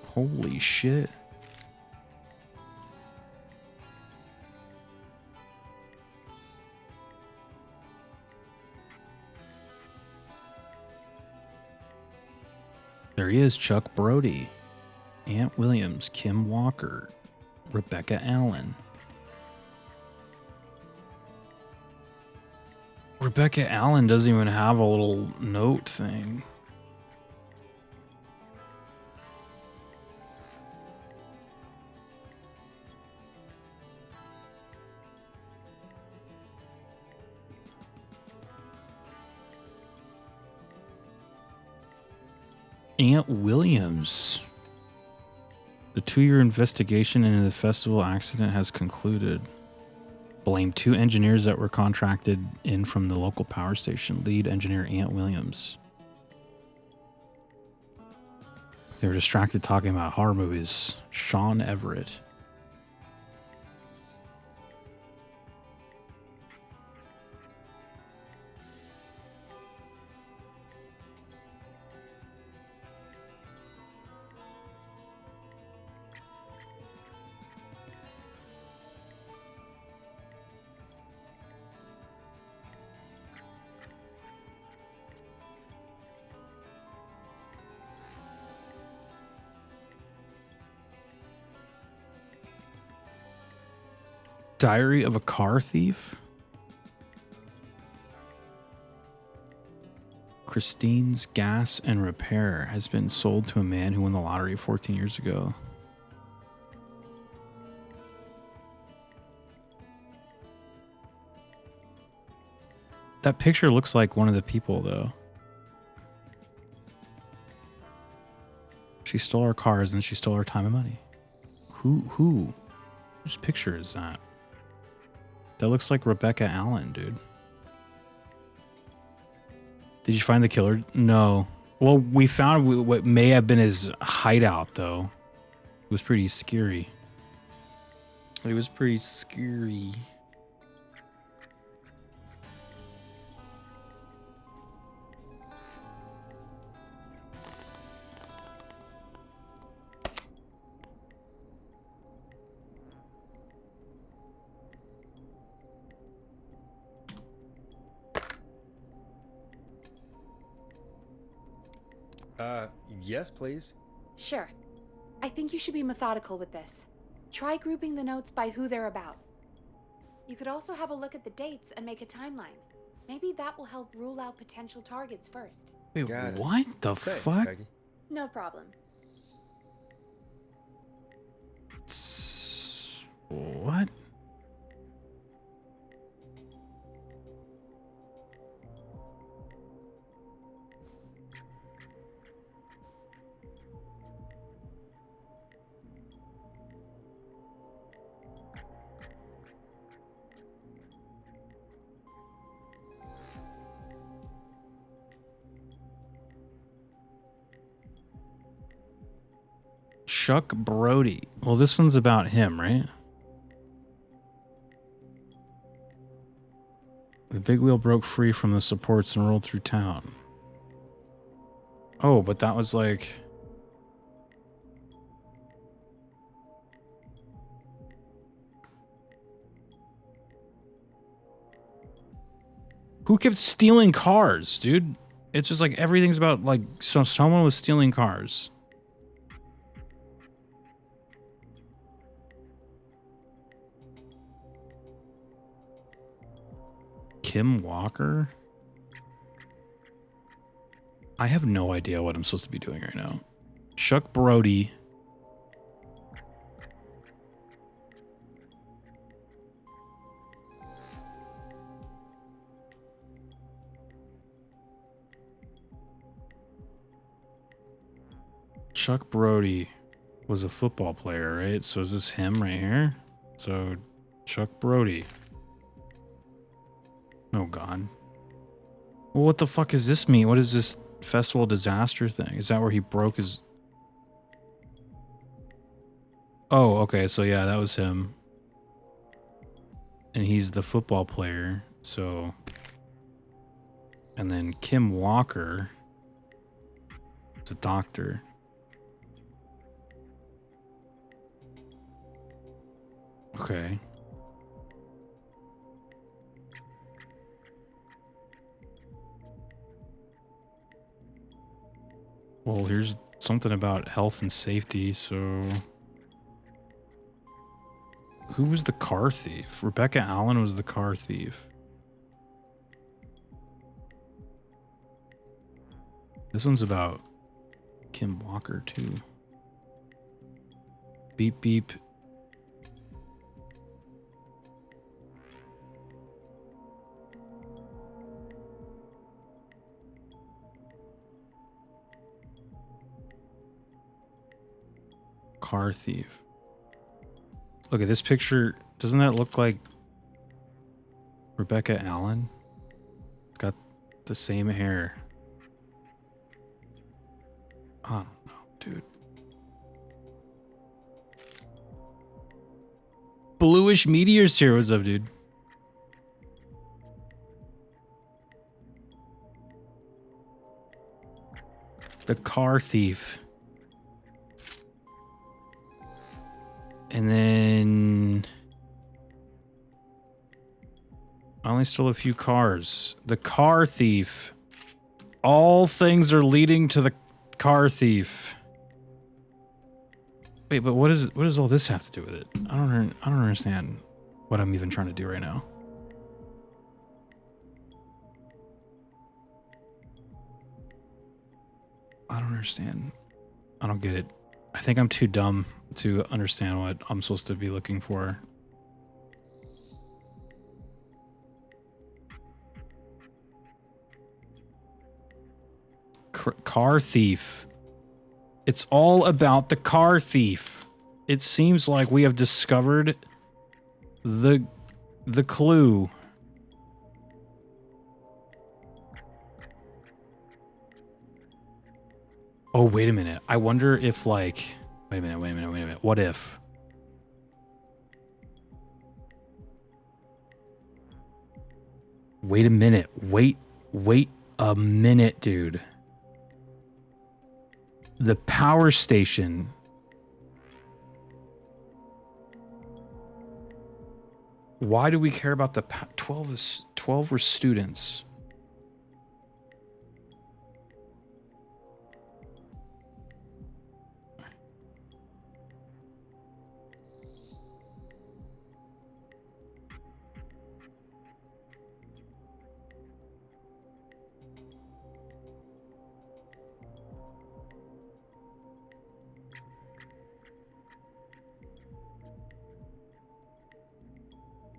Holy shit. There he is, Chuck Brody. Ant Williams, Kim Walker, Rebecca Allen. Rebecca Allen doesn't even have a little note thing. Ant Williams. The 2-year investigation into the festival accident has concluded. Blame 2 engineers that were contracted in from the local power station. Lead engineer Ant Williams. They were distracted talking about horror movies. Sean Everett. Diary of a Car Thief? Christine's Gas and Repair has been sold to a man who won the lottery 14 years ago. That picture looks like one of the people, though. She stole our cars and then she stole our time and money. Who? Whose picture is that? That looks like Rebecca Allen, dude. Did you find the killer? No. Well, we found what may have been his hideout, though. It was pretty scary. It was pretty scary. Yes, please. Sure. I think you should be methodical with this. Try grouping the notes by who they're about. You could also have a look at the dates and make a timeline. Maybe that will help rule out potential targets first. Wait, what the fuck? Peggy. No problem. What? Chuck Brody. Well, this one's about him, right? The big wheel broke free from the supports and rolled through town. Oh, but that was like... Who kept stealing cars, dude? It's just like everything's about like someone was stealing cars. Kim Walker? I have no idea what I'm supposed to be doing right now. Chuck Brody. Chuck Brody was a football player, right? So is this him right here? So Chuck Brody. Oh God. Well, what the fuck does this mean? What is this festival disaster thing? Is that where he broke his... Oh, okay. So yeah, that was him. And he's the football player. So... And then Kim Walker is a doctor. Okay. Well, here's something about health and safety, so... Who was the car thief? Rebecca Allen was the car thief. This one's about Kim Walker, too. Beep, beep. Car thief. Look at this picture. Doesn't that look like Rebecca Allen? It's got the same hair. I don't know, dude. Bluish Meteor's here. What's up, dude? The car thief. And then... I only stole a few cars. The car thief. All things are leading to the car thief. Wait, but what does all this have to do with it? I don't understand what I'm even trying to do right now. I don't understand. I don't get it. I think I'm too dumb to understand what I'm supposed to be looking for. Car thief. It's all about the car thief. It seems like we have discovered the clue. Oh, wait a minute. I wonder if, like... Wait a minute. What if? Wait a minute. Wait a minute, dude. The power station. Why do we care about the 12 were students?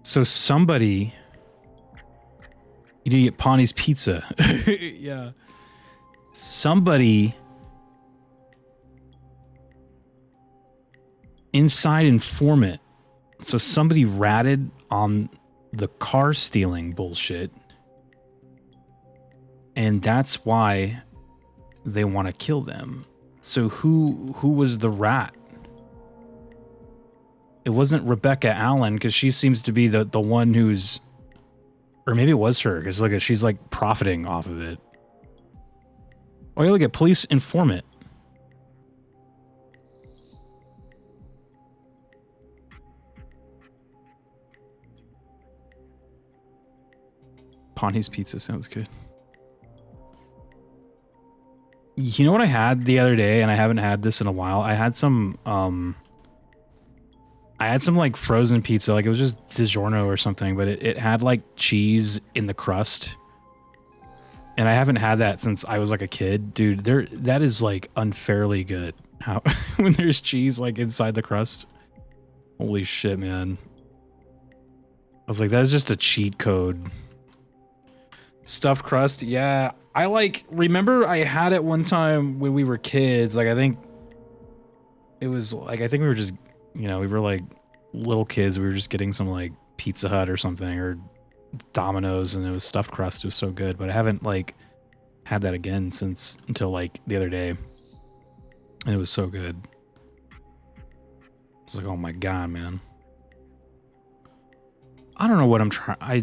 So somebody... You need to get Pawnee's Pizza. Yeah. Somebody... Inside informant. So somebody ratted on the car stealing bullshit. And that's why they want to kill them. So who was the rat? it wasn't Rebecca Allen, because she seems to be the one who's, or maybe it was her, because look at, she's like profiting off of it. Oh, yeah, look at police informant. Bonnie's Pizza sounds good. You know what I had the other day, and I haven't had this in a while? I had some like frozen pizza, like it was just DiGiorno or something, but it had like cheese in the crust. And I haven't had that since I was like a kid. Dude, that is like unfairly good. How when there's cheese like inside the crust. Holy shit, man. I was like, that's just a cheat code. Stuffed crust, yeah. I like remember I had it one time when we were kids. Like I think it was like I think we were just, you know, we were like little kids. We were just getting some like Pizza Hut or something or Domino's, and it was stuffed crust. It was so good, but I haven't like had that again since until like the other day, and it was so good. It's like, oh my god, man. I don't know what I'm trying. I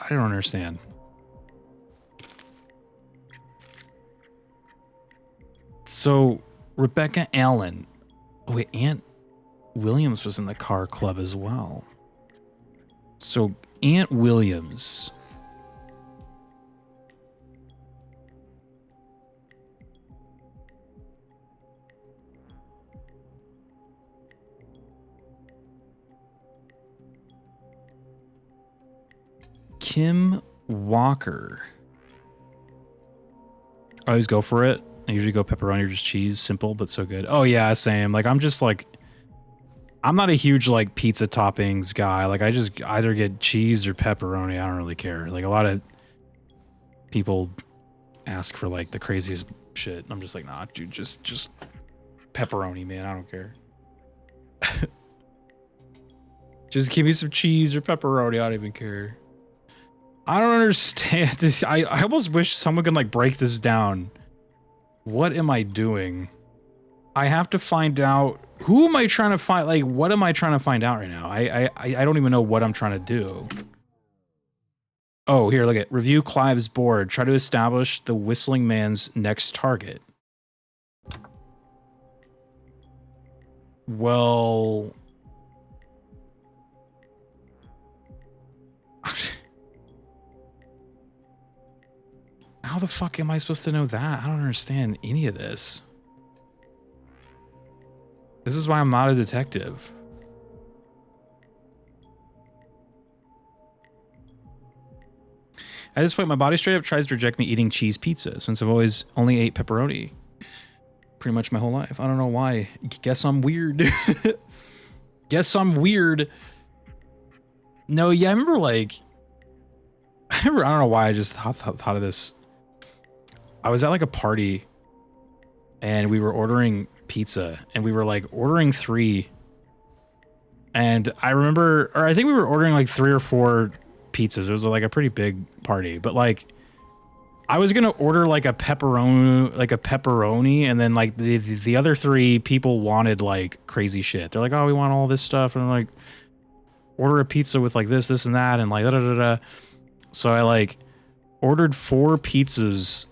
don't understand. So Rebecca Allen. Oh wait, Aunt Williams was in the car club as well. So Aunt Williams. Kim Walker. I always go for it. I usually go pepperoni or just cheese. Simple, but so good. Oh yeah, same. Like I'm just like, I'm not a huge like pizza toppings guy. Like I just either get cheese or pepperoni. I don't really care. Like a lot of people ask for like the craziest shit. I'm just like, nah, dude, just pepperoni, man. I don't care. Just give me some cheese or pepperoni. I don't even care. I don't understand this. I almost wish someone could like break this down. What am I doing? I have to find out. Who am I trying to find? Like, what am I trying to find out right now? I don't even know what I'm trying to do. Oh, here, look at review Clive's board. Try to establish the Whistling Man's next target. Well, how the fuck am I supposed to know that? I don't understand any of this. This is why I'm not a detective. At this point, my body straight up tries to reject me eating cheese pizza since I've always only ate pepperoni pretty much my whole life. I don't know why. Guess I'm weird. Guess I'm weird. No, yeah, I remember like... I don't know why I just thought of this. I was at like a party and we were ordering pizza and we were like ordering 3. And I remember, or I think we were ordering like 3 or 4 pizzas. It was like a pretty big party, but like I was gonna order like a pepperoni, and then like the other 3 people wanted like crazy shit. They're like, oh, we want all this stuff, and I'm like, order a pizza with like this and that, and like da da da da. So I like ordered 4 pizzas,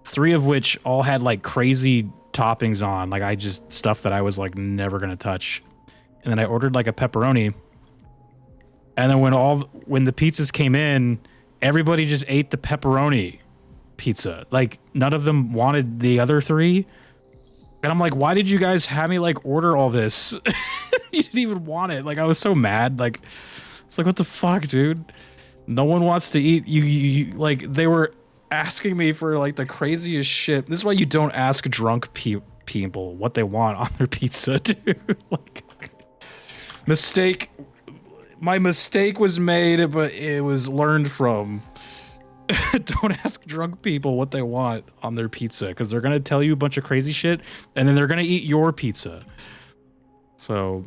3 of which all had like crazy toppings on, like I just stuff that I was like never gonna touch. And then I ordered like a pepperoni. And then when the pizzas came in, everybody just ate the pepperoni pizza. Like none of them wanted the other 3. And I'm like, why did you guys have me like order all this? You didn't even want it. Like I was so mad. Like it's like, what the fuck, dude? No one wants to eat. You like they were asking me for like the craziest shit. This is why you don't ask drunk people what they want on their pizza, dude. Like mistake. My mistake was made, but it was learned from. Don't ask drunk people what they want on their pizza, because they're gonna tell you a bunch of crazy shit, and then they're gonna eat your pizza. So,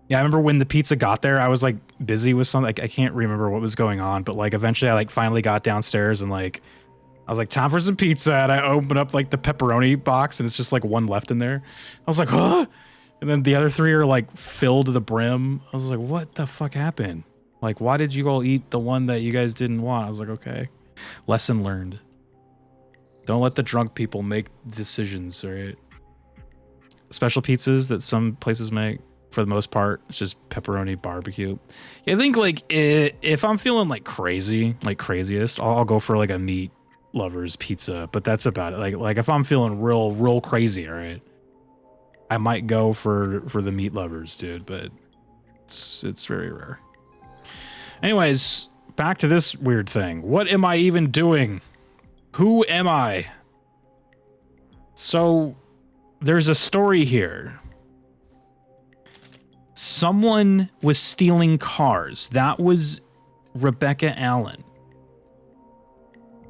yeah, I remember when the pizza got there, I was like busy with something. Like, I can't remember what was going on, but like eventually I like finally got downstairs and like I was like, time for some pizza, and I opened up like the pepperoni box, and it's just like 1 left in there. I was like, huh? And then the other 3 are like filled to the brim. I was like, what the fuck happened? Like, why did you all eat the one that you guys didn't want? I was like, okay. Lesson learned. Don't let the drunk people make decisions, right? Special pizzas that some places make, for the most part, it's just pepperoni barbecue. Yeah, I think like if I'm feeling like crazy, like craziest, I'll go for like a meat lovers pizza, but that's about it. Like if I'm feeling real crazy, all right, I might go for the meat lovers, dude, but it's very rare. Anyways, back to this weird thing. What am I even doing? Who am I? So there's a story here. Someone was stealing cars. That was Rebecca Allen.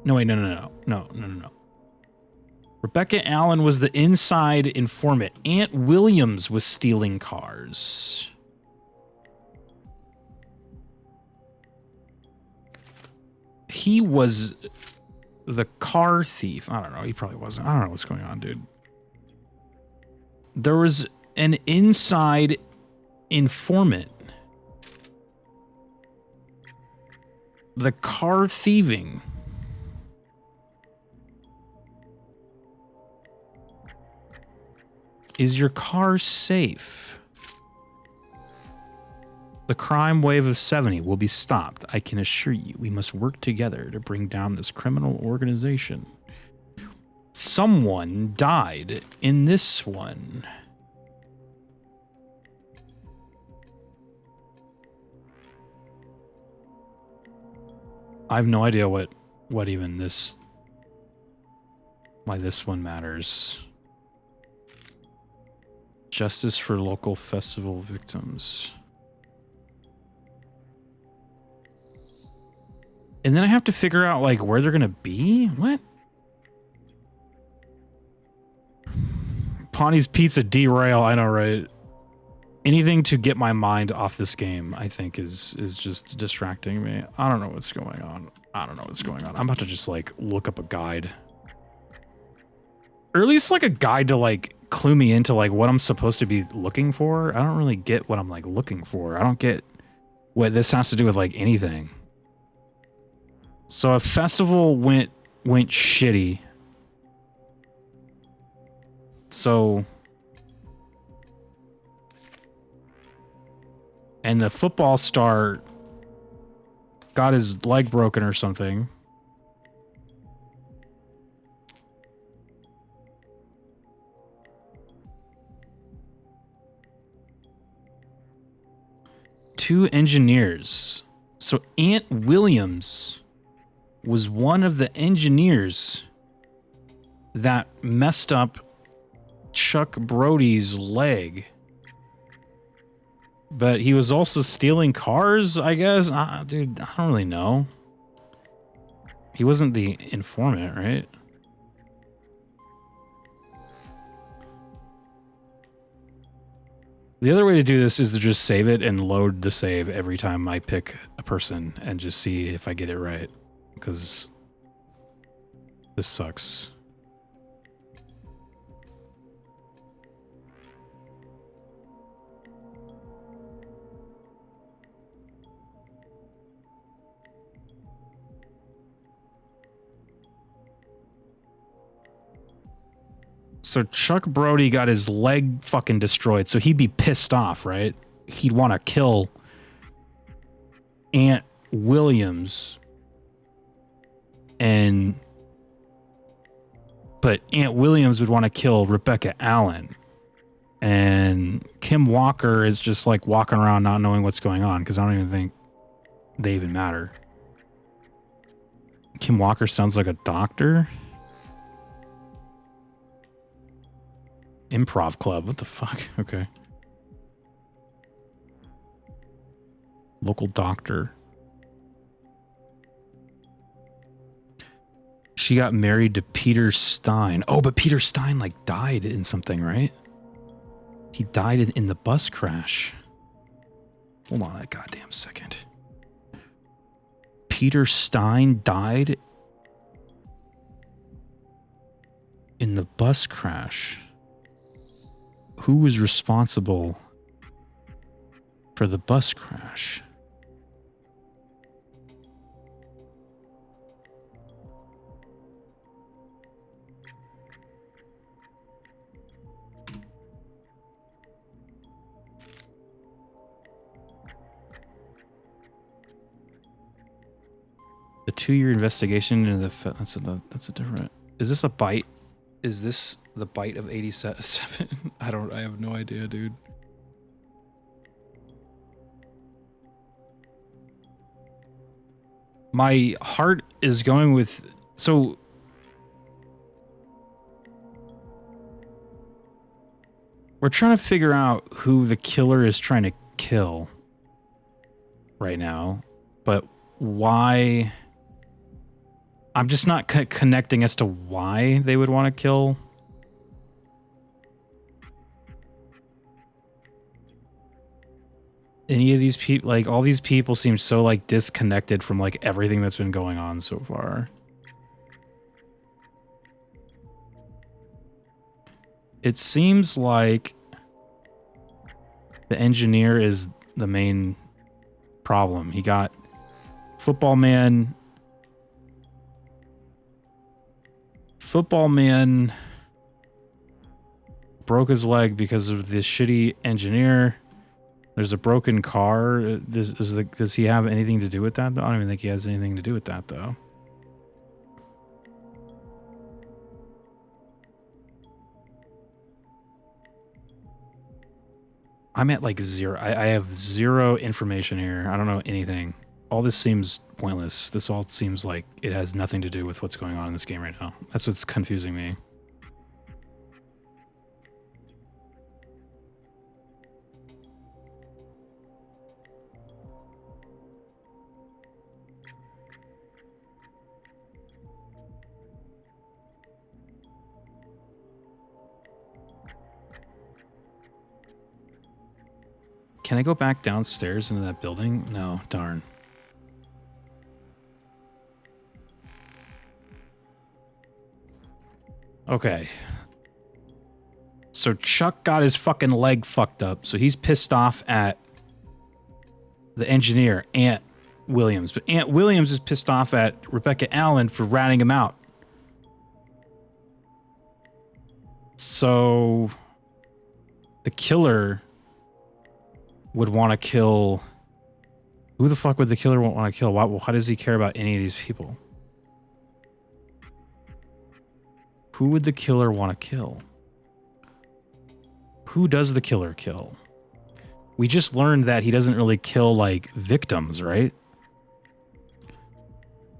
No, wait, no. Rebecca Allen was the inside informant. Ant Williams was stealing cars. He was the car thief. I don't know. He probably wasn't. I don't know what's going on, dude. There was an inside informant. The car thieving. Is your car safe? The crime wave of 70 will be stopped. I can assure you, we must work together to bring down this criminal organization. Someone died in this one. I have no idea what even this, why this one matters. Justice for local festival victims. And then I have to figure out like where they're gonna be? What? Pawnee's Pizza derail, I know, right? Anything to get my mind off this game, I think, is just distracting me. I don't know what's going on. I'm about to just like look up a guide. Or at least like a guide to like clue me into like what I'm supposed to be looking for. I don't really get what I'm like looking for. I don't get what this has to do with like anything. So a festival went shitty. So, and the football star got his leg broken or something. Two engineers. So Ant Williams was one of the engineers that messed up Chuck Brody's leg. But he was also stealing cars, I guess. Dude, I don't really know. He wasn't the informant, right? The other way to do this is to just save it and load the save every time I pick a person and just see if I get it right. Because this sucks. So Chuck Brody got his leg fucking destroyed, so he'd be pissed off, right? He'd want to kill Ant Williams. But Ant Williams would want to kill Rebecca Allen. And Kim Walker is just like walking around not knowing what's going on, because I don't even think they even matter. Kim Walker sounds like a doctor. Improv club, what the fuck? Okay. Local doctor. She got married to Peter Stein. Oh, but Peter Stein like died in something, right? He died in the bus crash. Hold on a goddamn second. Peter Stein died in the bus crash. who was responsible for the bus crash? The 2-year investigation into the that's a different. Is this a bite? Is this the bite of 87? I have no idea, dude. My heart is going with so we're trying to figure out who the killer is trying to kill right now, but why? I'm just not connecting as to why they would want to kill. Any of these people, like all these people seem so like disconnected from like everything that's been going on so far. It seems like the engineer is the main problem. He got Football Man broke his leg because of this shitty engineer. There's a broken car. Does he have anything to do with that? I don't even think he has anything to do with that, though. I'm at like 0. I have 0 information here. I don't know anything. All this seems pointless. This all seems like it has nothing to do with what's going on in this game right now. That's what's confusing me. Can I go back downstairs into that building? No, darn. Okay. So Chuck got his fucking leg fucked up, so he's pissed off at the engineer, Aunt Williams. But Aunt Williams is pissed off at Rebecca Allen for ratting him out. So the killer would want to kill... Who the fuck would the killer want to kill? Why does he care about any of these people? Who would the killer want to kill? Who does the killer kill? We just learned that he doesn't really kill, like, victims, right?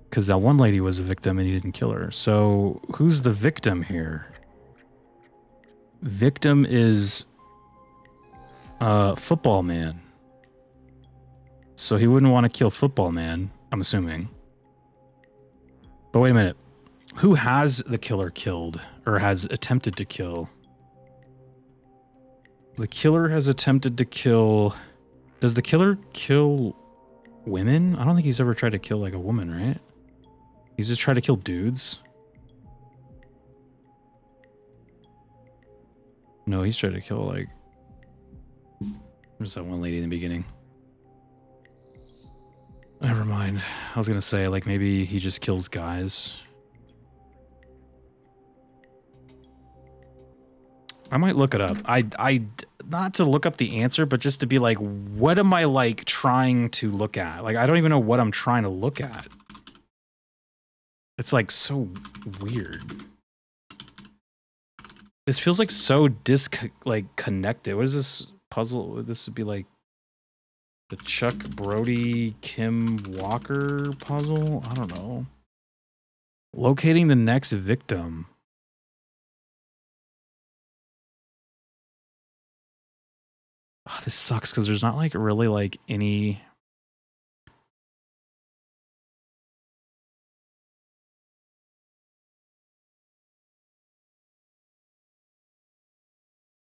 Because that one lady was a victim and he didn't kill her. So, who's the victim here? Victim is... Football Man. So he wouldn't want to kill Football Man, I'm assuming. But wait a minute. Who has the killer killed? Or has attempted to kill? The killer has attempted to kill... Does the killer kill women? I don't think he's ever tried to kill, like, a woman, right? He's just tried to kill dudes? No, he's tried to kill, like... There's that one lady in the beginning. Never mind. I was gonna say, like, maybe he just kills guys. I might look it up. I not to look up the answer, but just to be like, what am I, like, trying to look at? Like, I don't even know what I'm trying to look at. It's, like, so weird. This feels like so connected. What is this puzzle? This would be like the Chuck Brody Kim Walker puzzle? I don't know. Locating the next victim. Oh, this sucks because there's not like really like any...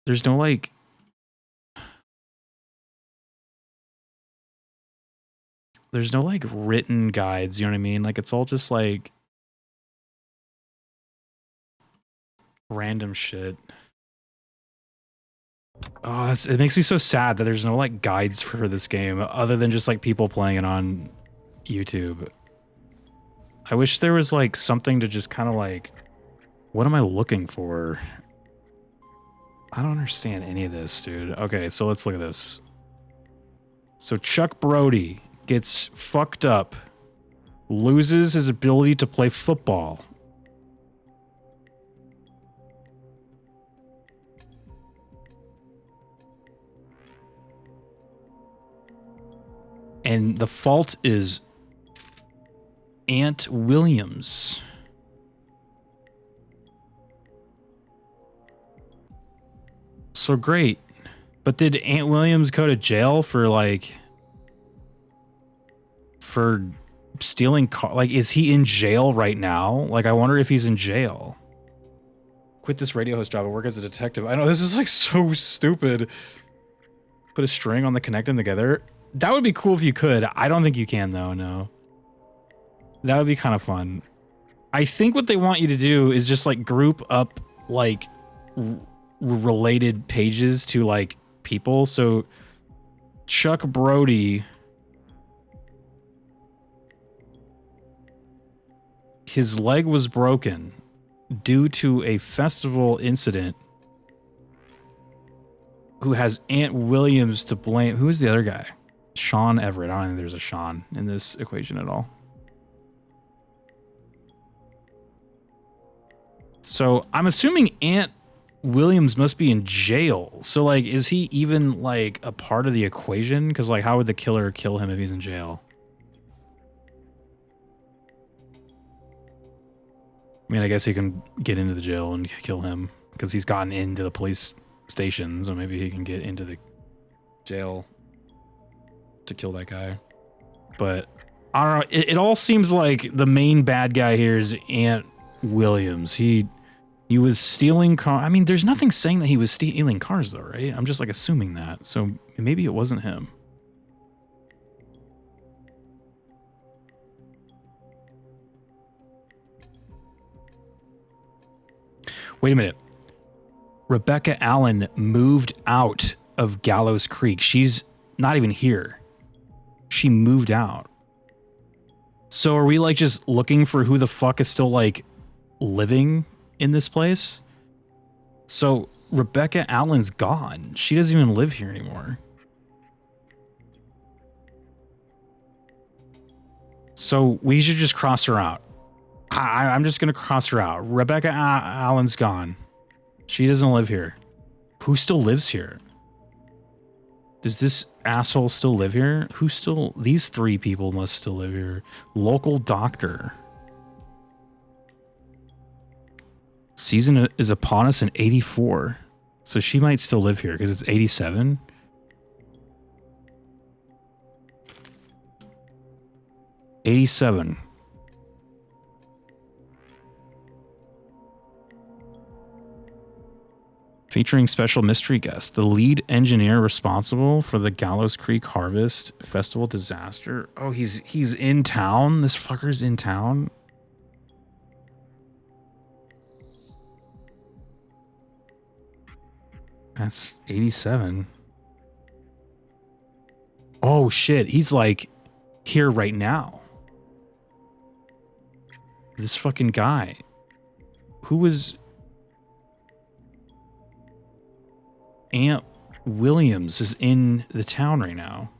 There's no like... There's no like written guides, you know what I mean? Like it's all just like random shit. Oh, it makes me so sad that there's no like guides for this game other than just like people playing it on YouTube. I wish there was like something to just kind of like, what am I looking for? I don't understand any of this, dude. Okay, so let's look at this. So Chuck Brody gets fucked up, loses his ability to play football. And the fault is Aunt Williams. So great. But did Aunt Williams go to jail for like for stealing car? Like, is he in jail right now? Like, I wonder if he's in jail. Quit this radio host job and work as a detective. I know this is like so stupid. Put a string on the connect them together. That would be cool if you could. I don't think you can though, no. That would be kind of fun. I think what they want you to do is just like group up like related pages to like people. So Chuck Brody, his leg was broken due to a festival incident. Who has Aunt Williams to blame? Who is the other guy? Sean Everett. I don't think there's a Sean in this equation at all. So I'm assuming Aunt Williams must be in jail. So like, is he even like a part of the equation? Because like, how would the killer kill him if he's in jail? I mean, I guess he can get into the jail and kill him because he's gotten into the police station. So maybe he can get into the jail to kill that guy. But I don't know. It all seems like the main bad guy here is Aunt Williams. He was stealing car. I mean, there's nothing saying that he was stealing cars though, right? I'm just like assuming that. So maybe it wasn't him. Wait a minute. Rebecca Allen moved out of Gallows Creek. She's not even here. She moved out. So are we like just looking for who the fuck is still like living in this place? So Rebecca Allen's gone. She doesn't even live here anymore. So we should just cross her out. I'm just going to cross her out. Rebecca Allen's gone. She doesn't live here. Who still lives here? Does this asshole still live here? Who still... These three people must still live here. Local doctor. Season is upon us in 84. So she might still live here because it's 87. '87. Featuring special mystery guest, the lead engineer responsible for the Gallows Creek Harvest Festival disaster. Oh, he's in town? This fucker's in town? That's 87. Oh shit, he's like here right now. This fucking guy. Who was... Aunt Williams is in the town right now.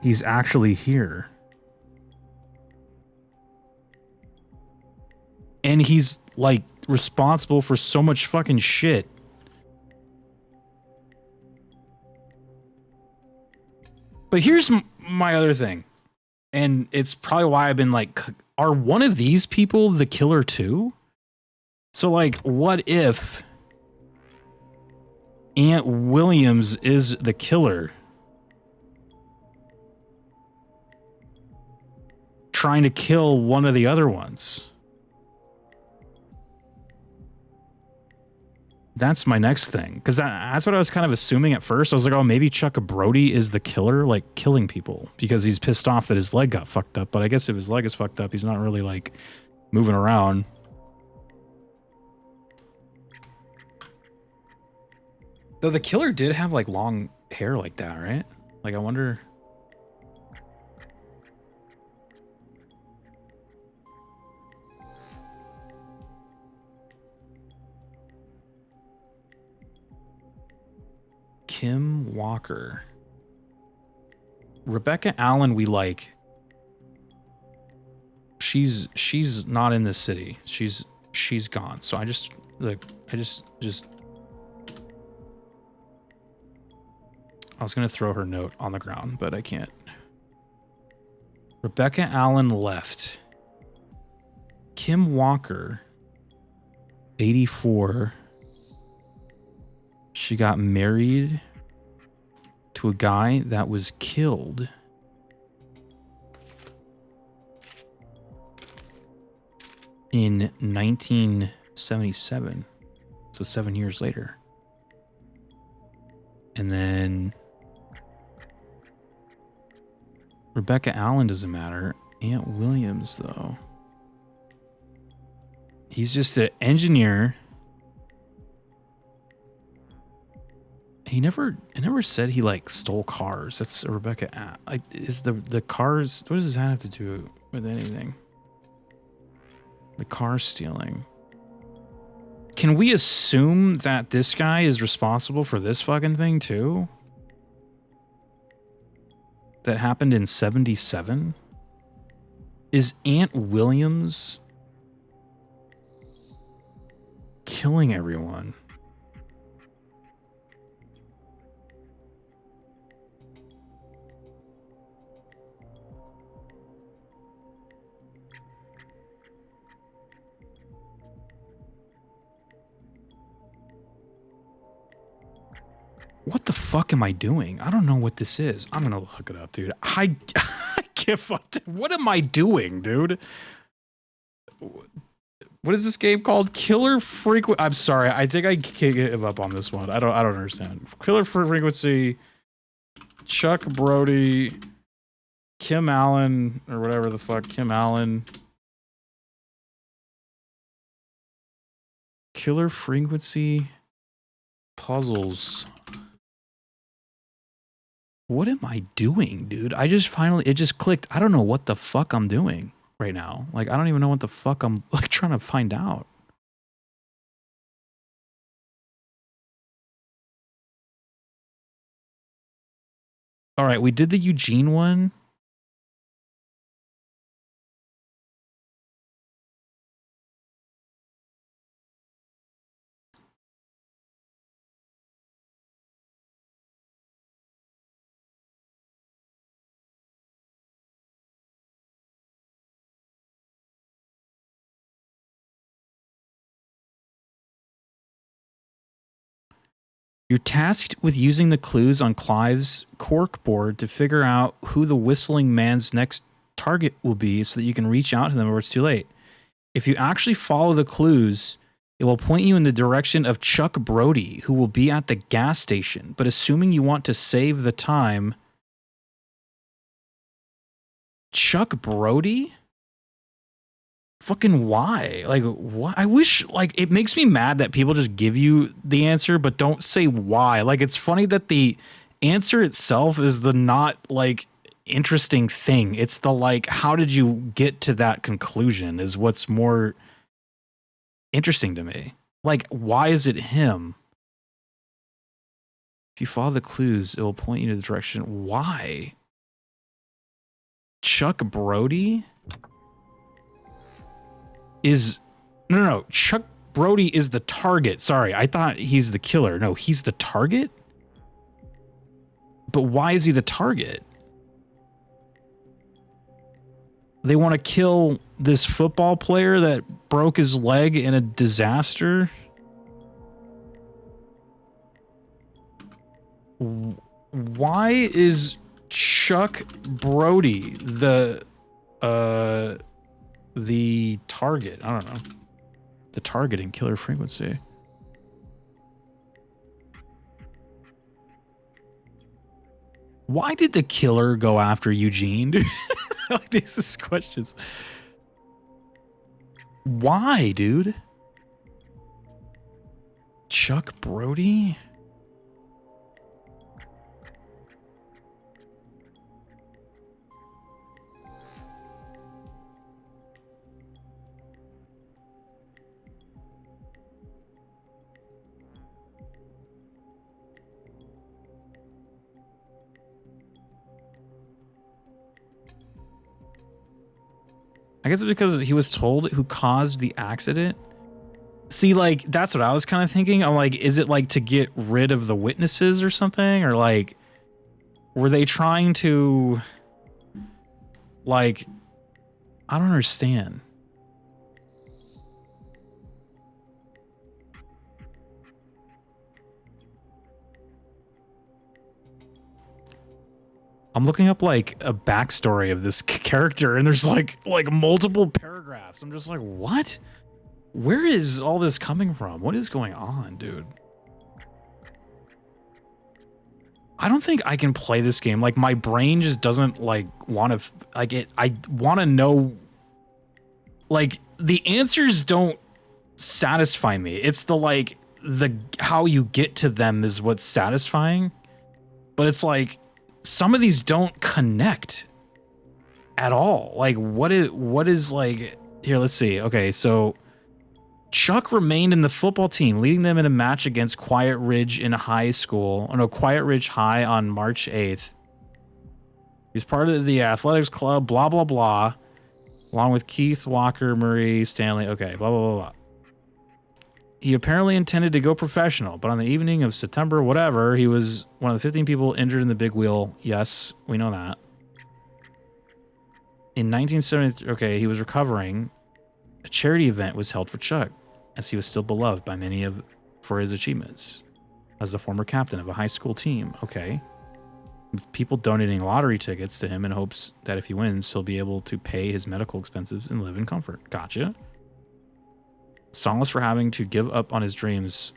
He's actually here. And he's like responsible for so much fucking shit. But here's my other thing. And it's probably why I've been like, are one of these people the killer too? So like, what if Aunt Williams is the killer, trying to kill one of the other ones? That's my next thing, because that's what I was kind of assuming at first. I was like, oh, maybe Chuck Brody is the killer, like killing people because he's pissed off that his leg got fucked up. But I guess if his leg is fucked up, he's not really like moving around. Though the killer did have like long hair like that, right? Like I wonder. Kim Walker. Rebecca Allen we like. She's not in this city. She's gone. So I just I was gonna throw her note on the ground, but I can't. Rebecca Allen left. Kim Walker, 84. She got married to a guy that was killed in 1977. So 7 years later. And then Rebecca Allen doesn't matter. Ant Williams, though. He's just an engineer. It never said he like stole cars. That's Rebecca. Is the cars? What does that have to do with anything? The car stealing. Can we assume that this guy is responsible for this fucking thing too? That happened in 77? Is Ant Williams killing everyone? What the fuck am I doing? I don't know what this is. I'm gonna look it up, dude. I give up. What am I doing, dude? What is this game called? Killer Frequency. I'm sorry. I think I can't give up on this one. I don't understand. Killer Frequency. Chuck Brody. Kim Allen or whatever the fuck. Kim Allen. Killer Frequency puzzles. What am I doing, dude? I just it just clicked. I don't know what the fuck I'm doing right now. Like, I don't even know what the fuck I'm like trying to find out. All right, we did the Eugene one. You're tasked with using the clues on Clive's cork board to figure out who the whistling man's next target will be so that you can reach out to them before it's too late. If you actually follow the clues, it will point you in the direction of Chuck Brody, who will be at the gas station. But assuming you want to save the time... Chuck Brody? Fucking why? Like, why? I wish, like, it makes me mad that people just give you the answer, but don't say why. Like, it's funny that the answer itself is the not, like, interesting thing. It's the, like, how did you get to that conclusion is what's more interesting to me. Like, why is it him? If you follow the clues, it will point you to the direction. Why? Chuck Brody? No. Chuck Brody is the target. Sorry, I thought he's the killer. No, he's the target? But why is he the target? They want to kill this football player that broke his leg in a disaster? Why is Chuck Brody the target? I don't know. The target in Killer Frequency. Why did the killer go after Eugene, dude? Like, these questions. Why, dude? Chuck Brody? I guess it's because he was told who caused the accident. See, like, that's what I was kind of thinking. I'm like, is it like to get rid of the witnesses or something? Or like, were they trying to, like, I don't understand. I'm looking up like a backstory of this character, and there's like multiple paragraphs. I'm just like, what? Where is all this coming from? What is going on, dude? I don't think I can play this game. Like, my brain just doesn't like want to like it. I want to know. Like, the answers don't satisfy me. It's the how you get to them is what's satisfying. But it's like some of these don't connect at all. Like, what is like here? Let's see. Okay, so Chuck remained in the football team, leading them in a match against Quiet Ridge in high school. Oh no, Quiet Ridge High on March 8th. He's part of the athletics club, blah, blah, blah. Along with Keith, Walker, Murray, Stanley. Okay, blah, blah, blah, blah. He apparently intended to go professional, but on the evening of September, whatever, he was one of the 15 people injured in the big wheel. Yes, we know that. In 1973, okay, he was recovering. A charity event was held for Chuck, as he was still beloved by many for his achievements as the former captain of a high school team. Okay. With people donating lottery tickets to him in hopes that if he wins, he'll be able to pay his medical expenses and live in comfort. Gotcha. Solace for having to give up on his dreams.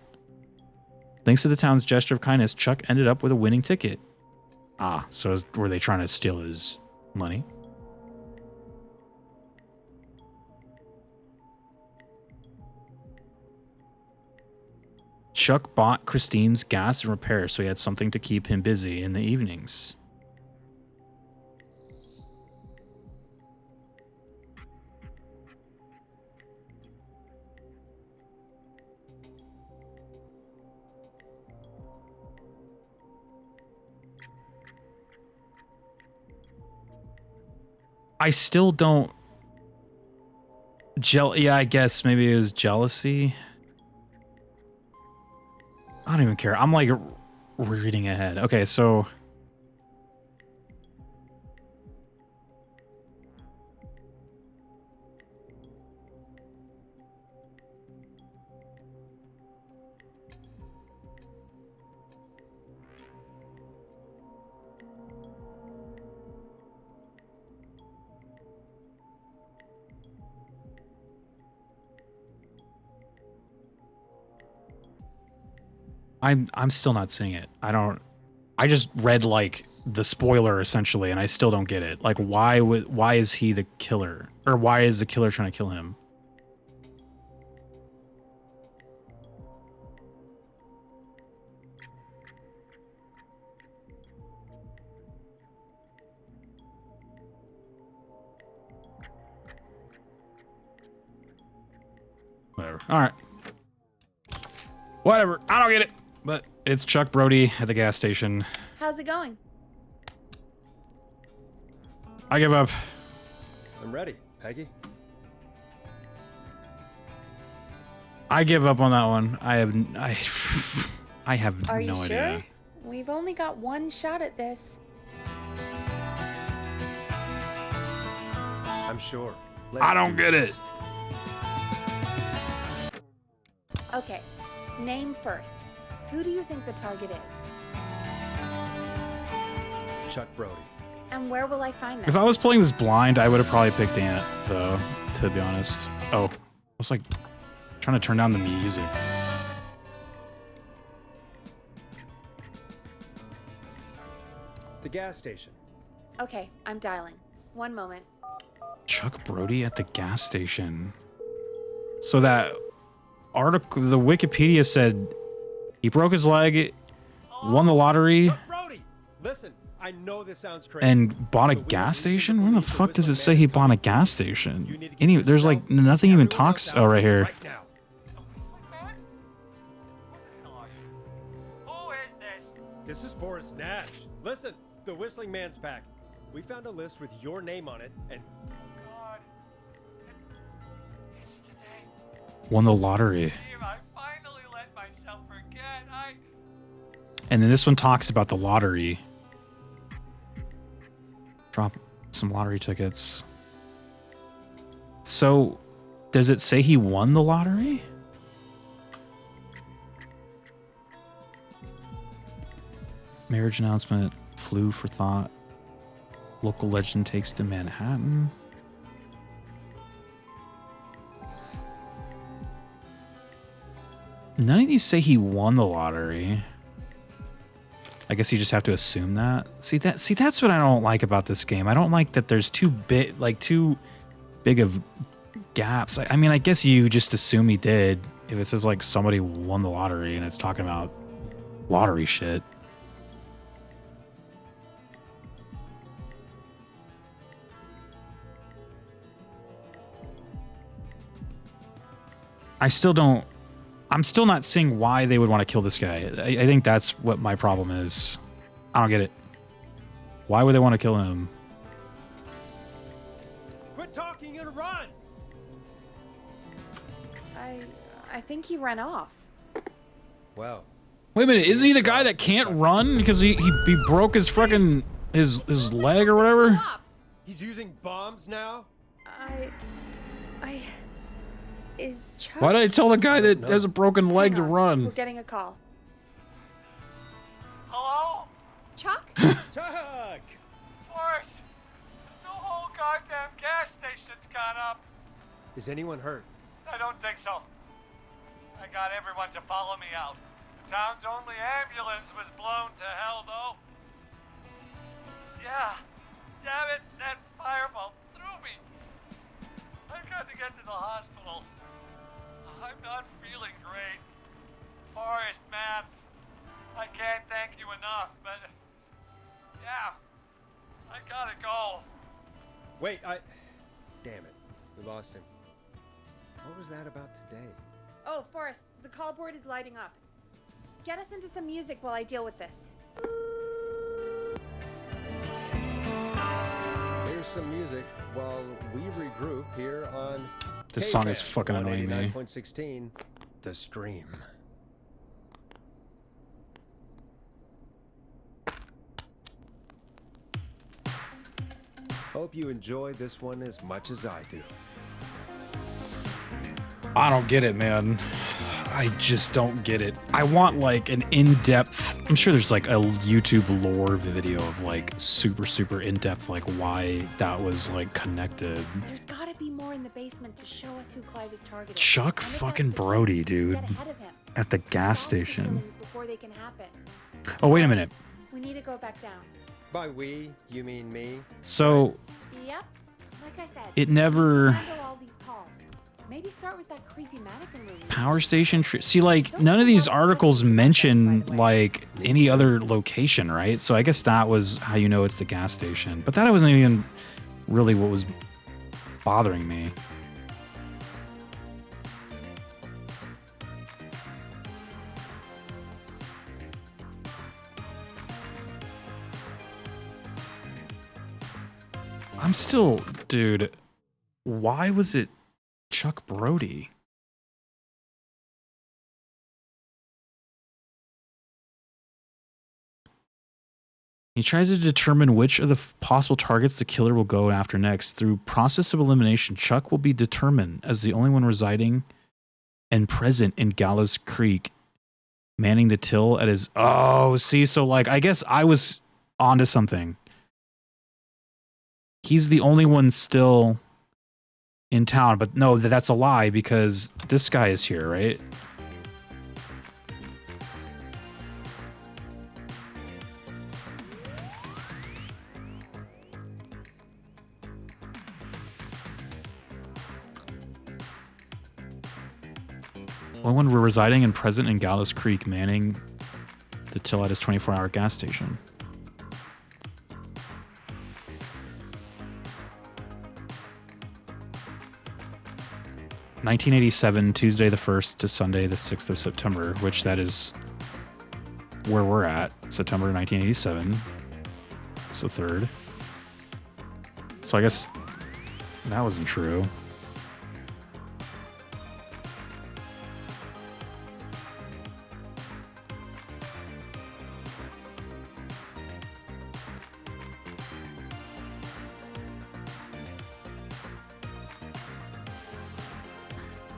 Thanks to the town's gesture of kindness, Chuck ended up with a winning ticket. Ah, so were they trying to steal his money? Chuck bought Christine's gas and repairs so he had something to keep him busy in the evenings. I still don't... Yeah, I guess maybe it was jealousy. I don't even care. I'm like reading ahead. Okay, so... I'm still not seeing it. I just read like the spoiler essentially, and I still don't get it. Like, why is he the killer? Or why is the killer trying to kill him? Whatever. All right. Whatever. I don't get it. But it's Chuck Brody at the gas station. How's it going? I give up. I'm ready, Peggy. I give up on that one. I have Are no you idea. sure? We've only got one shot at this. I'm sure. I don't get it. Okay, name first. Who do you think the target is? Chuck Brody. And where will I find them? If I was playing this blind, I would have probably picked Ant, though, to be honest. Oh, I was like trying to turn down the music. The gas station. Okay, I'm dialing. One moment. Chuck Brody at the gas station. So that article, the Wikipedia said he broke his leg, won the lottery, Brody, listen, I know this sounds crazy, and bought a gas station? Where the fuck does it say he bought a gas station? There's like nothing even talks. Oh, right here. This is Forrest Nash. Listen, the Whistling Man's pack. We found a list with your name on it, and... God, Won the lottery. I finally let myself forget. And then this one talks about the lottery. Drop some lottery tickets. So, does it say he won the lottery? Marriage announcement, flew for thought. Local legend takes to Manhattan. None of these say he won the lottery. I guess you just have to assume that. See that's what I don't like about this game. I don't like that there's too big of gaps. I mean, I guess you just assume he did if it says like somebody won the lottery and it's talking about lottery shit. I'm still not seeing why they would want to kill this guy. I think that's what my problem is. I don't get it. Why would they want to kill him? Quit talking and run! I think he ran off. Well. Wait a minute, isn't he the guy that can't run because he broke his fucking his leg or whatever? He's using bombs now? Is Chuck... Why did I tell the guy that has a broken leg to run? We're getting a call. Hello? Chuck? Chuck! Forrest, the whole goddamn gas station's gone up. Is anyone hurt? I don't think so. I got everyone to follow me out. The town's only ambulance was blown to hell, though. Yeah. Damn it, that fireball threw me. I've got to get to the hospital. I'm not feeling great. Forrest, man. I can't thank you enough, but... Yeah. I gotta go. Wait, Damn it. We lost him. What was that about today? Oh, Forrest, the call board is lighting up. Get us into some music while I deal with this. Here's some music while we regroup here on... This song is fucking annoying me. 189.16, The Stream. Hope you enjoy this one as much as I do. I don't get it, man. I just don't get it. I want like an in-depth, I'm sure there's like a YouTube lore video of like super in-depth like why that was like connected. There's gotta be more in the basement to show us who Clive is targeting. Chuck fucking Brody, dude. At the gas station. Before they can happen. Oh, wait a minute. We need to go back down. By we, you mean me? So Yep. Like I said, it never... handle all these calls. Maybe start with that creepy mannequin room. Power station. See, like none of these articles mention like any other location, right? So I guess that was how you know it's the gas station. But that wasn't even really what was bothering me. I'm still, dude. Why was it Chuck Brody? He tries to determine which of the possible targets the killer will go after next. Through process of elimination, Chuck will be determined as the only one residing and present in Gallows Creek, manning the till at his... Oh, see, so like, I guess I was onto something. He's the only one still in town, but no, that's a lie because this guy is here, right? Only one we're residing and present in Gallows Creek, manning the till at his 24-hour gas station. (1987) Tuesday the 1st to Sunday the 6th of September, which that is where we're at, September 1987. It's the 3rd. So I guess that wasn't true.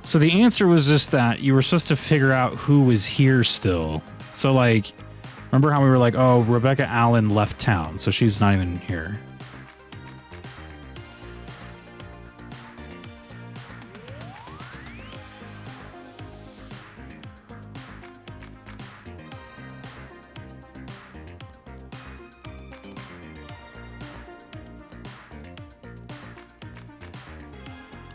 So the answer was just that you were supposed to figure out who was here still. So like, remember how we were like, oh, Rebecca Allen left town, so she's not even here.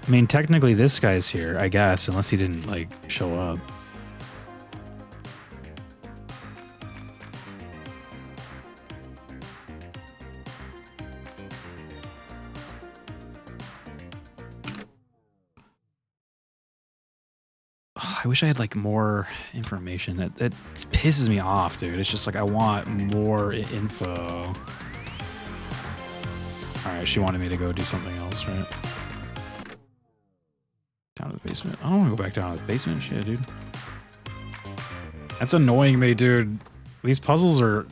I mean, technically this guy's here, I guess, unless he didn't, like, show up. Oh, I wish I had, like, more information. It pisses me off, dude. It's just like, I want more info. Alright, she wanted me to go do something else, right? Down to the basement. I don't want to go back down to the basement. Shit, dude. That's annoying me, dude. These puzzles are...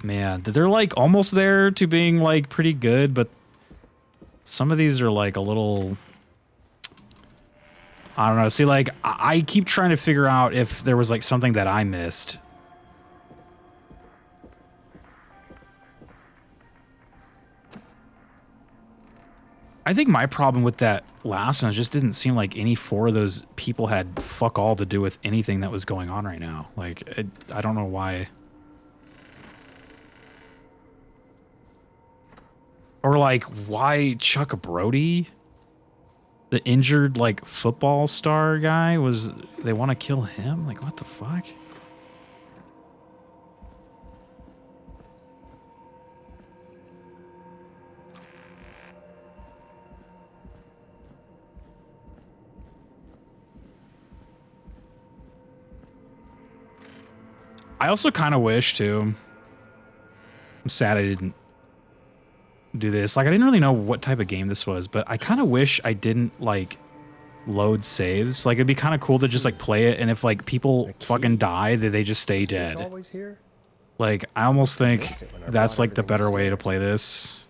man, they're like almost there to being like pretty good, but some of these are like a little... I don't know. See, like, I keep trying to figure out if there was like something that I missed. I think my problem with that last one just didn't seem like any four of those people had fuck all to do with anything that was going on right now. Like, I don't know why. Or like, why Chuck Brody? The injured, like, football star guy was... they want to kill him? Like, what the fuck? I also kind of wish, too... I'm sad I didn't do this. Like, I didn't really know what type of game this was, but I kind of wish I didn't, like, load saves. Like, it'd be kind of cool to just, like, play it, and if, like, people fucking die, they just stay dead. Always here? Like, I almost think that's, like, the better way to play this.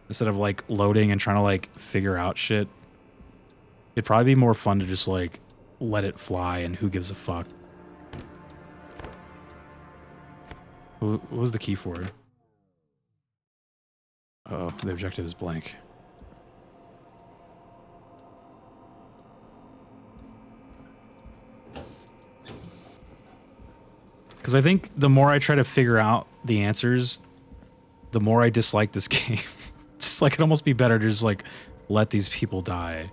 Instead of, like, loading and trying to, like, figure out shit. It'd probably be more fun to just, like, let it fly, and who gives a fuck. What was the key for? Uh-oh, the objective is blank. Because I think the more I try to figure out the answers, the more I dislike this game. Just like, it'd almost be better to just like let these people die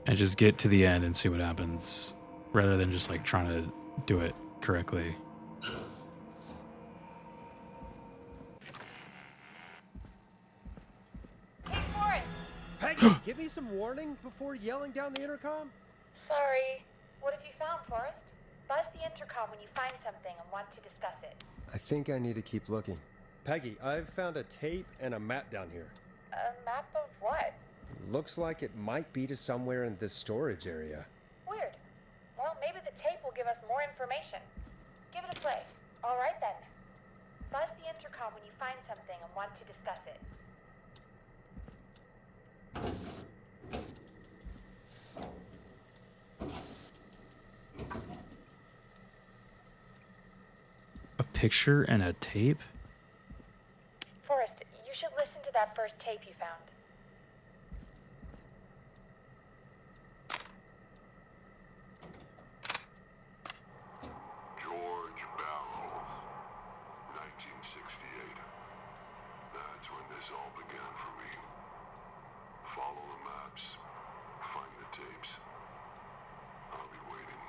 and just get to the end and see what happens, rather than just like trying to do it correctly. Peggy, give me some warning before yelling down the intercom. Sorry. What have you found, Forrest? Buzz the intercom when you find something and want to discuss it. I think I need to keep looking. Peggy, I've found a tape and a map down here. A map of what? Looks like it might be to somewhere in this storage area. Weird. Well, maybe the tape will give us more information. Give it a play. All right, then. Buzz the intercom when you find something and want to discuss it. A picture and a tape? Forrest, you should listen to that first tape you found. George Barrow, 1968. That's when this all began for me. Follow the maps, find the tapes. I'll be waiting.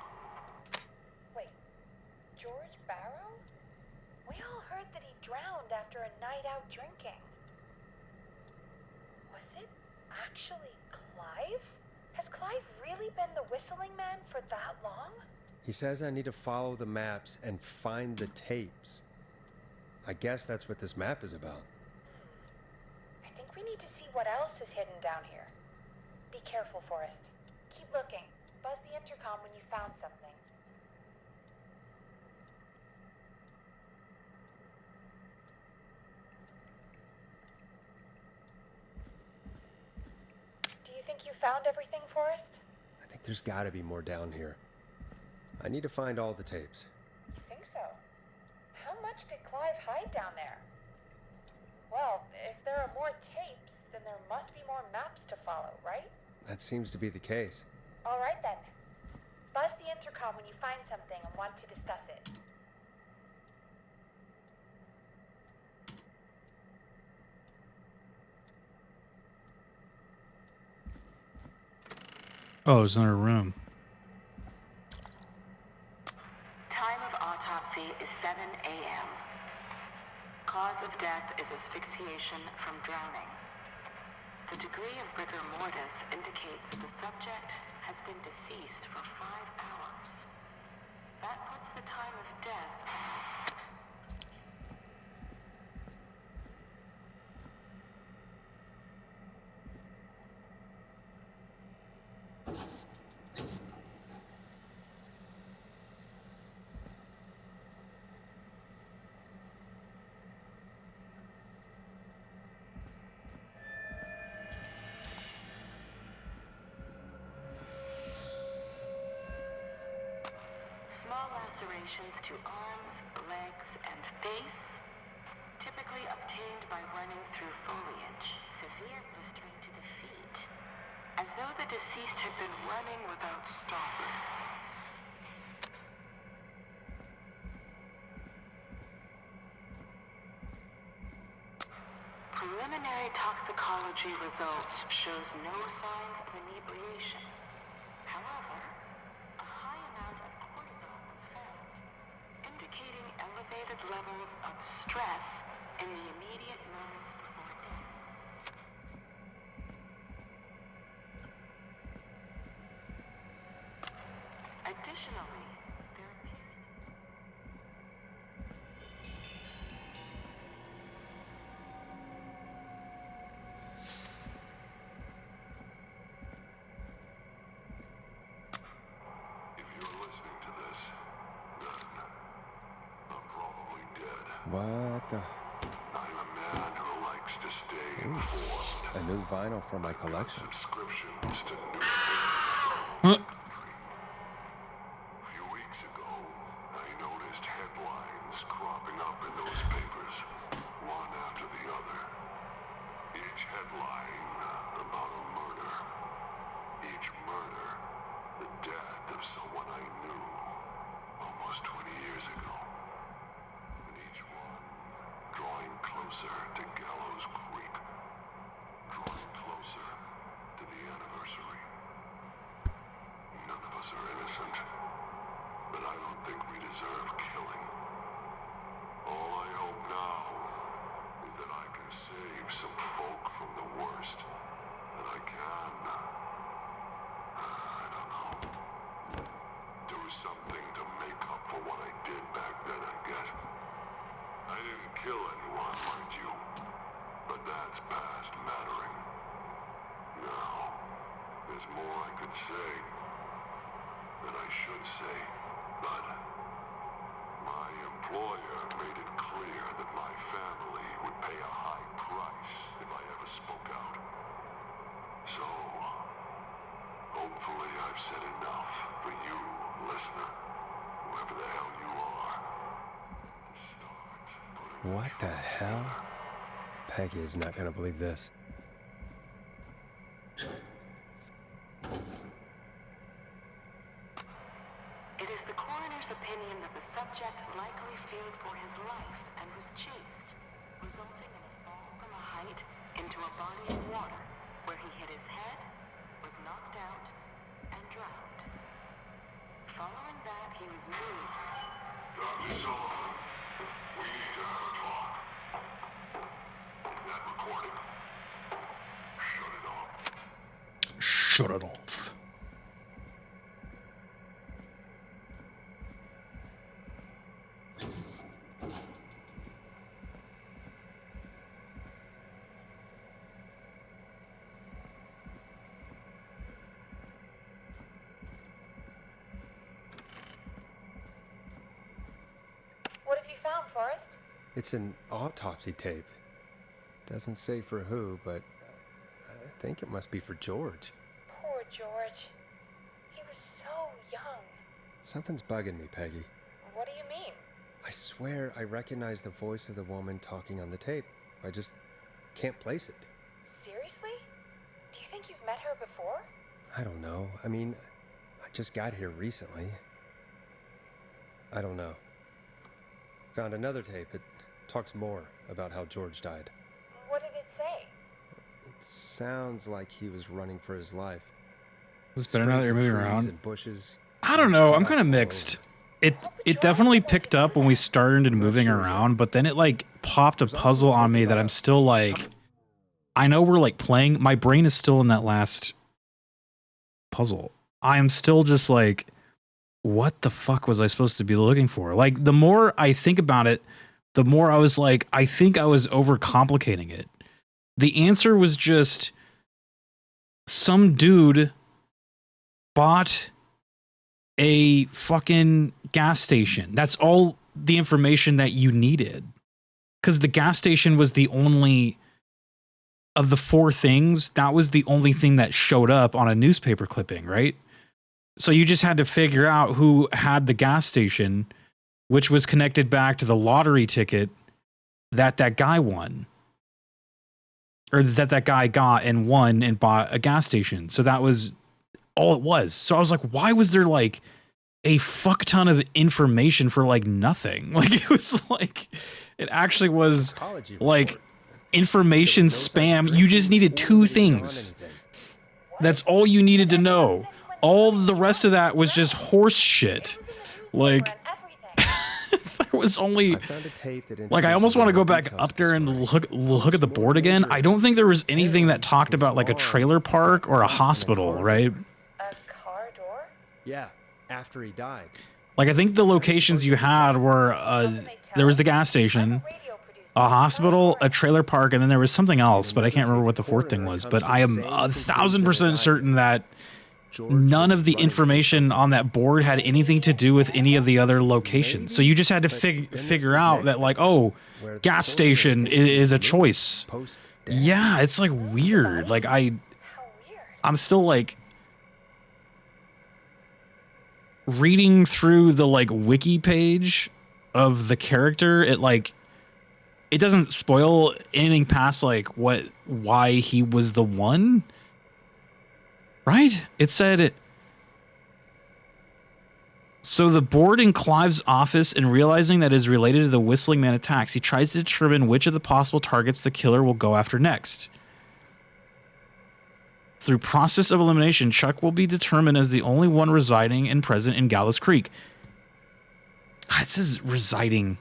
Wait, George Barrow? We all heard that he drowned after a night out drinking. Was it actually Clive? Has Clive really been the whistling man for that long? He says I need to follow the maps and find the tapes. I guess that's what this map is about. I think we need to see what else is hidden down here. Be careful, Forrest. Keep looking. Buzz the intercom when you found something. Do you think you found everything, Forrest? I think There's gotta be more down here. I need to find all the tapes. You think so? How much did Clive hide down there? Well, if there are more tapes, then there must be more maps to follow, right? That seems to be the case. All right then. Buzz the intercom when you find something and want to discuss it. Oh, it's another room. Time of autopsy is 7 a.m. Cause of death is asphyxiation from drowning. The degree of rigor mortis indicates that the subject has been deceased for 5 hours. That puts the time of death... Small lacerations to arms, legs, and face, typically obtained by running through foliage. Severe blistering to the feet, as though the deceased had been running without stopping. Preliminary toxicology results shows no signs of inebriation. However, a high amount of cortisol was found, indicating elevated levels of stress in the immediate moments before death. Additionally, there appears If you're listening to this, then I'm probably dead. What the? I'm a man who likes to stay informed. A new vinyl for my collection. Subscriptions to newspapers. Huh? A few weeks ago, I noticed headlines cropping up in those papers, one after the other. Each headline about a murder. Each murder, the death of someone I knew almost 20 years ago. And each one drawing closer to Gallows Creek. Drawing closer to the anniversary. None of us are innocent, but I don't think we deserve killing. All I hope now is that I can save some folk from the worst. That I can. I don't know. Do something to make up for what I did back then, I guess. I didn't kill anyone, mind you, but that's past mattering. Now, there's more I could say. That I should say, but my employer made it clear that my family would pay a high price if I ever spoke out. So, hopefully I've said enough for you, listener, whoever the hell you are. What the hell? Peggy is not gonna believe this. It is the coroner's opinion that the subject likely feared for his life and was chased, resulting in a fall from a height into a body of water, where he hit his head, was knocked out, and drowned. Following that, he was moved. Dr. Sullivan, we need to have a talk. Is that recording? Shut it off. Shut it off. What have you found, Forrest? It's an autopsy tape. Doesn't say for who, but I think it must be for George. Poor George. He Something's bugging me, Peggy. What do you mean? I swear I recognize the voice of the woman talking on the tape. I just can't place it. Seriously? Do you think you've met her before? I don't know. I mean, I just got here recently. I don't know. Found another tape. It talks more about how George died. What did it say? It sounds like he was running for his life. It's better now that you're moving around. And bushes. I don't know. I'm kind of mixed. It definitely picked up when we started moving around, but then it like popped a puzzle on me that I'm still like, I know we're like playing. My brain is still in that last puzzle. I am still just like, what the fuck was I supposed to be looking for? Like, the more I think about it, the more I was like, I think I was overcomplicating it. The answer was just some dude bought a fucking gas station. That's all the information that you needed. Because the gas station was the only of the four things, that was the only thing that showed up on a newspaper clipping, right? So you just had to figure out who had the gas station, which was connected back to the lottery ticket that that guy won. Or that that guy got and won and bought a gas station. So that was all it was. So I was like, why was there like a fuck ton of information for like nothing? Like, it was like, it actually was like information spam. You just needed two things. That's all you needed to know. All the rest of that was just horse shit. Like, there was only, like, I almost want to go back up there and look at the board again. I don't think there was anything that talked about like a trailer park or a hospital, right? Yeah, after he died. Like, I think the locations you had were, there was the gas station, a hospital, a trailer park, and then there was something else, but I can't remember what the fourth thing was. But I am 1000% certain that none of the information on that board had anything to do with any of the other locations. So you just had to figure out that, like, oh, gas station is a choice. Yeah, it's like weird. Like, I'm still like reading through the like wiki page of the character. It like, it doesn't spoil anything past like why he was the one. Right? It said, so the board in Clive's office, and realizing that is related to the Whistling Man attacks, he tries to determine which of the possible targets the killer will go after next. Through process of elimination, Chuck will be determined as the only one residing and present in Gallows Creek. It says residing.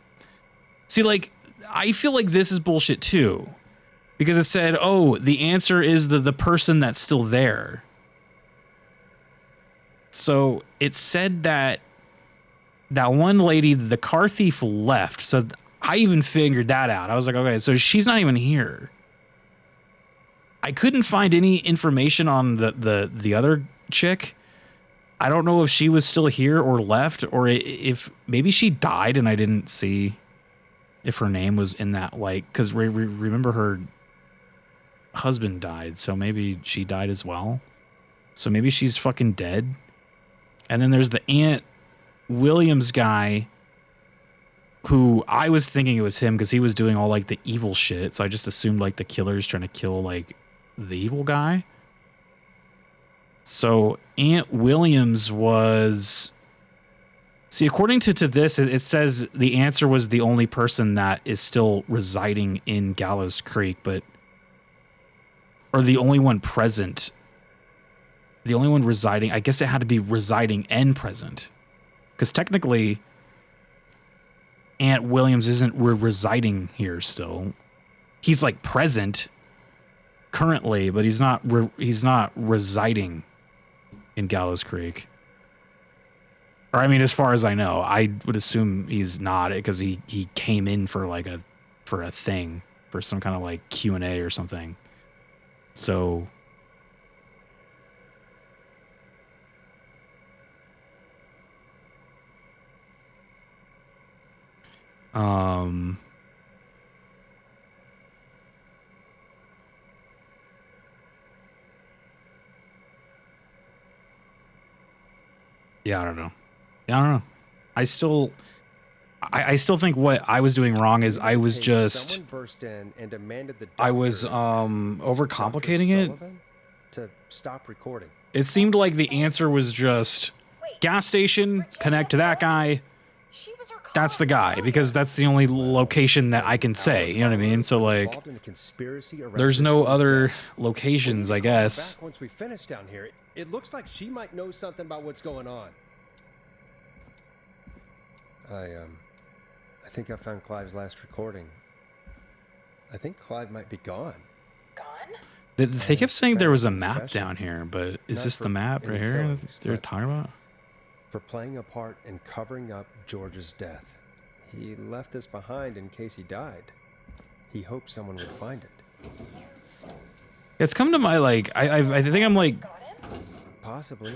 See, like, I feel like this is bullshit too. Because it said, oh, the answer is the person that's still there. So it said that that one lady, the car thief, left. So I even figured that out. I was like, okay, so she's not even here. I couldn't find any information on the other chick. I don't know if she was still here or left, or if maybe she died and I didn't see if her name was in that, like, because remember her husband died, so maybe she died as well. So maybe she's fucking dead. And then there's the Aunt Williams guy, who I was thinking it was him because he was doing all like the evil shit. So I just assumed like the killer's trying to kill like the evil guy. So Aunt Williams was, see, according to this, it says the answer was the only person that is still residing in Gallows Creek, but, or the only one present. The only one residing, I guess it had to be residing and present. Because technically, Aunt Williams isn't residing here still. He's like present currently, but he's not residing in Gallows Creek. Or I mean, as far as I know, I would assume he's not, because he came in for like for a thing, for some kind of like Q&A or something. So yeah, I don't know. I don't know. I still think what I was doing wrong is I was just Someone burst in and demanded the I was Dr. overcomplicating it. Sullivan to stop recording. It seemed like the answer was just gas station, connect to that guy. That's the guy, because that's the only location that I can say, you know what I mean? So like Involved in a conspiracy around there's this no woman's other death. locations, I When you call her guess. back once we finish down here, it looks like she might know something about what's going on. I think I found Clive's last recording. I think Clive might be gone. They kept saying there was a map confession. down here, but is Not this the for map right any here killings, they're but talking about? For playing a part in covering up George's death. He left this behind in case he died. He hoped someone would find it. It's come to my like I think I'm like Possibly.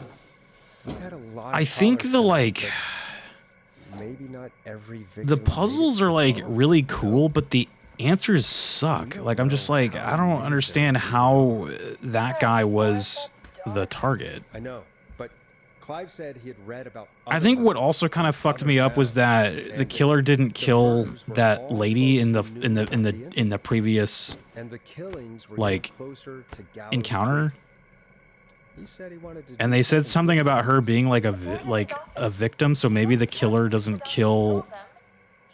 We've had a lot. I of think callers the tonight, like but maybe not every victim. the made it puzzles to are the like phone. really cool, but the answers suck. Like I'm just like I don't understand how that guy was the target. I know, but Clive said he had read about. I think what also kind of fucked me up was that the killer didn't kill that lady in the previous and the killings were like getting closer to Gallows encounter. Creek. He said he wanted to And do they said something something about her being like a victim, so maybe the killer doesn't kill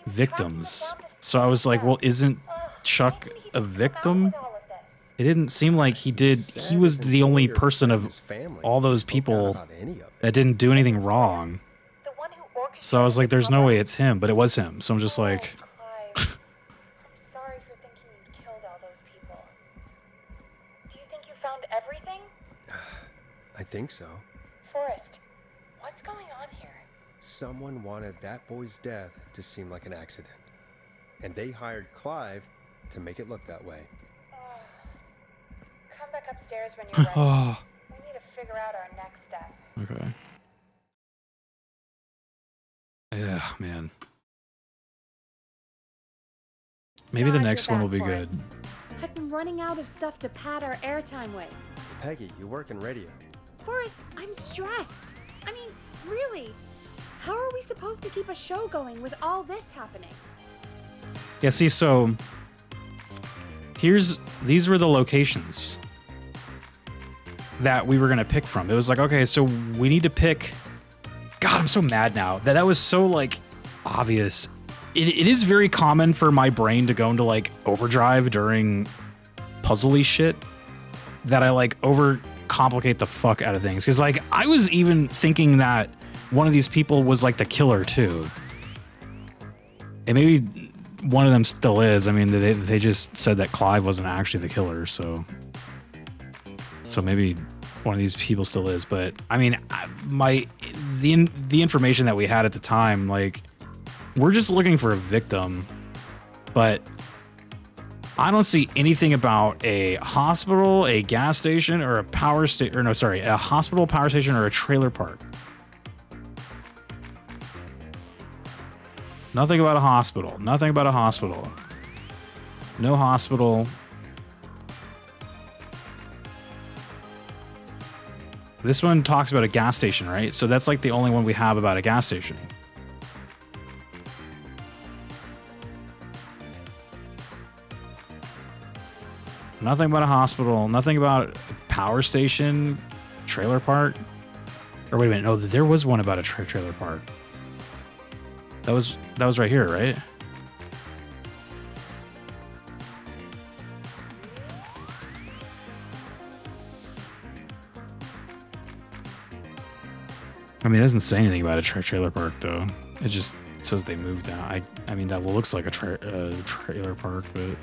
victims. So I was like, well, isn't Chuck a victim? It didn't seem like he did. He was the only person of all those people that didn't do anything wrong. So I was like, there's no way it's him, but it was him. So I'm just like, Sorry for thinking you killed all those people. Do you think you found everything? I think so. Forrest, what's going on here? Someone wanted that boy's death to seem like an accident, and they hired Clive to make it look that way. Come back upstairs when you're ready. Oh. We need to figure out our next step. okay. Yeah, man. Maybe the Glad you're next one will back, be good. Forrest. I've been running out of stuff to pad our airtime with. Peggy, you work in radio. Forrest, I'm stressed. I mean, really. How are we supposed to keep a show going with all this happening? Yeah, see, so these were the locations that we were gonna pick from. It was like, okay, so we need to pick. God, I'm so mad now. That was so like obvious. It is very common for my brain to go into like overdrive during puzzly shit that I like overcomplicate the fuck out of things. Because like I was even thinking that one of these people was like the killer too. And maybe one of them still is. I mean, they just said that Clive wasn't actually the killer, so maybe one of these people still is. But I mean, the information that we had at the time, like, we're just looking for a victim, but I don't see anything about a hospital, a gas station, or a power station. Or no, sorry, a hospital, power station, or a trailer park. Nothing about a hospital. Nothing about a hospital. No hospital. This one talks about a gas station, right? So that's like the only one we have about a gas station. Nothing about a hospital. Nothing about a power station, trailer park. Or wait a minute. No, there was one about a trailer park. That was right here, right? I mean, it doesn't say anything about a trailer park, though. It just says they moved out. I mean, that looks like a trailer park, but...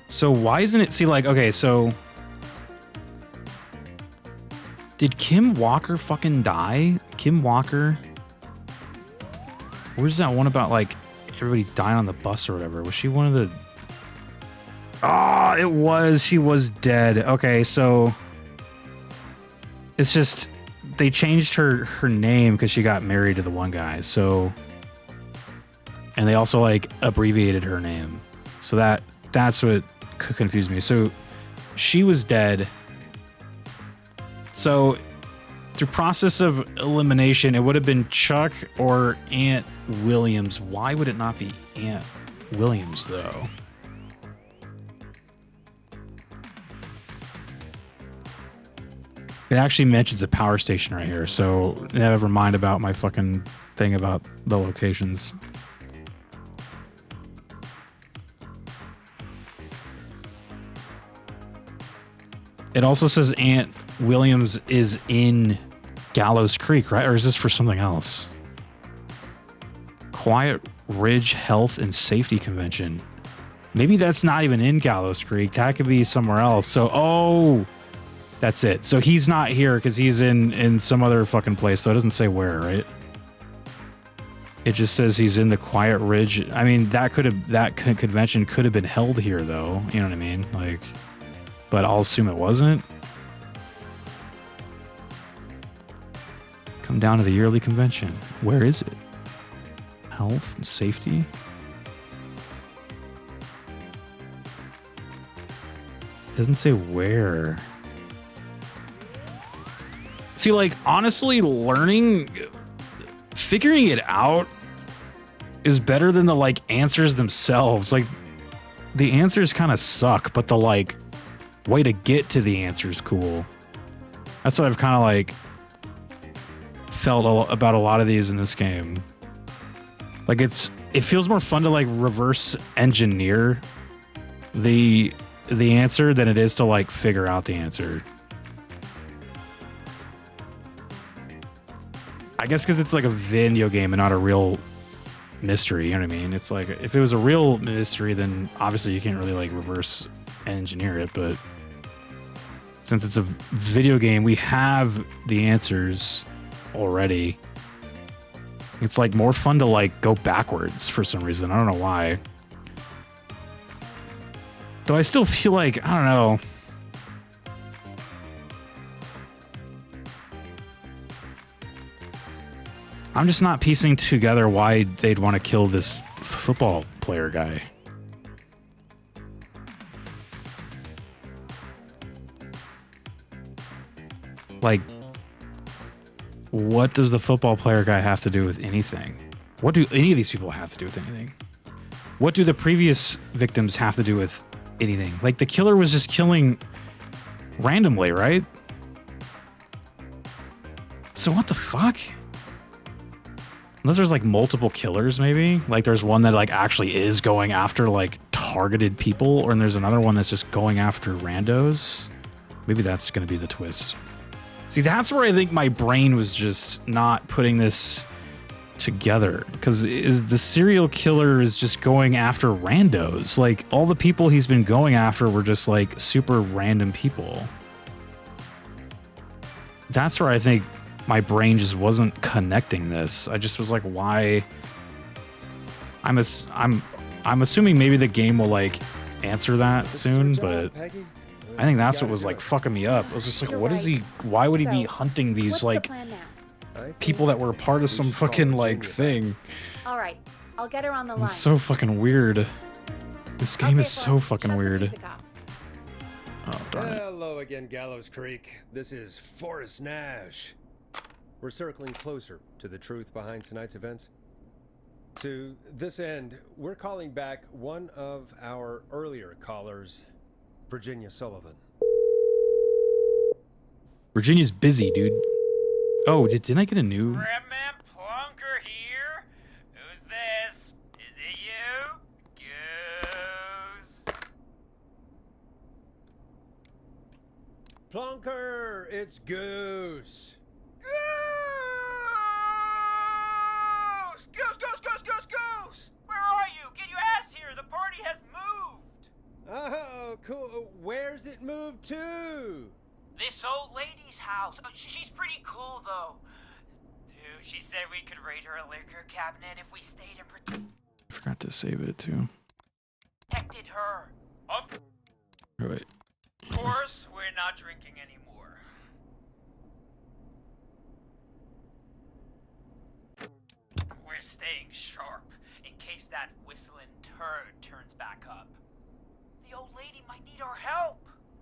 So why isn't it... See, like, okay, so... Did Kim Walker fucking die? Kim Walker? Where's that one about, like, everybody dying on the bus or whatever? Was she one of the... Oh, it was. She was dead. Okay, so... It's just... They changed her name because she got married to the one guy, so... And they also, like, abbreviated her name. So that's what confused me. So she was dead. So through process of elimination, it would have been Chuck or Aunt Williams. Why would it not be Aunt Williams, though? It actually mentions a power station right here, so never mind about my fucking thing about the locations. It also says Aunt Williams is in Gallows Creek, right? Or is this for something else? Quiet Ridge Health and Safety Convention. Maybe that's not even in Gallows Creek. That could be somewhere else. So, oh, that's it. So he's not here because he's in some other fucking place. So it doesn't say where, right? It just says he's in the Quiet Ridge. I mean, that convention could have been held here, though. You know what I mean? Like, but I'll assume it wasn't. Come down to the yearly convention. Where is it? Health and safety? Doesn't say where. See, like, honestly, figuring it out is better than the, like, answers themselves. Like, the answers kind of suck, but the, like, way to get to the answer is cool. That's what I've kind of, like, felt about a lot of these in this game. Like, it feels more fun to, like, reverse engineer the answer than it is to, like, figure out the answer. I guess because it's like a video game and not a real mystery, you know what I mean? It's like, if it was a real mystery, then obviously you can't really, like, reverse engineer it, but since it's a video game, we have the answers already. It's, like, more fun to, like, go backwards for some reason. I don't know why. Though I still feel like, I don't know. I'm just not piecing together why they'd want to kill this football player guy. Like, what does the football player guy have to do with anything? What do any of these people have to do with anything? What do the previous victims have to do with anything? Like, the killer was just killing randomly, right? So what the fuck? Unless there's, like, multiple killers, maybe? Like, there's one that, like, actually is going after, like, targeted people, or there's another one that's just going after randos. Maybe that's going to be the twist. See, that's where I think my brain was just not putting this together. Because the serial killer is just going after randos. Like, all the people he's been going after were just, like, super random people. That's where I think my brain just wasn't connecting this. I just was like, why? I'm assuming maybe the game will, like, answer that soon, but I think that's what was, like, fucking me up. I was just like, what is he? Why would he be hunting these, like, people that were part of some fucking, like, thing? All right, I'll get her on the line. It's so fucking weird. This game is so fucking weird. Oh, darn it. Hello again, Gallows Creek. This is Forrest Nash. We're circling closer to the truth behind tonight's events. To this end, we're calling back one of our earlier callers, Virginia Sullivan. Virginia's busy, dude. Oh, didn't I get a new? Redman Plunker here. Who's this? Is it you? Goose. Plunker, it's Goose. Goose! Where are you? Get your ass here! The party has moved! Oh, cool. Where's it moved to? This old lady's house. She's pretty cool, though. Dude, she said we could raid her liquor cabinet if we stayed and I forgot to save it, too. protected her. Of Right. course, we're not drinking anymore. better staying sharp in case that whistling turd turns back up. The old lady might need our help.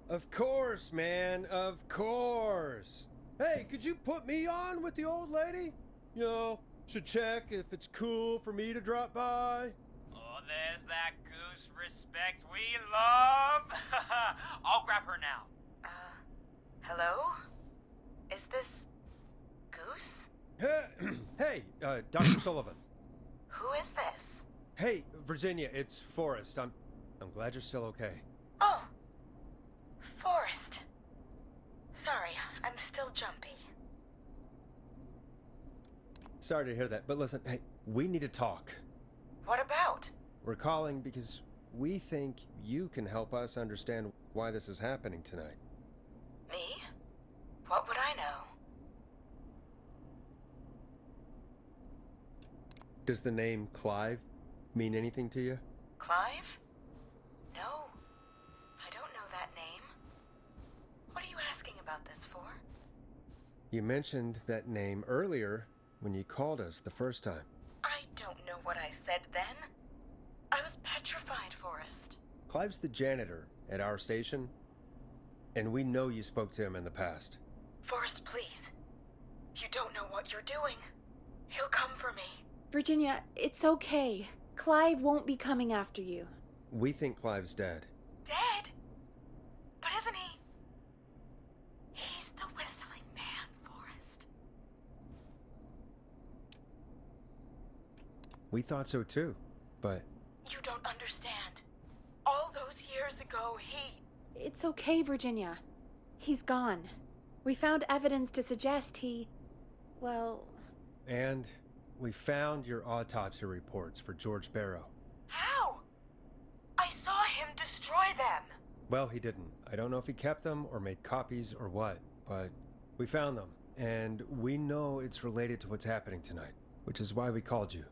Of course, man, of course. Hey, could you put me on with the old lady? You know, should check if it's cool for me to drop by. Oh, there's that goose respect we love. I'll grab her now. Hello? Is this Goose? Hey, Dr. Sullivan. Who is this? Hey, Virginia, it's Forrest. I'm glad you're still okay. Oh, Forrest. Sorry, I'm still jumpy. Sorry to hear that, but listen, hey, we need to talk. What about? We're calling because we think you can help us understand why this is happening tonight. Me? What would I know? Does the name Clive mean anything to you? Clive? No, I don't know that name. What are you asking about this for? You mentioned that name earlier when you called us the first time. I don't know what I said then. I was petrified, Forrest. Clive's the janitor at our station, and we know you spoke to him in the past. Forrest, please. You don't know what you're doing. He'll come for me. Virginia, it's okay. Clive won't be coming after you. We think Clive's dead. Dead? But isn't he? He's the whistling man, Forrest. We thought so too, but... You don't understand. All those years ago, It's okay, Virginia. He's gone. We found evidence to suggest well... And we found your autopsy reports for George Barrow. How? I saw him destroy them. Well, he didn't. I don't know if he kept them or made copies or what, but we found them, and we know it's related to what's happening tonight, which is why we called you.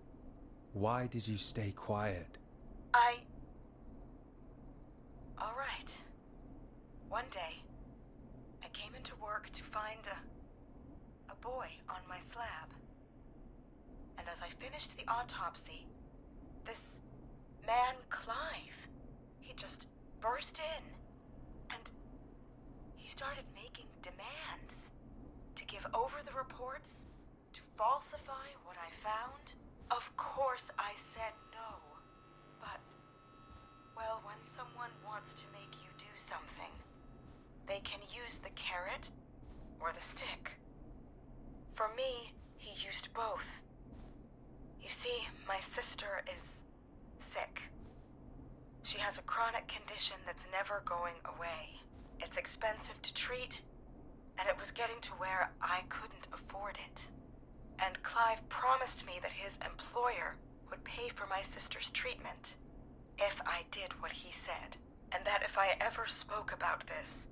Why did you stay quiet? All right. One day, I came into work to find a boy on my slab. And as I finished the autopsy, this man, Clive, he just burst in. And he started making demands to give over the reports, to falsify what I found. Of course I said no. But, well, when someone wants to make you do something, they can use the carrot or the stick. For me, he used both. You see, my sister is sick. She has a chronic condition that's never going away. It's expensive to treat, and it was getting to where I couldn't afford it. And Clive promised me that his employer would pay for my sister's treatment if I did what he said, and that if I ever spoke about this,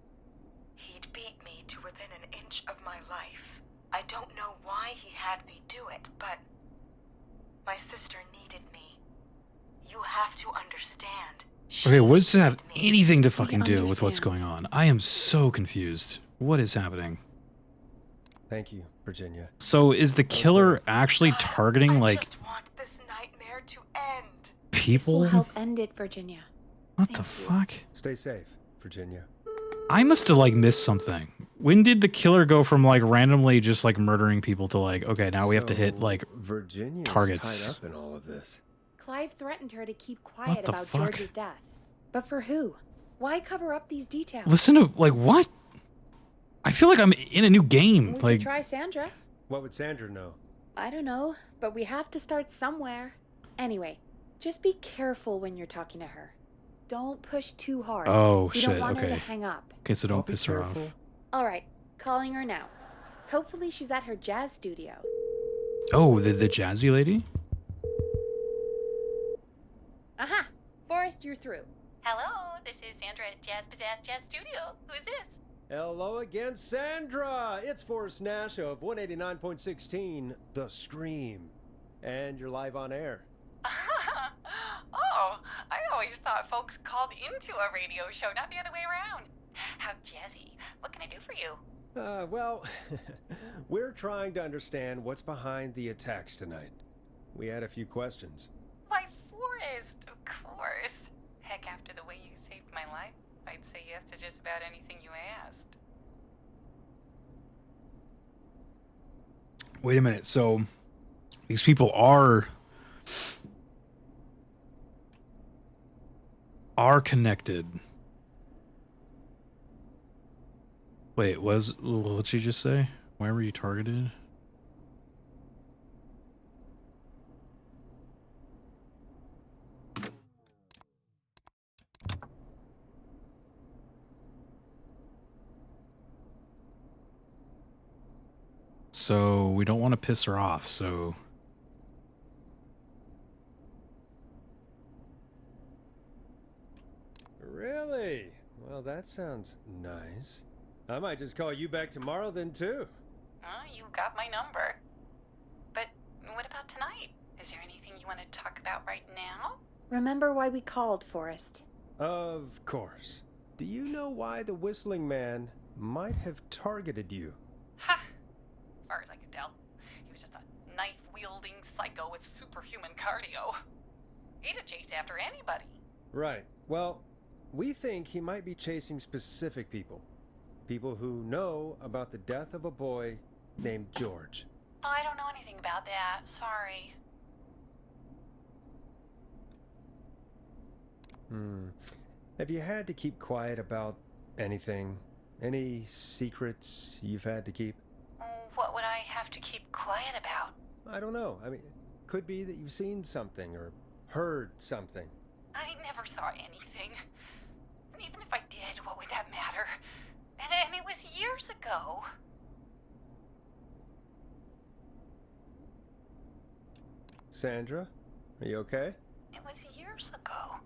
he'd beat me to within an inch of my life. I don't know why he had me do it, but my sister needed me. You have to understand. Okay, what does this have anything to fucking do with what's going on? I am so confused. What is happening? Thank you, Virginia. So is the killer actually targeting, like, Want this nightmare to end. people? This will help end it, Virginia. What the fuck? Stay safe, Virginia. I must have, like, missed something. When did the killer go from, like, randomly just, like, murdering people to, like, okay, now we have to hit, like, Virginia's targets? tied up in all of this. Clive threatened her to keep quiet the about fuck? George's death. But for who? Why cover up these details? Listen to, like, what? I feel like I'm in a new game. We Like, could try Sandra. What would Sandra know? I don't know, but we have to start somewhere. Anyway, just be careful when you're talking to her. Don't push too hard. oh, We shit, don't want her okay. to hang up. Okay, so don't I'll be piss her off. careful. All right, calling her now. Hopefully she's at her jazz studio. Oh, the jazzy lady? Aha! Forrest, you're through. Hello, this is Sandra at Jazz Pizzazz Jazz Studio. Who's this? Hello again, Sandra! It's Forrest Nash of 189.16, The Scream. And you're live on air. Oh, I always thought folks called into a radio show, not the other way around. How jazzy. What can I do for you? Well, we're trying to understand what's behind the attacks tonight. we had a few questions. Why, Forrest, of course. Heck, after the way you saved my life, I'd say yes to just about anything you asked. Wait a minute. So these people are connected. Wait, what'd you just say? Why were you targeted? So we don't want to piss her off, so... Really? Well, that sounds nice. I might just call you back tomorrow then, too. You got my number. But what about tonight? Is there anything you want to talk about right now? Remember why we called, Forrest? Of course. Do you know why the Whistling Man might have targeted you? Ha! As far as I could tell, he was just a knife-wielding psycho with superhuman cardio. He'd have chased after anybody. Right. Well, we think he might be chasing specific people. People who know about the death of a boy named George. Oh, I don't know anything about that. Sorry. Have you had to keep quiet about anything? Any secrets you've had to keep? What would I have to keep quiet about? I don't know. I mean, could be that you've seen something or heard something. I never saw anything. And even if I did, what would that matter? And it was years ago. Sandra, are you okay? It was years ago.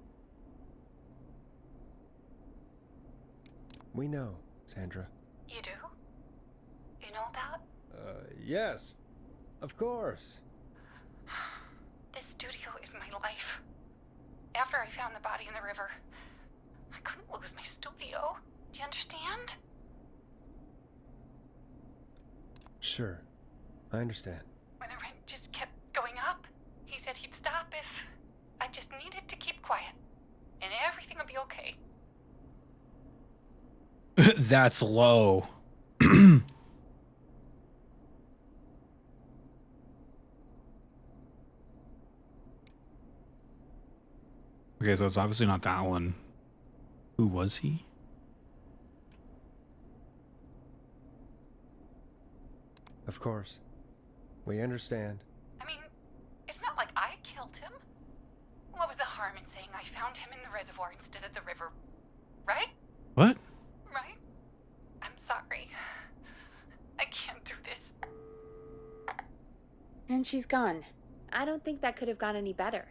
We know, Sandra. You do? You know about? Yes. Of course. This studio is my life. After I found the body in the river, I couldn't lose my studio. Do you understand? Sure. I understand. When the rent just kept going up, he said he'd stop if I just needed to keep quiet. And everything would be okay. That's low. Okay, so it's obviously not that one. Who was he? Of course. We understand. I mean, it's not like I killed him. What was the harm in saying I found him in the reservoir instead of the river? Right? What? Right? I'm sorry. I can't do this. And she's gone. I don't think that could have gone any better.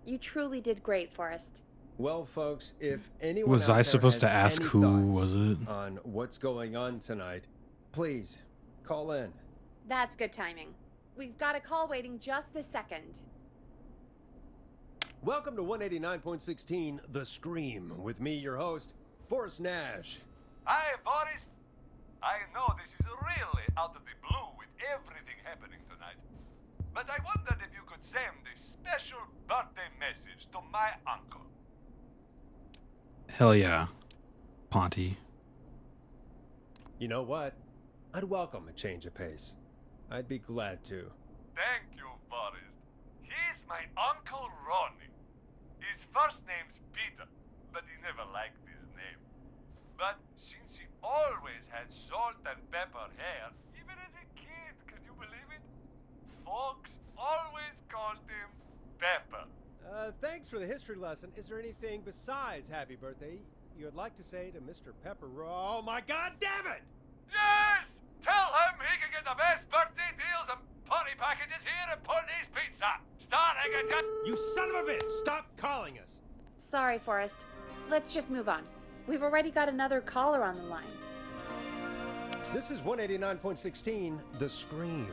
You truly did great, Forrest. Well, folks, if anyone Was out I there supposed to has ask any who thoughts was it? on what's going on tonight, please call in. That's good timing. We've got a call waiting just this second. Welcome to 189.16 The Scream with me, your host, Forrest Nash. Hi, Boris. I know this is really out of the blue with everything happening tonight, but I wondered if you could send a special birthday message to my uncle. Hell yeah, Ponty. You know what? I'd welcome a change of pace. I'd be glad to. Thank you, Forrest. He's my Uncle Ronnie. His first name's Peter, but he never liked his name. But since he always had salt and pepper hair, even as a kid, can you believe it? Folks always called him Pepper. Thanks for the history lesson. Is there anything besides happy birthday you would like to say to Mr. Pepper? Oh my god damn it! Yes! Tell him he can get the best birthday deals and party packages here at Pony's Pizza. Starting at You son of a bitch! Stop calling us! Sorry, Forrest. Let's just move on. We've already got another caller on the line. This is 189.16 The Scream.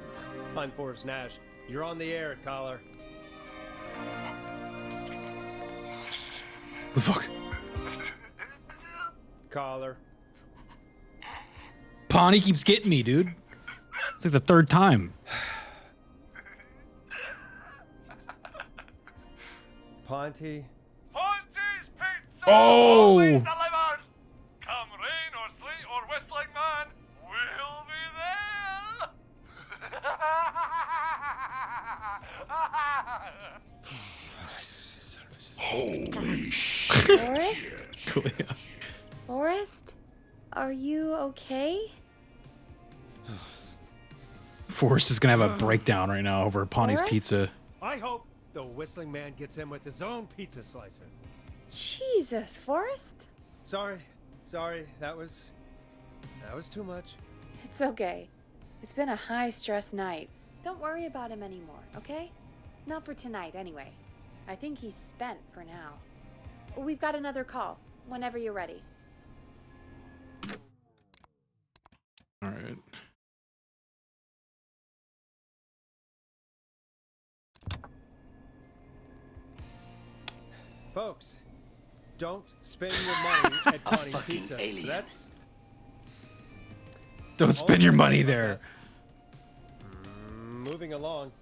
I'm Forrest Nash. You're on the air, caller. The fuck? Caller. Pawnee keeps getting me, dude. It's like the third time. Ponty? Ponty's Pizza Oh! always delivers! Come rain or sleet or whistling man, we'll be there! Holy Forrest? Clea. Forrest? Are you okay? Forrest is gonna have a breakdown right now over Pawnee Forrest? Pizza. I hope the whistling man gets in with his own pizza slicer. Jesus, Forrest? Sorry, that was too much. It's okay. It's been a high-stress night. Don't worry about him anymore, okay? Not for tonight, anyway. I think he's spent for now. We've got another call, whenever you're ready. All right. Folks, don't spend your money at Connie's Pizza. alien. That's Don't spend your money there. moving along.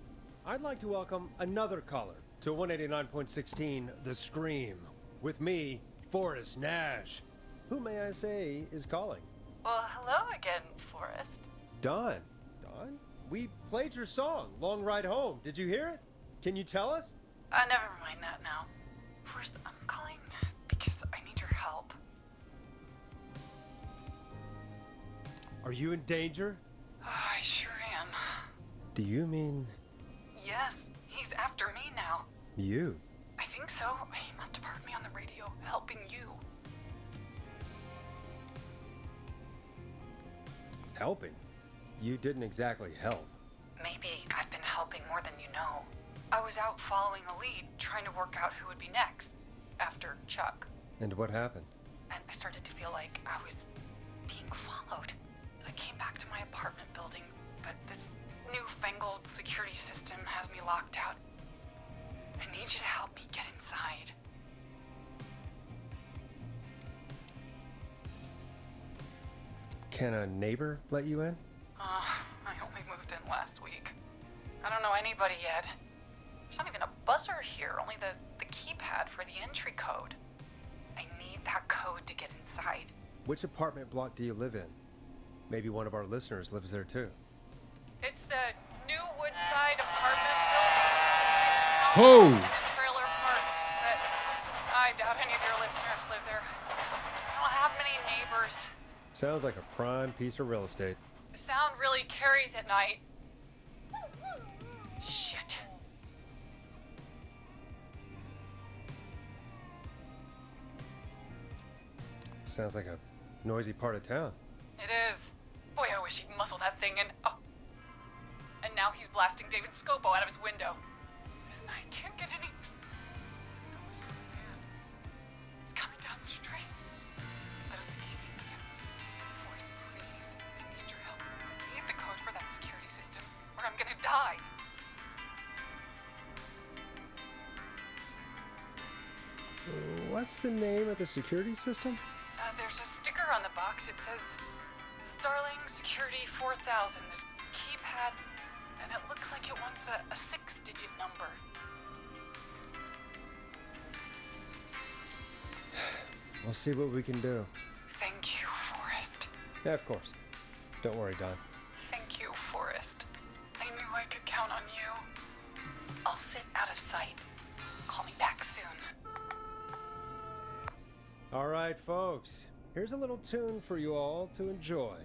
I'd like to welcome another caller to 189.16 The Scream with me, Forrest Nash. Who may I say is calling? Well, hello again, Forrest. Don. Don? We played your song, Long Ride Home. Did you hear it? Can you tell us? Never mind that now. First, I'm calling because I need your help. Are you in danger? I sure am. Do you mean Yes, he's after me now. you? I think so. He must have heard me on the radio helping you. Helping? You didn't exactly help. Maybe I've been helping more than you know. I was out following a lead, trying to work out who would be next, after Chuck. And what happened? And I started to feel like I was being followed. I came back to my apartment building, but this newfangled security system has me locked out. I need you to help me get inside. Can a neighbor let you in? I only moved in last week. I don't know anybody yet. There's not even a buzzer here, only the keypad for the entry code. I need that code to get inside. Which apartment block do you live in? Maybe one of our listeners lives there too. It's the new Woodside apartment building between the town Oh! and the trailer park. But I doubt any of your listeners live there. I don't have many neighbors. Sounds like a prime piece of real estate. The sound really carries at night. Shit. Sounds like a noisy part of town. It is. Boy, I wish he'd muscle that thing in. Oh. And now he's blasting David Scopo out of his window. This night can't get any. The whistling man. He's coming down the street. I don't think he's seen me yet. Forrest, please. I need your help. I need the code for that security system, or I'm gonna die. What's the name of the security system? There's a sticker on the box. It says Starling Security 4000. There's a keypad, and it looks like it wants a 6-digit number. We'll see what we can do. Thank you, Forrest. Yeah, of course. Don't worry, Don. Thank you, Forrest. I knew I could count on you. I'll sit out of sight. Call me back soon. All right, folks. Here's a little tune for you all to enjoy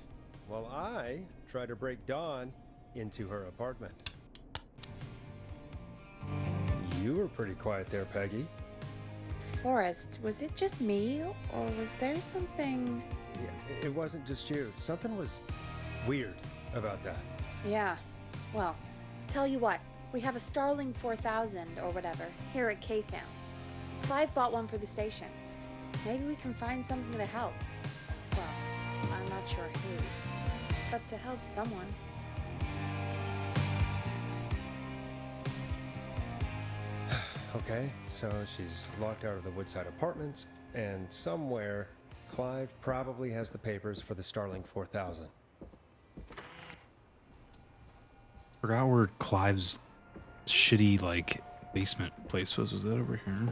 while I try to break Dawn into her apartment. You were pretty quiet there, Peggy. Forrest, was it just me, or was there something... Yeah, it wasn't just you. Something was weird about that. Yeah, well, tell you what, we have a Starling 4000 or whatever here at KFAM. Clive bought one for the station. Maybe we can find something to help. Well, I'm not sure who, but to help someone. Okay, so she's locked out of the Woodside Apartments, and somewhere Clive probably has the papers for the Starling 4000. Forgot where Clive's shitty, like, basement place was. Was that over here?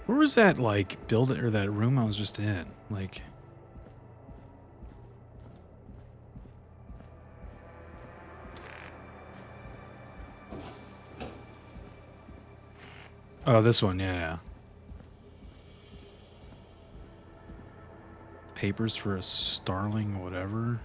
Where was that, like, building or that room I was just in? Like... Oh, this one, yeah. Papers for a starling, whatever.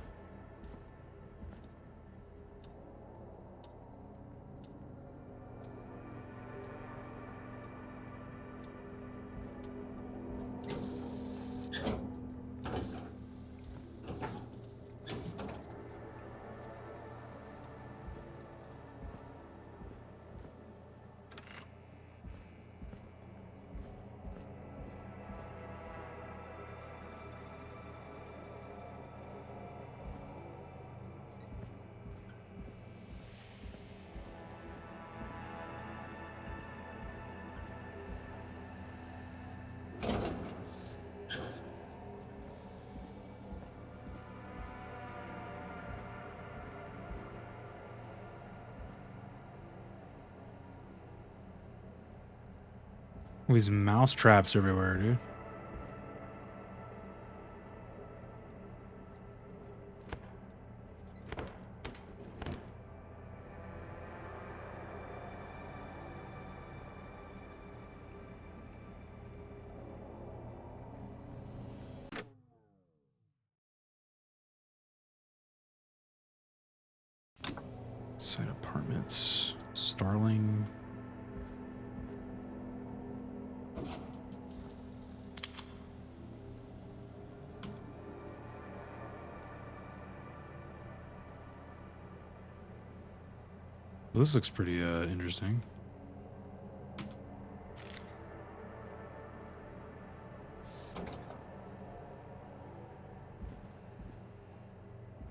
These mouse traps everywhere, dude. Side apartments, starling. This looks pretty interesting.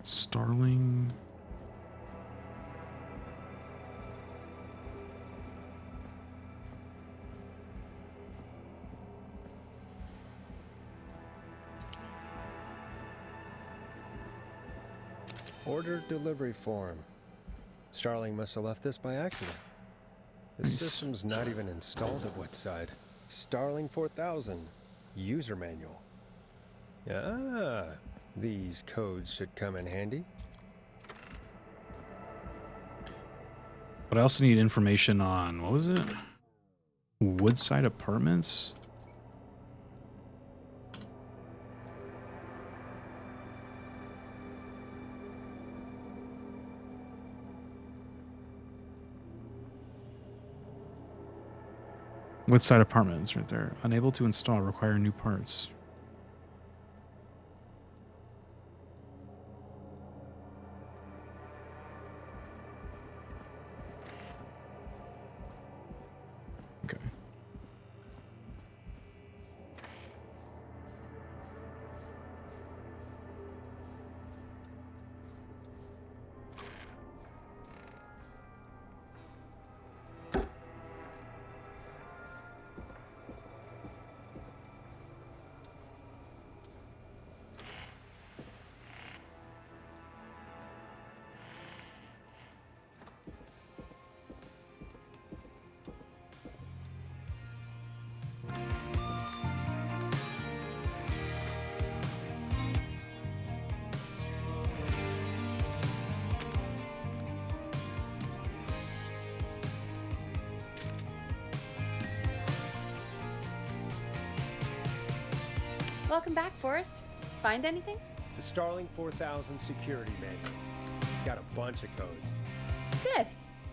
Starling. Order delivery form. Starling must have left this by accident. The system's not even installed at Woodside. Starling 4000. User manual. Ah, these codes should come in handy. But I also need information on, what was it? Woodside Apartments? Woodside Apartments right there. Unable to install, require new parts. Okay. Welcome back, Forrest. Find anything? The Starling 4000 security manual. It's got a bunch of codes. Good.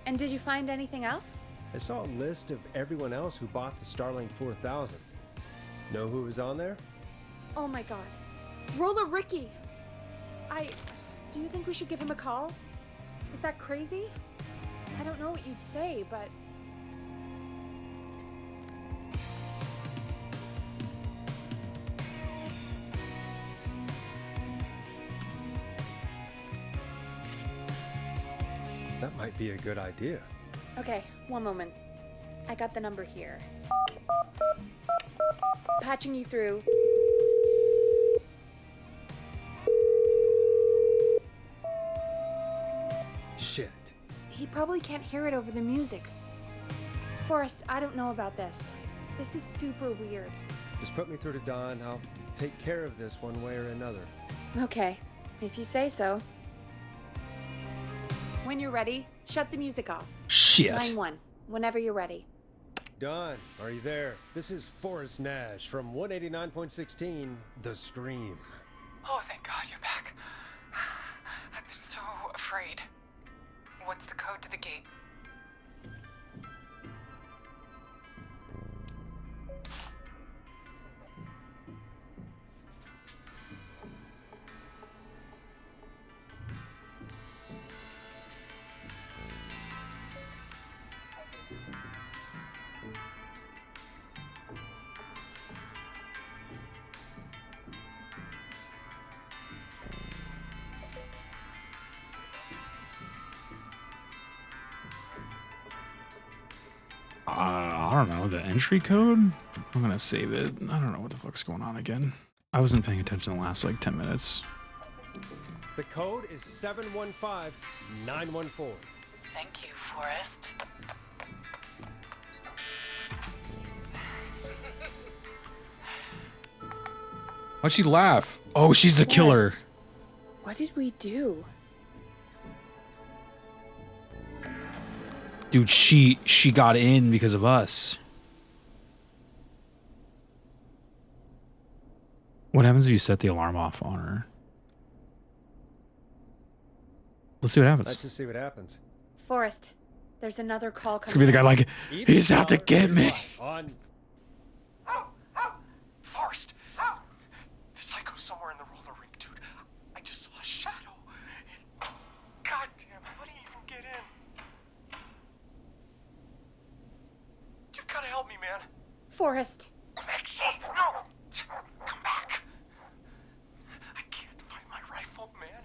And did you find anything else? I saw a list of everyone else who bought the Starling 4000. Know who was on there? Oh my god. Roller Ricky! Do you think we should give him a call? Is that crazy? I don't know what you'd say, but... That might be a good idea. Okay, one moment. I got the number here. Patching you through. Shit. He probably can't hear it over the music. Forrest, I don't know about this. This is super weird. Just put me through to Dawn. I'll take care of this one way or another. Okay, if you say so. When you're ready, shut the music off. Shit. Line 1, whenever you're ready. Dawn, are you there? This is Forrest Nash from 189.16, The Scream. Oh, thank God you're back. I've been so afraid. What's the code to the gate? I don't know, the entry code? I'm gonna save it. I don't know what the fuck's going on again. I wasn't paying attention the last like 10 minutes. The code is 715914. Thank you, Forrest. Why'd she laugh? Oh, she's the killer. Forrest, what did we do? Dude, she got in because of us. What happens if you set the alarm off on her? Let's see what happens. Let's just see what happens. Forrest, there's another call coming. It's gonna be the guy like, he's out to get me. On. Forrest! The psycho's somewhere in the roller rink, dude. I just saw a shadow. God damn, how do you even get in? You've gotta help me, man. Forrest. Maxie, no! Come back. I can't find my rifle, man.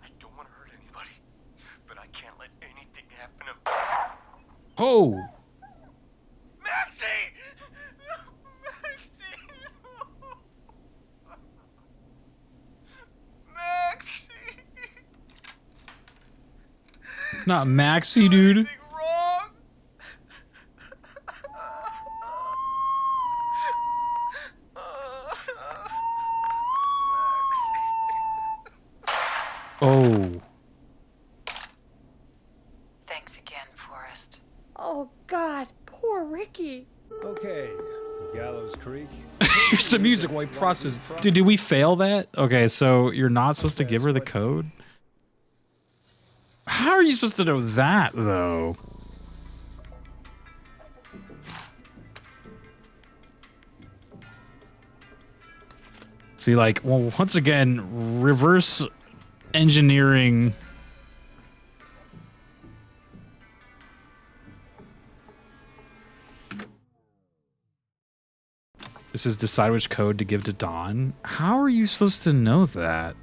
I don't want to hurt anybody, but I can't let anything happen to... Oh! Maxie! Maxie! Maxie! Not Maxie, dude. Wrong! Oh. Thanks again, Forrest. Oh, God, poor Ricky. Okay, Gallows Creek. Here's some music while he processes. Dude, did we fail that? Okay, so you're not supposed to give her the code? How are you supposed to know that, though? See, like, well, once again, reverse engineering. This is decide which code to give to Dawn. How are you supposed to know that?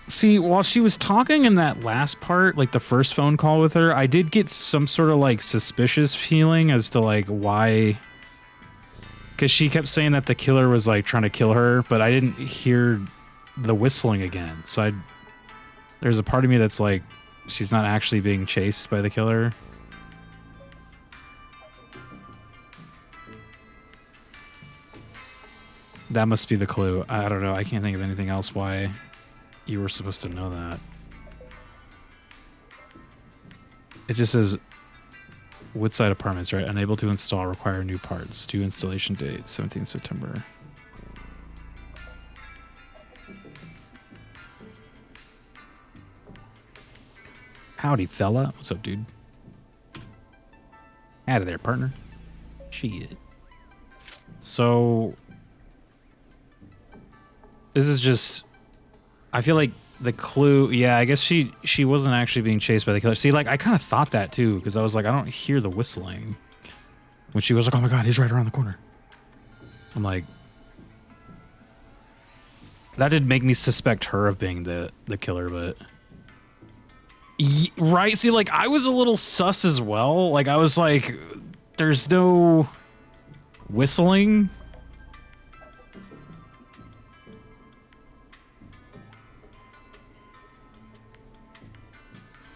See, while she was talking in that last part, like the first phone call with her, I did get some sort of like suspicious feeling as to like why. Because she kept saying that the killer was like trying to kill her, but I didn't hear the whistling again. So there's a part of me that's like, she's not actually being chased by the killer. That must be the clue. I don't know. I can't think of anything else why you were supposed to know that. It just says Woodside Apartments, right? Unable to install, require new parts. Due installation date, 17th September. Howdy, fella. What's up, dude? Out of there, partner. Shit. So this is just, I feel like the clue, yeah, I guess she wasn't actually being chased by the killer. See, like, I kind of thought that too, because I was like, I don't hear the whistling. When she was like, oh my god, he's right around the corner. I'm like, That did make me suspect her of being the killer, but right. See, like I was a little sus as well. Like I was like, there's no whistling.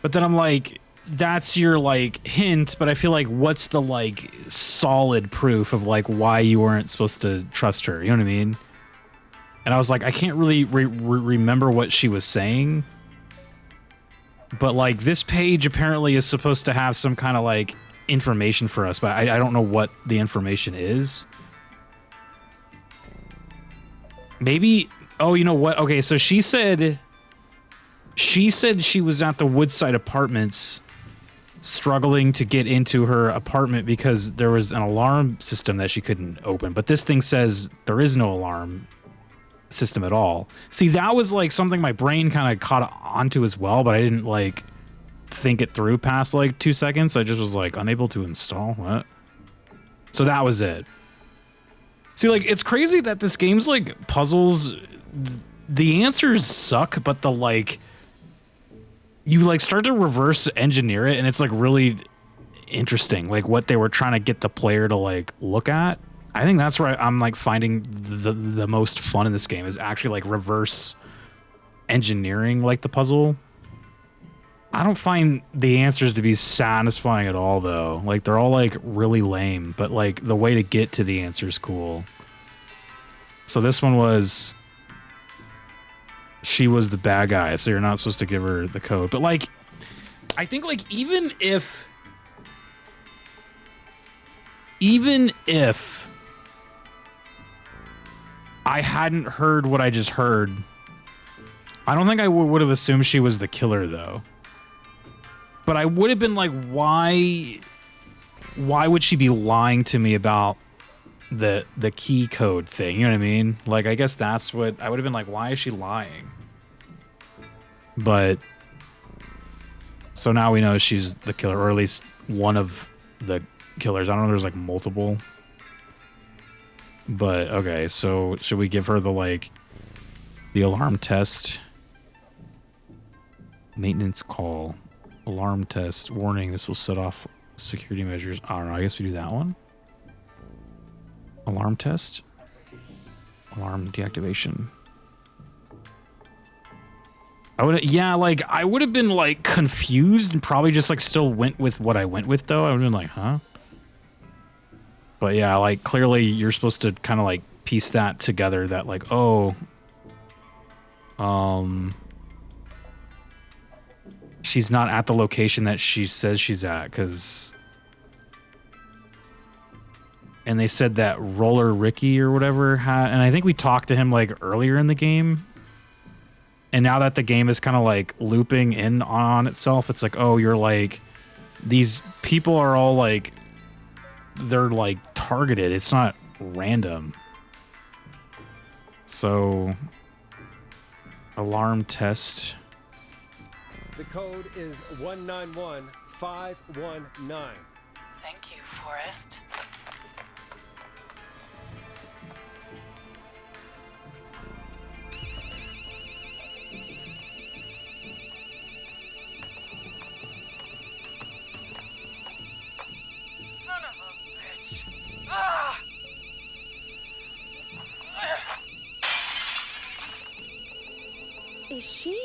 But then I'm like, that's your like hint, but I feel like what's the like solid proof of like why you weren't supposed to trust her? You know what I mean? And I was like, I can't really remember what she was saying. But like this page apparently is supposed to have some kind of like information for us, but I don't know what the information is. Maybe, oh, you know what? Okay, so she said she was at the Woodside Apartments struggling to get into her apartment because there was an alarm system that she couldn't open. But this thing says there is no alarm system at all. See, that was like something my brain kind of caught onto as well, but I didn't like think it through past like 2 seconds. I just was like unable to install. What? So that was it. See, like it's crazy that this game's like puzzles, the answers suck, but the like you like start to reverse engineer it and it's like really interesting, like what they were trying to get the player to like look at. I think that's where I'm like finding the most fun in this game is actually like reverse engineering like the puzzle. I don't find the answers to be satisfying at all though. Like they're all like really lame, but like the way to get to the answer is cool. So this one was she was the bad guy, so you're not supposed to give her the code. But like I think like even if I hadn't heard what I just heard, I don't think I would have assumed she was the killer though. But I would have been like, why would she be lying to me about the key code thing? You know what I mean? Like, I guess that's what I would have been like, why is she lying? But so now we know she's the killer, or at least one of the killers. I don't know, there's like multiple. But okay, so should we give her the like the alarm test? Maintenance call. Alarm test. Warning, this will set off security measures. I don't know, I guess we do that one. Alarm test. Alarm deactivation. I would have been like confused and probably just like still went with what I went with though. I would have been like, huh? But yeah, like clearly you're supposed to kind of like piece that together that like, oh, she's not at the location that she says she's at, and they said that Roller Ricky or whatever had, and I think we talked to him like earlier in the game. And now that the game is kind of like looping in on itself, it's like, oh, you're like, these people are all like, they're like targeted. It's not random. So, alarm test. The code is 191519. Thank you, Forrest. Son of a bitch. Ah! Is she?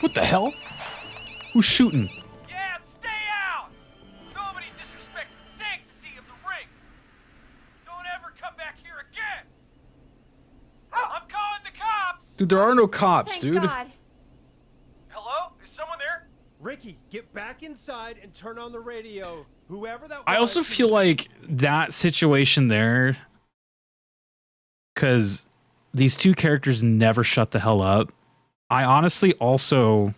What the hell? Who's shooting? Yeah, stay out! Nobody disrespects the sanctity of the ring! Don't ever come back here again! I'm calling the cops! Dude, there are no cops, Thank dude. God. Hello? Is someone there? Ricky, get back inside and turn on the radio. Whoever that was. I also feel like that situation there, because these two characters never shut the hell up. I honestly also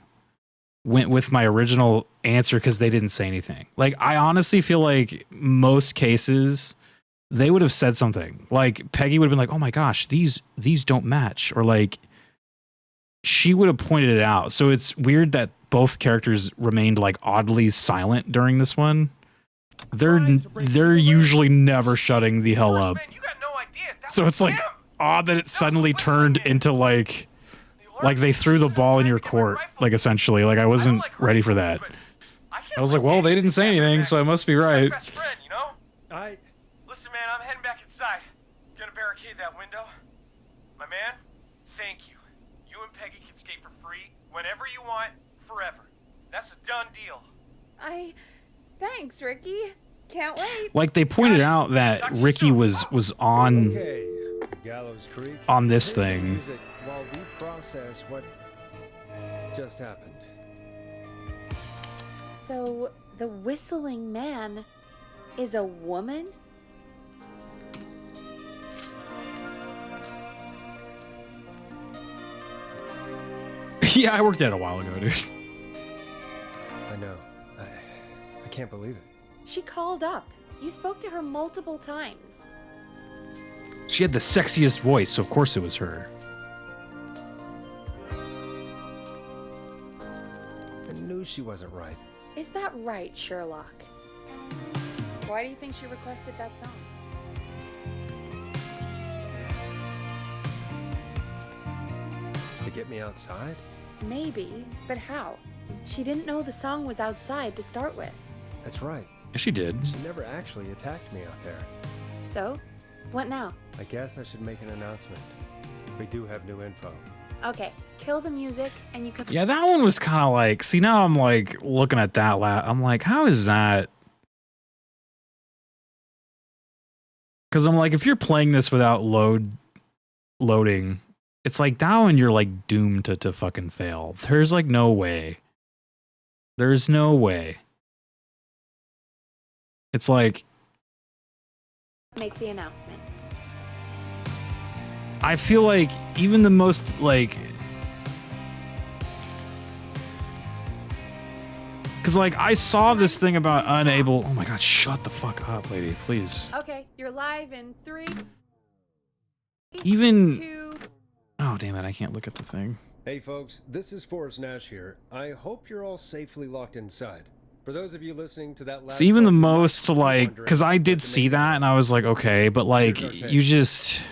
went with my original answer because they didn't say anything. Like, I honestly feel like most cases they would have said something. Like, Peggy would have been like, oh my gosh, these don't match. Or like, she would have pointed it out. So it's weird that both characters remained like oddly silent during this one. they're usually never shutting the hell up. So it's like odd that it suddenly turned into like they threw the ball in your court, like essentially. Like I wasn't ready for that. I was like, well, they didn't say anything, so I must be right. Best friend, you know? Listen, man, I'm heading back inside. Gonna barricade that window. My man, thank you. You and Peggy can skate for free whenever you want, forever. That's a done deal. Thanks, Ricky. Can't wait. Like they pointed out that Ricky was on Gallows Creek. on this thing. While we process what just happened. So, the whistling man is a woman? Yeah, I worked at it a while ago, dude. I know. I can't believe it. She called up. You spoke to her multiple times. She had the sexiest voice, so of course it was her. I knew she wasn't right. Is that right, Sherlock? Why do you think she requested that song? To get me outside? Maybe, but how? She didn't know the song was outside to start with. That's right. Yeah, she did. She never actually attacked me out there. So, what now? I guess I should make an announcement. We do have new info. Okay, kill the music and you can... Yeah, that one was kind of like, see, now I'm like looking at that I'm like, how is that? Because I'm like, if you're playing this without loading, it's like that one you're like doomed to fucking fail. There's like no way. There's no way. It's like... Make the announcement. I feel like even the most like... Because like I saw this thing about unable... Oh my god, shut the fuck up, lady, please. Okay, you're live in 3... Even... 2... Oh, damn it, I can't look at the thing. Hey folks, this is Forrest Nash here. I hope you're all safely locked inside. For those of you listening to that last... So even the most like... Because I did see that and I was like, okay, but like, you just...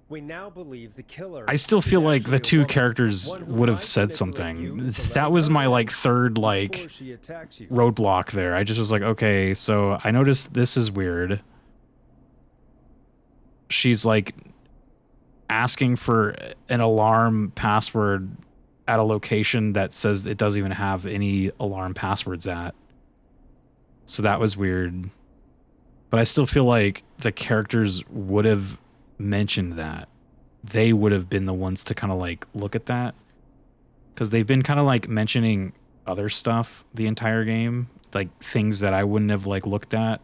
We now believe the killer... I still feel like the two characters would have said something. That was my like third like roadblock there. I just was like, okay, so I noticed this is weird. She's like asking for an alarm password at a location that says it doesn't even have any alarm passwords at. So that was weird. But I still feel like the characters would have mentioned that. They would have been the ones to kind of like look at that. Because they've been kind of like mentioning other stuff the entire game. Like things that I wouldn't have like looked at.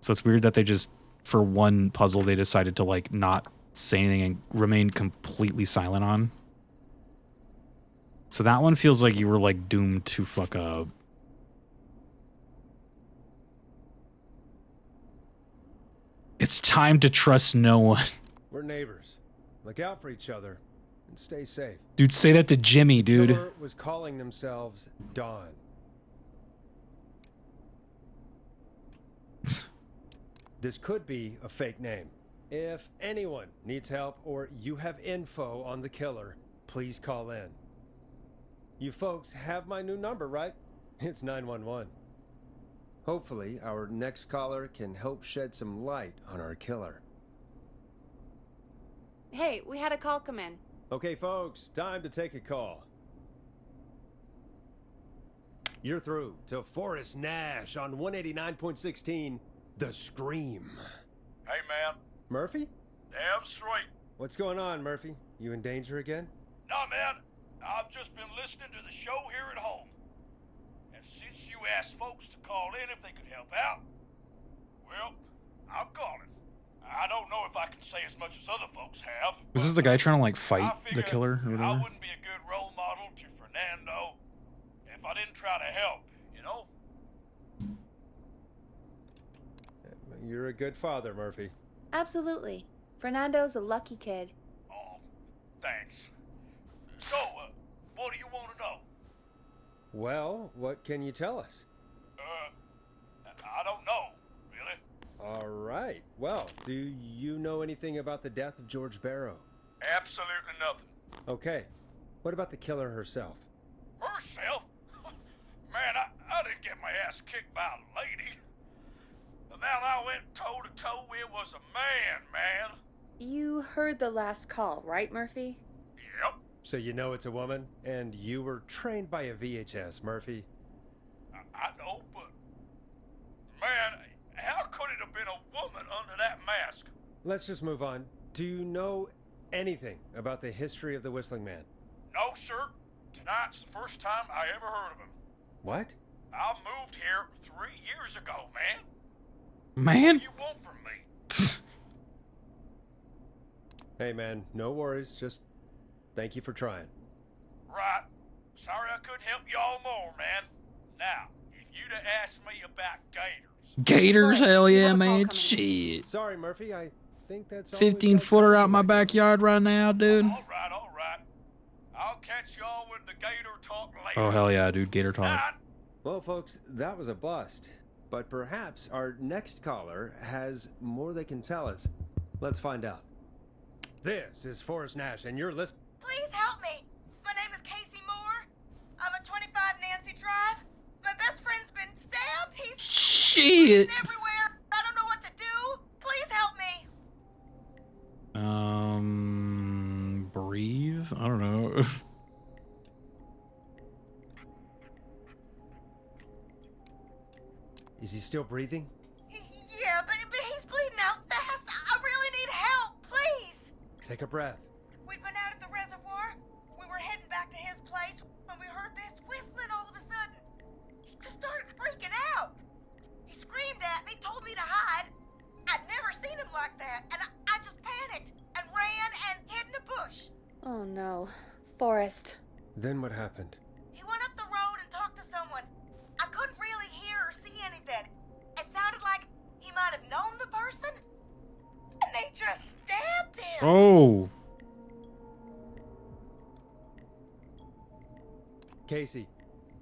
So it's weird that they just, for one puzzle, they decided to like not say anything and remain completely silent on. So that one feels like you were like doomed to fuck up. It's time to trust no one. We're neighbors. Look out for each other and stay safe. Dude, say that to Jimmy, dude. The killer was calling themselves Dawn. This could be a fake name. If anyone needs help or you have info on the killer, please call in. You folks have my new number, right? It's 911. Hopefully, our next caller can help shed some light on our killer. Hey, we had a call come in. Okay, folks, time to take a call. You're through to Forrest Nash on 189.16, The Scream. Hey, man. Murphy? Damn straight. What's going on, Murphy? You in danger again? Nah, man. I've just been listening to the show here at home. And since you asked folks to call in if they could help out, well, I'm calling. I don't know if I can say as much as other folks have. Was this the guy trying to like fight the killer or I whatever? wouldn't be a good role model to Fernando if I didn't try to help, you know? You're a good father, Murphy. Absolutely. Fernando's a lucky kid. Oh, thanks. So, what do you want to know? Well, what can you tell us? Well, do you know anything about the death of George Barrow? Absolutely nothing. Okay. What about the killer herself? Herself? Man, I didn't get my ass kicked by a lady. The man I went toe-to-toe with was a man. You heard the last call, right, Murphy? Yep. So you know it's a woman, and you were trained by a VHS, Murphy. I know, but... Man, how could it have been a woman under that mask? Let's just move on. Do you know anything about the history of the Whistling Man? No, sir. Tonight's the first time I ever heard of him. What? I moved here 3 years ago, man. Man? What do you want from me? Hey, man, no worries. Just thank you for trying. Right. Sorry I couldn't help you all more, man. Now, if you'd have asked me about gators... Gators, hell yeah, man. Shit. Sorry, Murphy. I think that's all 15-footer out my backyard right now, dude. All right. I'll catch y'all when the gator talk later. Oh, hell yeah, dude. Gator talk. Well, folks, that was a bust. But perhaps our next caller has more they can tell us. Let's find out. This is Forrest Nash, and you're listening. Please help me. My name is Casey Moore. I'm at 25 Nancy Drive. My best friend's been stabbed. He's Shit. everywhere. I don't know what to do. Please help me. Breathe? I don't know. Is he still breathing? Yeah, but he's bleeding out fast. I really need help. Please. Take a breath. We'd been out at the reservoir. We were heading back to his place when we heard this whistling all of a sudden. He just started freaking out. He screamed at me, told me to hide. I'd never seen him like that, and I just panicked and ran and hid in a bush. Oh no. Forrest. Then what happened? He went up the road and talked to someone. I couldn't really hear or see anything. It sounded like he might have known the person, and they just stabbed him. Oh. Casey,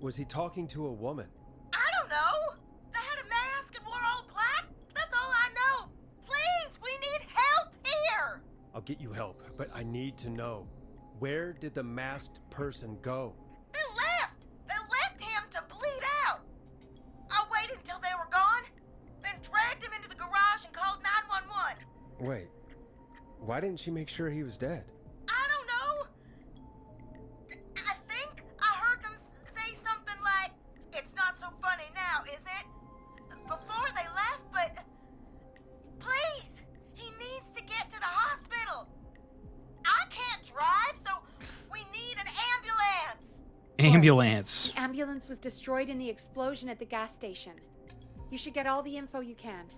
was he talking to a woman? I don't know. They had a mask and wore all black. That's all I know. Please, we need help here. I'll get you help, but I need to know. Where did the masked person go? They left. They left him to bleed out. I waited until they were gone, then dragged him into the garage and called 911. Wait, why didn't she make sure he was dead? I don't know. I think I heard them say something like, "It's not so funny now, is it?" Before they left, but please, he needs to get to the hospital. I can't drive, so we need an ambulance. Ambulance. The ambulance was destroyed in the explosion at the gas station. You should get all the info you can.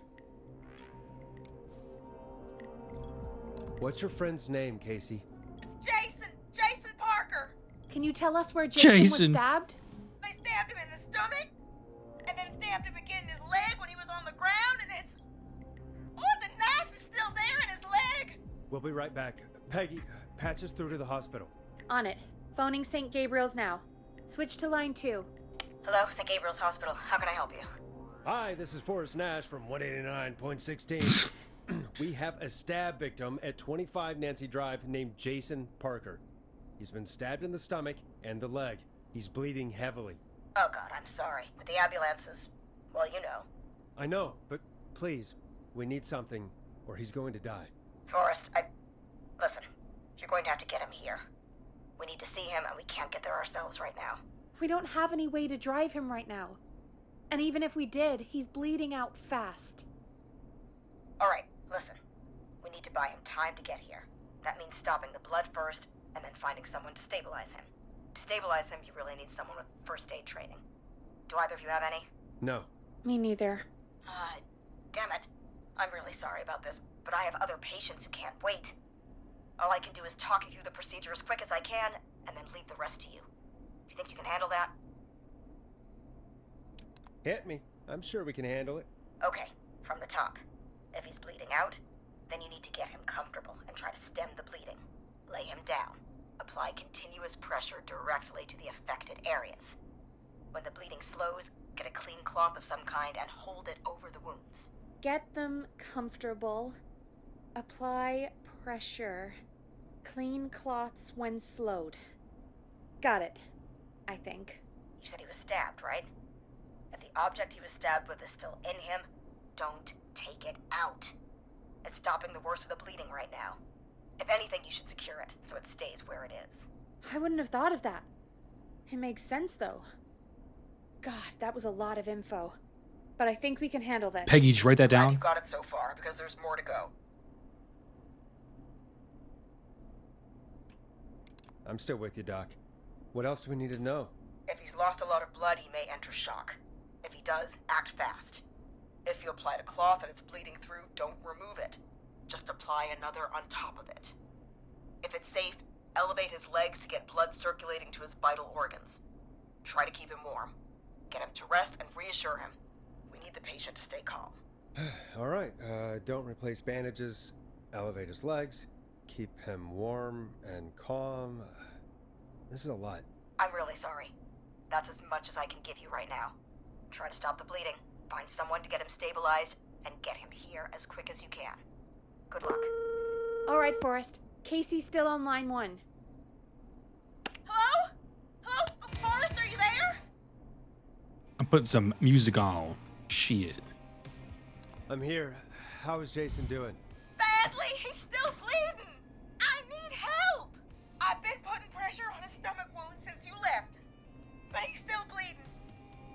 What's your friend's name, Casey? It's Jason Parker. Can you tell us where Jason was Jason. stabbed? They stabbed him in the stomach, and then stabbed him again in his leg when he was on the ground, and it's... Oh, the knife is still there in his leg. We'll be right back. Peggy, patch us through to the hospital. On it. Phoning St. Gabriel's now. Switch to line 2. Hello, St. Gabriel's Hospital. How can I help you? Hi, this is Forrest Nash from 189.16. We have a stab victim at 25 Nancy Drive named Jason Parker. He's been stabbed in the stomach and the leg. He's bleeding heavily. Oh, God, I'm sorry. But the ambulance is... well, you know. I know, but please, we need something, or he's going to die. Forrest, Listen, you're going to have to get him here. We need to see him, and we can't get there ourselves right now. We don't have any way to drive him right now. And even if we did, he's bleeding out fast. All right, listen. We need to buy him time to get here. That means stopping the blood first, and then finding someone to stabilize him. To stabilize him, you really need someone with first aid training. Do either of you have any? No. Me neither. Damn it. I'm really sorry about this, but I have other patients who can't wait. All I can do is talk you through the procedure as quick as I can, and then leave the rest to you. You think you can handle that? Hit me. I'm sure we can handle it. Okay, from the top. If he's bleeding out, then you need to get him comfortable and try to stem the bleeding. Lay him down. Apply continuous pressure directly to the affected areas. When the bleeding slows, get a clean cloth of some kind and hold it over the wounds. Get them comfortable. Apply pressure. Clean cloths when slowed. Got it, I think. You said he was stabbed, right? If the object he was stabbed with is still in him, don't take it out. It's stopping the worst of the bleeding right now. If anything, you should secure it so it stays where it is. I wouldn't have thought of that. It makes sense, though. God, that was a lot of info. But I think we can handle this. Peggy, did you write that Glad down? you got it so far, because there's more to go. I'm still with you, Doc. What else do we need to know? If he's lost a lot of blood, he may enter shock. If he does, act fast. If you applied a cloth and it's bleeding through, don't remove it. Just apply another on top of it. If it's safe, elevate his legs to get blood circulating to his vital organs. Try to keep him warm. Get him to rest and reassure him. We need the patient to stay calm. All right, don't replace bandages, elevate his legs, keep him warm and calm. This is a lot. I'm really sorry. That's as much as I can give you right now. Try to stop the bleeding, find someone to get him stabilized, and get him here as quick as you can. Good luck. All right, Forrest. Casey's still on line 1. Hello? Hello? Forrest, are you there? I'm putting some music on. Shit. I'm here. How is Jason doing? Badly. He's still bleeding. I need help. I've been putting pressure on his stomach wound since you left, but he's still bleeding.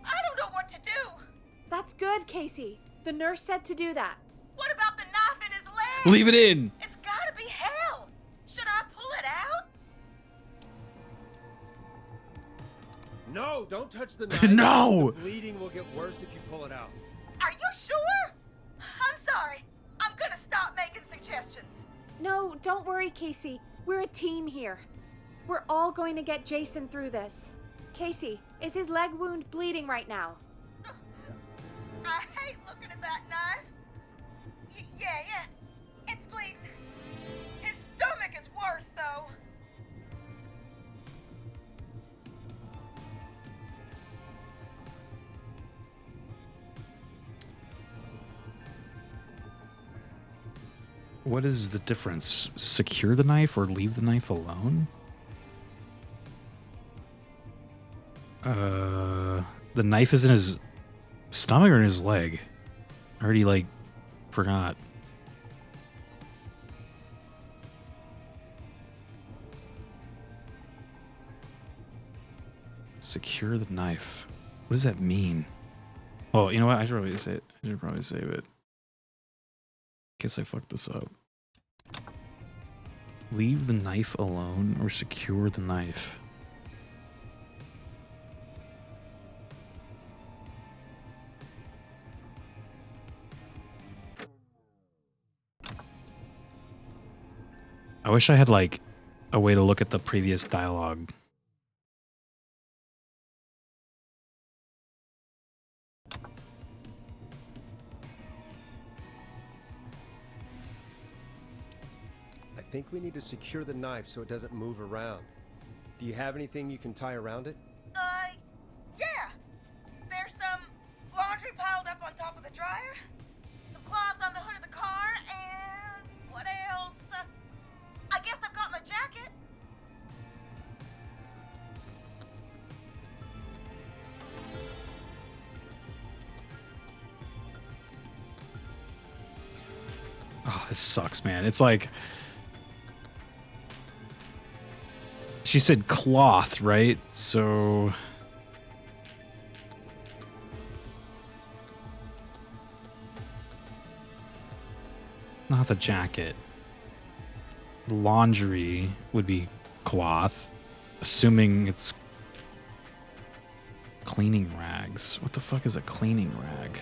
I don't know what to do. That's good, Casey. The nurse said to do that. What about the knife in his leg? Leave it in. It's gotta be hell. Should I pull it out? No, don't touch the knife. No! The bleeding will get worse if you pull it out. Are you sure? I'm sorry. I'm gonna stop making suggestions. No, don't worry, Casey. We're a team here. We're all going to get Jason through this. Casey, is his leg wound bleeding right now? I hate looking at that knife. Yeah. It's bleeding. His stomach is worse, though. What is the difference? Secure the knife or leave the knife alone? The knife is in his stomach or in his leg? I already, forgot. Secure the knife. What does that mean? Oh, you know what? I should probably say it. I should probably save it. Guess I fucked this up. Leave the knife alone or secure the knife? I wish I had a way to look at the previous dialogue. I think we need to secure the knife so it doesn't move around. Do you have anything you can tie around it? Yeah. There's some laundry piled up on top of the dryer, some cloths on the hood of the car, and what else? I guess I've got my jacket. Oh, this sucks, man. It's like... She said cloth, right? So... Not the jacket. Laundry would be cloth. Assuming it's... Cleaning rags. What the fuck is a cleaning rag?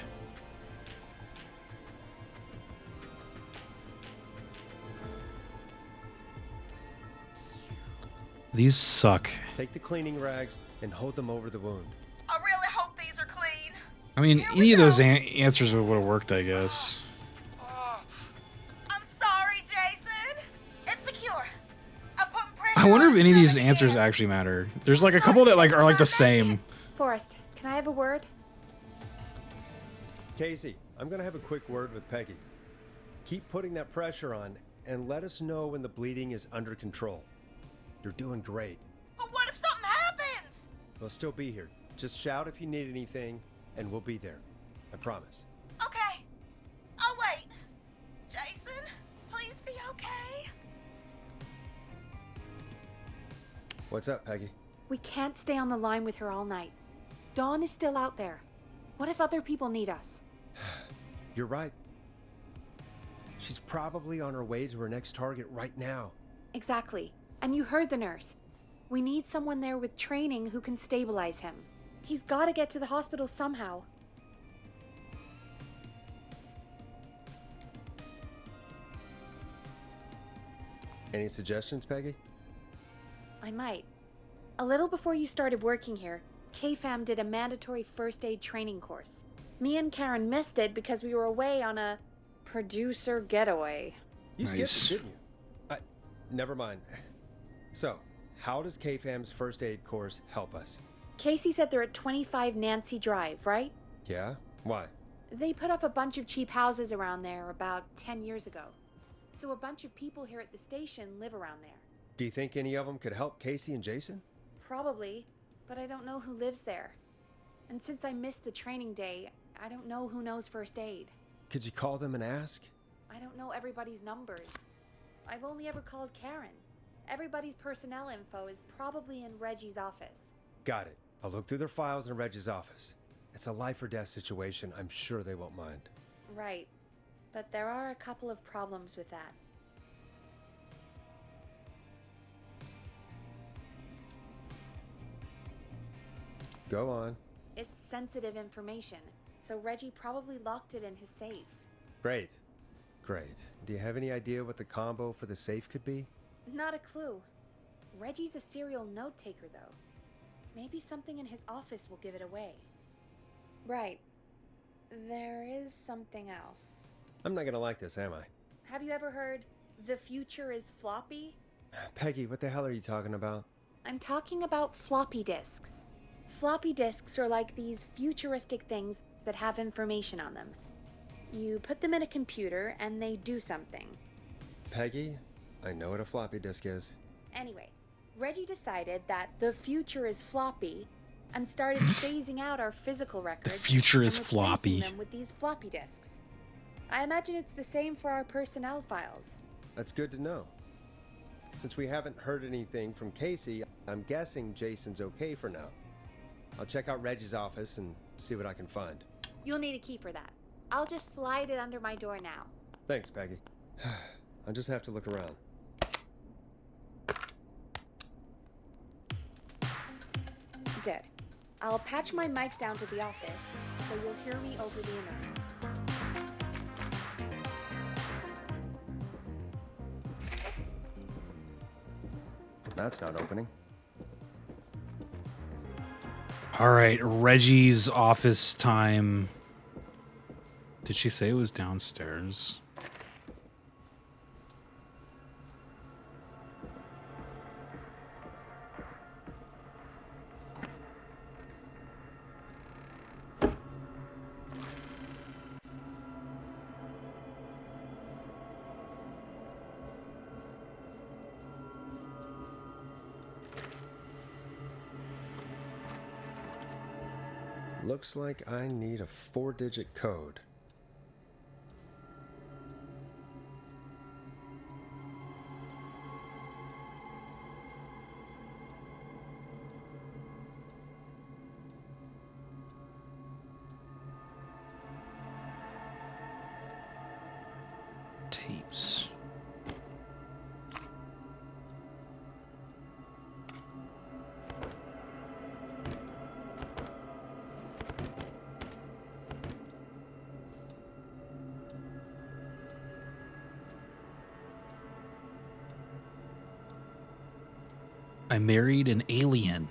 These suck. Take the cleaning rags and hold them over the wound. I really hope these are clean. I mean, any of those answers would have worked, I guess. I'm sorry, Jason. It's secure. I put pressure I wonder on if any of his these answers actually matter. There's a couple that are the same. Forrest, can I have a word? Casey, I'm gonna have a quick word with Peggy. Keep putting that pressure on, and let us know when the bleeding is under control. You're doing great. But what if something happens? We'll still be here. Just shout if you need anything, and we'll be there. I promise. Okay. I'll wait. Jason, please be okay. What's up, Peggy? We can't stay on the line with her all night. Dawn is still out there. What if other people need us? You're right. She's probably on her way to her next target right now. Exactly. And you heard the nurse. We need someone there with training who can stabilize him. He's got to get to the hospital somehow. Any suggestions, Peggy? I might. A little before you started working here, KFAM did a mandatory first aid training course. Me and Karen missed it because we were away on a producer getaway. You skipped it, didn't you? Never mind. So, how does KFAM's first aid course help us? Casey said they're at 25 Nancy Drive, right? Yeah? Why? They put up a bunch of cheap houses around there about 10 years ago. So a bunch of people here at the station live around there. Do you think any of them could help Casey and Jason? Probably, but I don't know who lives there. And since I missed the training day, I don't know who knows first aid. Could you call them and ask? I don't know everybody's numbers. I've only ever called Karen. Everybody's personnel info is probably in Reggie's office. Got it. I'll look through their files in Reggie's office. It's a life or death situation. I'm sure they won't mind. Right. But there are a couple of problems with that. Go on. It's sensitive information, so Reggie probably locked it in his safe. Great. Great. Do you have any idea what the combo for the safe could be? Not a clue. Reggie's a serial note taker, though. Maybe something in his office will give it away. Right. There is something else. I'm not gonna like this, am I? Have you ever heard, the future is floppy? Peggy, what the hell are you talking about? I'm talking about floppy disks. Floppy disks are like these futuristic things that have information on them. You put them in a computer and they do something. Peggy, I know what a floppy disk is. Anyway, Reggie decided that the future is floppy and started phasing out our physical records. The future is and replacing floppy. them with these floppy disks. I imagine it's the same for our personnel files. That's good to know. Since we haven't heard anything from Casey, I'm guessing Jason's okay for now. I'll check out Reggie's office and see what I can find. You'll need a key for that. I'll just slide it under my door now. Thanks, Peggy. I'll just have to look around. Good. I'll patch my mic down to the office, so you'll hear me over the internet. That's not opening. All right, Reggie's office time. Did she say it was downstairs? Looks like I need a 4-digit code. Tapes. I married an alien.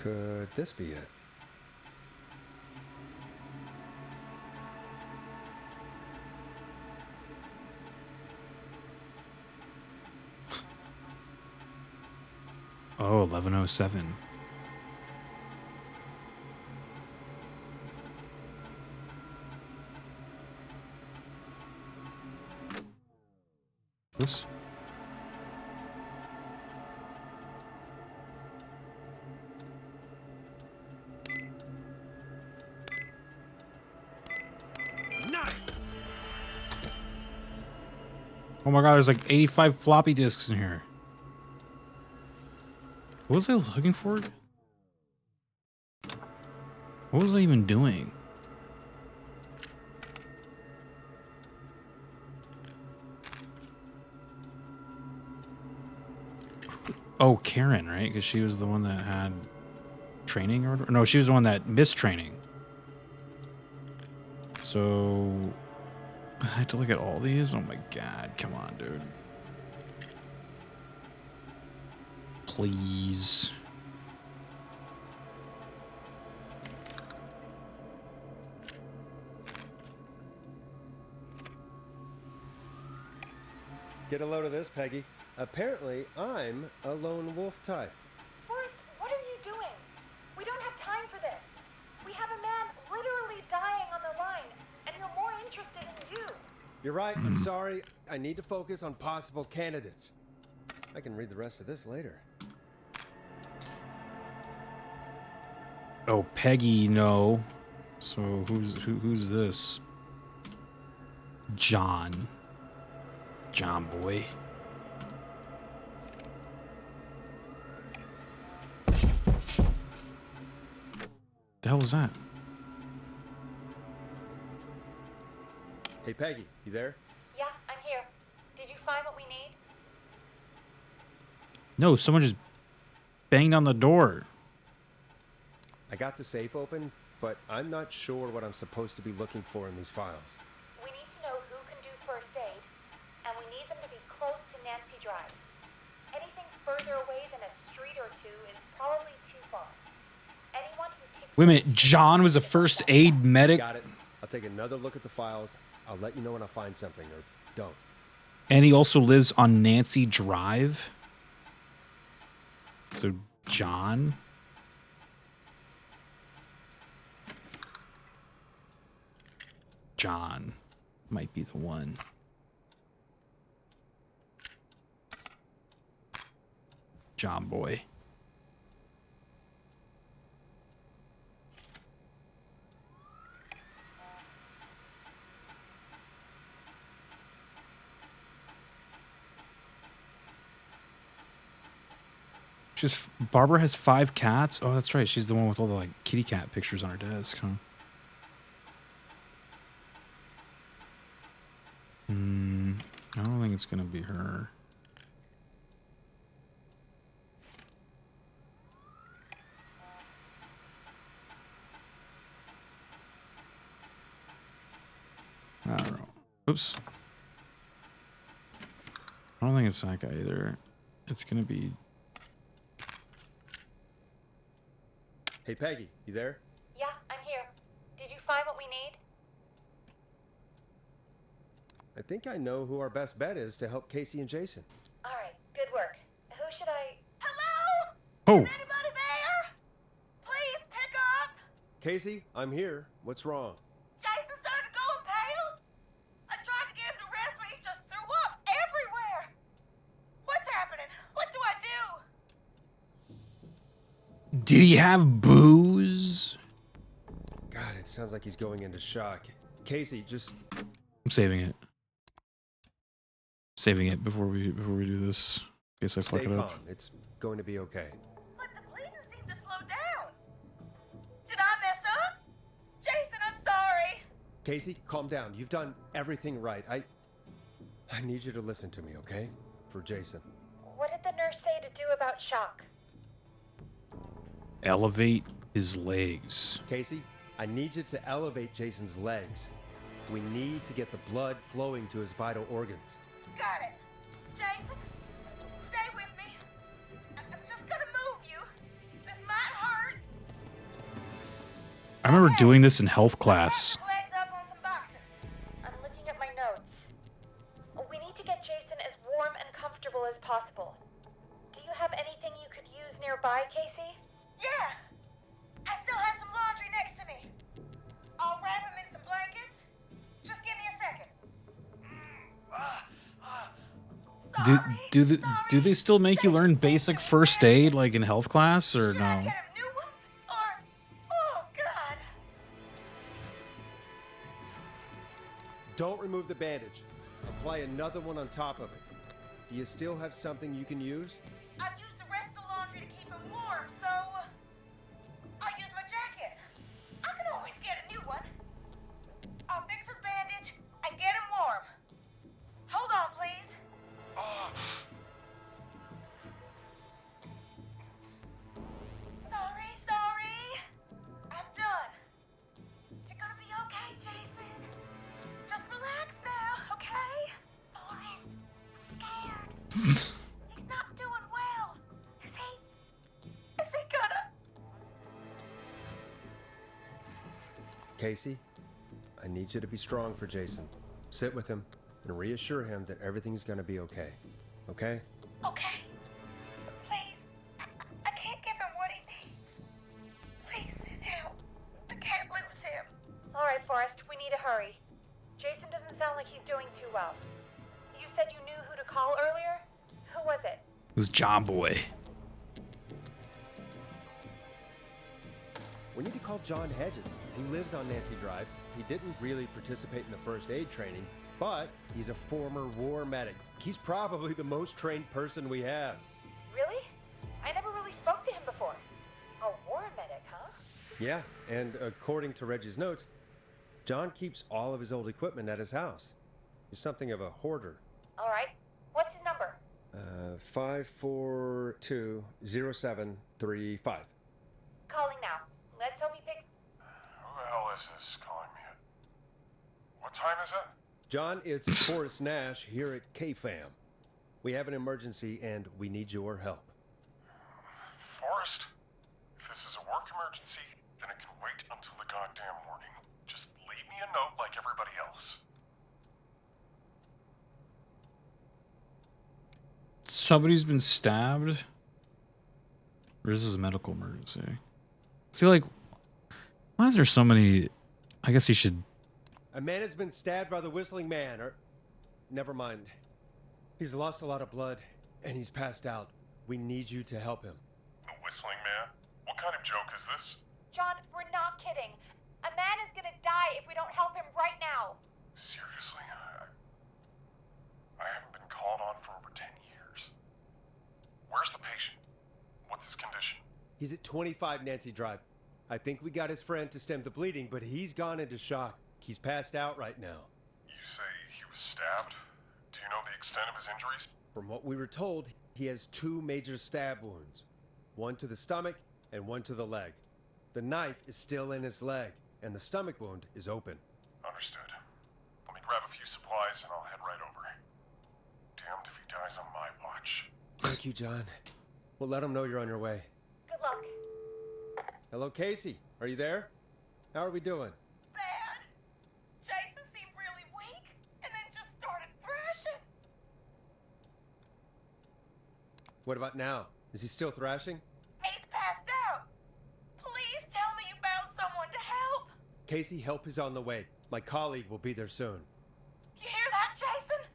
Could this be it? Oh, 1107. This? Nice. Oh my god, there's like 85 floppy disks in here. What was I looking for? What was I even doing? Oh, Karen, right? Because she was the one that had training, or no, she was the one that missed training. So I had to look at all these. Oh my god, come on, dude. Please. Get a load of this, Peggy. Apparently, I'm a lone wolf type. Forrest, what are you doing? We don't have time for this. We have a man literally dying on the line, and we're more interested in you. You're right, I'm sorry. I need to focus on possible candidates. I can read the rest of this later. Oh, Peggy, no. So who's this? John. John boy. The hell was that? Hey, Peggy, you there? Yeah, I'm here. Did you find what we need? No, someone just banged on the door. I got the safe open, but I'm not sure what I'm supposed to be looking for in these files. We need to know who can do first aid, and we need them to be close to Nancy Drive. Anything further away than a street or two is probably too far. Anyone who takes... Wait a minute, John was a first aid medic? Got it. I'll take another look at the files. I'll let you know when I find something, or don't. And he also lives on Nancy Drive. So, John? John might be the one. John boy. Barbara has 5 cats? Oh, that's right. She's the one with all the like kitty cat pictures on her desk, huh? I don't think it's gonna be her. I don't know. Oops. I don't think it's that guy either. It's gonna be... Hey, Peggy, you there? Yeah, I'm here. Did you find what we need? I think I know who our best bet is to help Casey and Jason. All right, good work. Who should I... Hello? Oh. Anybody there? Please pick up. Casey, I'm here. What's wrong? Jason started going pale. I tried to get him to rest, but he just threw up everywhere. What's happening? What do I do? Did he have booze? God, it sounds like he's going into shock. Casey, just... I'm saving it. Saving it before we do this. In case I fuck stay it calm. up. It's going to be okay. But the bleeding seemed to slow down. Did I mess up? Jason, I'm sorry. Casey, calm down. You've done everything right. I need you to listen to me, okay? For Jason. What did the nurse say to do about shock? Elevate his legs. Casey, I need you to elevate Jason's legs. We need to get the blood flowing to his vital organs. Got it. Jason, stay with me. I'm just gonna move you. This might hurt. I remember doing this in health class. I'm looking at my notes. We need to get Jason as warm and comfortable as possible. Do you have anything you could use nearby, Casey? Yeah! I still have some laundry next to me. I'll wrap him in some blankets. Just give me a second. Do they still make you learn basic first aid like in health class or no? Oh, God. Don't remove the bandage. Apply another one on top of it. Do you still have something you can use? I've used the rest of the laundry to keep him warm, so I'll use my jacket. I can always get a new one. I'll fix his bandage and get him warm. Hold on, please. Sorry. I'm done. You're gonna be okay, Jason. Just relax now, okay? Oh, I'm scared. He's not doing well. Is he gonna... Casey, I need you to be strong for Jason. Sit with him and reassure him that everything's gonna be okay. Okay? Okay. Please. I can't give him what he needs. Please, help. I can't lose him. All right, Forrest, we need to hurry. Jason doesn't sound like he's doing too well. You said you knew who to call earlier? Who was it? It was John Boy. We need to call John Hedges. He lives on Nancy Drive. He didn't really participate in the first aid training, but he's a former war medic. He's probably the most trained person we have. Really? I never really spoke to him before. A war medic, huh? Yeah, and according to Reggie's notes, John keeps all of his old equipment at his house. He's something of a hoarder. All right. What's his number? 5420735. Calling now. Let's hope he picks... Who the hell is this calling me at? What time is it? John, it's Forrest Nash here at KFAM. We have an emergency and we need your help. Forrest, if this is a work emergency, then it can wait until the goddamn morning. Just leave me a note like everybody else. Somebody's been stabbed? Or is this a medical emergency? See, like, why is there so many... I guess he should... A man has been stabbed by the Whistling Man, or... Never mind. He's lost a lot of blood, and he's passed out. We need you to help him. The Whistling Man? What kind of joke is this? John, we're not kidding. A man is gonna die if we don't help him right now. Seriously? I haven't been called on for over 10 years. Where's the patient? What's his condition? He's at 25 Nancy Drive. I think we got his friend to stem the bleeding, but he's gone into shock. He's passed out right now. You say he was stabbed? Do you know the extent of his injuries? From what we were told, he has 2 major stab wounds. One to the stomach and one to the leg. The knife is still in his leg, and the stomach wound is open. Understood. Let me grab a few supplies and I'll head right over. Damned if he dies on my watch. Thank you, John. We'll let him know you're on your way. Good luck. Hello, Casey. Are you there? How are we doing? Bad. Jason seemed really weak and then just started thrashing. What about now? Is he still thrashing? He's passed out. Please tell me you found someone to help. Casey, help is on the way. My colleague will be there soon. You hear that, Jason?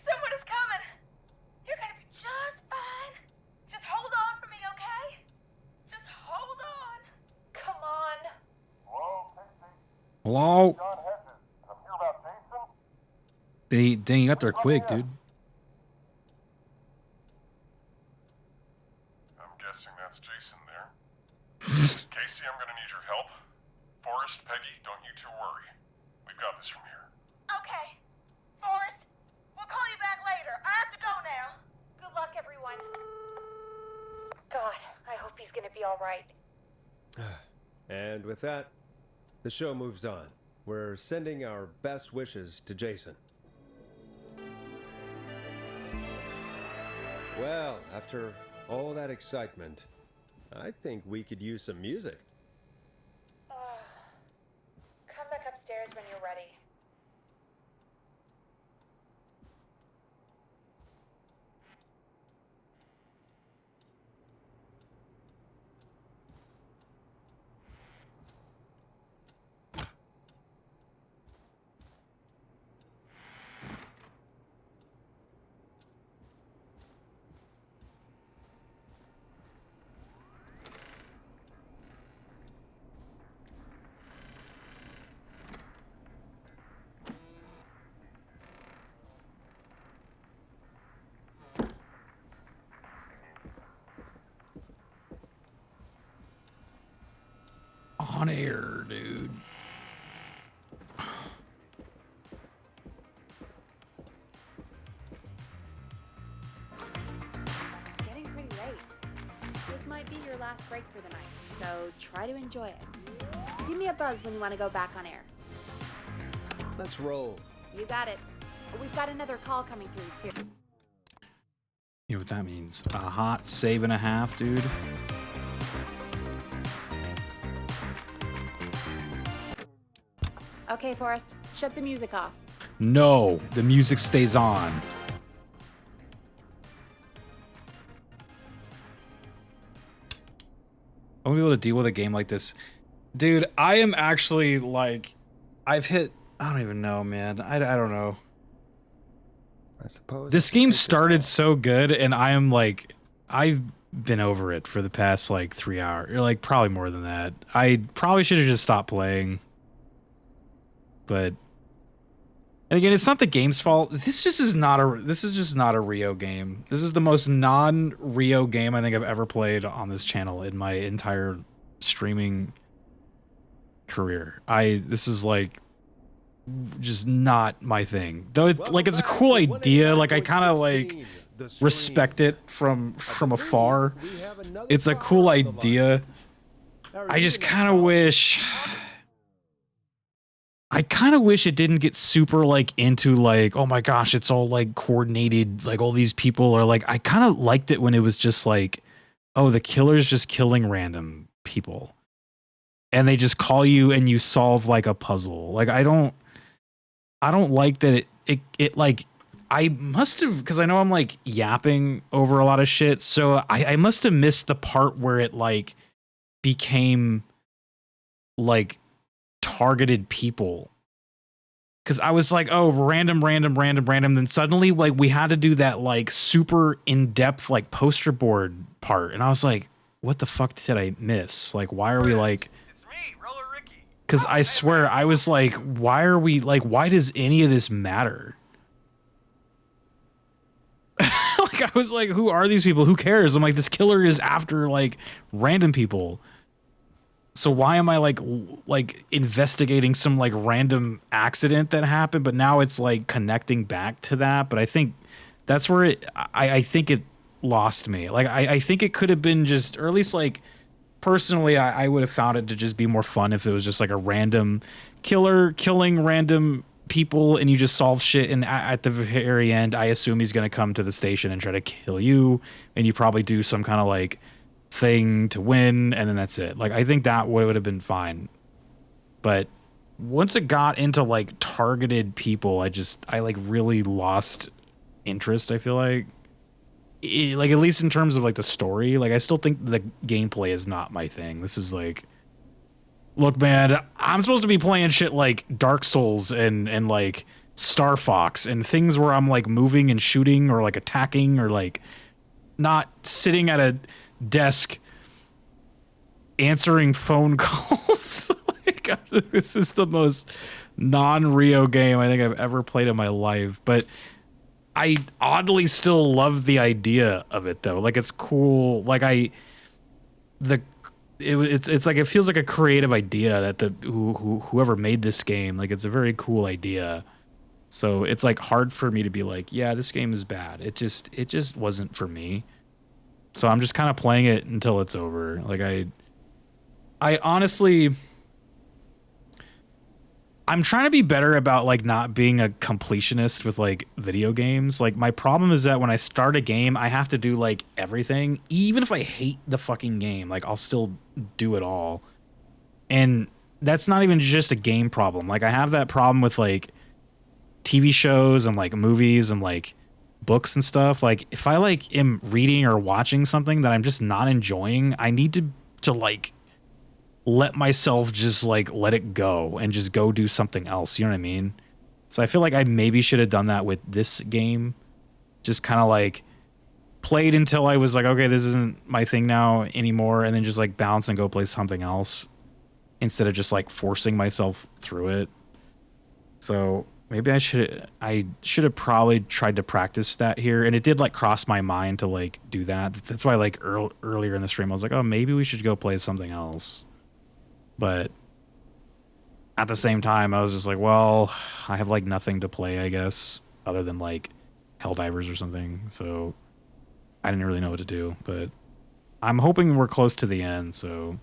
Someone is coming. You're gonna be just fine. Just hold on for me, okay? Just hold on. Come on. Hello, Casey? Hello? John Hedges. I'm here about Jason. Dang, you got there quick, dude. I'm guessing that's Jason there. Casey, I'm gonna need your help. Forrest, Peggy, don't you two worry. We've got this from here. Okay. Forrest, we'll call you back later. I have to go now. Good luck, everyone. God, I hope he's gonna be all right. And with that, the show moves on. We're sending our best wishes to Jason. Well, after all that excitement, I think we could use some music. on air, dude. It's getting pretty late. This might be your last break for the night, so try to enjoy it. Give me a buzz when you want to go back on air. Let's roll. You got it. We've got another call coming through, too. You know what that means? A hot save and a half, dude. Okay, Forrest, shut the music off. No, the music stays on. I won't be able to deal with a game like this. Dude, I am actually like, I don't even know, man. I don't know. I suppose this game started so good, and I am like, I've been over it for the past like 3 hours, or like probably more than that. I probably should have just stopped playing. But, and again, it's not the game's fault. This is just not a Rio game. This is the most non-Rio game I think I've ever played on this channel in my entire streaming career. This is like just not my thing. Though it's a cool idea. Like I kind of like respect it from afar. It's a cool idea. I just kind of wish it didn't get super like into like, oh my gosh, it's all like coordinated, like all these people are like, I kind of liked it when it was just like, oh, the killer's just killing random people and they just call you and you solve like a puzzle. Like I don't like that it like, I must have, because I know I'm like yapping over a lot of shit, so I must have missed the part where it like became like targeted people, because I was like, oh, random, then suddenly like we had to do that like super in-depth like poster board part, and I was like, what the fuck did I miss? Like, why are we like, because I swear I was like, why are we like, why does any of this matter? Like I was like, who are these people? Who cares? I'm like, this killer is after like random people. So why am I like investigating some like random accident that happened? But now it's like connecting back to that. But I think that's where I think it lost me. Like I think it could have been just, or at least like personally, I would have found it to just be more fun if it was just like a random killer killing random people and you just solve shit. And at the very end, I assume he's going to come to the station and try to kill you. And you probably do some kind of like thing to win, and then that's it. Like I think that would have been fine, but once it got into like targeted people, I like really lost interest. I feel like like at least in terms of like the story, like I still think the gameplay is not my thing. This is like, look man, I'm supposed to be playing shit like Dark Souls and like Star Fox and things where I'm like moving and shooting or like attacking or like not sitting at a desk answering phone calls. Like, this is the most non-Rio game I think I've ever played in my life, but I oddly still love the idea of it though. Like it's cool. Like it's like, it feels like a creative idea that whoever made this game, like it's a very cool idea. So it's like hard for me to be like, yeah, this game is bad. It just wasn't for me. So I'm just kind of playing it until it's over. Like I honestly, I'm trying to be better about like not being a completionist with like video games. Like my problem is that when I start a game, I have to do like everything, even if I hate the fucking game, like I'll still do it all. And that's not even just a game problem. Like I have that problem with like TV shows and like movies and like books and stuff. Like if I like am reading or watching something that I'm just not enjoying, I need to like let myself just like let it go and just go do something else. You know what I mean? So I feel like I maybe should have done that with this game. Just kind of like played until I was like, okay, this isn't my thing now anymore, and then just like bounce and go play something else instead of just like forcing myself through it. So maybe I should have probably tried to practice that here, and it did like cross my mind to like do that. That's why like earlier in the stream I was like, oh, maybe we should go play something else. But at the same time, I was just like, well, I have like nothing to play, I guess, other than like Helldivers or something. So I didn't really know what to do, but I'm hoping we're close to the end. So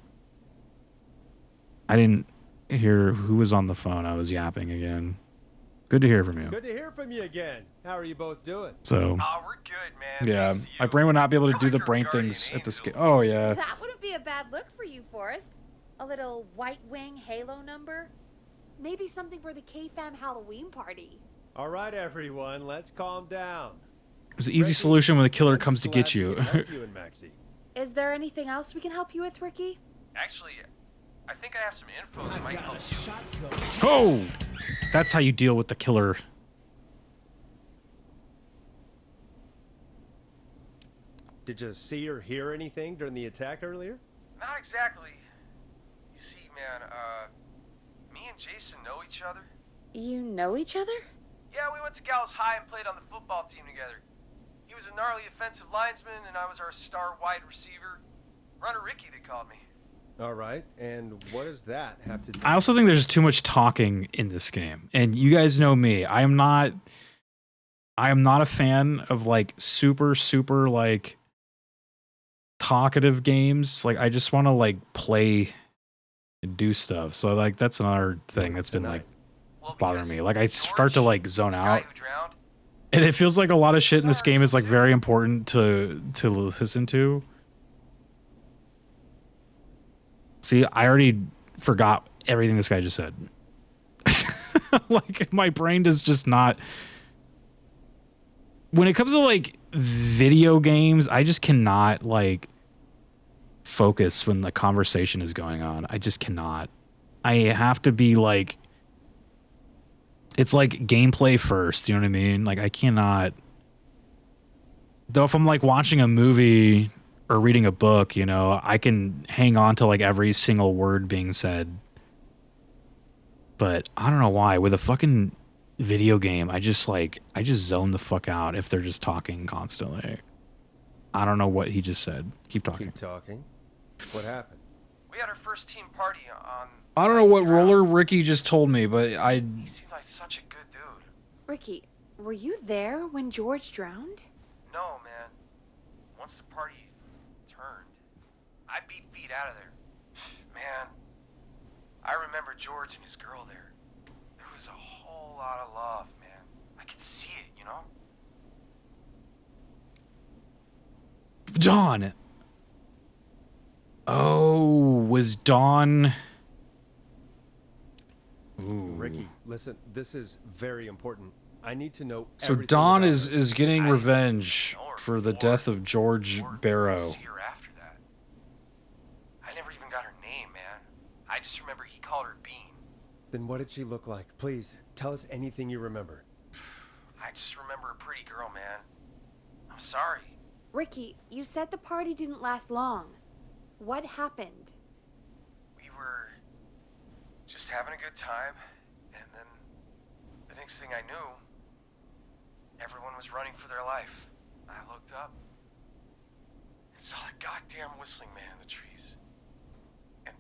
I didn't hear who was on the phone. I was yapping again. Good to hear from you. Good to hear from you again. How are you both doing? So, we're good, man. yeah, my brain would not be able to do the brain things at this game. Oh, yeah. That wouldn't be a bad look for you, Forrest. A little white wing halo number. Maybe something for the K-Fam Halloween party. All right, everyone, let's calm down. There's an easy solution when the killer comes to get you. Is there anything else we can help you with, Ricky? Actually, I think I have some info that might help you. Oh! That's how you deal with the killer. Did you see or hear anything during the attack earlier? Not exactly. You see, man, me and Jason know each other. You know each other? Yeah, we went to Gallows High and played on the football team together. He was a gnarly offensive linesman, and I was our star wide receiver. Runner Ricky, they called me. All right, and what does that have to do? I also think there's too much talking in this game. And you guys know me. I am not a fan of like super like talkative games. Like I just want to like play and do stuff. So like that's another thing that's been like bothering me. Like I start to like zone out. And it feels like a lot of shit in this game is like very important to listen to. See, I already forgot everything this guy just said. Like my brain does just not. When it comes to like video games, I just cannot like focus when the conversation is going on. I just cannot. I have to be like, it's like gameplay first, you know what I mean? Like I cannot. Though if I'm like watching a movie or reading a book, you know, I can hang on to like every single word being said. But I don't know why with a fucking video game, I just zone the fuck out if they're just talking constantly. I don't know what he just said. Keep talking. Keep talking. What happened? We had our first team party on... I don't know what Roller Ricky just told me, but He seemed like such a good dude. Ricky, were you there when George drowned? No, man. Once the party turned, I beat feet out of there. Man, I remember George and his girl there. There was a whole lot of love, man. I could see it, you know? Dawn. Oh, was Dawn... Ooh. Ricky, listen, this is very important. I need to know So everything Dawn about is it. getting revenge for the death of George Barrow. See her after that. I never even got her name, man. I just remember he called her Bean. Then what did she look like? Please, tell us anything you remember. I just remember a pretty girl, man. I'm sorry. Ricky, you said the party didn't last long. What happened? We were just having a good time, and then the next thing I knew, everyone was running for their life. I looked up and saw a goddamn whistling man in the trees. And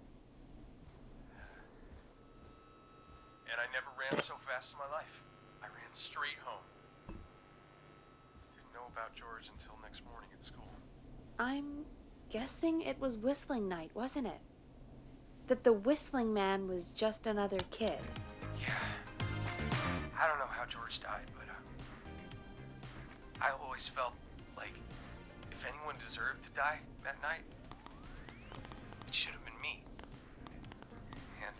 I never ran so fast in my life. I ran straight home. Didn't know about George until next morning at school. I'm guessing it was Whistling Night, wasn't it? That the Whistling Man was just another kid. Yeah. I don't know how George died, but I always felt like if anyone deserved to die that night, it should have been me. And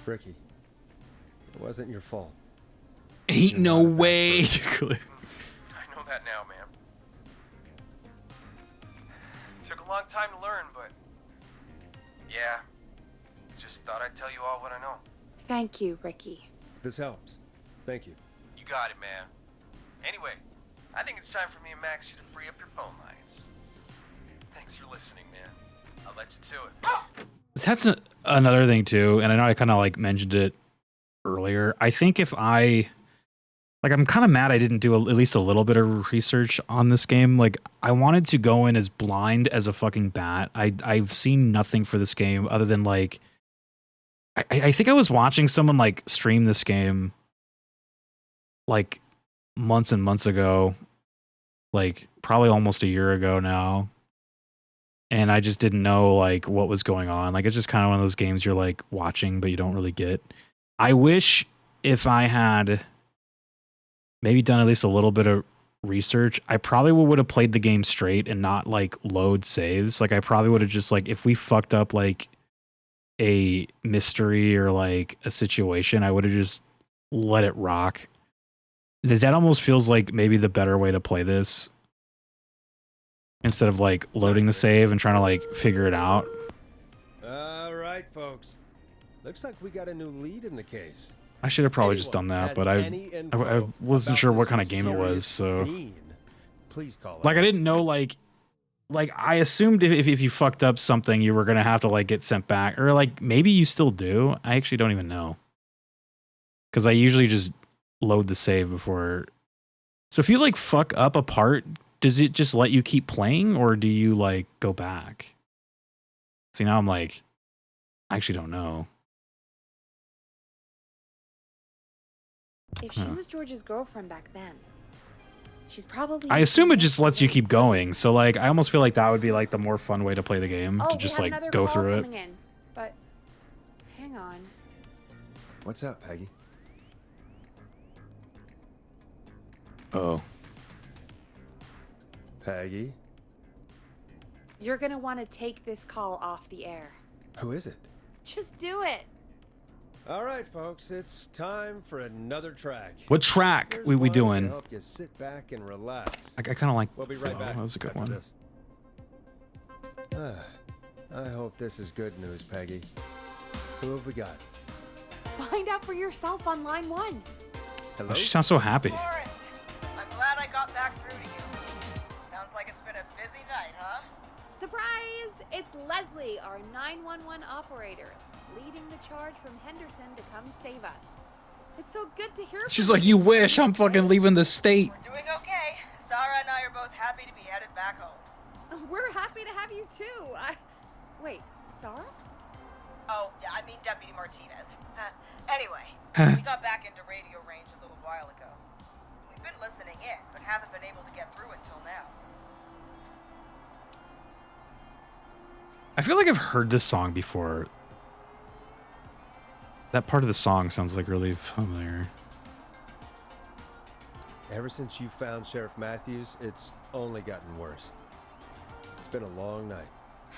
Ricky, it wasn't your fault. Ain't no way. I know that now, man. Took a long time to learn, but yeah, just thought I'd tell you all what I know. Thank you, Ricky. This helps. Thank you. You got it, man. Anyway, I think it's time for me and Maxie to free up your phone lines. Thanks for listening, man. I'll let you to it. That's another thing too, and I know I kind of like mentioned it earlier. I think if I Like, I'm kind of mad I didn't do at least a little bit of research on this game. Like, I wanted to go in as blind as a fucking bat. I've seen nothing for this game other than, like, I think I was watching someone, like, stream this game, like, months and months ago. Like, probably almost a year ago now. And I just didn't know, like, what was going on. Like, it's just kind of one of those games you're, like, watching, but you don't really get. I wish if I had maybe done at least a little bit of research, I probably would have played the game straight and not, like, load saves. Like, I probably would have just, like, if we fucked up, like, a mystery or, like, a situation, I would have just let it rock. That almost feels like maybe the better way to play this. Instead of, like, loading the save and trying to, like, figure it out. All right, folks. Looks like we got a new lead in the case. I should have probably just done that, but I wasn't sure what kind of game it was, so... Please call like, I didn't know, like, I assumed if you fucked up something, you were gonna have to, like, get sent back. Or, like, maybe you still do. I actually don't even know. Because I usually just load the save before... So if you, like, fuck up a part... Does it just let you keep playing, or do you, like, go back? See, now I'm like, I actually don't know. If she was George's girlfriend back then, she's probably... I assume it just lets you keep going. So, like, I almost feel like that would be, like, the more fun way to play the game. To just, like, go through it. In, but hang on. What's up, Peggy? Oh. Peggy? You're gonna want to take this call off the air. Who is it? Just do it. All right, folks, it's time for another track. What track we doing? To help you sit back and relax. I kind of like. We'll be right back. That was a good one. I hope this is good news, Peggy. Who have we got? Find out for yourself on line 1. Hello? Oh, she sounds so happy. Forrest, I'm glad I got back through to you. Sounds like it's been a busy night, huh? Surprise! It's Leslie, our 911 operator, leading the charge from Henderson to come save us. It's so good to hear. She's like, you wish I'm fucking leaving the state. We're doing okay. Sarah and I are both happy to be headed back home. We're happy to have you too. Wait, Sarah? Oh, yeah, I mean Deputy Martinez. Anyway, we got back into radio range a little while ago. We've been listening in, but haven't been able to get through until now. I feel like I've heard this song before. That part of the song sounds like really familiar. Ever since you found Sheriff Matthews, it's only gotten worse. It's been a long night.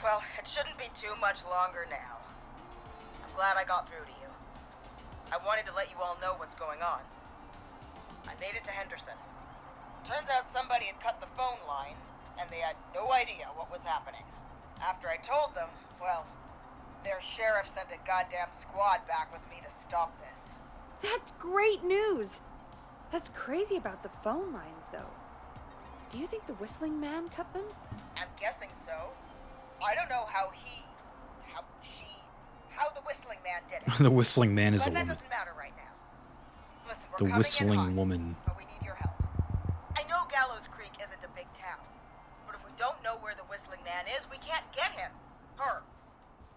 Well, it shouldn't be too much longer now. I'm glad I got through to you. I wanted to let you all know what's going on. I made it to Henderson. Turns out somebody had cut the phone lines, and they had no idea what was happening. After I told them, well, their sheriff sent a goddamn squad back with me to stop this. That's great news. That's crazy about the phone lines, though. Do you think the Whistling Man cut them? I'm guessing so. I don't know how the Whistling Man did it. The Whistling Man is a But that woman. doesn't matter right now. Listen, we're The coming in Whistling hot, Woman. but we need your help. I know Gallows Creek isn't a big town, but if we don't know where the Whistling Man is, we can't get him. Her.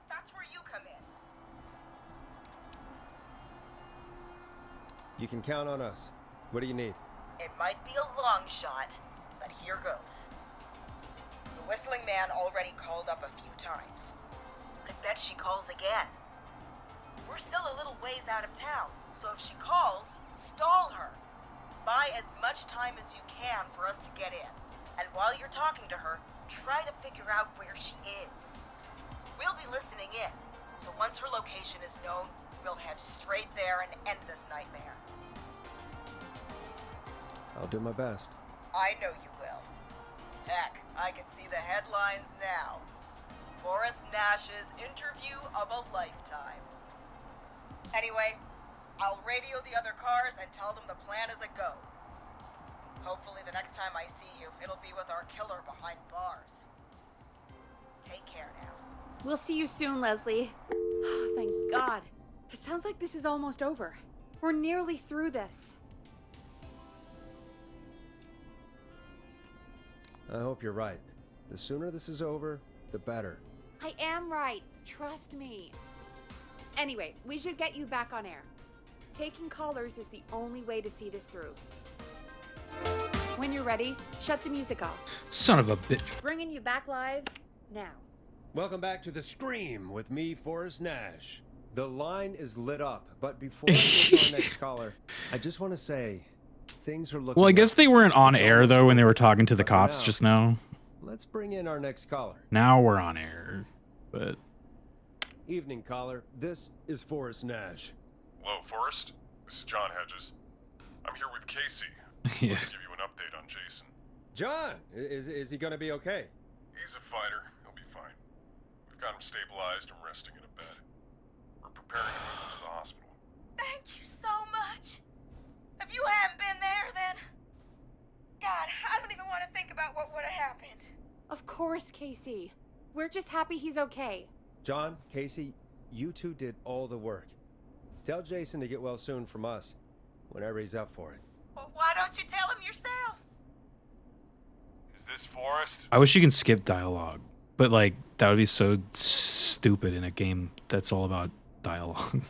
That's where you come in. You can count on us. What do you need? It might be a long shot, but here goes. The Whistling Man already called up a few times. I bet she calls again. We're still a little ways out of town, so if she calls, stall her. Buy as much time as you can for us to get in. And while you're talking to her, try to figure out where she is. We'll be listening in, so once her location is known, we'll head straight there and end this nightmare. I'll do my best. I know you will. Heck, I can see the headlines now. Forrest Nash's interview of a lifetime. Anyway, I'll radio the other cars and tell them the plan is a go. Hopefully the next time I see you, it'll be with our killer behind bars. Take care now. We'll see you soon, Leslie. Oh, thank God. It sounds like this is almost over. We're nearly through this. I hope you're right. The sooner this is over, the better. I am right. Trust me. Anyway, we should get you back on air. Taking callers is the only way to see this through. When you're ready, shut the music off. Son of a bitch. Bringing you back live now. Welcome back to The Scream with me, Forrest Nash. The line is lit up, but before I get to our next caller, I just want to say things are looking Well, I guess up. they weren't on It's air almost though when they over. were talking to the But for cops now, just now. Let's bring in our next caller. Now we're on air, but Evening, caller. This is Forrest Nash. Hello, Forrest. This is John Hedges. I'm here with Casey. Yeah. To give you an update on Jason. John, is he gonna be okay? He's a fighter. He'll be fine. We've got him stabilized and resting in a bed. We're preparing to move him to the hospital. Thank you so much. If you hadn't been there, then... God, I don't even want to think about what would have happened. Of course, Casey. We're just happy he's okay. John, Casey, you two did all the work. Tell Jason to get well soon from us, whenever he's up for it. Well, why don't you tell him yourself? Is this Forrest? I wish you can skip dialogue. But like that would be so stupid in a game that's all about dialogue.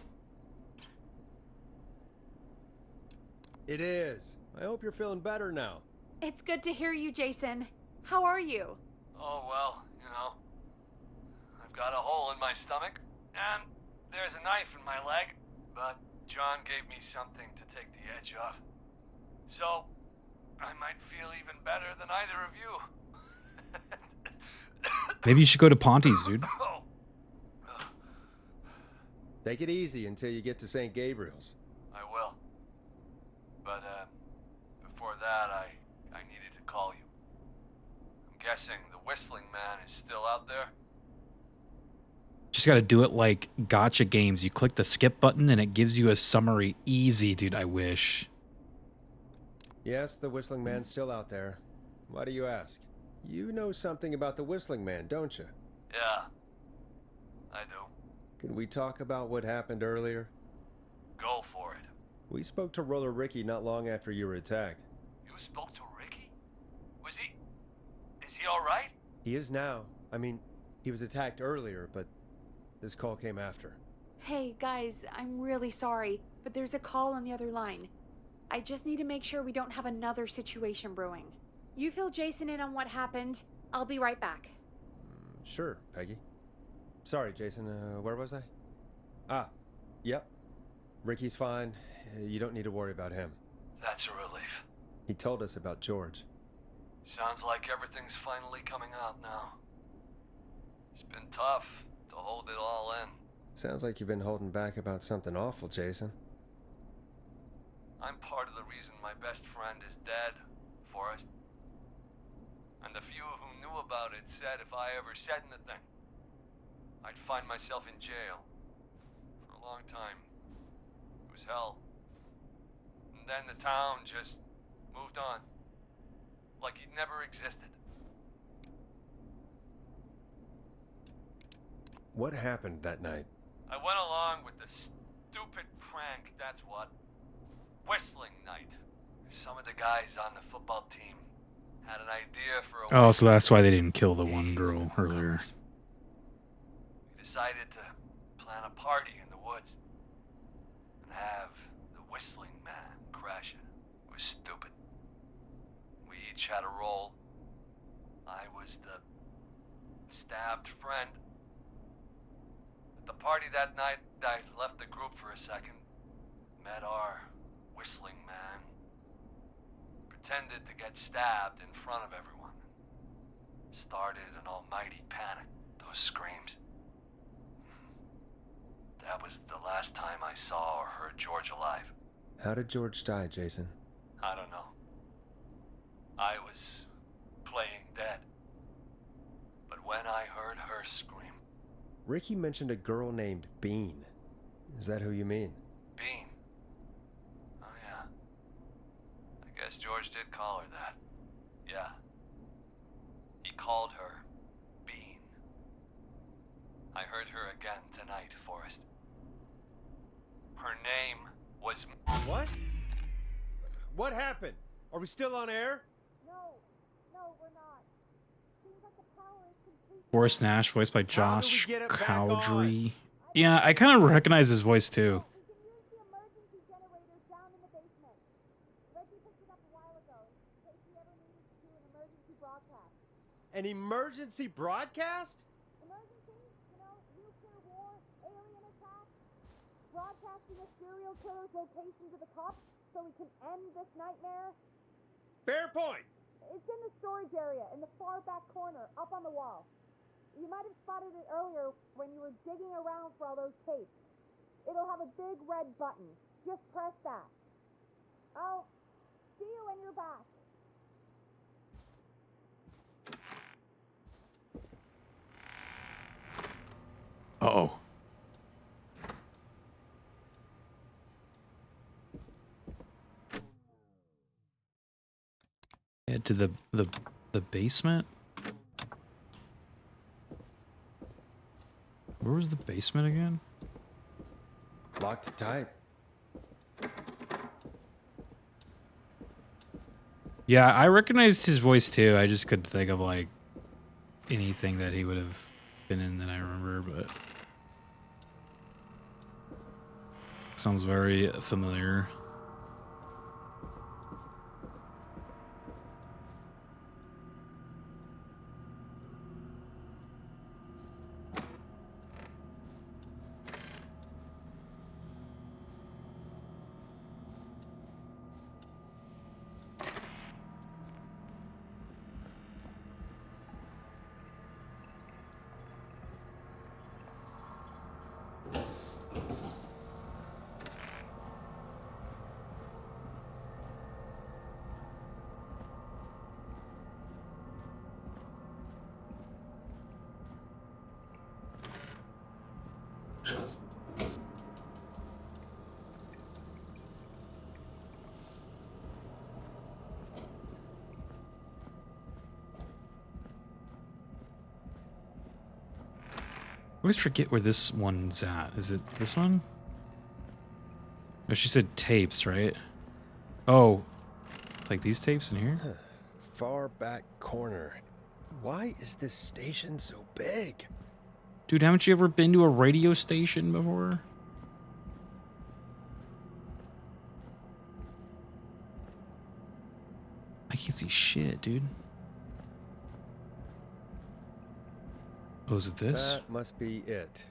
It is. I hope you're feeling better now. It's good to hear you, Jason. How are you? Oh, well, you know. I've got a hole in my stomach, and there's a knife in my leg, but John gave me something to take the edge off. So, I might feel even better than either of you. Maybe you should go to Ponty's, dude. Take it easy until you get to St. Gabriel's. I will. But, before that, I needed to call you. I'm guessing the Whistling Man is still out there? Just gotta do it like gotcha games. You click the skip button and it gives you a summary. Easy, dude. I wish. Yes, the Whistling Man's still out there. Why do you ask? You know something about the Whistling Man, don't you? Yeah, I do. Can we talk about what happened earlier? Go for it. We spoke to Roller Ricky not long after you were attacked. You spoke to Ricky? Is he alright? He is now. I mean, he was attacked earlier, but this call came after. Hey, guys, I'm really sorry, but there's a call on the other line. I just need to make sure we don't have another situation brewing. You fill Jason in on what happened. I'll be right back. Sure, Peggy. Sorry, Jason, where was I? Ah, yep. Ricky's fine. You don't need to worry about him. That's a relief. He told us about George. Sounds like everything's finally coming out now. It's been tough to hold it all in. Sounds like you've been holding back about something awful, Jason. I'm part of the reason my best friend is dead, Forrest. And the few who knew about it said if I ever said anything, I'd find myself in jail. For a long time. It was hell. And then the town just moved on. Like he'd never existed. What happened that night? I went along with the stupid prank, that's what. Whistling night. Some of the guys on the football team had an idea for a Oh, so that's why they didn't kill the one girl earlier. We decided to plan a party in the woods and have the Whistling Man crash it. It was stupid. We each had a role. I was the stabbed friend. At the party that night, I left the group for a second. Met our Whistling Man. Pretended to get stabbed in front of everyone. Started an almighty panic. Those screams. That was the last time I saw or heard George alive. How did George die, Jason? I don't know. I was playing dead. But when I heard her scream... Ricky mentioned a girl named Bean. Is that who you mean? Bean? Oh yeah. I guess George did call her that. Yeah. He called her Bean. I heard her again tonight, Forrest. Her name was... What? What happened? Are we still on air? No, we're not. Boris Nash, voiced by How do we Josh get it back Cowdery. Yeah, I kind of recognize his voice too. An emergency broadcast? Broadcasting a serial killer's location to the cops so we can end this nightmare? Fair point. It's in the storage area in the far back corner, up on the wall. You might have spotted it earlier when you were digging around for all those tapes. It'll have a big red button. Just press that. I'll see you when you're back. Uh-oh. Head to the basement? Where was the basement again? Locked tight. Yeah, I recognized his voice too. I just couldn't think of like anything that he would have been in that I remember, but sounds very familiar. I always forget where this one's at. Is it this one? Oh, she said tapes, right? Oh, like these tapes in here? Far back corner. Why is this station so big? Dude, haven't you ever been to a radio station before? I can't see shit, dude. Oh, is it this? That must be it.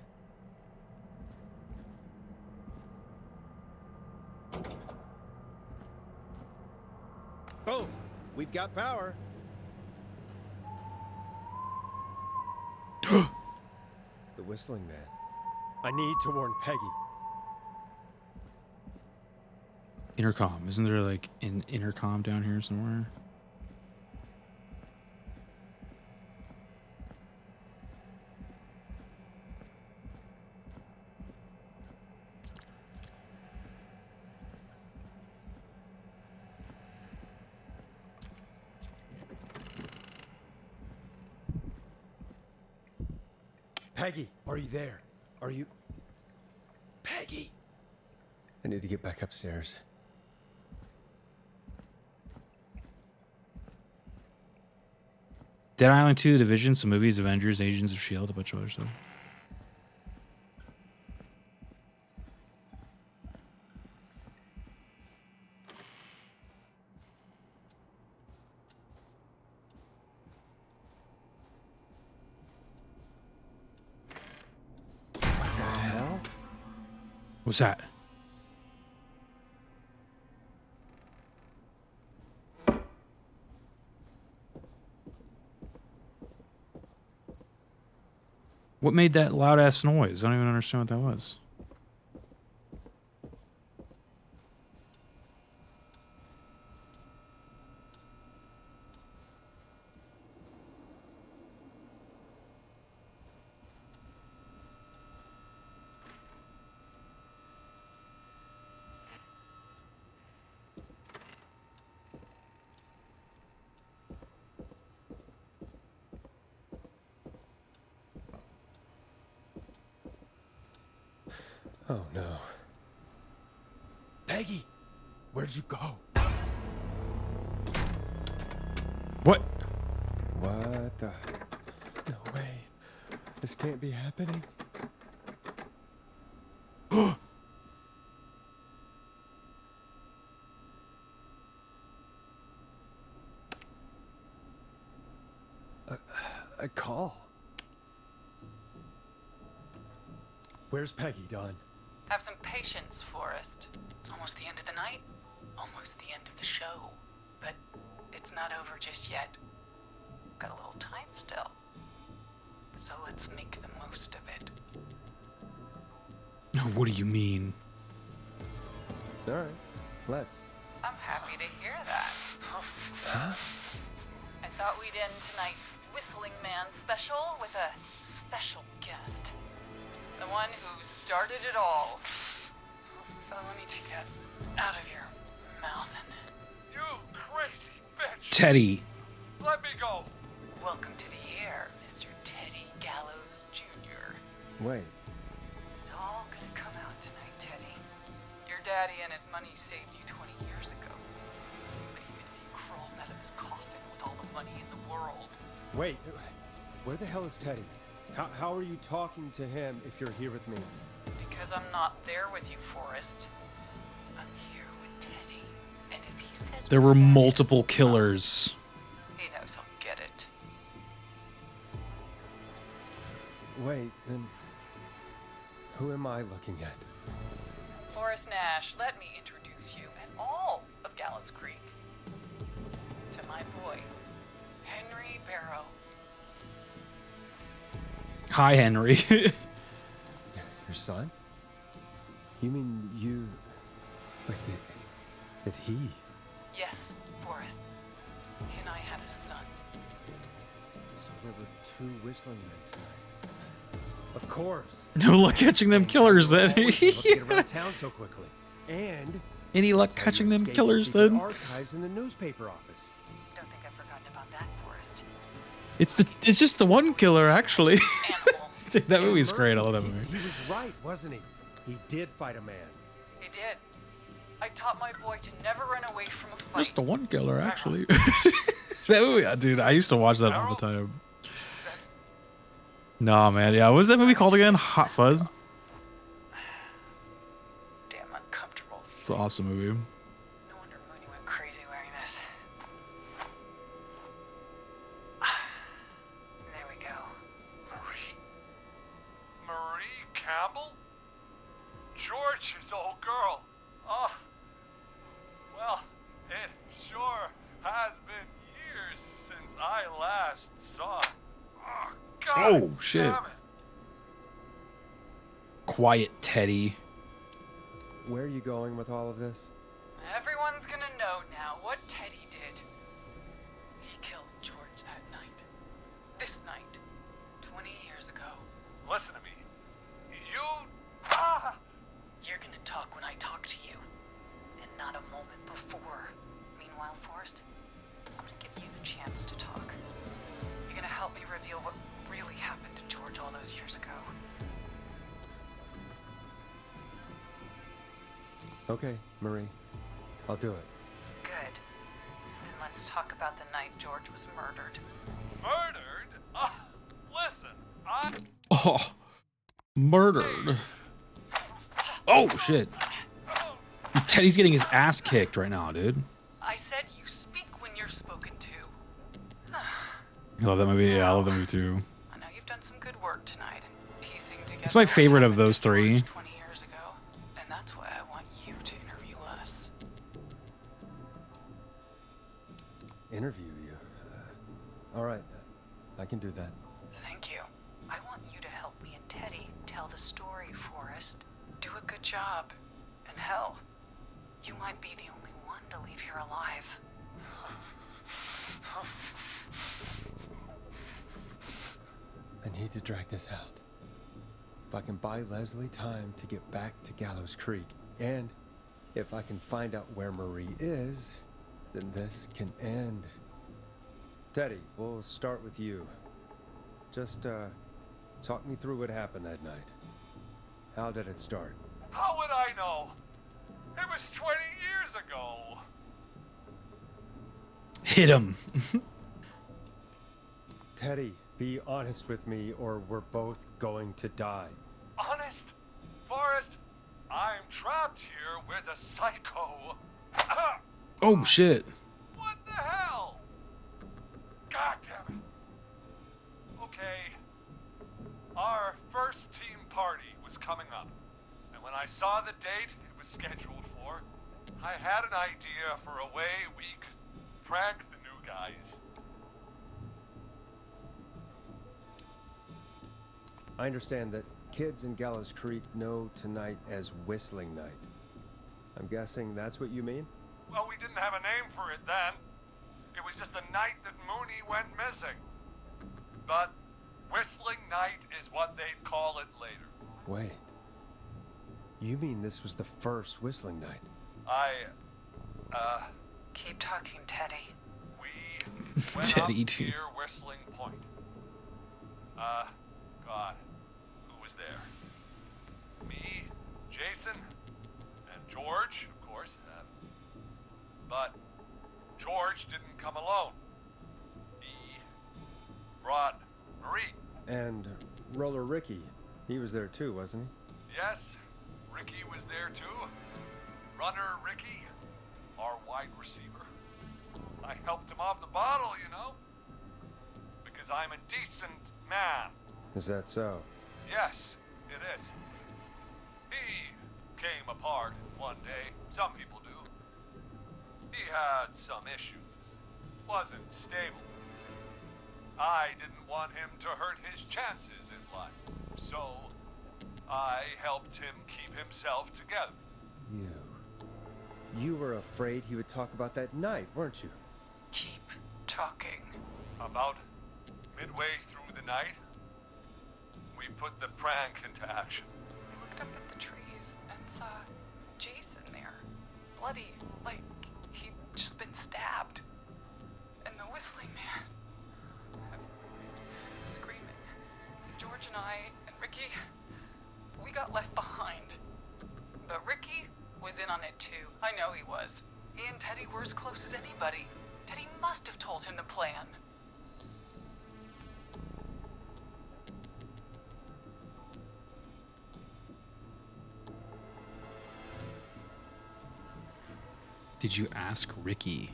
Boom! We've got power. The whistling man. I need to warn Peggy. Intercom. Isn't there like an intercom down here somewhere? Peggy, are you there? Are you... Peggy! I need to get back upstairs. Dead Island 2, The Division, some movies, Avengers, Agents of S.H.I.E.L.D., a bunch of other stuff. What the hell? What's that? What made that loud ass noise? I don't even understand what that was. Oh no. Peggy! Where'd you go? What? What the... No way. This can't be happening. A call. Where's Peggy, Don? Have some patience, Forrest. It's almost the end of the night, almost the end of the show. But it's not over just yet. Got a little time still. So let's make the most of it. What do you mean? All right, let's. I'm happy to hear that. Huh? I thought we'd end tonight's Whistling Man special with a special guest. The one who started it all. Oh, let me take that out of your mouth and... You crazy bitch! Teddy. Let me go! Welcome to the air, Mr. Teddy Gallows Jr. Wait. It's all gonna come out tonight, Teddy. Your daddy and his money saved you 20 years ago. But even if he crawled out of his coffin with all the money in the world... Wait, where the hell is Teddy? How are you talking to him if you're here with me? Because I'm not there with you, Forrest. I'm here with Teddy. And if he says... There were multiple killers. He knows I'll get it. Wait, then... Who am I looking at? Forrest Nash, let me introduce you and all of Gallows Creek to my boy, Henry Barrow. Hi, Henry. Your son? You mean you... Like, that he... Yes, Forrest. He and I had a son. So there were two Whistling Men tonight. Of course. No luck catching them killers then. Get around town so quickly. And... Any luck that's how catching you them escape the killers secret then? archives in the newspaper office. Don't think I've forgotten about that, Forrest. It's just the one killer actually. That movie's great. I love that movie. He was right, wasn't he? He did fight a man. He did. I taught my boy to never run away from a fight. Just the one killer actually. That movie, dude. I used to watch that all the time. Nah, man. Yeah, what was that movie called again? Hot Fuzz. Damn uncomfortable. It's an awesome movie. No wonder Mooney went crazy wearing this. There we go. Marie Campbell? George's old girl. Oh, well, it sure has been years since I last saw. Oh, God Oh shit. damn it. Quiet, Teddy. Where are you going with all of this? Everyone's gonna know now what Teddy did. He killed George that night. This night. 20 years ago. Listen to me. You... You're gonna talk when I talk to you. And not a moment before. Meanwhile, Forrest, I'm gonna give you the chance to talk. You're gonna help me reveal what really happened to George all those years ago. Okay, Marie. I'll do it. Good. Then let's talk about the night George was murdered. Murdered? Listen, Oh, murdered. Oh shit. Teddy's getting his ass kicked right now, dude. I said you speak when you're spoken to. I love that movie. Yeah, I love that movie too. I know you've done some good work tonight in piecing together. It's my favorite of those three. 20 years ago, and that's why I want you to interview us. Interview you. All right. I can do that. Thank you. I want you to help me and Teddy tell the story, Forrest. Do a good job. And hell, you might be the only one to leave here alive. I need to drag this out. If I can buy Leslie time to get back to Gallows Creek, and if I can find out where Marie is, then this can end. Teddy, we'll start with you. Just, talk me through what happened that night. How did it start? how would I know? It was 20 years ago. Hit him. Teddy, Be honest with me, or we're both going to die. Honest? Forrest, I'm trapped here with a psycho. Oh shit. What the hell? God damn it. Okay. Our first team party was coming up. And when I saw the date it was scheduled for, I had an idea for a way we could prank the new guys. I understand that kids in Gallows Creek know tonight as Whistling Night. I'm guessing that's what you mean? Well, we didn't have a name for it then. It was just the night that Mooney went missing. But Whistling Night is what they'd call it later. Wait. You mean this was the first Whistling Night? Keep talking, Teddy. We went Teddy, up too. near Whistling Point. God, who was there? Me, Jason, and George, of course. But George didn't come alone. He brought Marie. And Roller Ricky, he was there too, wasn't he? Yes, Ricky was there too. Runner Ricky, our wide receiver. I helped him off the bottle, you know. Because I'm a decent man. Is that so? Yes, it is. He came apart one day. Some people do. He had some issues. Wasn't stable. I didn't want him to hurt his chances in life. So, I helped him keep himself together. You were afraid he would talk about that night, weren't you? Keep talking. About midway through the night, we put the prank into action. We looked up at the trees and saw Jason there. Bloody, like he'd just been stabbed. And the Whistling Man, screaming. George and I and Ricky, we got left behind. But Ricky was in on it too. I know he was. He and Teddy were as close as anybody. Teddy must have told him the plan. Did you ask Ricky?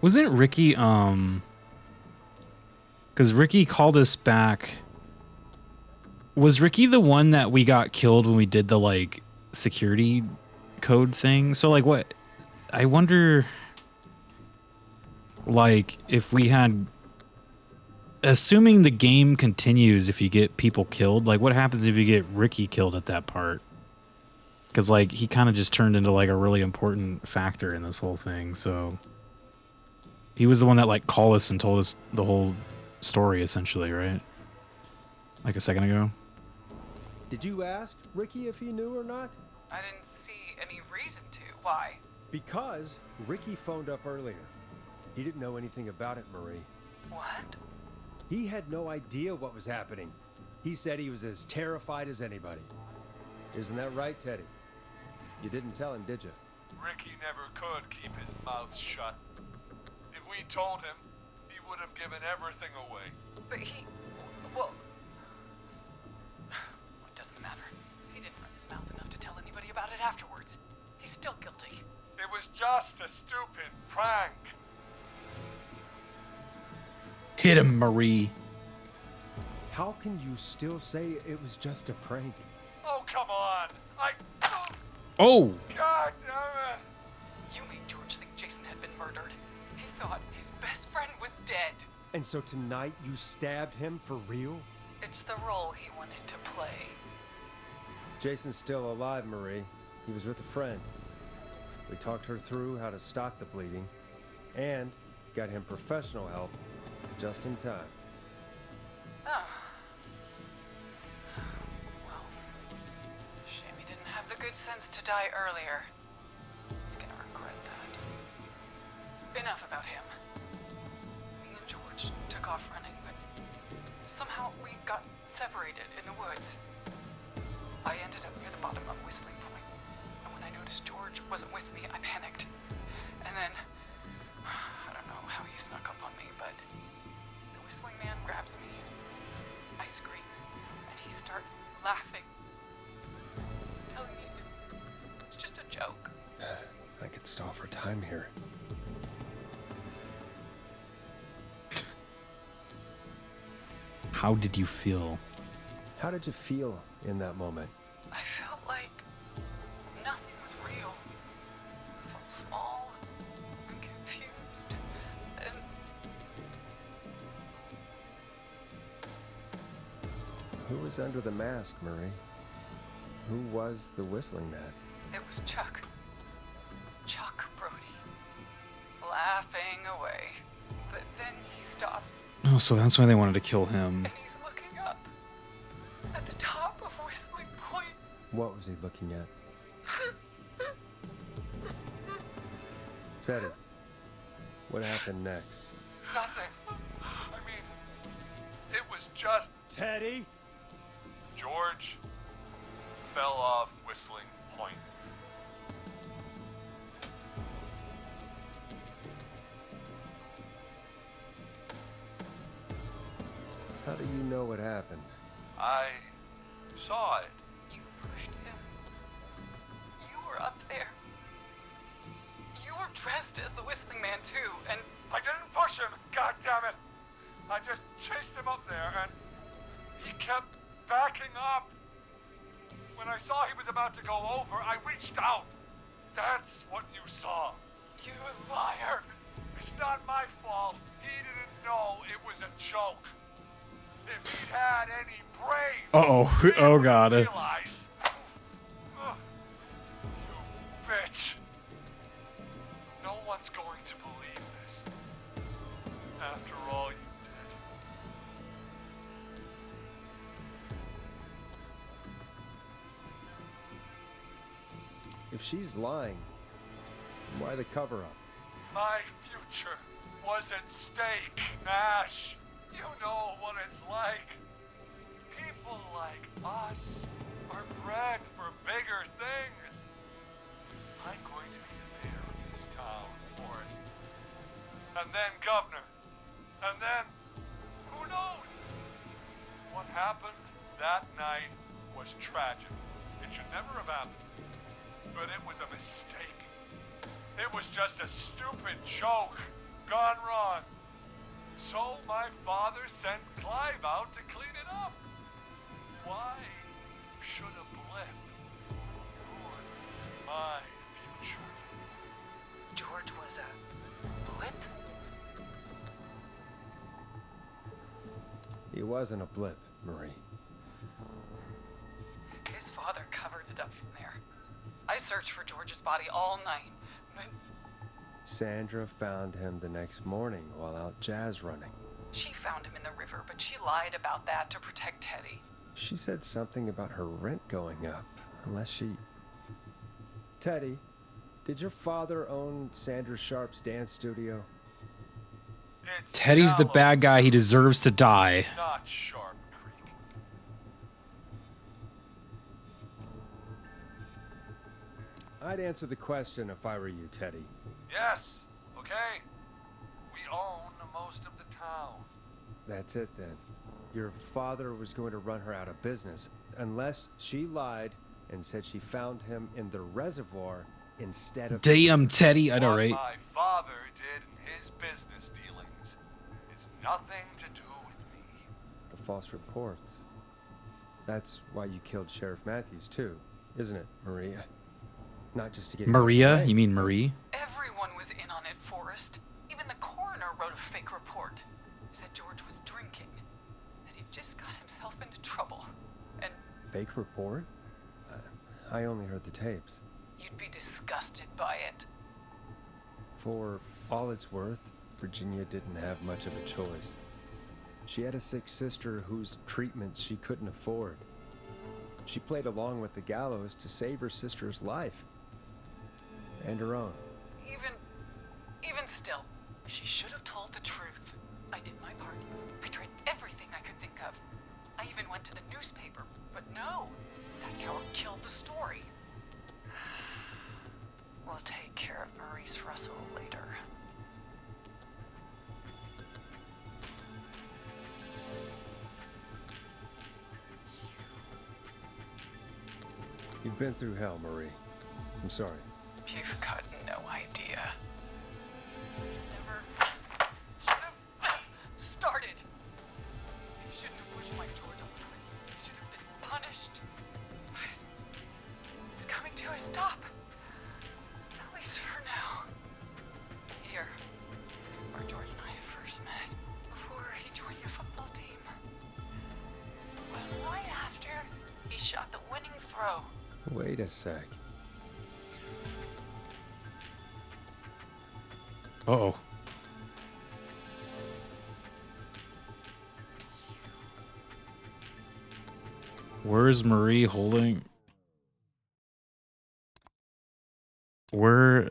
Wasn't Ricky, because Ricky called us back. Was Ricky the one that we got killed when we did the, like, security code thing? So, like, what? I wonder, like, if we had, assuming the game continues if you get people killed, like, what happens if you get Ricky killed at that part? Because, like, he kind of just turned into, like, a really important factor in this whole thing, so... He was the one that, like, called us and told us the whole story, essentially, right? Like a second ago? Did you ask Ricky if he knew or not? I didn't see any reason to. Why? Because Ricky phoned up earlier. He didn't know anything about it, Marie. What? He had no idea what was happening. He said he was as terrified as anybody. Isn't that right, Teddy? You didn't tell him, did you? Ricky never could keep his mouth shut. If we told him, he would have given everything away. But he... well... It doesn't matter. He didn't run his mouth enough to tell anybody about it afterwards. He's still guilty. It was just a stupid prank. Hit him, Marie. How can you still say it was just a prank? Oh, come on. Oh! God damn it. You made George think Jason had been murdered. He thought his best friend was dead. And so tonight you stabbed him for real? It's the role he wanted to play. Jason's still alive, Marie. He was with a friend. We talked her through how to stop the bleeding and got him professional help just in time. Oh. Well, shame he didn't have the good sense to die earlier. He's gonna regret that. Enough about him. Me and George took off running, but somehow we got separated in the woods. I ended up near the bottom of Whistling Point, and when I noticed George wasn't with me, I panicked. And then, I don't know how he snuck up on me, but the whistling man grabs me. I scream, and he starts laughing. I'm telling you, it's just a joke. I could stall for time here. How did you feel? How did you feel in that moment? I felt like nothing was real. I felt small and confused and... Who was under the mask, Marie? Who was the whistling man? It was Chuck. Chuck Brody. Laughing away. But then he stops. Oh, so that's why they wanted to kill him. And he's looking up. At the top of Whistling Point. What was he looking at? Teddy, what happened next? Nothing. I mean, it was just... Teddy? George fell off Whistling Point. How do you know what happened? I saw it. You pushed him. You were up there. You were dressed as the Whistling Man too, and... I didn't push him, God damn it! I just chased him up there, and he kept backing up. When I saw he was about to go over, I reached out. That's what you saw. You liar. It's not my fault. He didn't know it was a joke. If he had any brains, Uh-oh. Oh, God. realize. Ugh. You bitch. No one's going to believe this. After all you did. If she's lying, why the cover-up? My future was at stake, Nash. You know what it's like. People like us are bred for bigger things. I'm going to be the mayor of this town, Forrest. And then governor. And then, who knows? What happened that night was tragic. It should never have happened. But it was a mistake. It was just a stupid joke gone wrong. So my father sent Clive out to clean it up. Why should a blip ruin my future? George was a blip? He wasn't a blip, Marie. His father covered it up from there. I searched for George's body all night, but... Sandra found him the next morning while out jazz running. She found him in the river, but she lied about that to protect Teddy. She said something about her rent going up, unless she... Teddy, did your father own Sandra Sharp's dance studio? Teddy's the bad guy. He deserves to die. Not Sharp Creek. I'd answer the question if I were you, Teddy. Yes, okay. We own most of the town. That's it then. Your father was going to run her out of business, unless she lied and said she found him in the reservoir instead of... Damn, Teddy. I know, right? What my father did in his business dealings is nothing to do with me. The false reports. That's why you killed Sheriff Matthews too, isn't it, Maria? Not just to get... Maria? You mean Marie? Everyone was in on it, Forrest. Even the coroner wrote a fake report. Said George was drinking. That he just got himself into trouble. And... Fake report? I only heard the tapes. You'd be disgusted by it. For all it's worth, Virginia didn't have much of a choice. She had a sick sister whose treatments she couldn't afford. She played along with the gallows to save her sister's life. And her own. Even still, she should have told the truth. I did my part. I tried everything I could think of. I even went to the newspaper, but no. That coward killed the story. We'll take care of Maurice Russell later. You've been through hell, Marie. I'm sorry. You've got no idea. Never should have started. You shouldn't have pushed my George on the cliff. You should have been punished. It's coming to a stop. At least for now. Here, where George and I first met, before he joined your football team. But right after he shot the winning throw. Wait a sec. Uh-oh. Where's Marie holding? Where?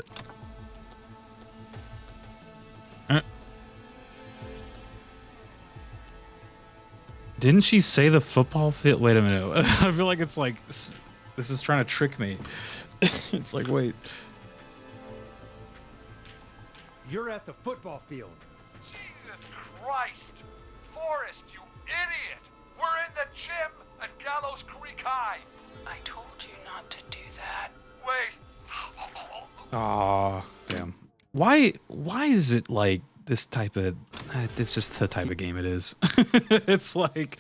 Didn't she say the football field? Wait a minute. I feel like it's like, this is trying to trick me. It's like, wait. You're at the football field. Jesus Christ! Forrest, you idiot! We're in the gym at Gallows Creek High! I told you not to do that. Wait! Aw, damn. Why is it like this type of... It's just the type of game it is. It's like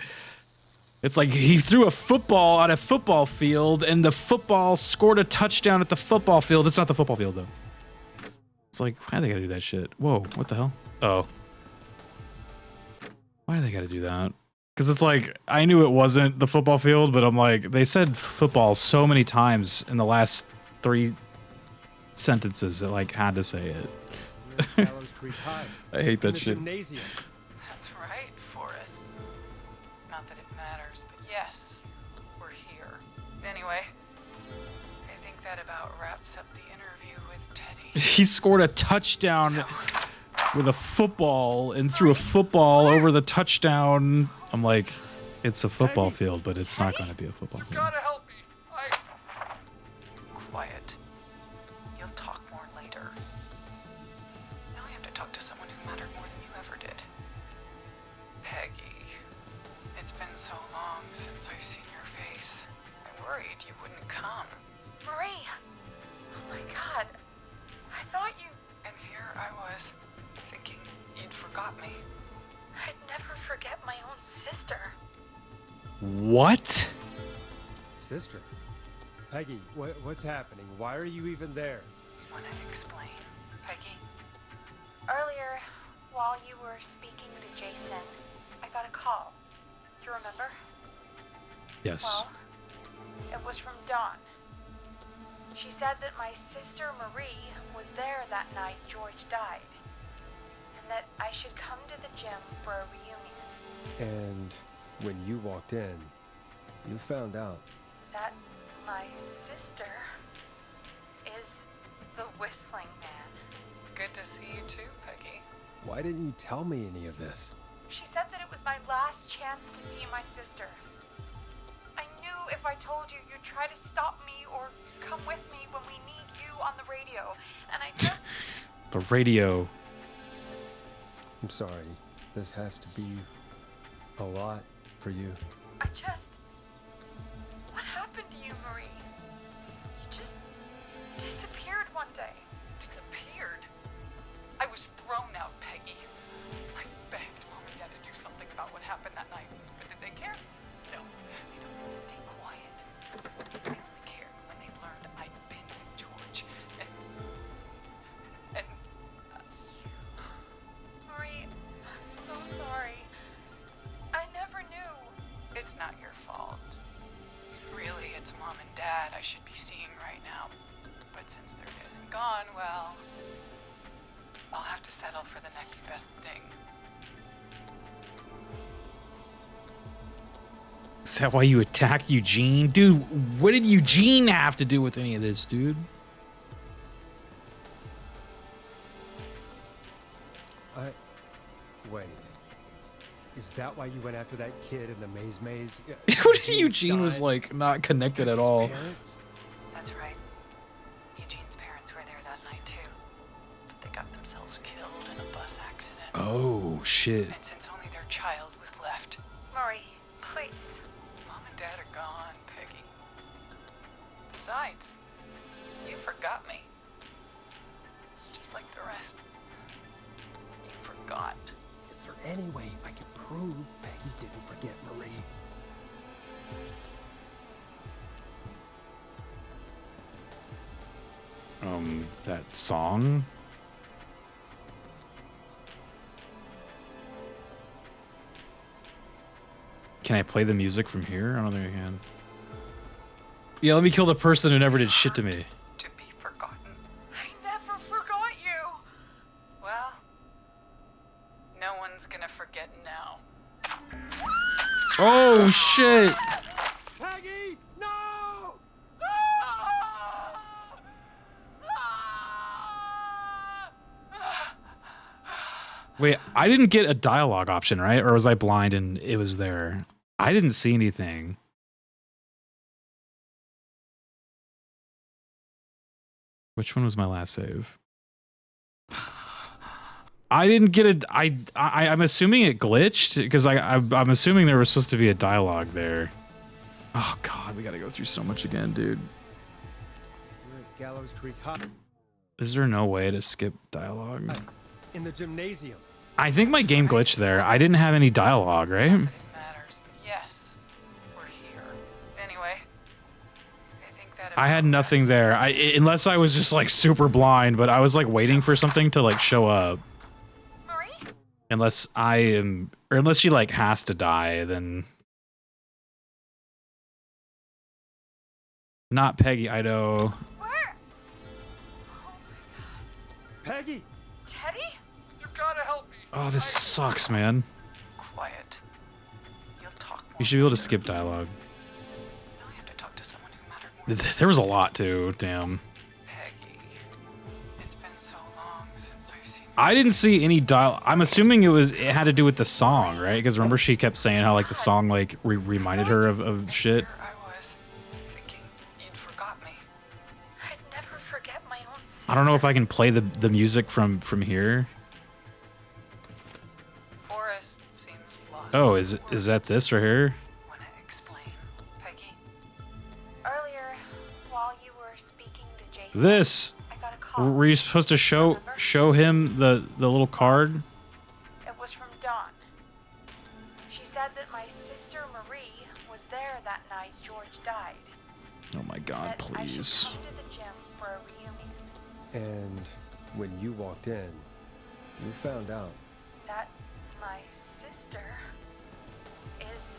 he threw a football on a football field and the football scored a touchdown at the football field. It's not the football field, though. It's like, why do they gotta do that shit? Whoa, what the hell? Oh. Why do they gotta do that? Because it's like, I knew it wasn't the football field, but I'm like, they said football so many times in the last 3 sentences that like had to say it. Gallows Creek High. I hate that shit. Gymnasium. That's right, Forrest. Not that it matters, but yes, we're here. Anyway, I think that about wraps up the interview with Teddy. He scored a touchdown with a football and threw a football over the touchdown. I'm like, it's a football field, but it's not going to be a football field. Gotta help me! Quiet. You'll talk more later. Now I have to talk to someone who mattered more than you ever did. Peggy. It's been so long since I've seen your face. I worried you wouldn't come. Marie! Oh my god. I thought you... And here I was, thinking you'd forgot me. I'd never forget my own sister. What? Sister? Peggy, what's happening? Why are you even there? Want to explain, Peggy? Earlier, while you were speaking to Jason, I got a call. Do you remember? Yes. Well, it was from Dawn. She said that my sister Marie was there that night George died, and that I should come to the gym for a reunion. And when you walked in, you found out. That my sister is the Whistling Man. Good to see you too, Peggy. Why didn't you tell me any of this? She said that it was my last chance to see my sister. I knew if I told you, you'd try to stop me or come with me when we need you on the radio. And I just... The radio. I'm sorry. This has to be a lot for you. I just... What happened to you, Marie? You just disappeared one day. Disappeared? I was thrown out, Peggy. I begged Mom and Dad to do something about what happened that night. But did they care? No. They told me to stay quiet. They only cared when they learned I'd been with George. And... Marie, I'm so sorry. I never knew. It's not your fault. Really, it's Mom and Dad I should be seeing right now. But since they're dead and gone, well... I'll have to settle for the next best thing. Is that why you attacked Eugene? Dude, what did Eugene have to do with any of this, dude? Wait. Is that why you went after that kid in the maze? What if Eugene was like not connected at all? That's right. Eugene's parents were there Oh, shit. And since only their child was left. Murray, please. Mom and Dad are gone, Peggy. Besides, you forgot me. Just like the rest. You forgot. Is there any way I can prove Peggy didn't forget Marie? That song? Can I play the music from here? I don't think I can. Yeah, let me kill the person who never did shit to me. To be forgotten. I never forgot you. Well, no one's gonna forget now. Oh, shit! Peggy, no! Wait, I didn't get a dialogue option, right? Or was I blind and it was there? I didn't see anything. Which one was my last save? I didn't get a. I'm assuming it glitched because I'm assuming there was supposed to be a dialogue there. Oh God, we gotta go through so much again, dude. We're at Gallows Creek High. Is there no way to skip dialogue? In the gymnasium. I think my game glitched there. I didn't have any dialogue, right? Matters, but yes, we're here. Anyway, I think that I had nothing there. Unless I was just like super blind, but I was like waiting for something to like show up. Unless I am, or unless she like has to die, then. Not Peggy, Ido. Where? Peggy! Teddy? You gotta help me. Oh, this sucks, man. Quiet. You'll talk more. You should be able to skip dialogue. Now I have to talk to someone who mattered more. There was a lot too, damn. Peggy. It's been so long since I've seen. I didn't see any dialogue. I'm assuming it had to do with the song, right? Because remember she kept saying how like the song like reminded her of shit. I don't know if I can play the music from here. Forrest seems lost. Oh, is that this right here? Wanna explain, Peggy? Earlier, while you were speaking to Jason, This. I got a call. Were you supposed to show him the little card? It was from Dawn. She said that my sister Marie was there that night George died. Oh my God, That I should please. come to the gym for a reunion. And when you walked in, you found out. That my sister is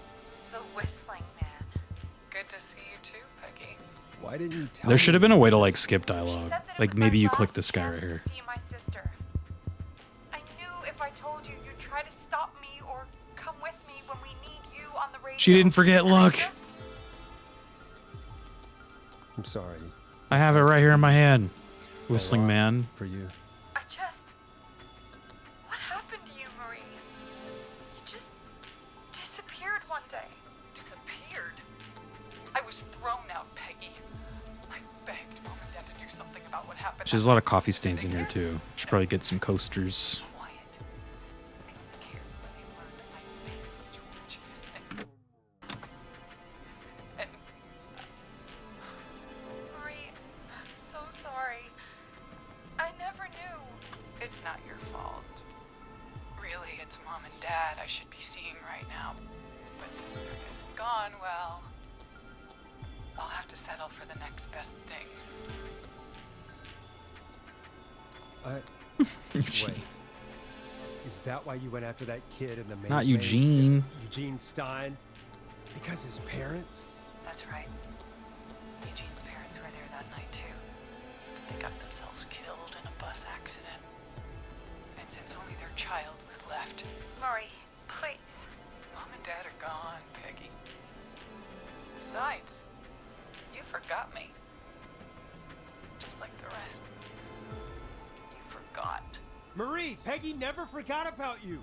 the Whistling Man. Good to see you too, Peggy. Why didn't you tell There should have been a way to me? like skip dialogue. Like maybe you click this guy right here. See my sister. I knew if I told you, you'd try to stop me or come with me when we need you on the radio. She didn't forget. And I Look, just- I'm sorry. I have it right here in my hand. Whistling Man. For you. I just... What happened to you, Marie? You just disappeared one day. Disappeared? I was thrown out, Peggy. I begged Mom and Dad to do something about what happened. There's a lot of coffee stains in here too. Should probably get some coasters. Marie, I'm so sorry. I never knew. It's not your fault. Really, it's Mom and Dad I should be seeing right now. But since they're gone, well, I'll have to settle for the next best thing. Wait. Is that why you went after that kid in the maze? Not maze? Eugene. Eugene Stein? Because his parents? That's right. Eugene's parents were there that night too. But they got themselves killed in a bus accident. And since only their child was left, Marie, please. Mom and Dad are gone, Peggy. Besides, you forgot me. Just like the rest. You forgot. Marie, Peggy never forgot about you.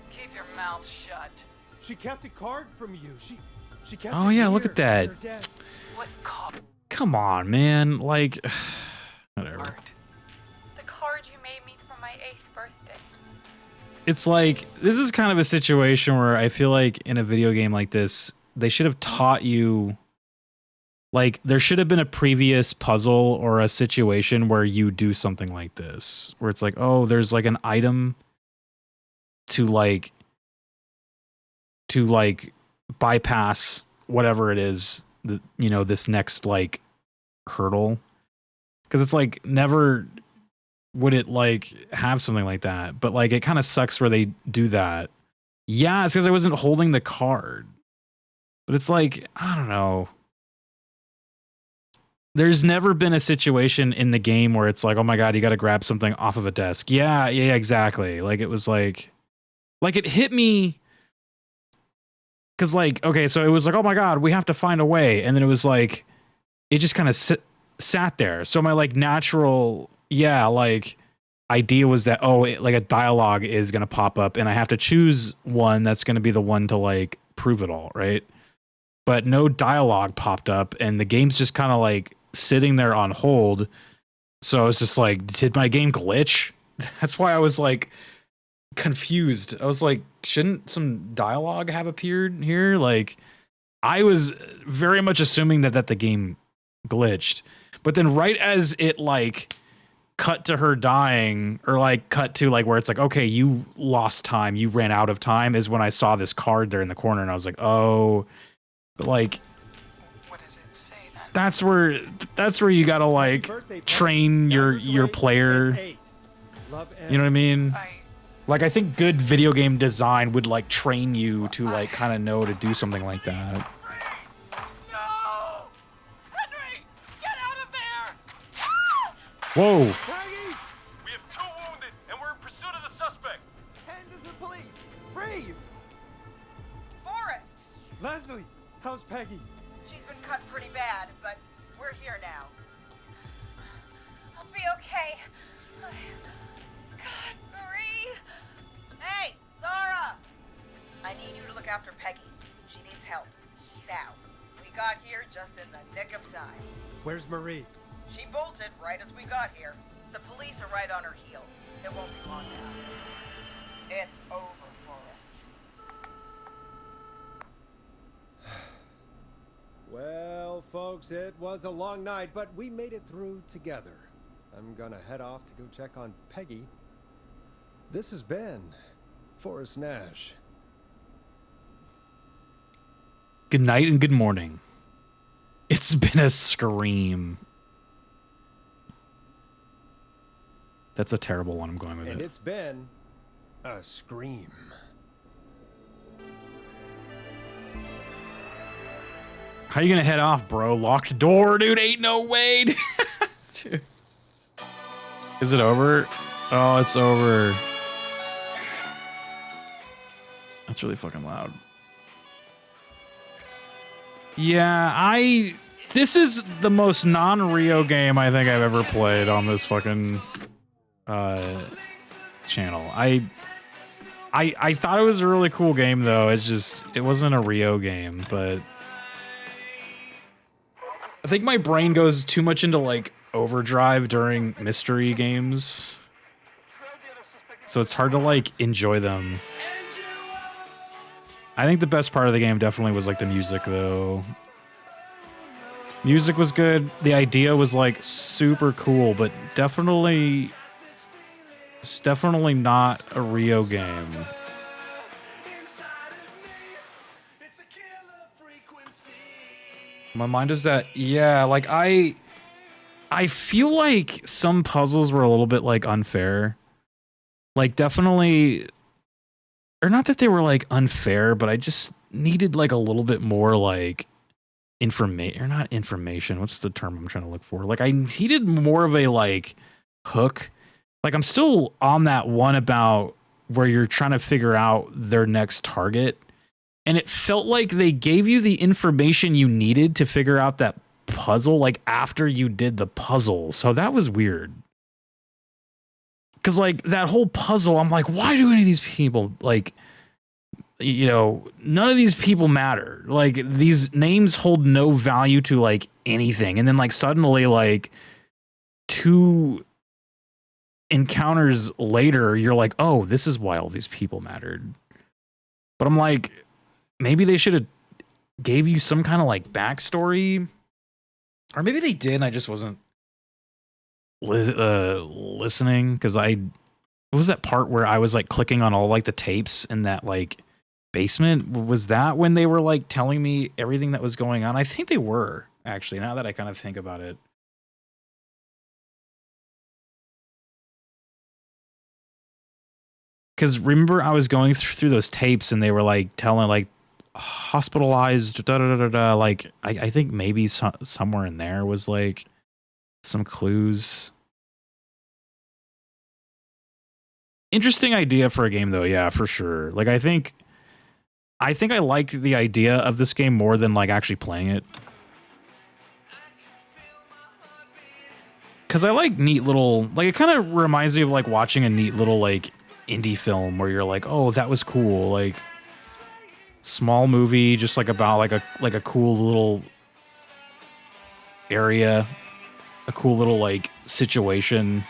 Keep your mouth shut. She kept a card from you. She kept Oh it yeah, here look at that. on her desk. What card? Come on, man. Like, whatever. The card you made me for my 8th birthday. it's like, this is kind of a situation where I feel like in a video game like this, they should have taught you, like, there should have been a previous puzzle or a situation where you do something like this, where it's like, oh, there's like an item to bypass whatever it is that, you know, this next like hurdle. Because it's like, never would it like have something like that, but like it kind of sucks where they do that. Yeah, it's because I wasn't holding the card, but it's like, I don't know. There's never been a situation in the game where it's like, oh my god, you got to grab something off of a desk. Yeah, exactly. Like it was like it hit me because like, okay, so it was like, oh my god, we have to find a way, and then it was like, it just kind of sat there. So my like natural, like idea was that, oh, like a dialogue is going to pop up and I have to choose one that's going to be the one to like prove it all, right? But no dialogue popped up and the game's just kind of like sitting there on hold. So I was just like, did my game glitch? That's why I was like confused. I was like, shouldn't some dialogue have appeared here? Like, I was very much assuming that the game glitched. But then right as it like cut to her dying, or like cut to like where it's like, okay, you lost time, you ran out of time, is when I saw this card there in the corner and I was like, oh, but like, What does it say then? that's where you gotta like train your player. You know what I mean? Like, I think good video game design would like train you to like kind of know to do something like that. Whoa. Peggy! We have 2 wounded, and we're in pursuit of the suspect. Candace and police! Freeze! Forrest! Leslie, how's Peggy? She's been cut pretty bad, but we're here now. I'll be okay. God, Marie. Hey, Zara! I need you to look after Peggy. She needs help. Now, we got here just in the nick of time. Where's Marie? She bolted right as we got here. The police are right on her heels. It won't be long now. It's over, Forrest. Well, folks, it was a long night, but we made it through together. I'm gonna head off to go check on Peggy. This has been Forrest Nash. Good night and good morning. It's been a scream. That's a terrible one. I'm going with And it. it's been a scream. How you gonna head off, bro? Locked door, dude. Ain't no way. Dude. Is it over? Oh, it's over. That's really fucking loud. Yeah, this is the most non-Rio game I think I've ever played on this fucking channel. I thought it was a really cool game though. It wasn't a Rio game, but I think my brain goes too much into like overdrive during mystery games. So it's hard to like enjoy them. I think the best part of the game definitely was like the music though. Music was good. The idea was like super cool, but it's definitely not a Rio game. My mind is that, yeah, like I feel like some puzzles were a little bit like unfair. Like definitely, or not that they were like unfair, but I just needed like a little bit more like information, or not information. What's the term I'm trying to look for? Like I needed more of a like hook. Like I'm still on that one about where you're trying to figure out their next target. And it felt like they gave you the information you needed to figure out that puzzle, like after you did the puzzle. So that was weird. Because like that whole puzzle, I'm like, why do any of these people, like, you know, none of these people matter. Like these names hold no value to like anything. And then like suddenly like 2 encounters later, you're like, oh, this is why all these people mattered. But I'm like, maybe they should have gave you some kind of like backstory, or maybe they did. And I just wasn't listening because what was that part where I was like clicking on all like the tapes in that like basement? Was that when they were like telling me everything that was going on? I think they were actually, now that I kind of think about it. Because remember, I was going through those tapes and they were like telling like hospitalized, da da da da da. Like I think maybe somewhere in there was like some clues. Interesting idea for a game though, yeah, for sure. Like I think I liked the idea of this game more than like actually playing it. Cause I like neat little, like it kind of reminds me of like watching a neat little like indie film where you're like, oh, that was cool. Like small movie, just like about like a cool little area, a cool little like situation.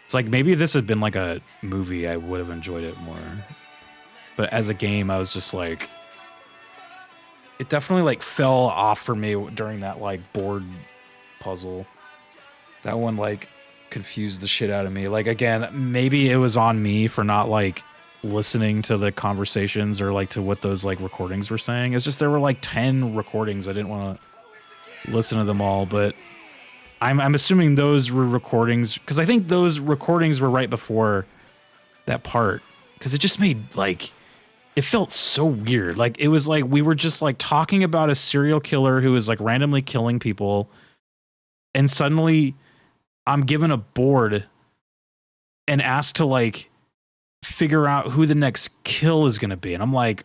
It's like maybe if this had been like a movie, I would have enjoyed it more. But as a game, I was just like, it definitely like fell off for me during that like board puzzle. That one like confused the shit out of me. Like again, maybe it was on me for not like listening to the conversations or like to what those like recordings were saying. It's just there were like 10 recordings. I didn't want to listen to them all, but I'm assuming those were recordings because I think those recordings were right before that part, because it just made like, it felt so weird. Like it was like we were just like talking about a serial killer who was like randomly killing people, and suddenly I'm given a board and asked to like figure out who the next kill is going to be. And I'm like,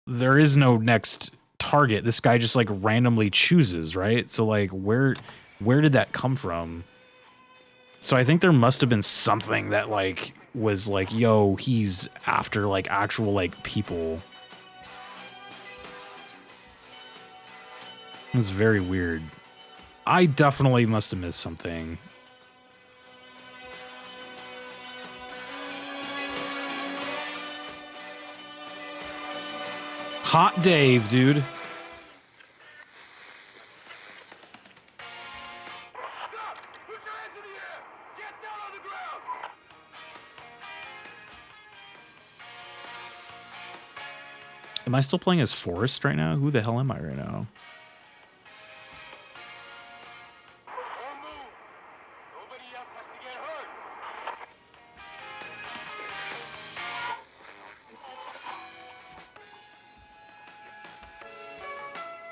there is no next target. This guy just like randomly chooses, right? So like where did that come from? So I think there must have been something that like was like, yo, he's after like actual like people. It was very weird. I definitely must have missed something. Hot Dave, dude. Am I still playing as Forrest right now? Who the hell am I right now?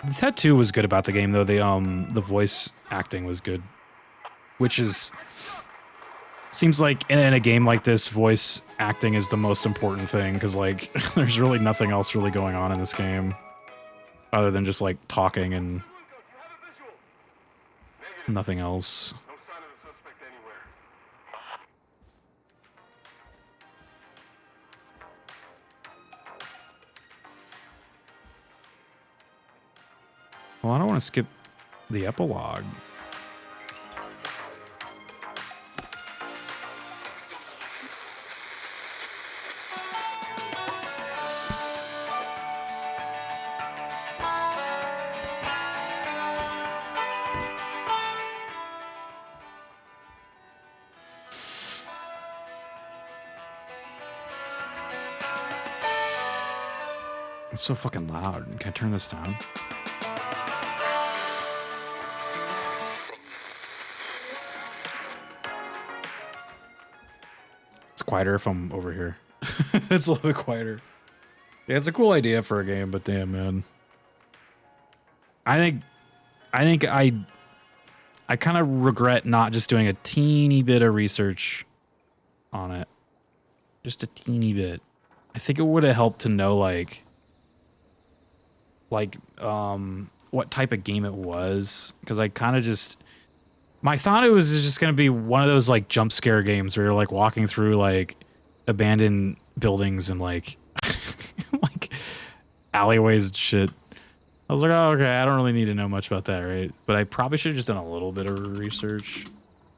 The tattoo was good about the game though. The voice acting was good, which is seems like in a game like this, voice acting is the most important thing because like there's really nothing else really going on in this game other than just like talking and nothing else. Well, I don't want to skip the epilogue. It's so fucking loud. Can I turn this down? It's quieter if I'm over here. It's a little bit quieter. Yeah, it's a cool idea for a game, but damn, man. I think I kind of regret not just doing a teeny bit of research on it. Just a teeny bit. I think it would have helped to know like what type of game it was, because I kind of just my thought it was just gonna be one of those like jump scare games where you're like walking through like abandoned buildings and like like alleyways and shit. I was like, oh, okay, I don't really need to know much about that, right? But I probably should have just done a little bit of research.